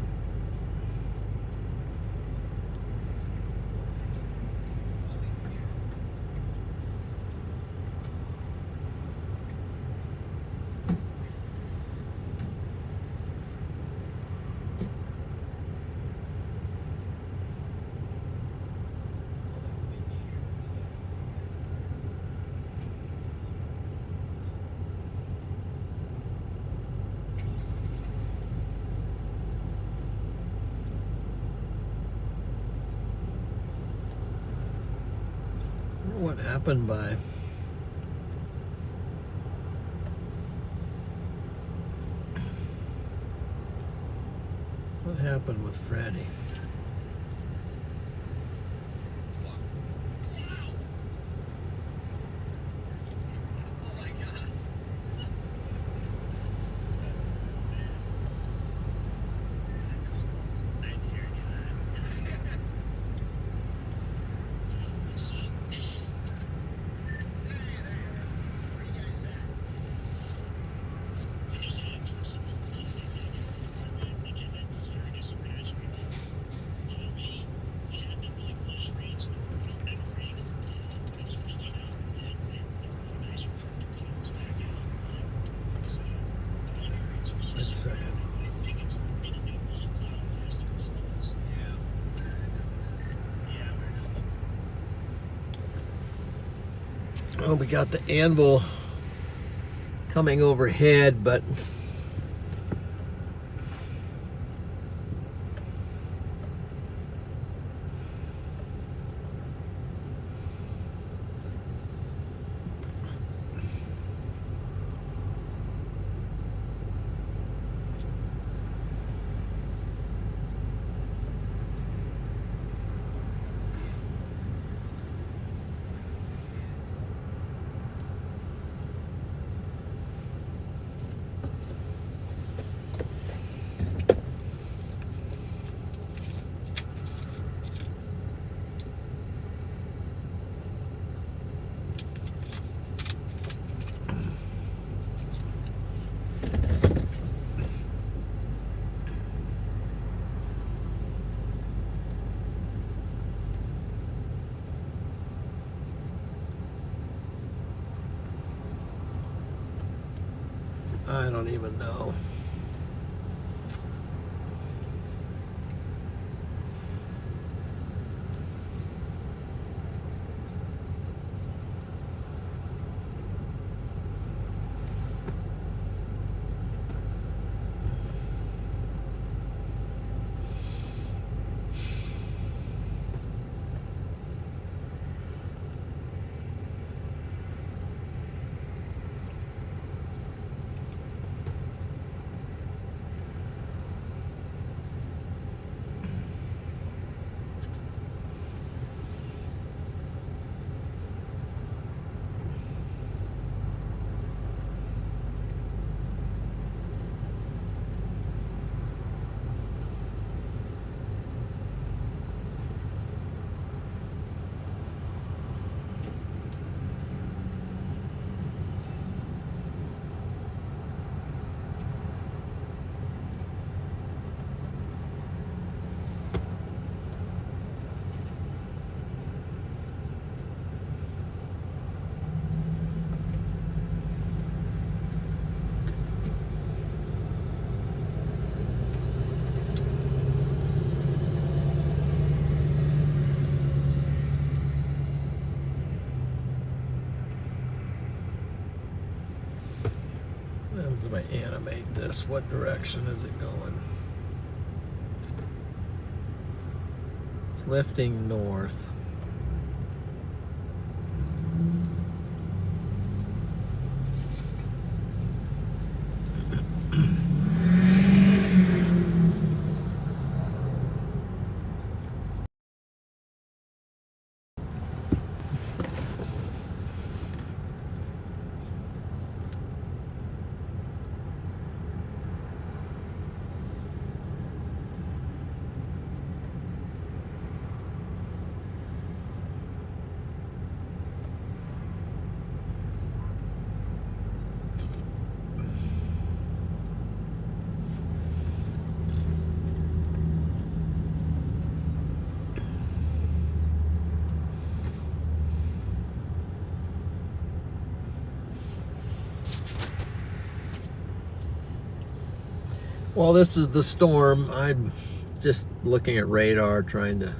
What happened by what happened with Freddy? Oh my gosh. I didn't hear any of that. Wait a second. Oh, we got the anvil coming overhead, but I don't even know. If I animate this, what direction is it going? It's lifting north. Well, this is the storm. I'm just looking at radar, trying to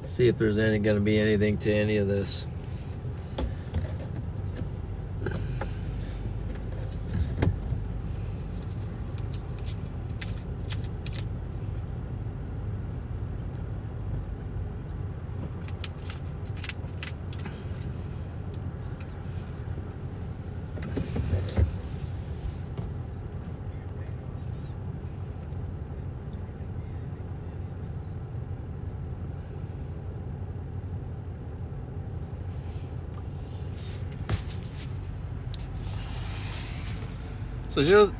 see if there's going to be anything to any of this. So here,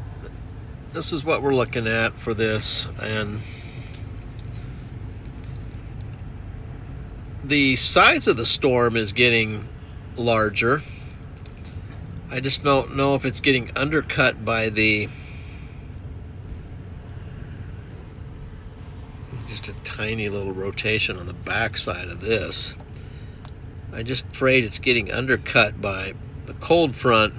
this is what we're looking at for this, and the size of the storm is getting larger. I just don't know if it's getting undercut by the just a tiny little rotation on the back side of this. I just afraid it's getting undercut by the cold front.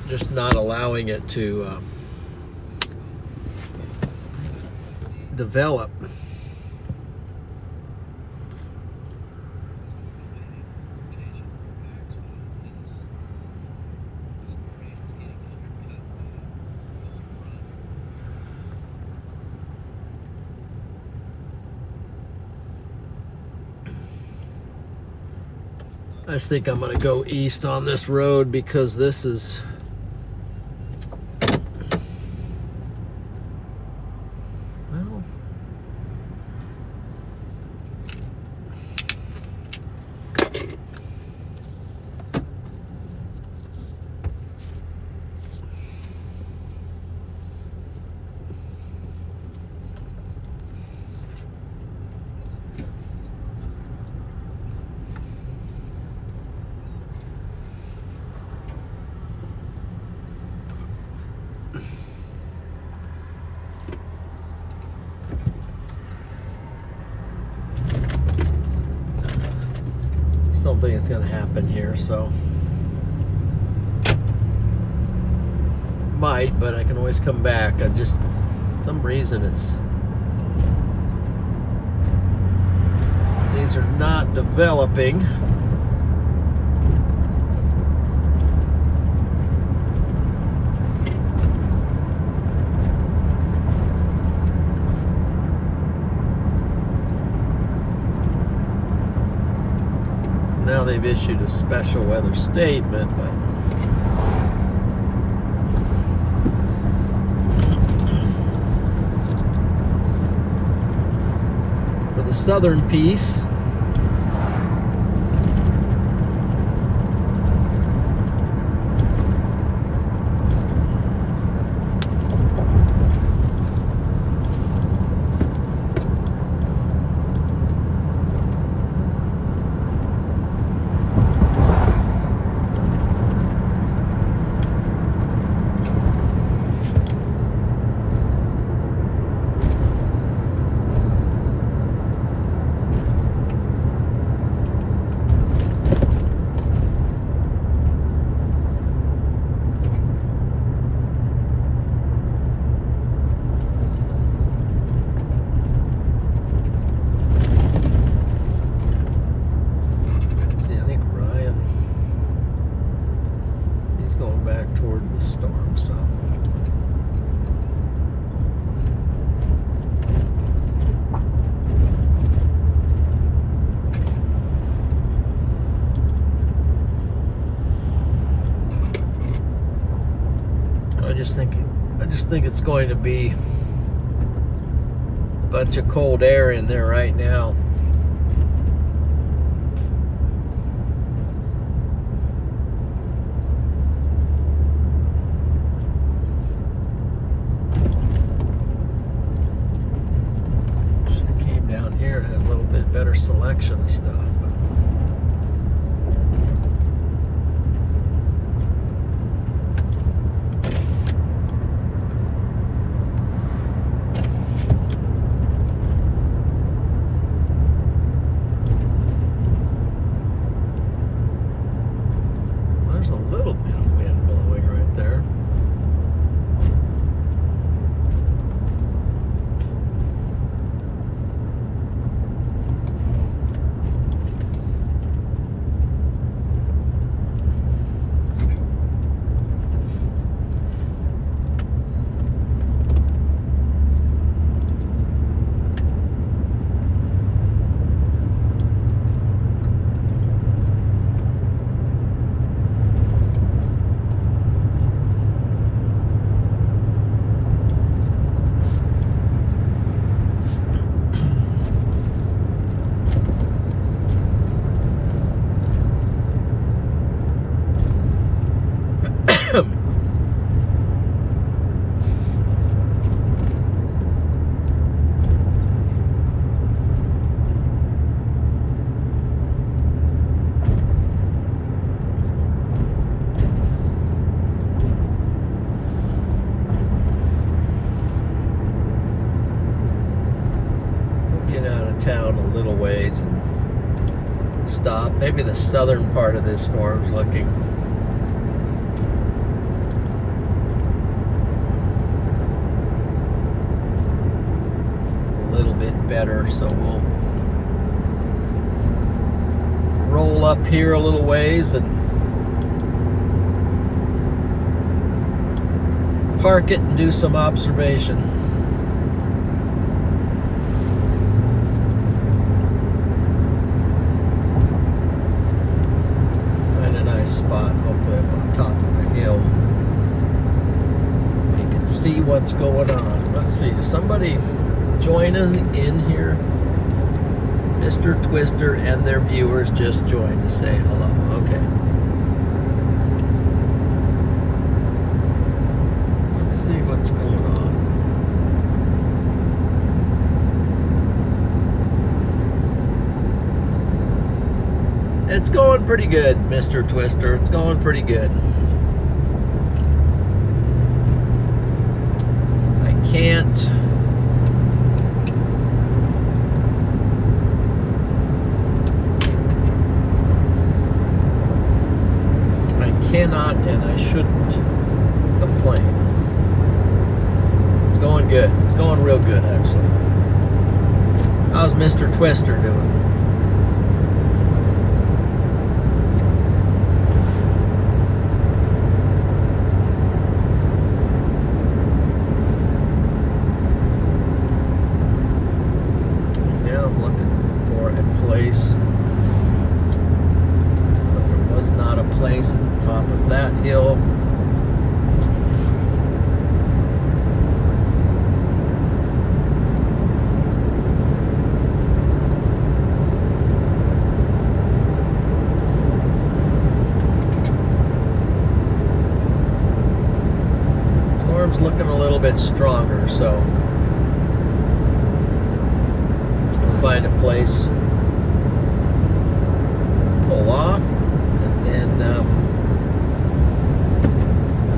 Just not allowing it to develop. I just think I'm going to go east on this road because this is don't think it's going to happen here, so might, but I can always come back. I just, for some reason, these are not developing. Now they've issued a special weather statement, but for the southern piece, think it's going to be a bunch of cold air in there right now. Should have came down here and had a little bit better selection of stuff. There's a little bit of wind blowing right there. Get out of town a little ways and stop. Maybe the southern part of this storm's looking a little bit better, so we'll roll up here a little ways and park it and do some observation. Spot, hopefully up on top of the hill. You can see what's going on. Let's see, does somebody join in here? Mr. Twister and their viewers just joined to say hello. Okay. Let's see what's going on. It's going pretty good, Mr. Twister. It's going pretty good. I cannot and I shouldn't complain. It's going good. It's going real good, actually. How's Mr. Twister doing? Place, but there was not a place at the top of that hill. Storm's looking a little bit stronger, so we'll find a place, pull off, and then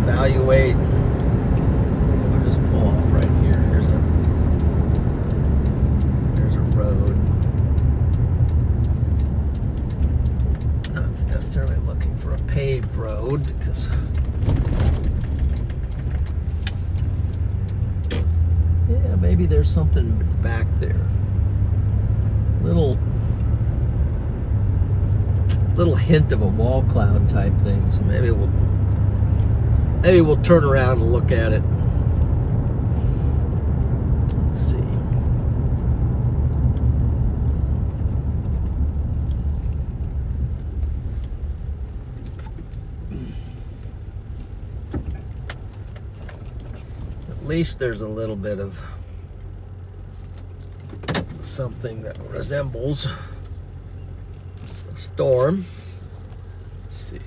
evaluate. We'll just pull off right here. There's a road. Not necessarily looking for a paved road because yeah, maybe there's something back there. Little hint of a wall cloud type thing, so maybe we'll turn around and look at it. Let's see. At least there's a little bit of something that resembles a storm. Let's see.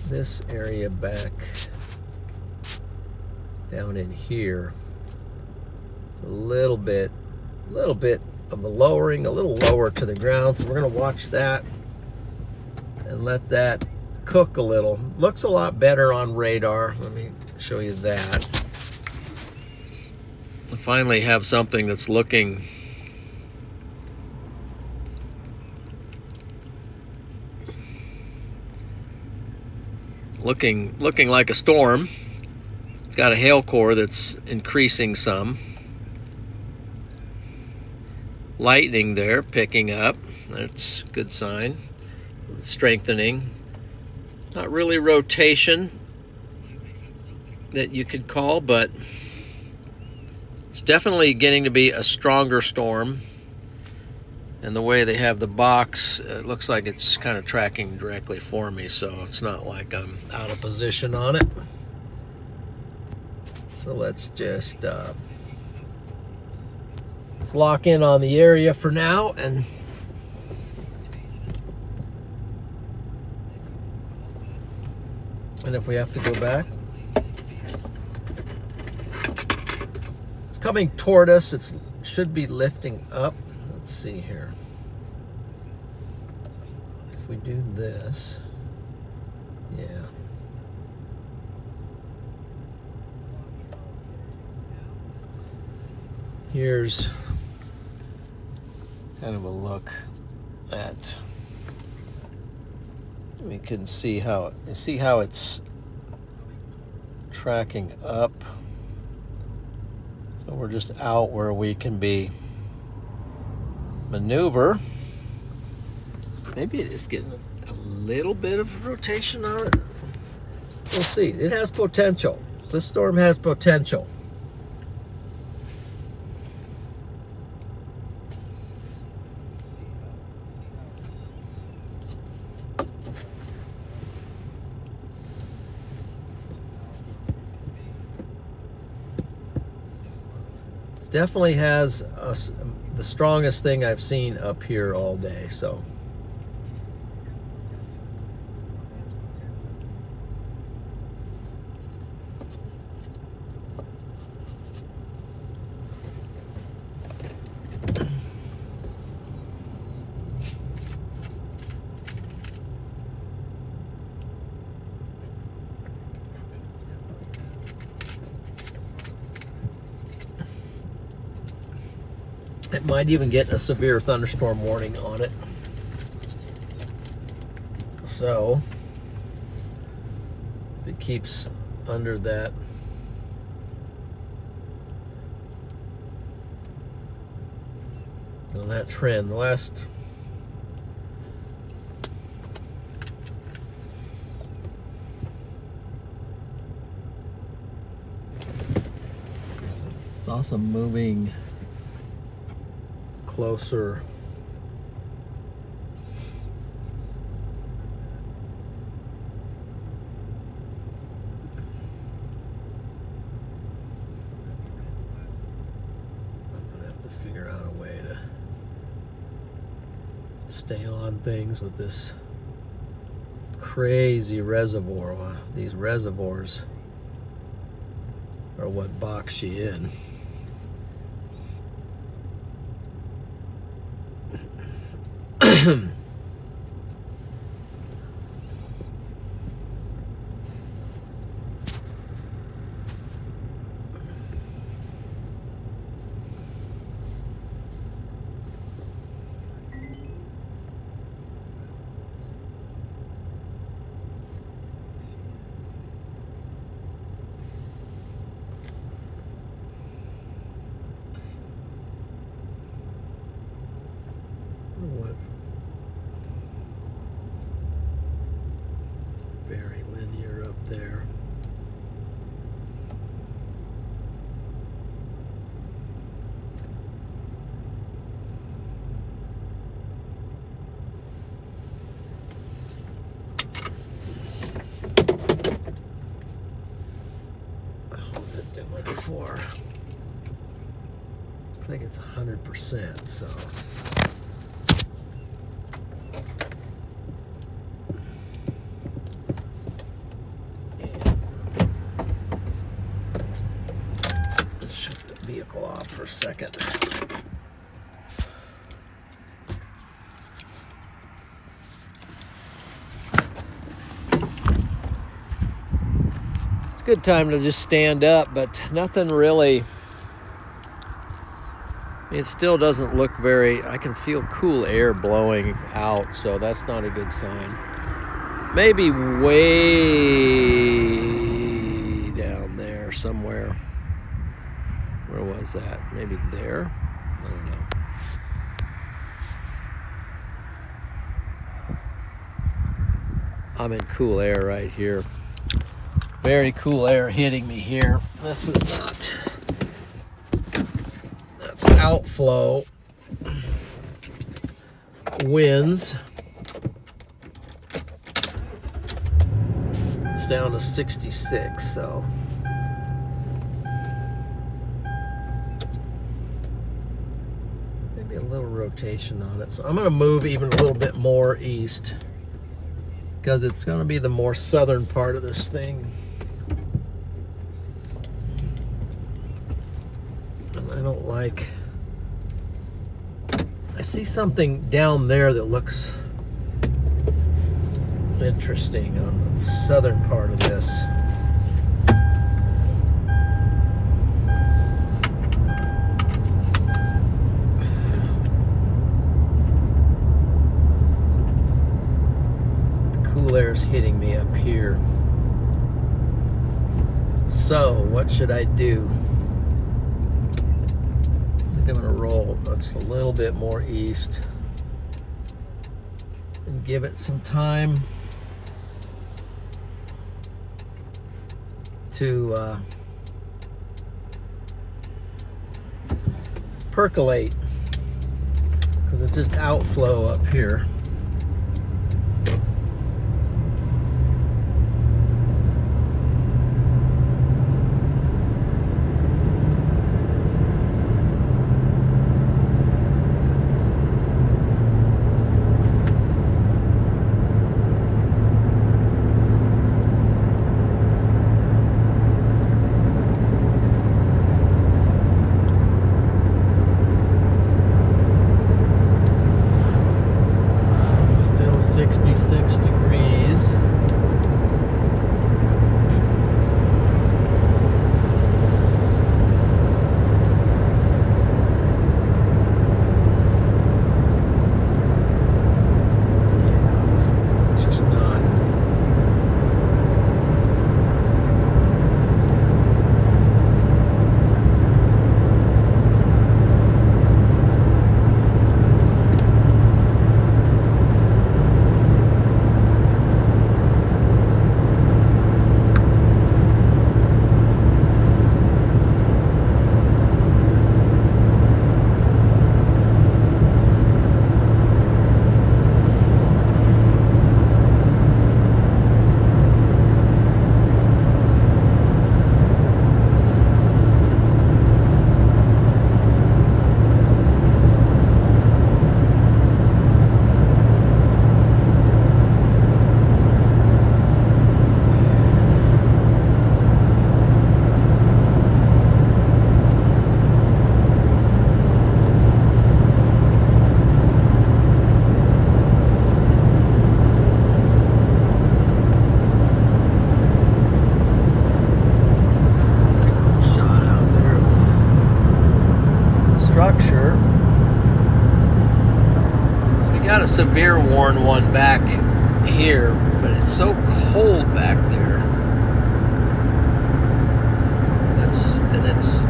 This area back down in here, it's a little bit of a lowering, a little lower to the ground. So we're gonna watch that and let that cook a little. Looks a lot better on radar. Let me show you that. I finally have something that's looking like a storm. It's got a hail core that's increasing some. Lightning there picking up. That's a good sign. Strengthening. Not really rotation that you could call, but it's definitely getting to be a stronger storm. And the way they have the box, it looks like it's kind of tracking directly for me, so it's not like I'm out of position on it. So let's just let's lock in on the area for now, and if we have to go back, it's coming toward us. It should be lifting up. Let's see here. If we do this, yeah. Here's kind of a look at, we can see how it's tracking up. So we're just out where we can be maneuver. Maybe it is getting a little bit of rotation on it. We'll see. It has potential. This storm has potential. Definitely has the strongest thing I've seen up here all day, so. It might even get a severe thunderstorm warning on it. So, if it keeps under that on that trend, the last it's also moving closer. I'm gonna have to figure out a way to stay on things with this crazy reservoir. These reservoirs are what box you in. What? It's very linear up there. Looks like it's 100%, so. Let's shut the vehicle off for a second. It's a good time to just stand up, but nothing really. It still doesn't look very, I can feel cool air blowing out, so that's not a good sign. Maybe way down there somewhere. Where was that? Maybe there? I don't know. I'm in cool air right here. Very cool air hitting me here. This is not. That's outflow winds. It's down to 66, so. Maybe a little rotation on it. So I'm gonna move even a little bit more east because it's gonna be the more southern part of this thing. And I don't like, I see something down there that looks interesting on the southern part of this. The cool air is hitting me up here. So, what should I do? I think I'm gonna roll just a little bit more east and give it some time to percolate, because it's just outflow up here. Still 66 degrees. It's just not. Shot out there. Structure. So we got a severe worn one back here, but it's so cold back there. And it's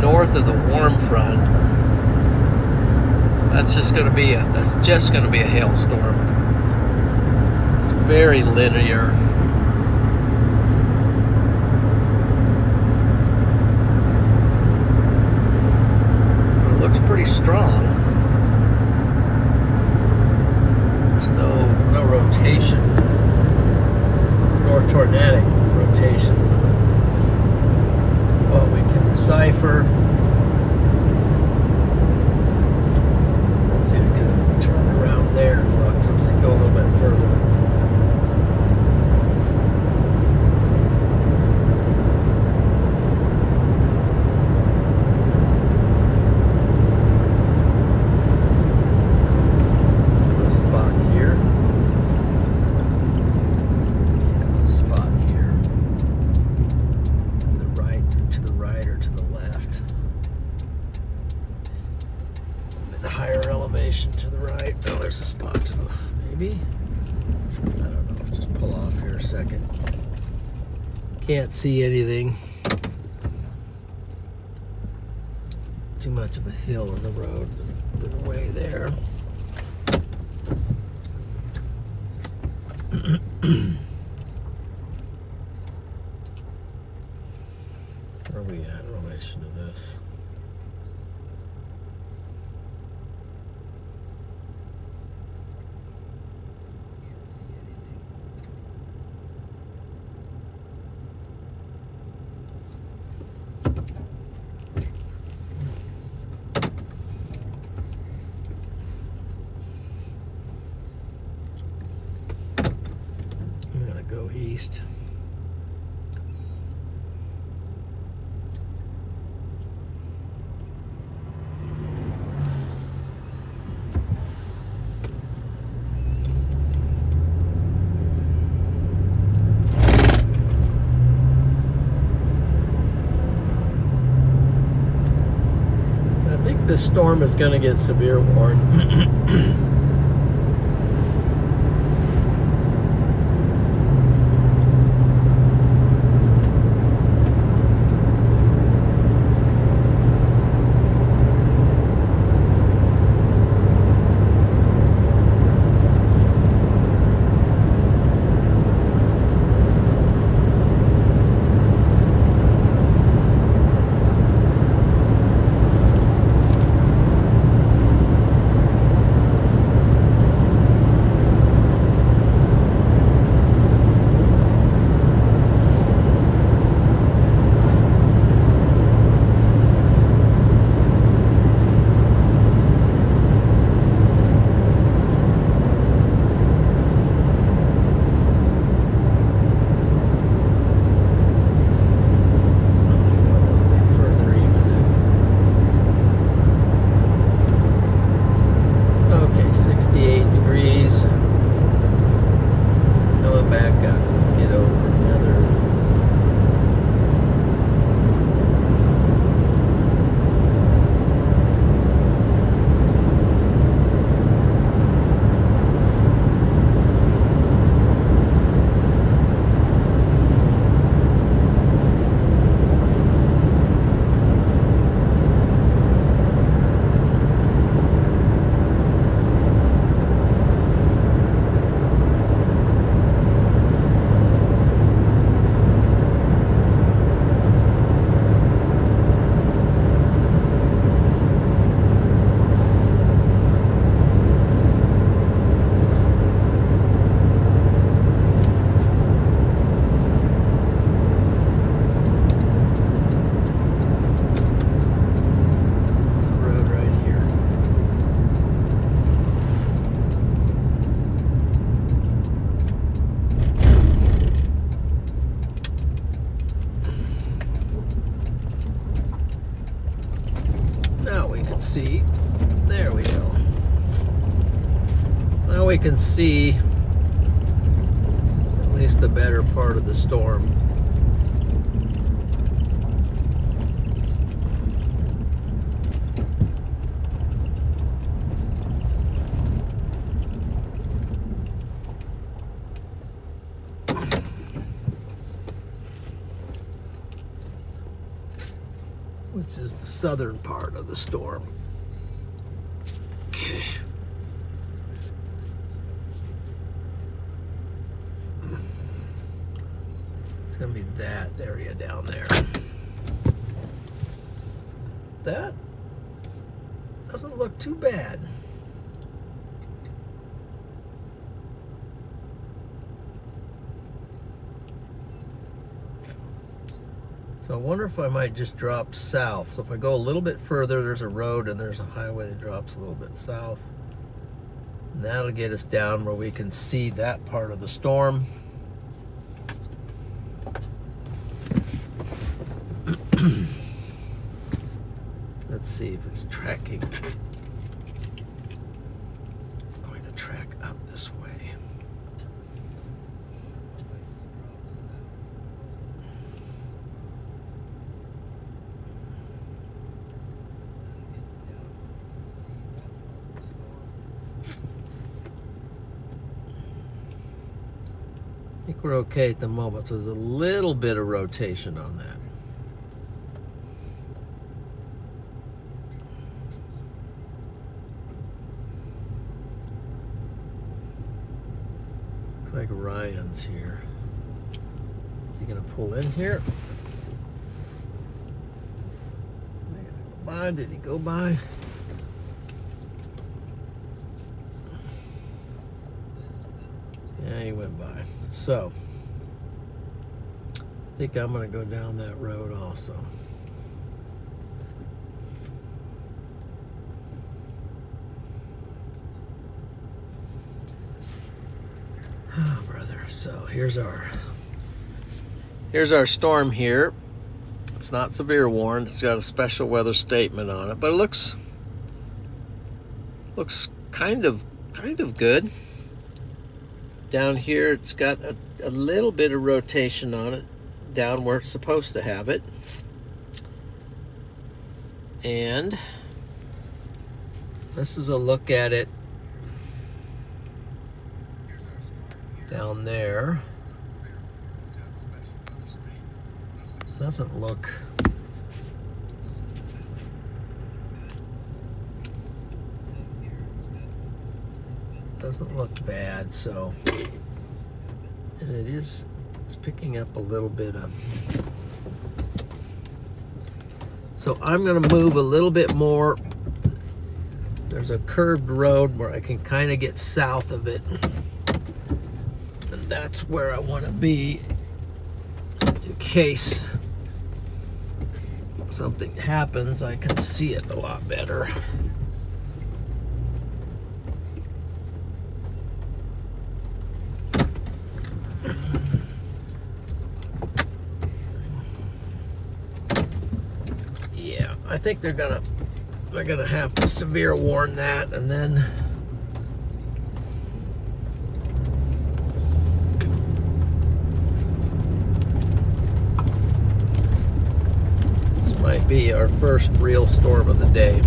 north of the warm front. That's just going to be a hailstorm. It's very linear. It looks pretty strong. There's no rotation, nor tornadic rotation for what we can cipher. Let's see, I could have turned around there and looked. Let's go a little bit further. Higher elevation to the right. Oh, there's a spot to the, maybe? I don't know. Let's just pull off here a second. Can't see anything. Too much of a hill in the road in the way there. Where are we at in relation to this? I'm gonna go east. I think this storm is gonna get severe, Warren. Okay, 68 degrees. Coming back up. Let's get over another. Road right here. Now we can see. There we go. Now we can see at least the better part of the storm. Which is the southern part of the storm. Okay. It's gonna be that area down there. That doesn't look too bad. So I wonder if I might just drop south. So if I go a little bit further, there's a road and there's a highway that drops a little bit south. And that'll get us down where we can see that part of the storm. Let's see if it's tracking. I'm going to track up this way. I think we're okay at the moment, so there's a little bit of rotation on that. Looks like Ryan's here. Is he gonna pull in here? Did he go by? Yeah, he went by. So, I think I'm gonna go down that road also. Oh, brother. So here's our storm here. It's not severe warned. It's got a special weather statement on it, but it looks kind of good. Down here, it's got a little bit of rotation on it, down where it's supposed to have it. And this is a look at it down there. Doesn't look bad, so, and it's picking up a little bit of, so I'm gonna move a little bit more. There's a curved road where I can kind of get south of it, and that's where I want to be in case something happens. I can see it a lot better. Yeah, I think they're gonna have to severe warn that, and then this might be our first real storm of the day.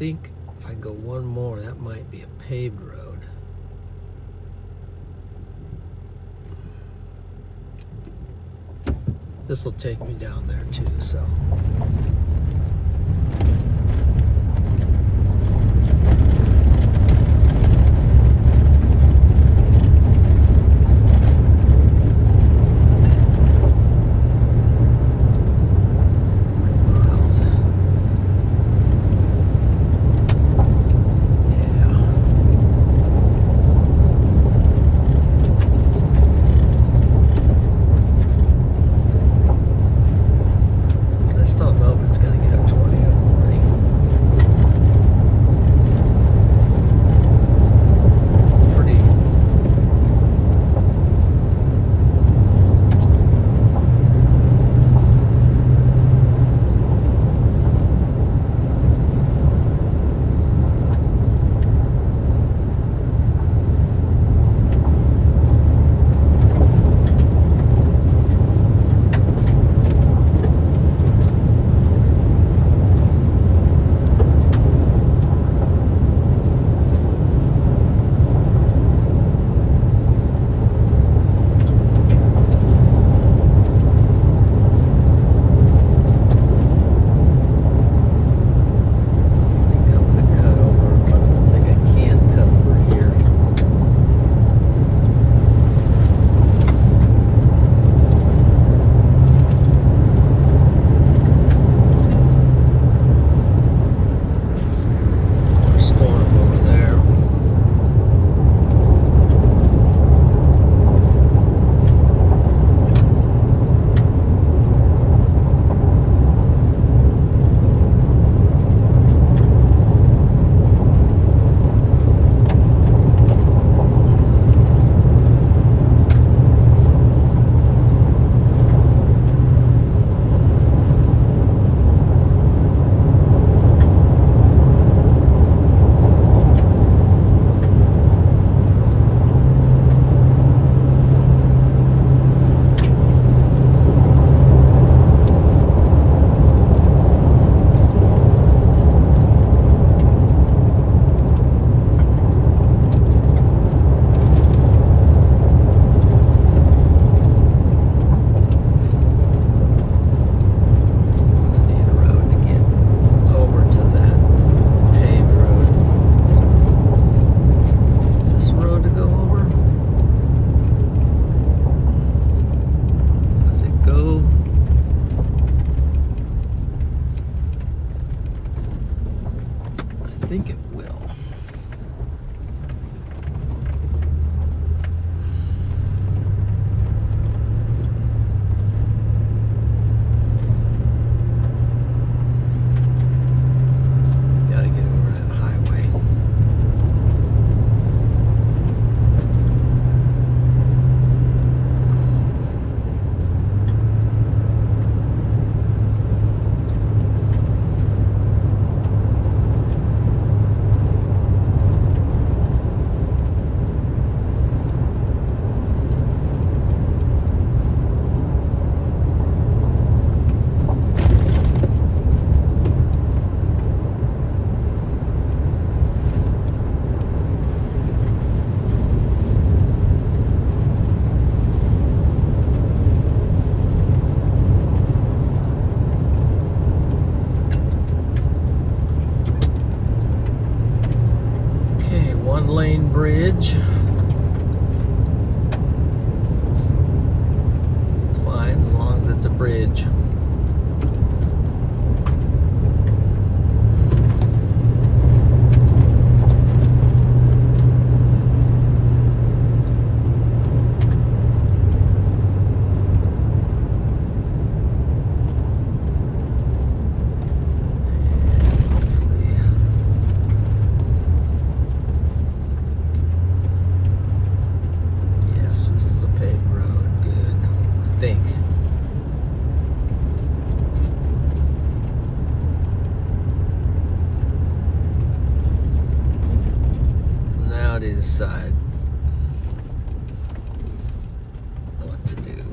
think if I go one more, that might be a paved road. This will take me down there too, so. bridge. It's fine as long as it's a bridge. Decide what to do.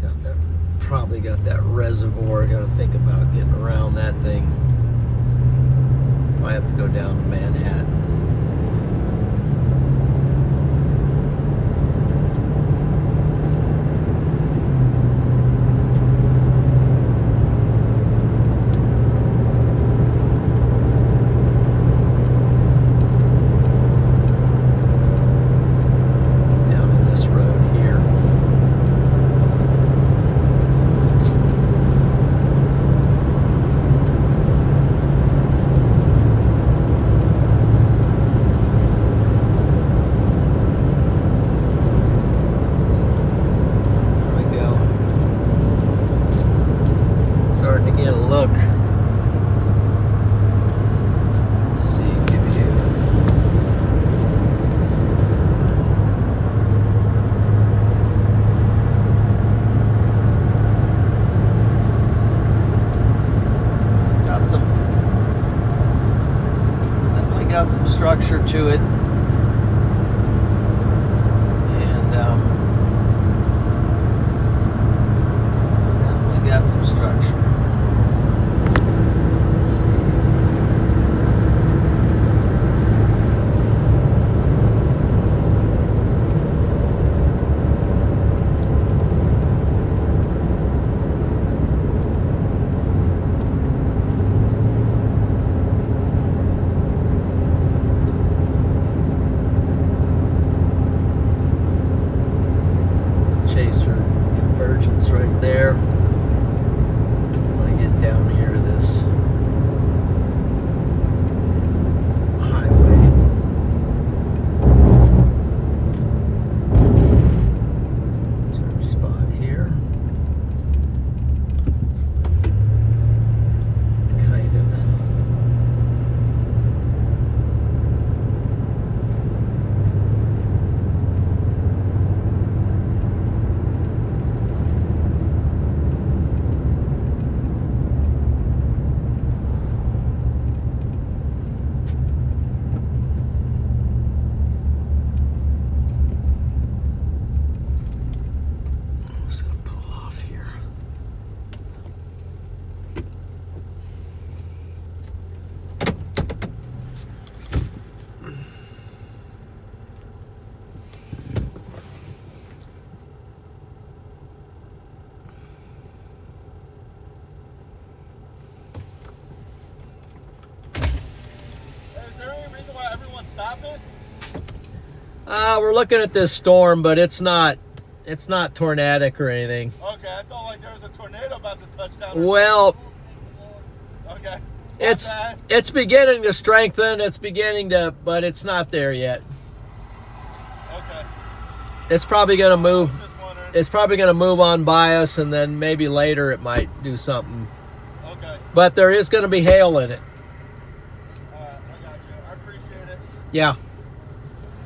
Got that probably got that reservoir. Got to think about getting around that thing. Might have to go down to Manhattan. Structure to it, and definitely got some structure. Let's see. Chaser convergence right there. When I get down here to this highway. Turn spot here. Kind of. Stopping? We're looking at this storm, but it's not tornadic or anything. Okay, I thought like there was a tornado about to touch down. Well, okay. It's beginning to strengthen. It's beginning to, but it's not there yet. Okay. It's probably gonna move. Just wondering. It's probably gonna move on by us, and then maybe later it might do something. Okay. But there is gonna be hail in it. All right, I got you. I appreciate it. Yeah.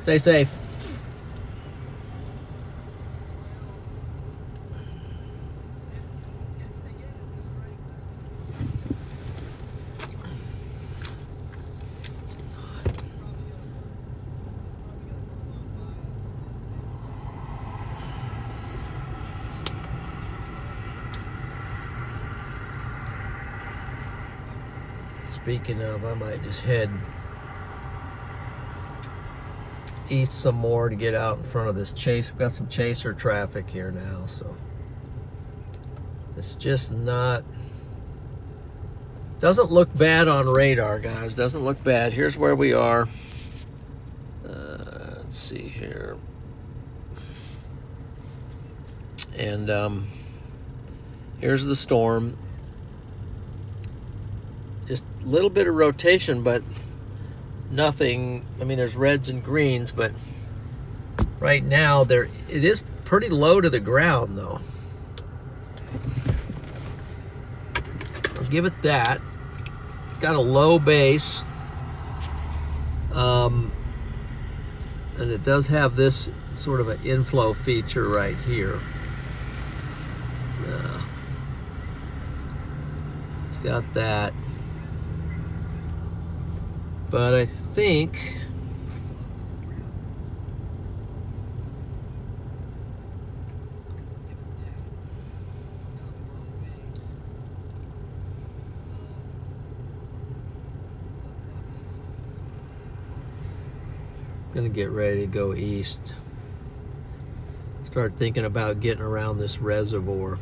Stay safe. Speaking of, I might just head east some more to get out in front of this chase. We've got some chaser traffic here now, so it's just not, doesn't look bad on radar, guys. Doesn't look bad. Here's where we are. Let's see here. And here's the storm. Just a little bit of rotation, but nothing. I mean, there's reds and greens, but right now it is pretty low to the ground, though. I'll give it that. It's got a low base, and it does have this sort of an inflow feature right here. It's got that. But I think Gonna get ready to go east. Start thinking about getting around this reservoir.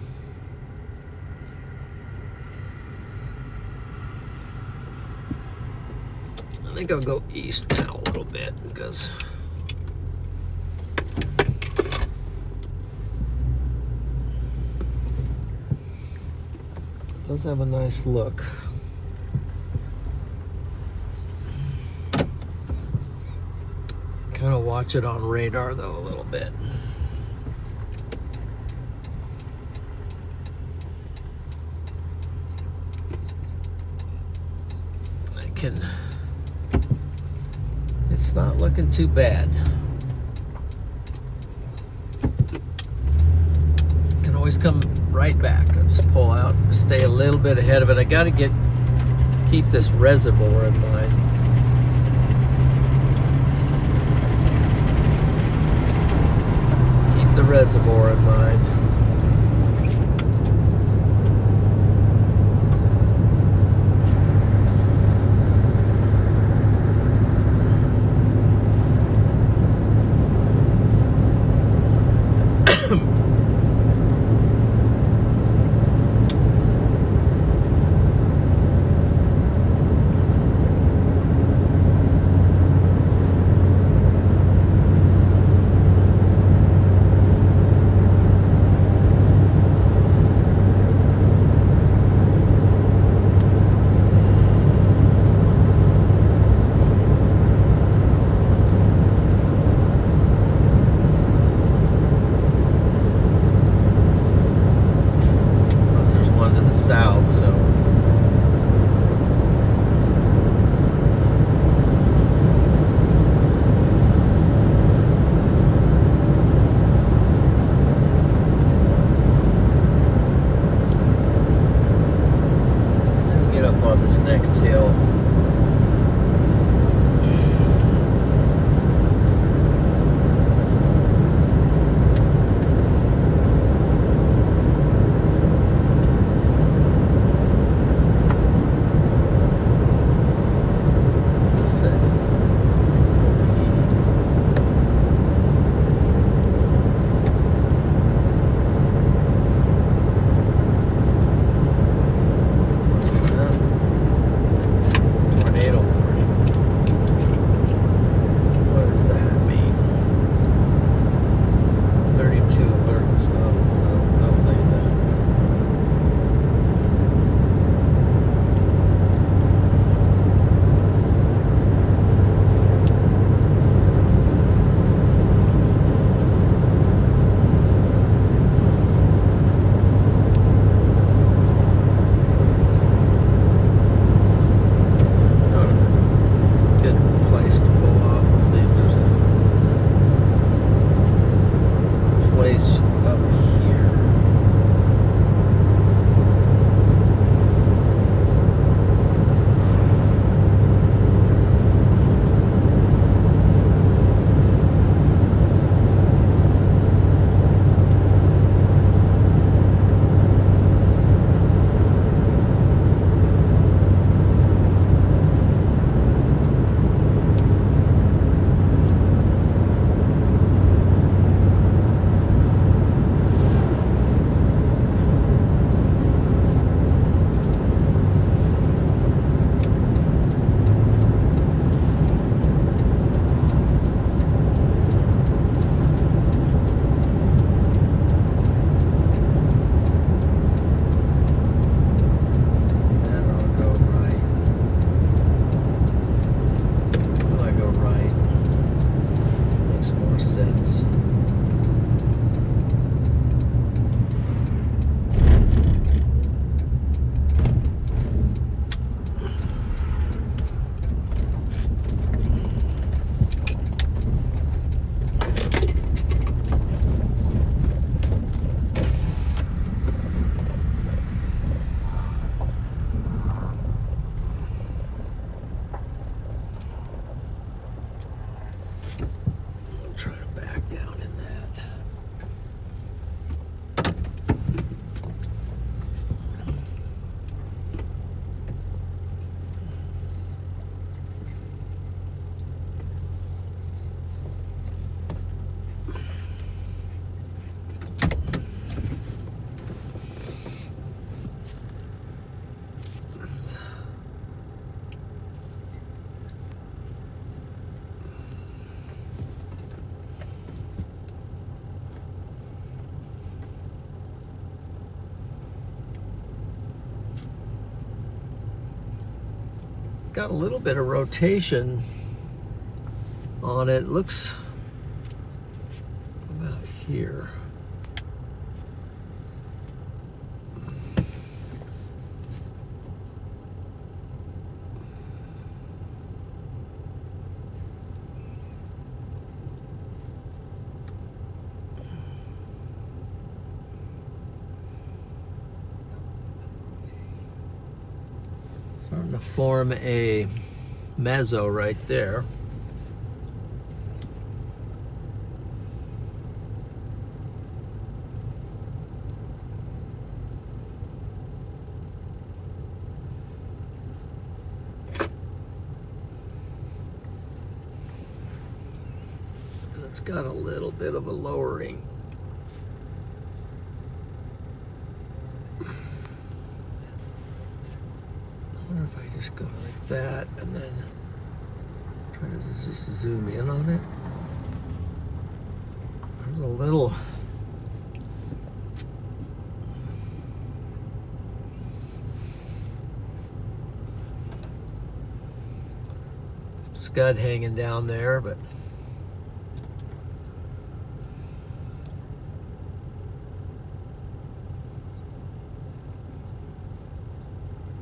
I think I'll go east now a little bit because it does have a nice look. Kind of watch it on radar though a little bit. It's not looking too bad. Can always come right back. I'll just pull out, stay a little bit ahead of it. I gotta keep this reservoir in mind. Keep the reservoir in mind. South, so get up on this next hill. got a little bit of rotation on it. Looks about here. Starting to form a mezzo right there. And it's got a little bit of a lowering. I wonder if I just go like that and then try to just zoom in on it. There's a little scud hanging down there, but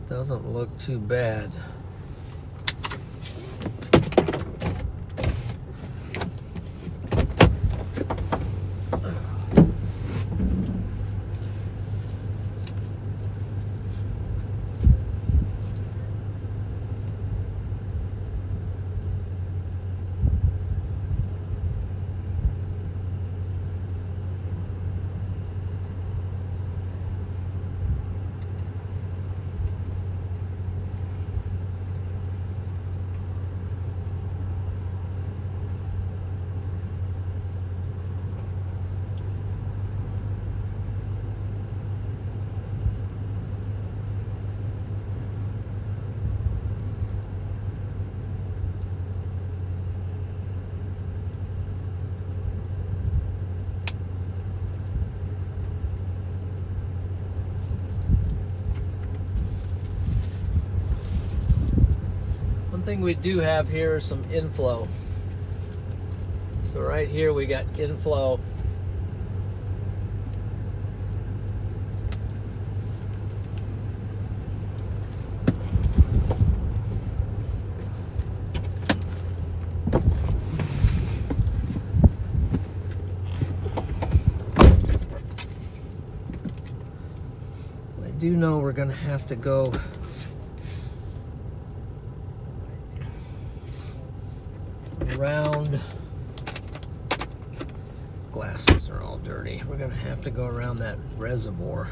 doesn't look too bad. One thing we do have here is some inflow. So right here we got inflow. I do know we're gonna have to go around. Glasses are all dirty. We're gonna have to go around that reservoir.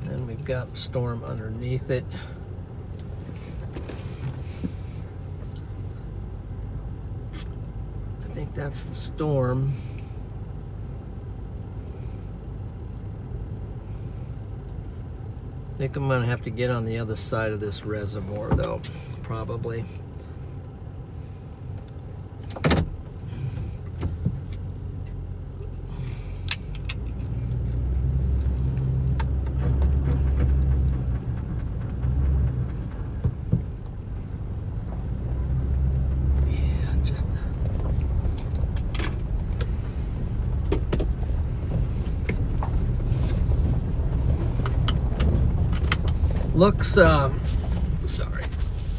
Then we've got a storm underneath it. I think that's the storm. I think I'm gonna have to get on the other side of this reservoir though, probably.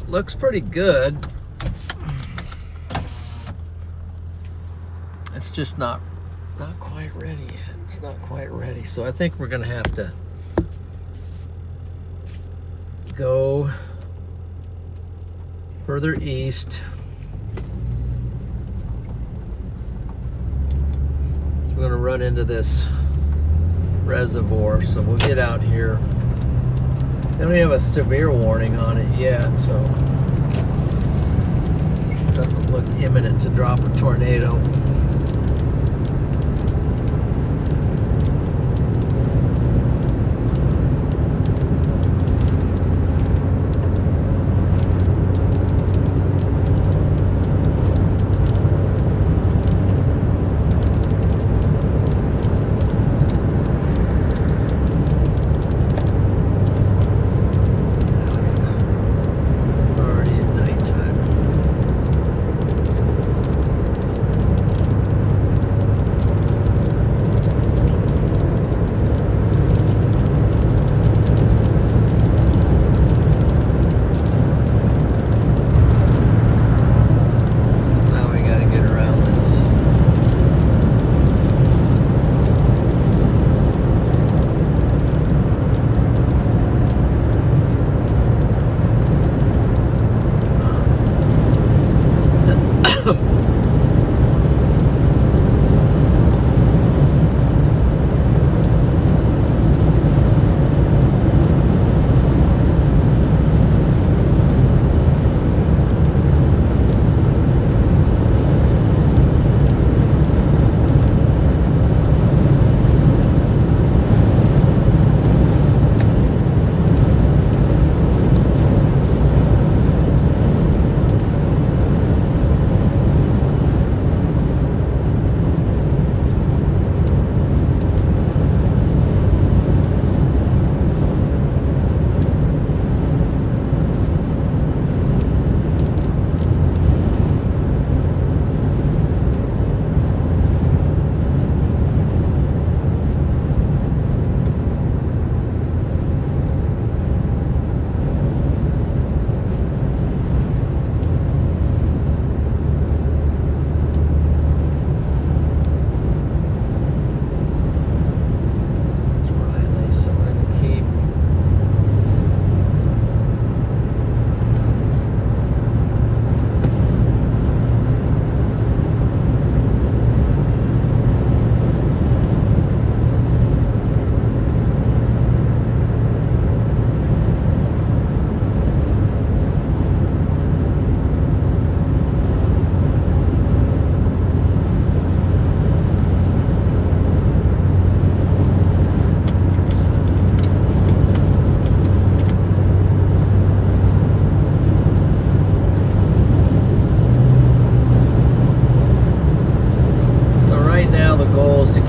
Looks pretty good. It's just not quite ready yet. It's not quite ready. So I think we're gonna have to go further east. So we're gonna run into this reservoir, so we'll get out here. They don't have a severe warning on it yet, so it doesn't look imminent to drop a tornado.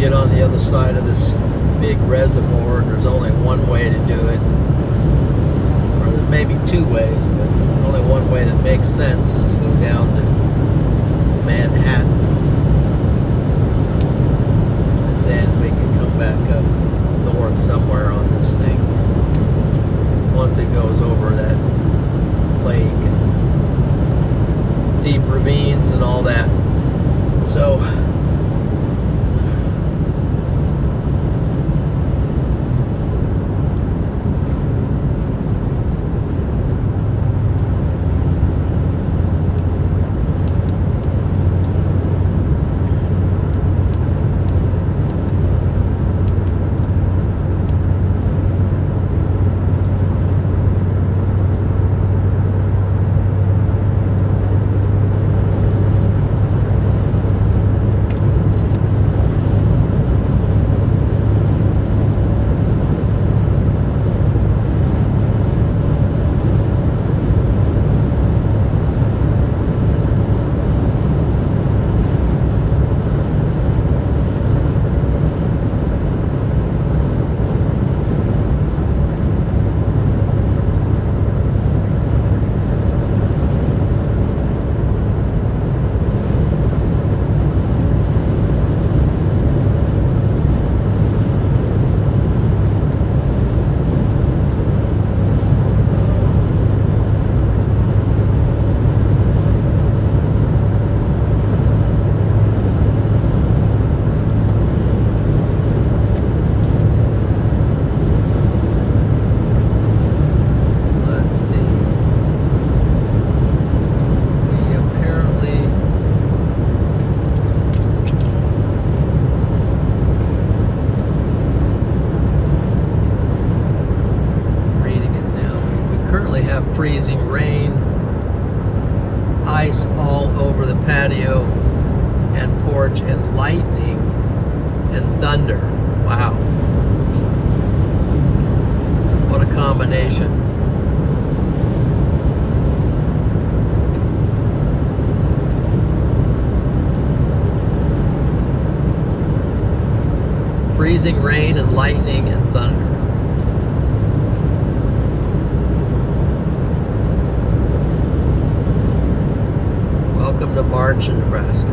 get on the other side of this big reservoir, and there's only one way to do it. Or there may be two ways, but only one way that makes sense is to go down to Manhattan. And then we can come back up north somewhere on this thing. Once it goes over that lake and deep ravines and all that. So freezing rain, ice all over the patio and porch, and lightning and thunder. Wow. What a combination. Freezing rain and lightning and thunder. Welcome to March in Nebraska.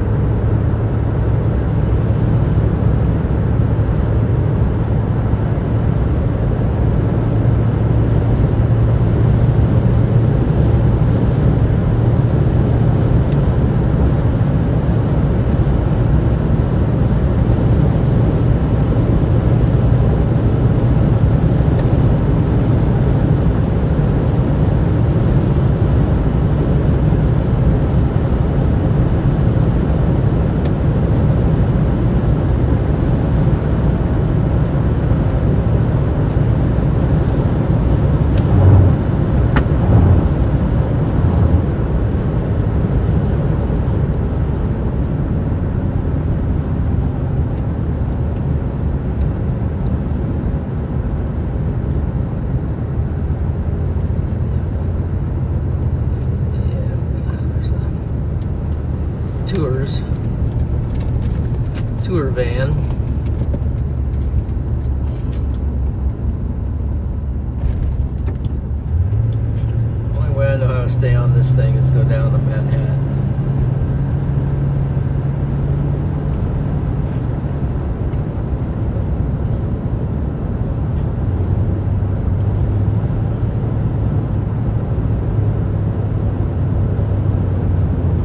Tour van. Only way I know how to stay on this thing is go down to Manhattan.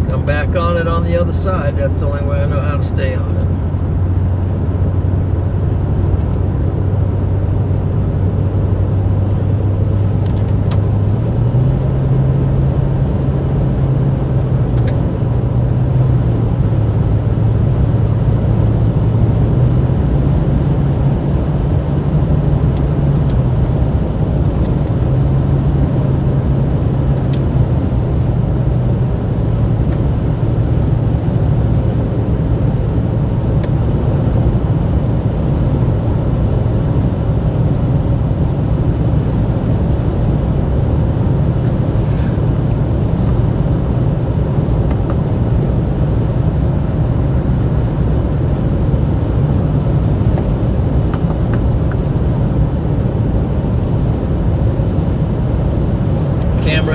Come back on it on the other side. That's the only way I know how to stay on it.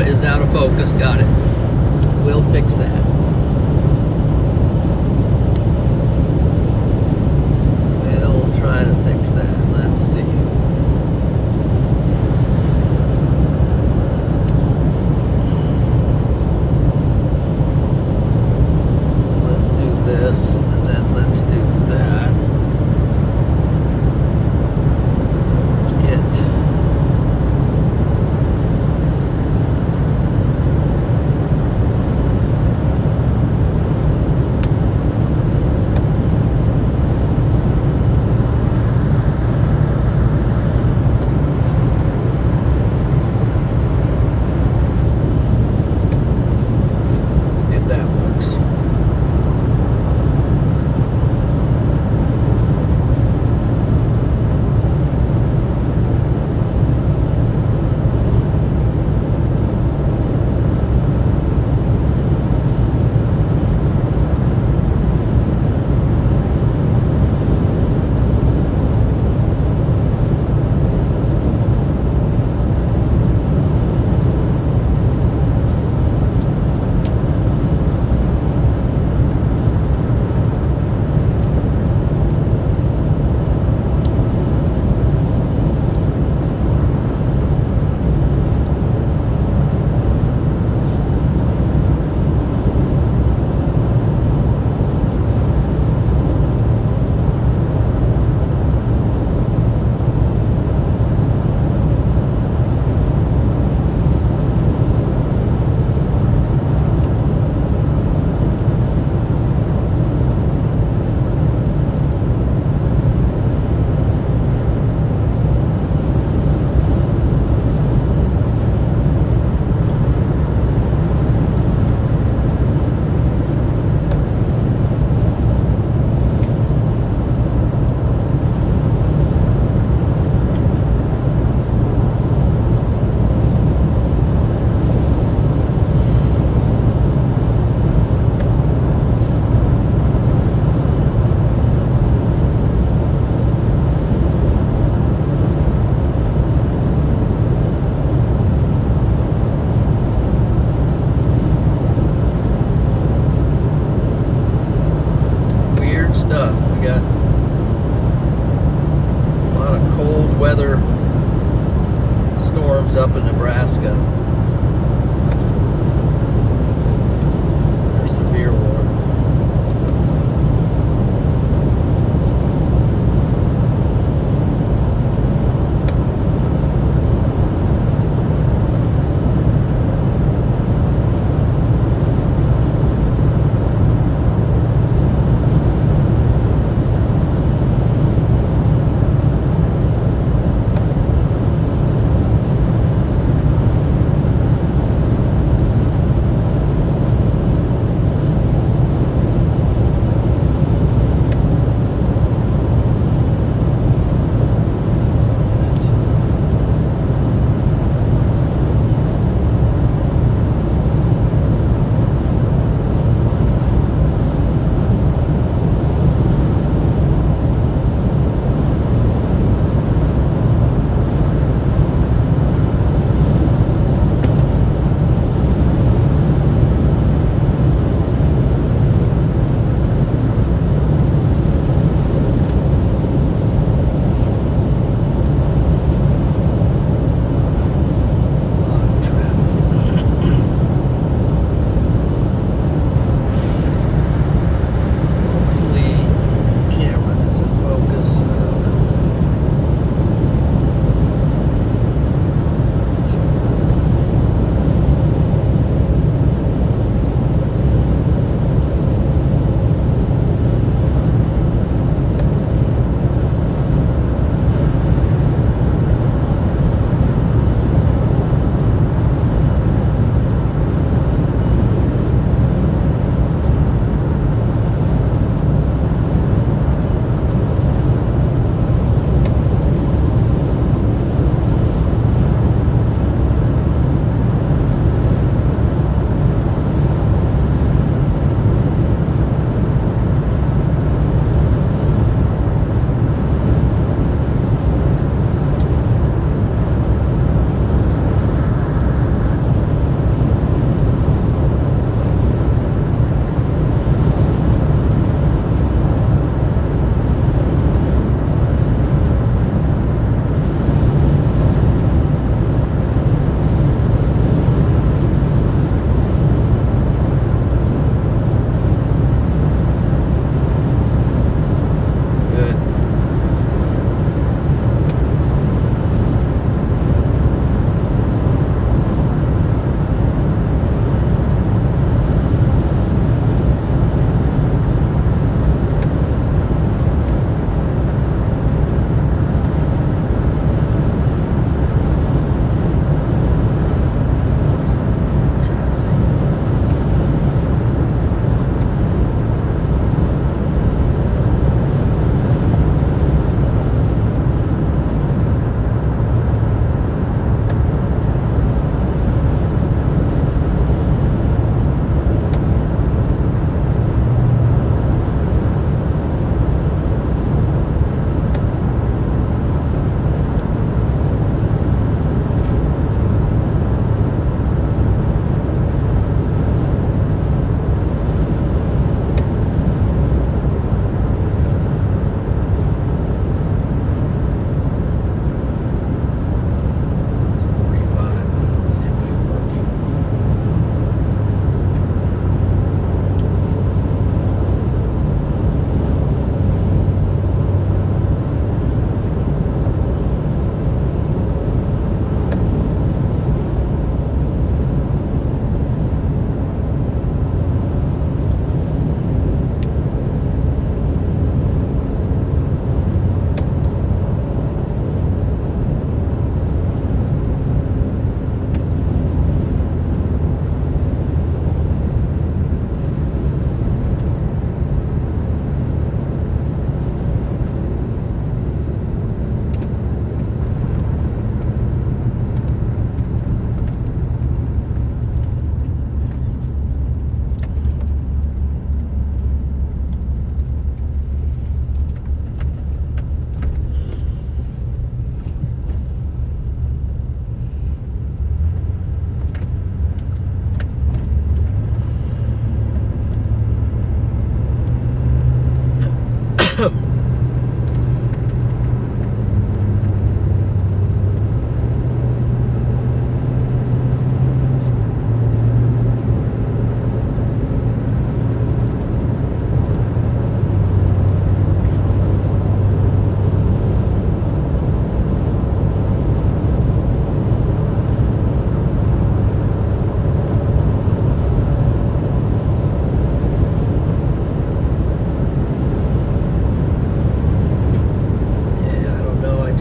is out of focus. Got it. We'll fix that. We'll try to fix that. Let's see. So let's do this, and then let's do that. Let's get... see if that works. Weird stuff. We got a lot of cold weather storms up in Nebraska. They're severe warm.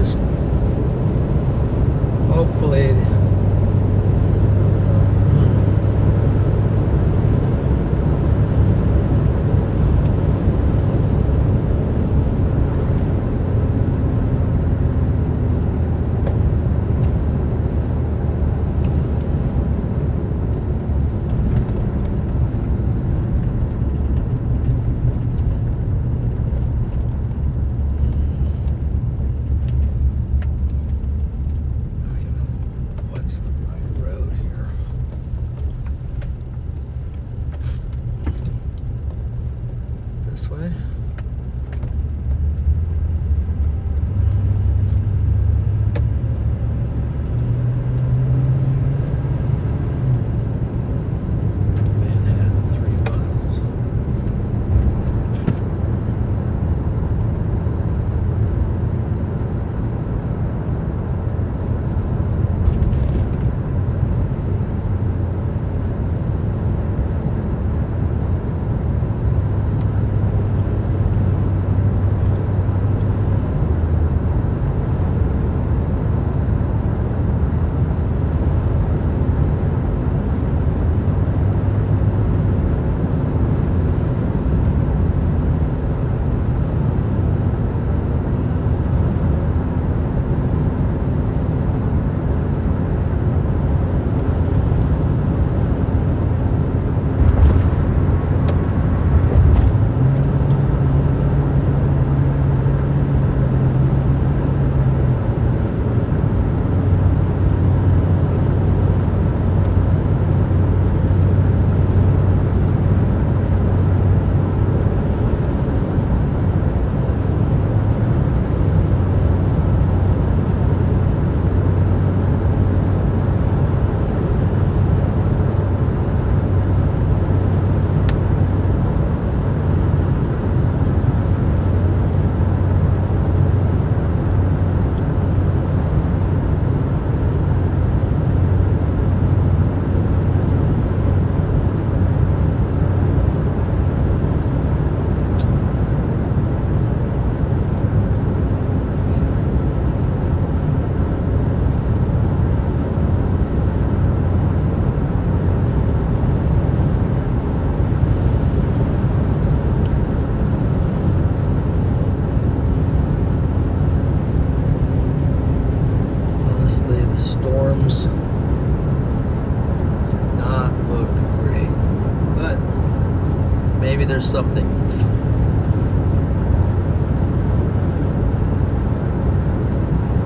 just hopefully it's not, what's the right road here? This way? Manhattan, 3 miles. Honestly, the storms do not look great, but maybe there's something.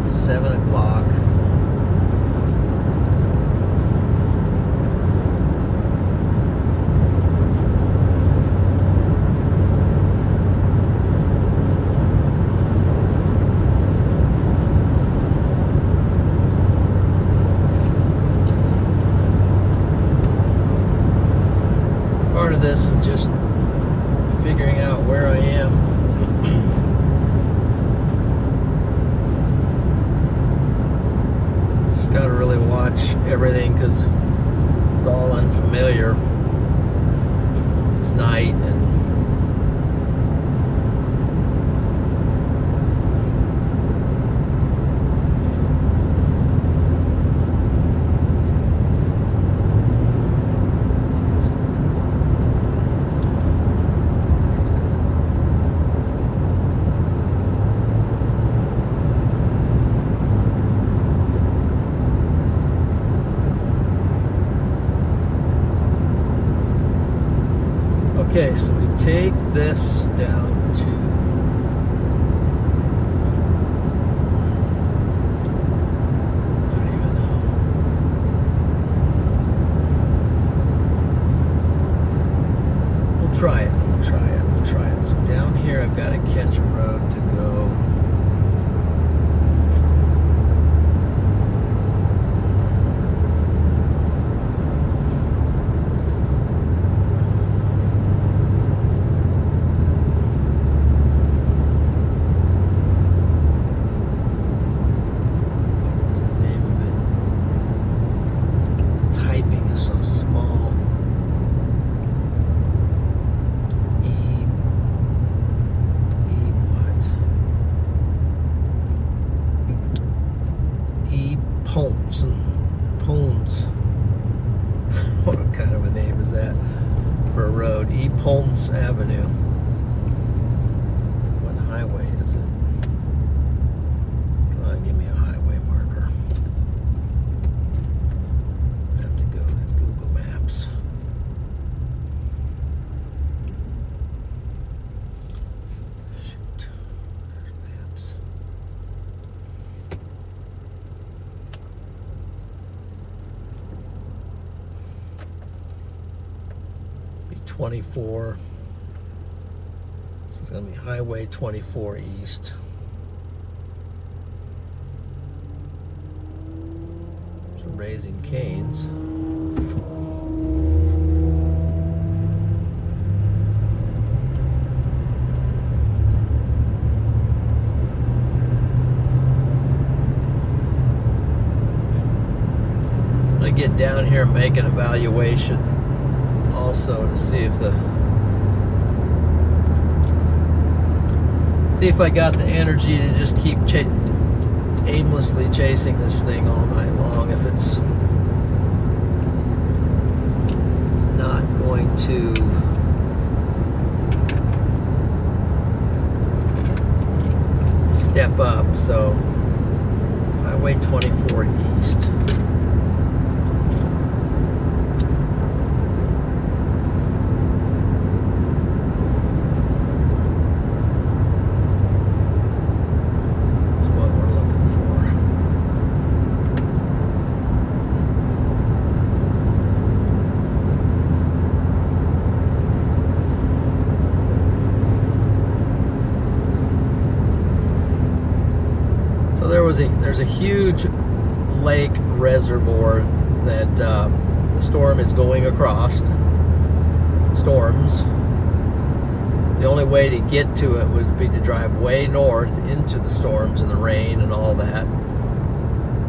It's 7 o'clock. Part of this is just figuring out where I am. Just got to really watch everything because it's all unfamiliar. It's night and okay, so we take this down to I don't even know. We'll try it. So down here I've got to catch a road to go. Ponce. What kind of a name is that for a road? E. Ponce Avenue. What highway is it? Come on, give me a highway marker. I have to go to Google Maps. Shoot. There's maps. Be 24. This is going to be Highway 24 East. Some Raising Cane's. I get down here and make an evaluation also to see if I got the energy to just keep aimlessly chasing this thing all night long. If it's not going to step up. So Highway 24 East. There's a huge lake reservoir that the storm is going across. Storms. The only way to get to it would be to drive way north into the storms and the rain and all that,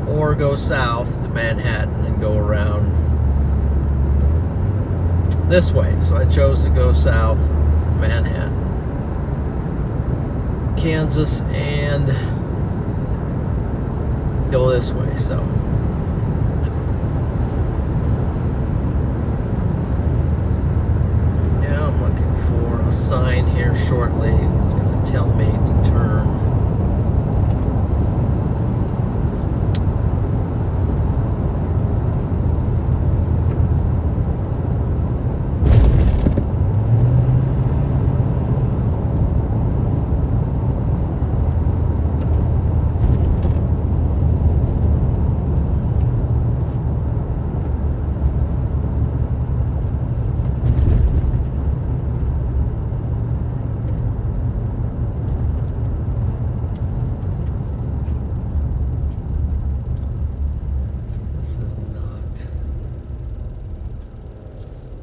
or go south to Manhattan and go around this way. So I chose to go south, Manhattan, Kansas, and go this way. So now I'm looking for a sign here shortly that's going to tell me to turn.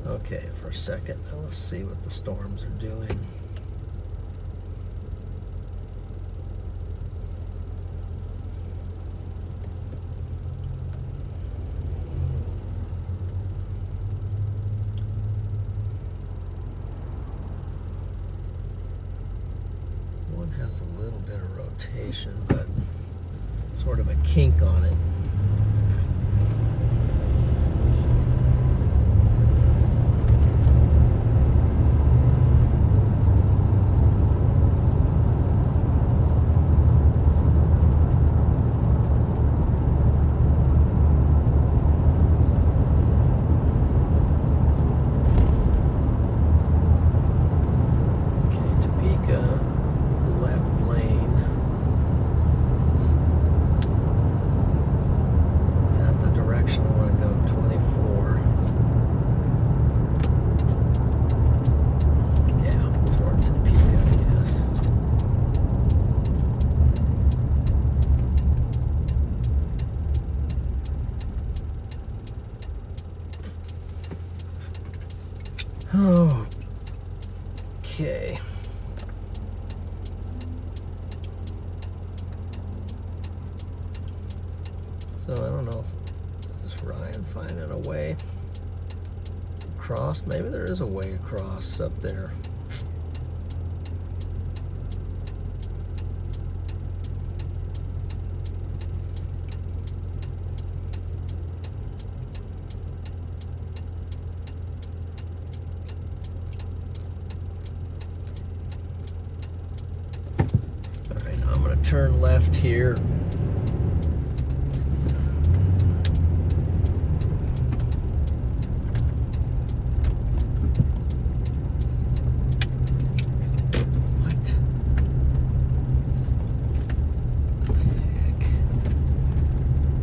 Okay, for a second. Now let's see what the storms are doing. One has a little bit of rotation, but sort of a kink on it. Okay. So I don't know if is Ryan finding a way across. Maybe there is a way across up there. turn left here. What the heck?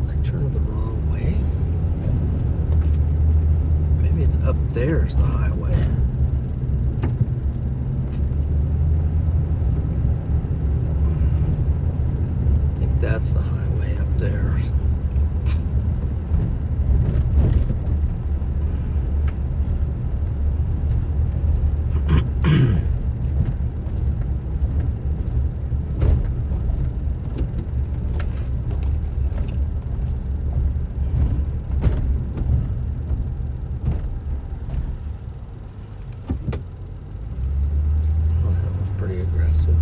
I turned the wrong way. Maybe it's up there is the highway. That's the highway up there. Well, that was pretty aggressive.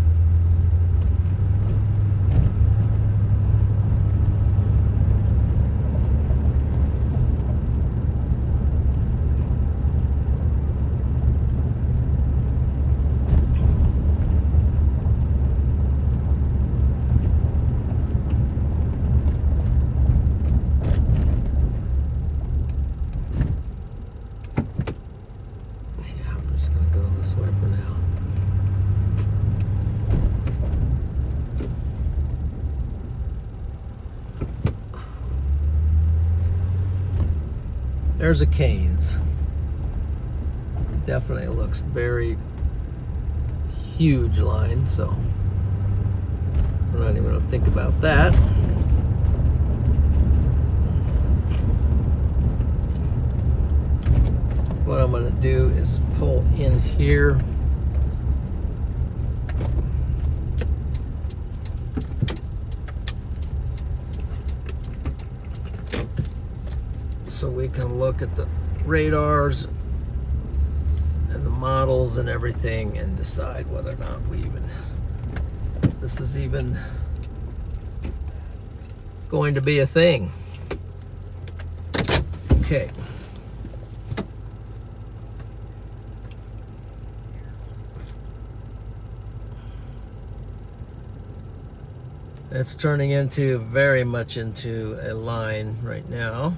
There's a Cane's. Definitely looks very huge line, so we're not even going to think about that. What I'm going to do is pull in here. So we can look at the radars and the models and everything and decide whether or not this is even going to be a thing. Okay. It's turning into very much into a line right now.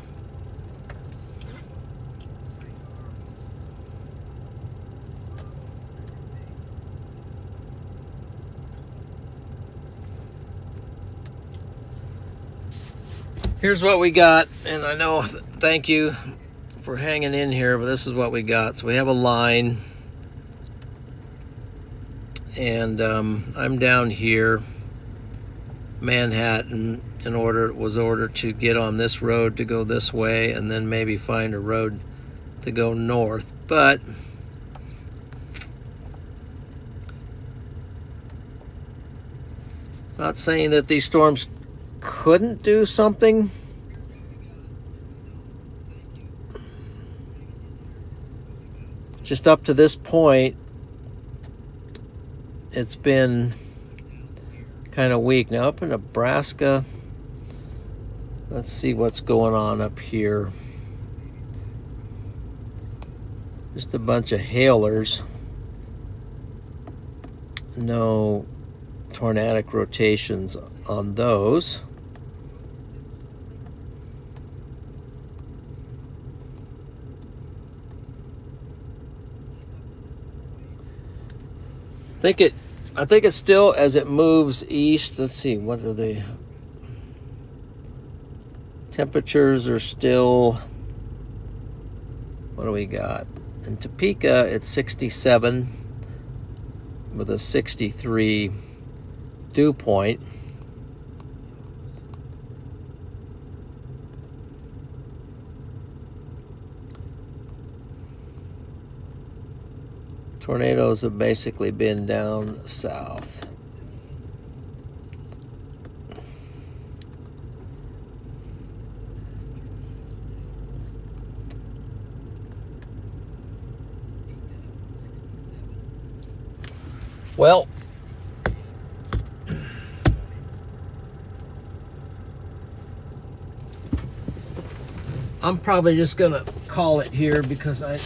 Here's what we got, and I know, thank you for hanging in here, but this is what we got. So we have a line, and I'm down here, Manhattan, was ordered to get on this road to go this way, and then maybe find a road to go north. But not saying that these storms couldn't do something. Just up to this point, it's been kind of weak. Now up in Nebraska, let's see what's going on up here. Just a bunch of hailers. No tornadic rotations on those. I think it's still, as it moves east, let's see, what are the temperatures are still, what do we got? In Topeka, it's 67 with a 63 dew point. Tornadoes have basically been down south. Well, I'm probably just gonna call it here because I'm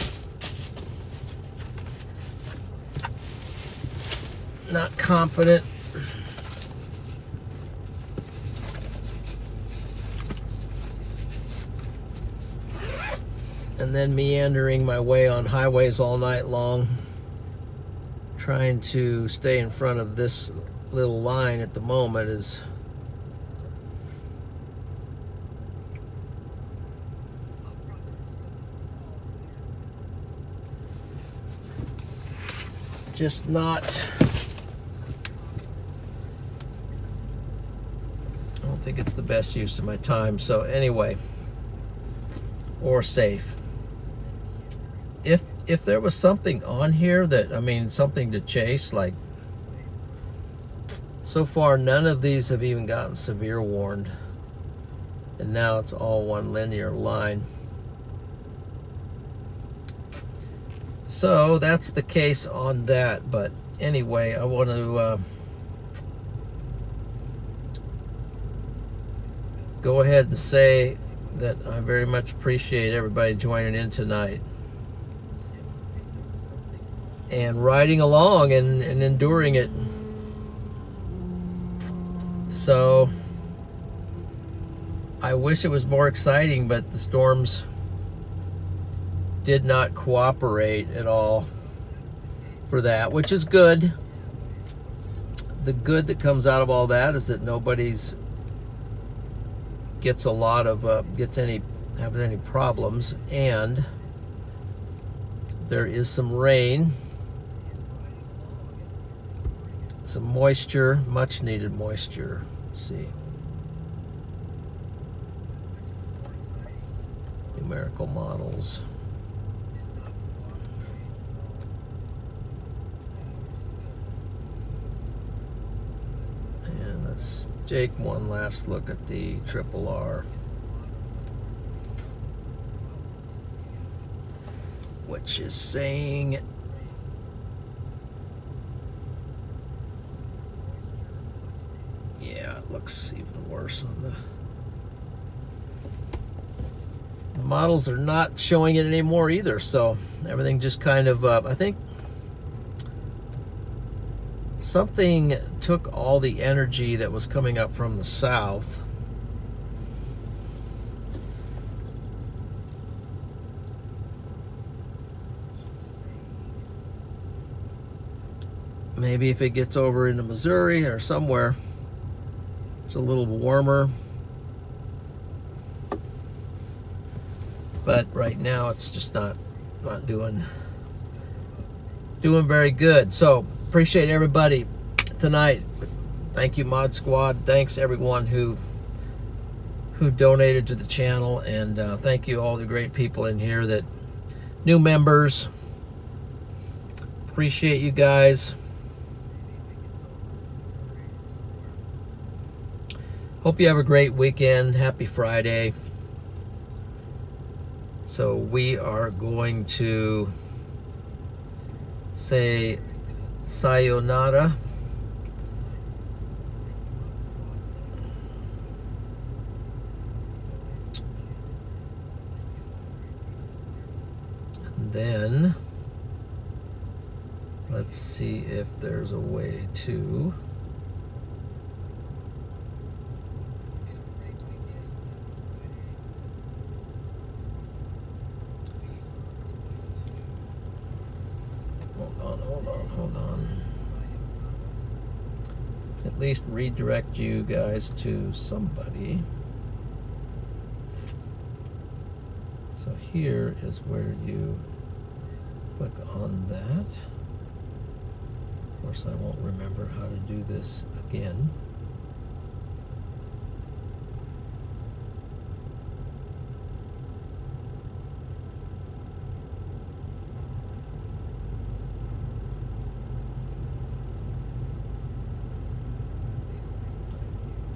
not confident and then meandering my way on highways all night long, trying to stay in front of this little line at the moment is just not, I don't think it's the best use of my time. So anyway, or safe. If there was something on here that, I mean, something to chase, like, so far none of these have even gotten severe warned, and now it's all one linear line. So that's the case on that. But anyway, I want to go ahead and say that I very much appreciate everybody joining in tonight and riding along and enduring it. So I wish it was more exciting, but the storms did not cooperate at all for that, which is good. The good that comes out of all that is that nobody's gets a lot of having any problems, and there is some rain, some moisture, much needed moisture. Let's see, numerical models. And let's take one last look at the triple R, which is saying yeah, it looks even worse on the models are not showing it anymore either. So everything just kind of I think something took all the energy that was coming up from the south maybe if it gets over into Missouri or somewhere, it's a little warmer. But right now it's just not doing very good. So appreciate everybody tonight. Thank you, Mod Squad. Thanks everyone who donated to the channel, and thank you all the great people in here, that new members. Appreciate you guys. Hope you have a great weekend. Happy Friday. So we are going to say sayonara. And then let's see if there's a way to hold on. At least redirect you guys to somebody. So here is where you click on that. Of course, I won't remember how to do this again.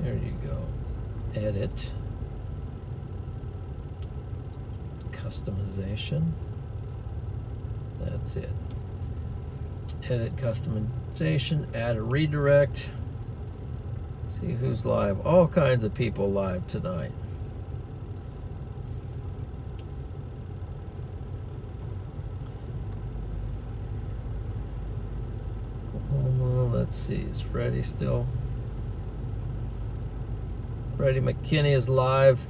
There you go. Edit. Customization. That's it. Edit customization. Add a redirect. See who's live. All kinds of people live tonight. Let's see. Is Freddy still? Freddy McKinney is live.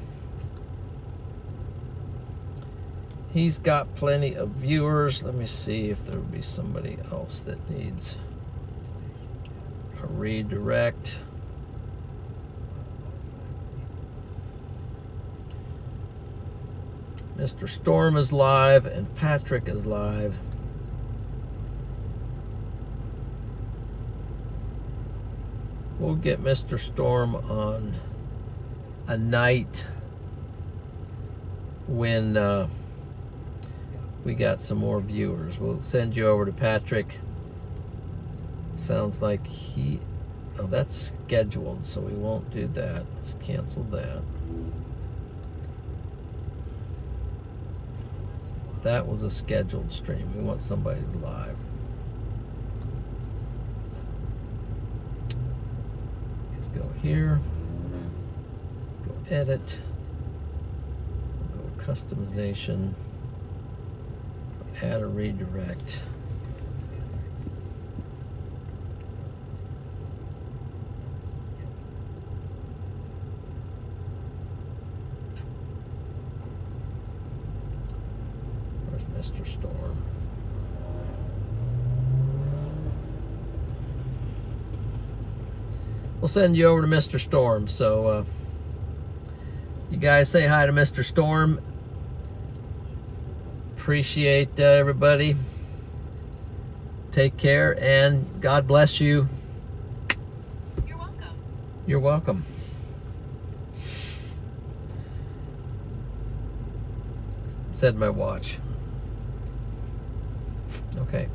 He's got plenty of viewers. Let me see if there would be somebody else that needs a redirect. Mr. Storm is live and Patrick is live. We'll get Mr. Storm on a night when we got some more viewers. We'll send you over to Patrick. Sounds like oh, that's scheduled, so we won't do that. Let's cancel that. That was a scheduled stream. We want somebody live. Let's go here. Let's go edit. Go customization. Add a redirect. Where's Mr. Storm? We'll send you over to Mr. Storm. So you guys say hi to Mr. Storm. Appreciate everybody. Take care and God bless you. You're welcome. You're welcome. Said my watch. Okay.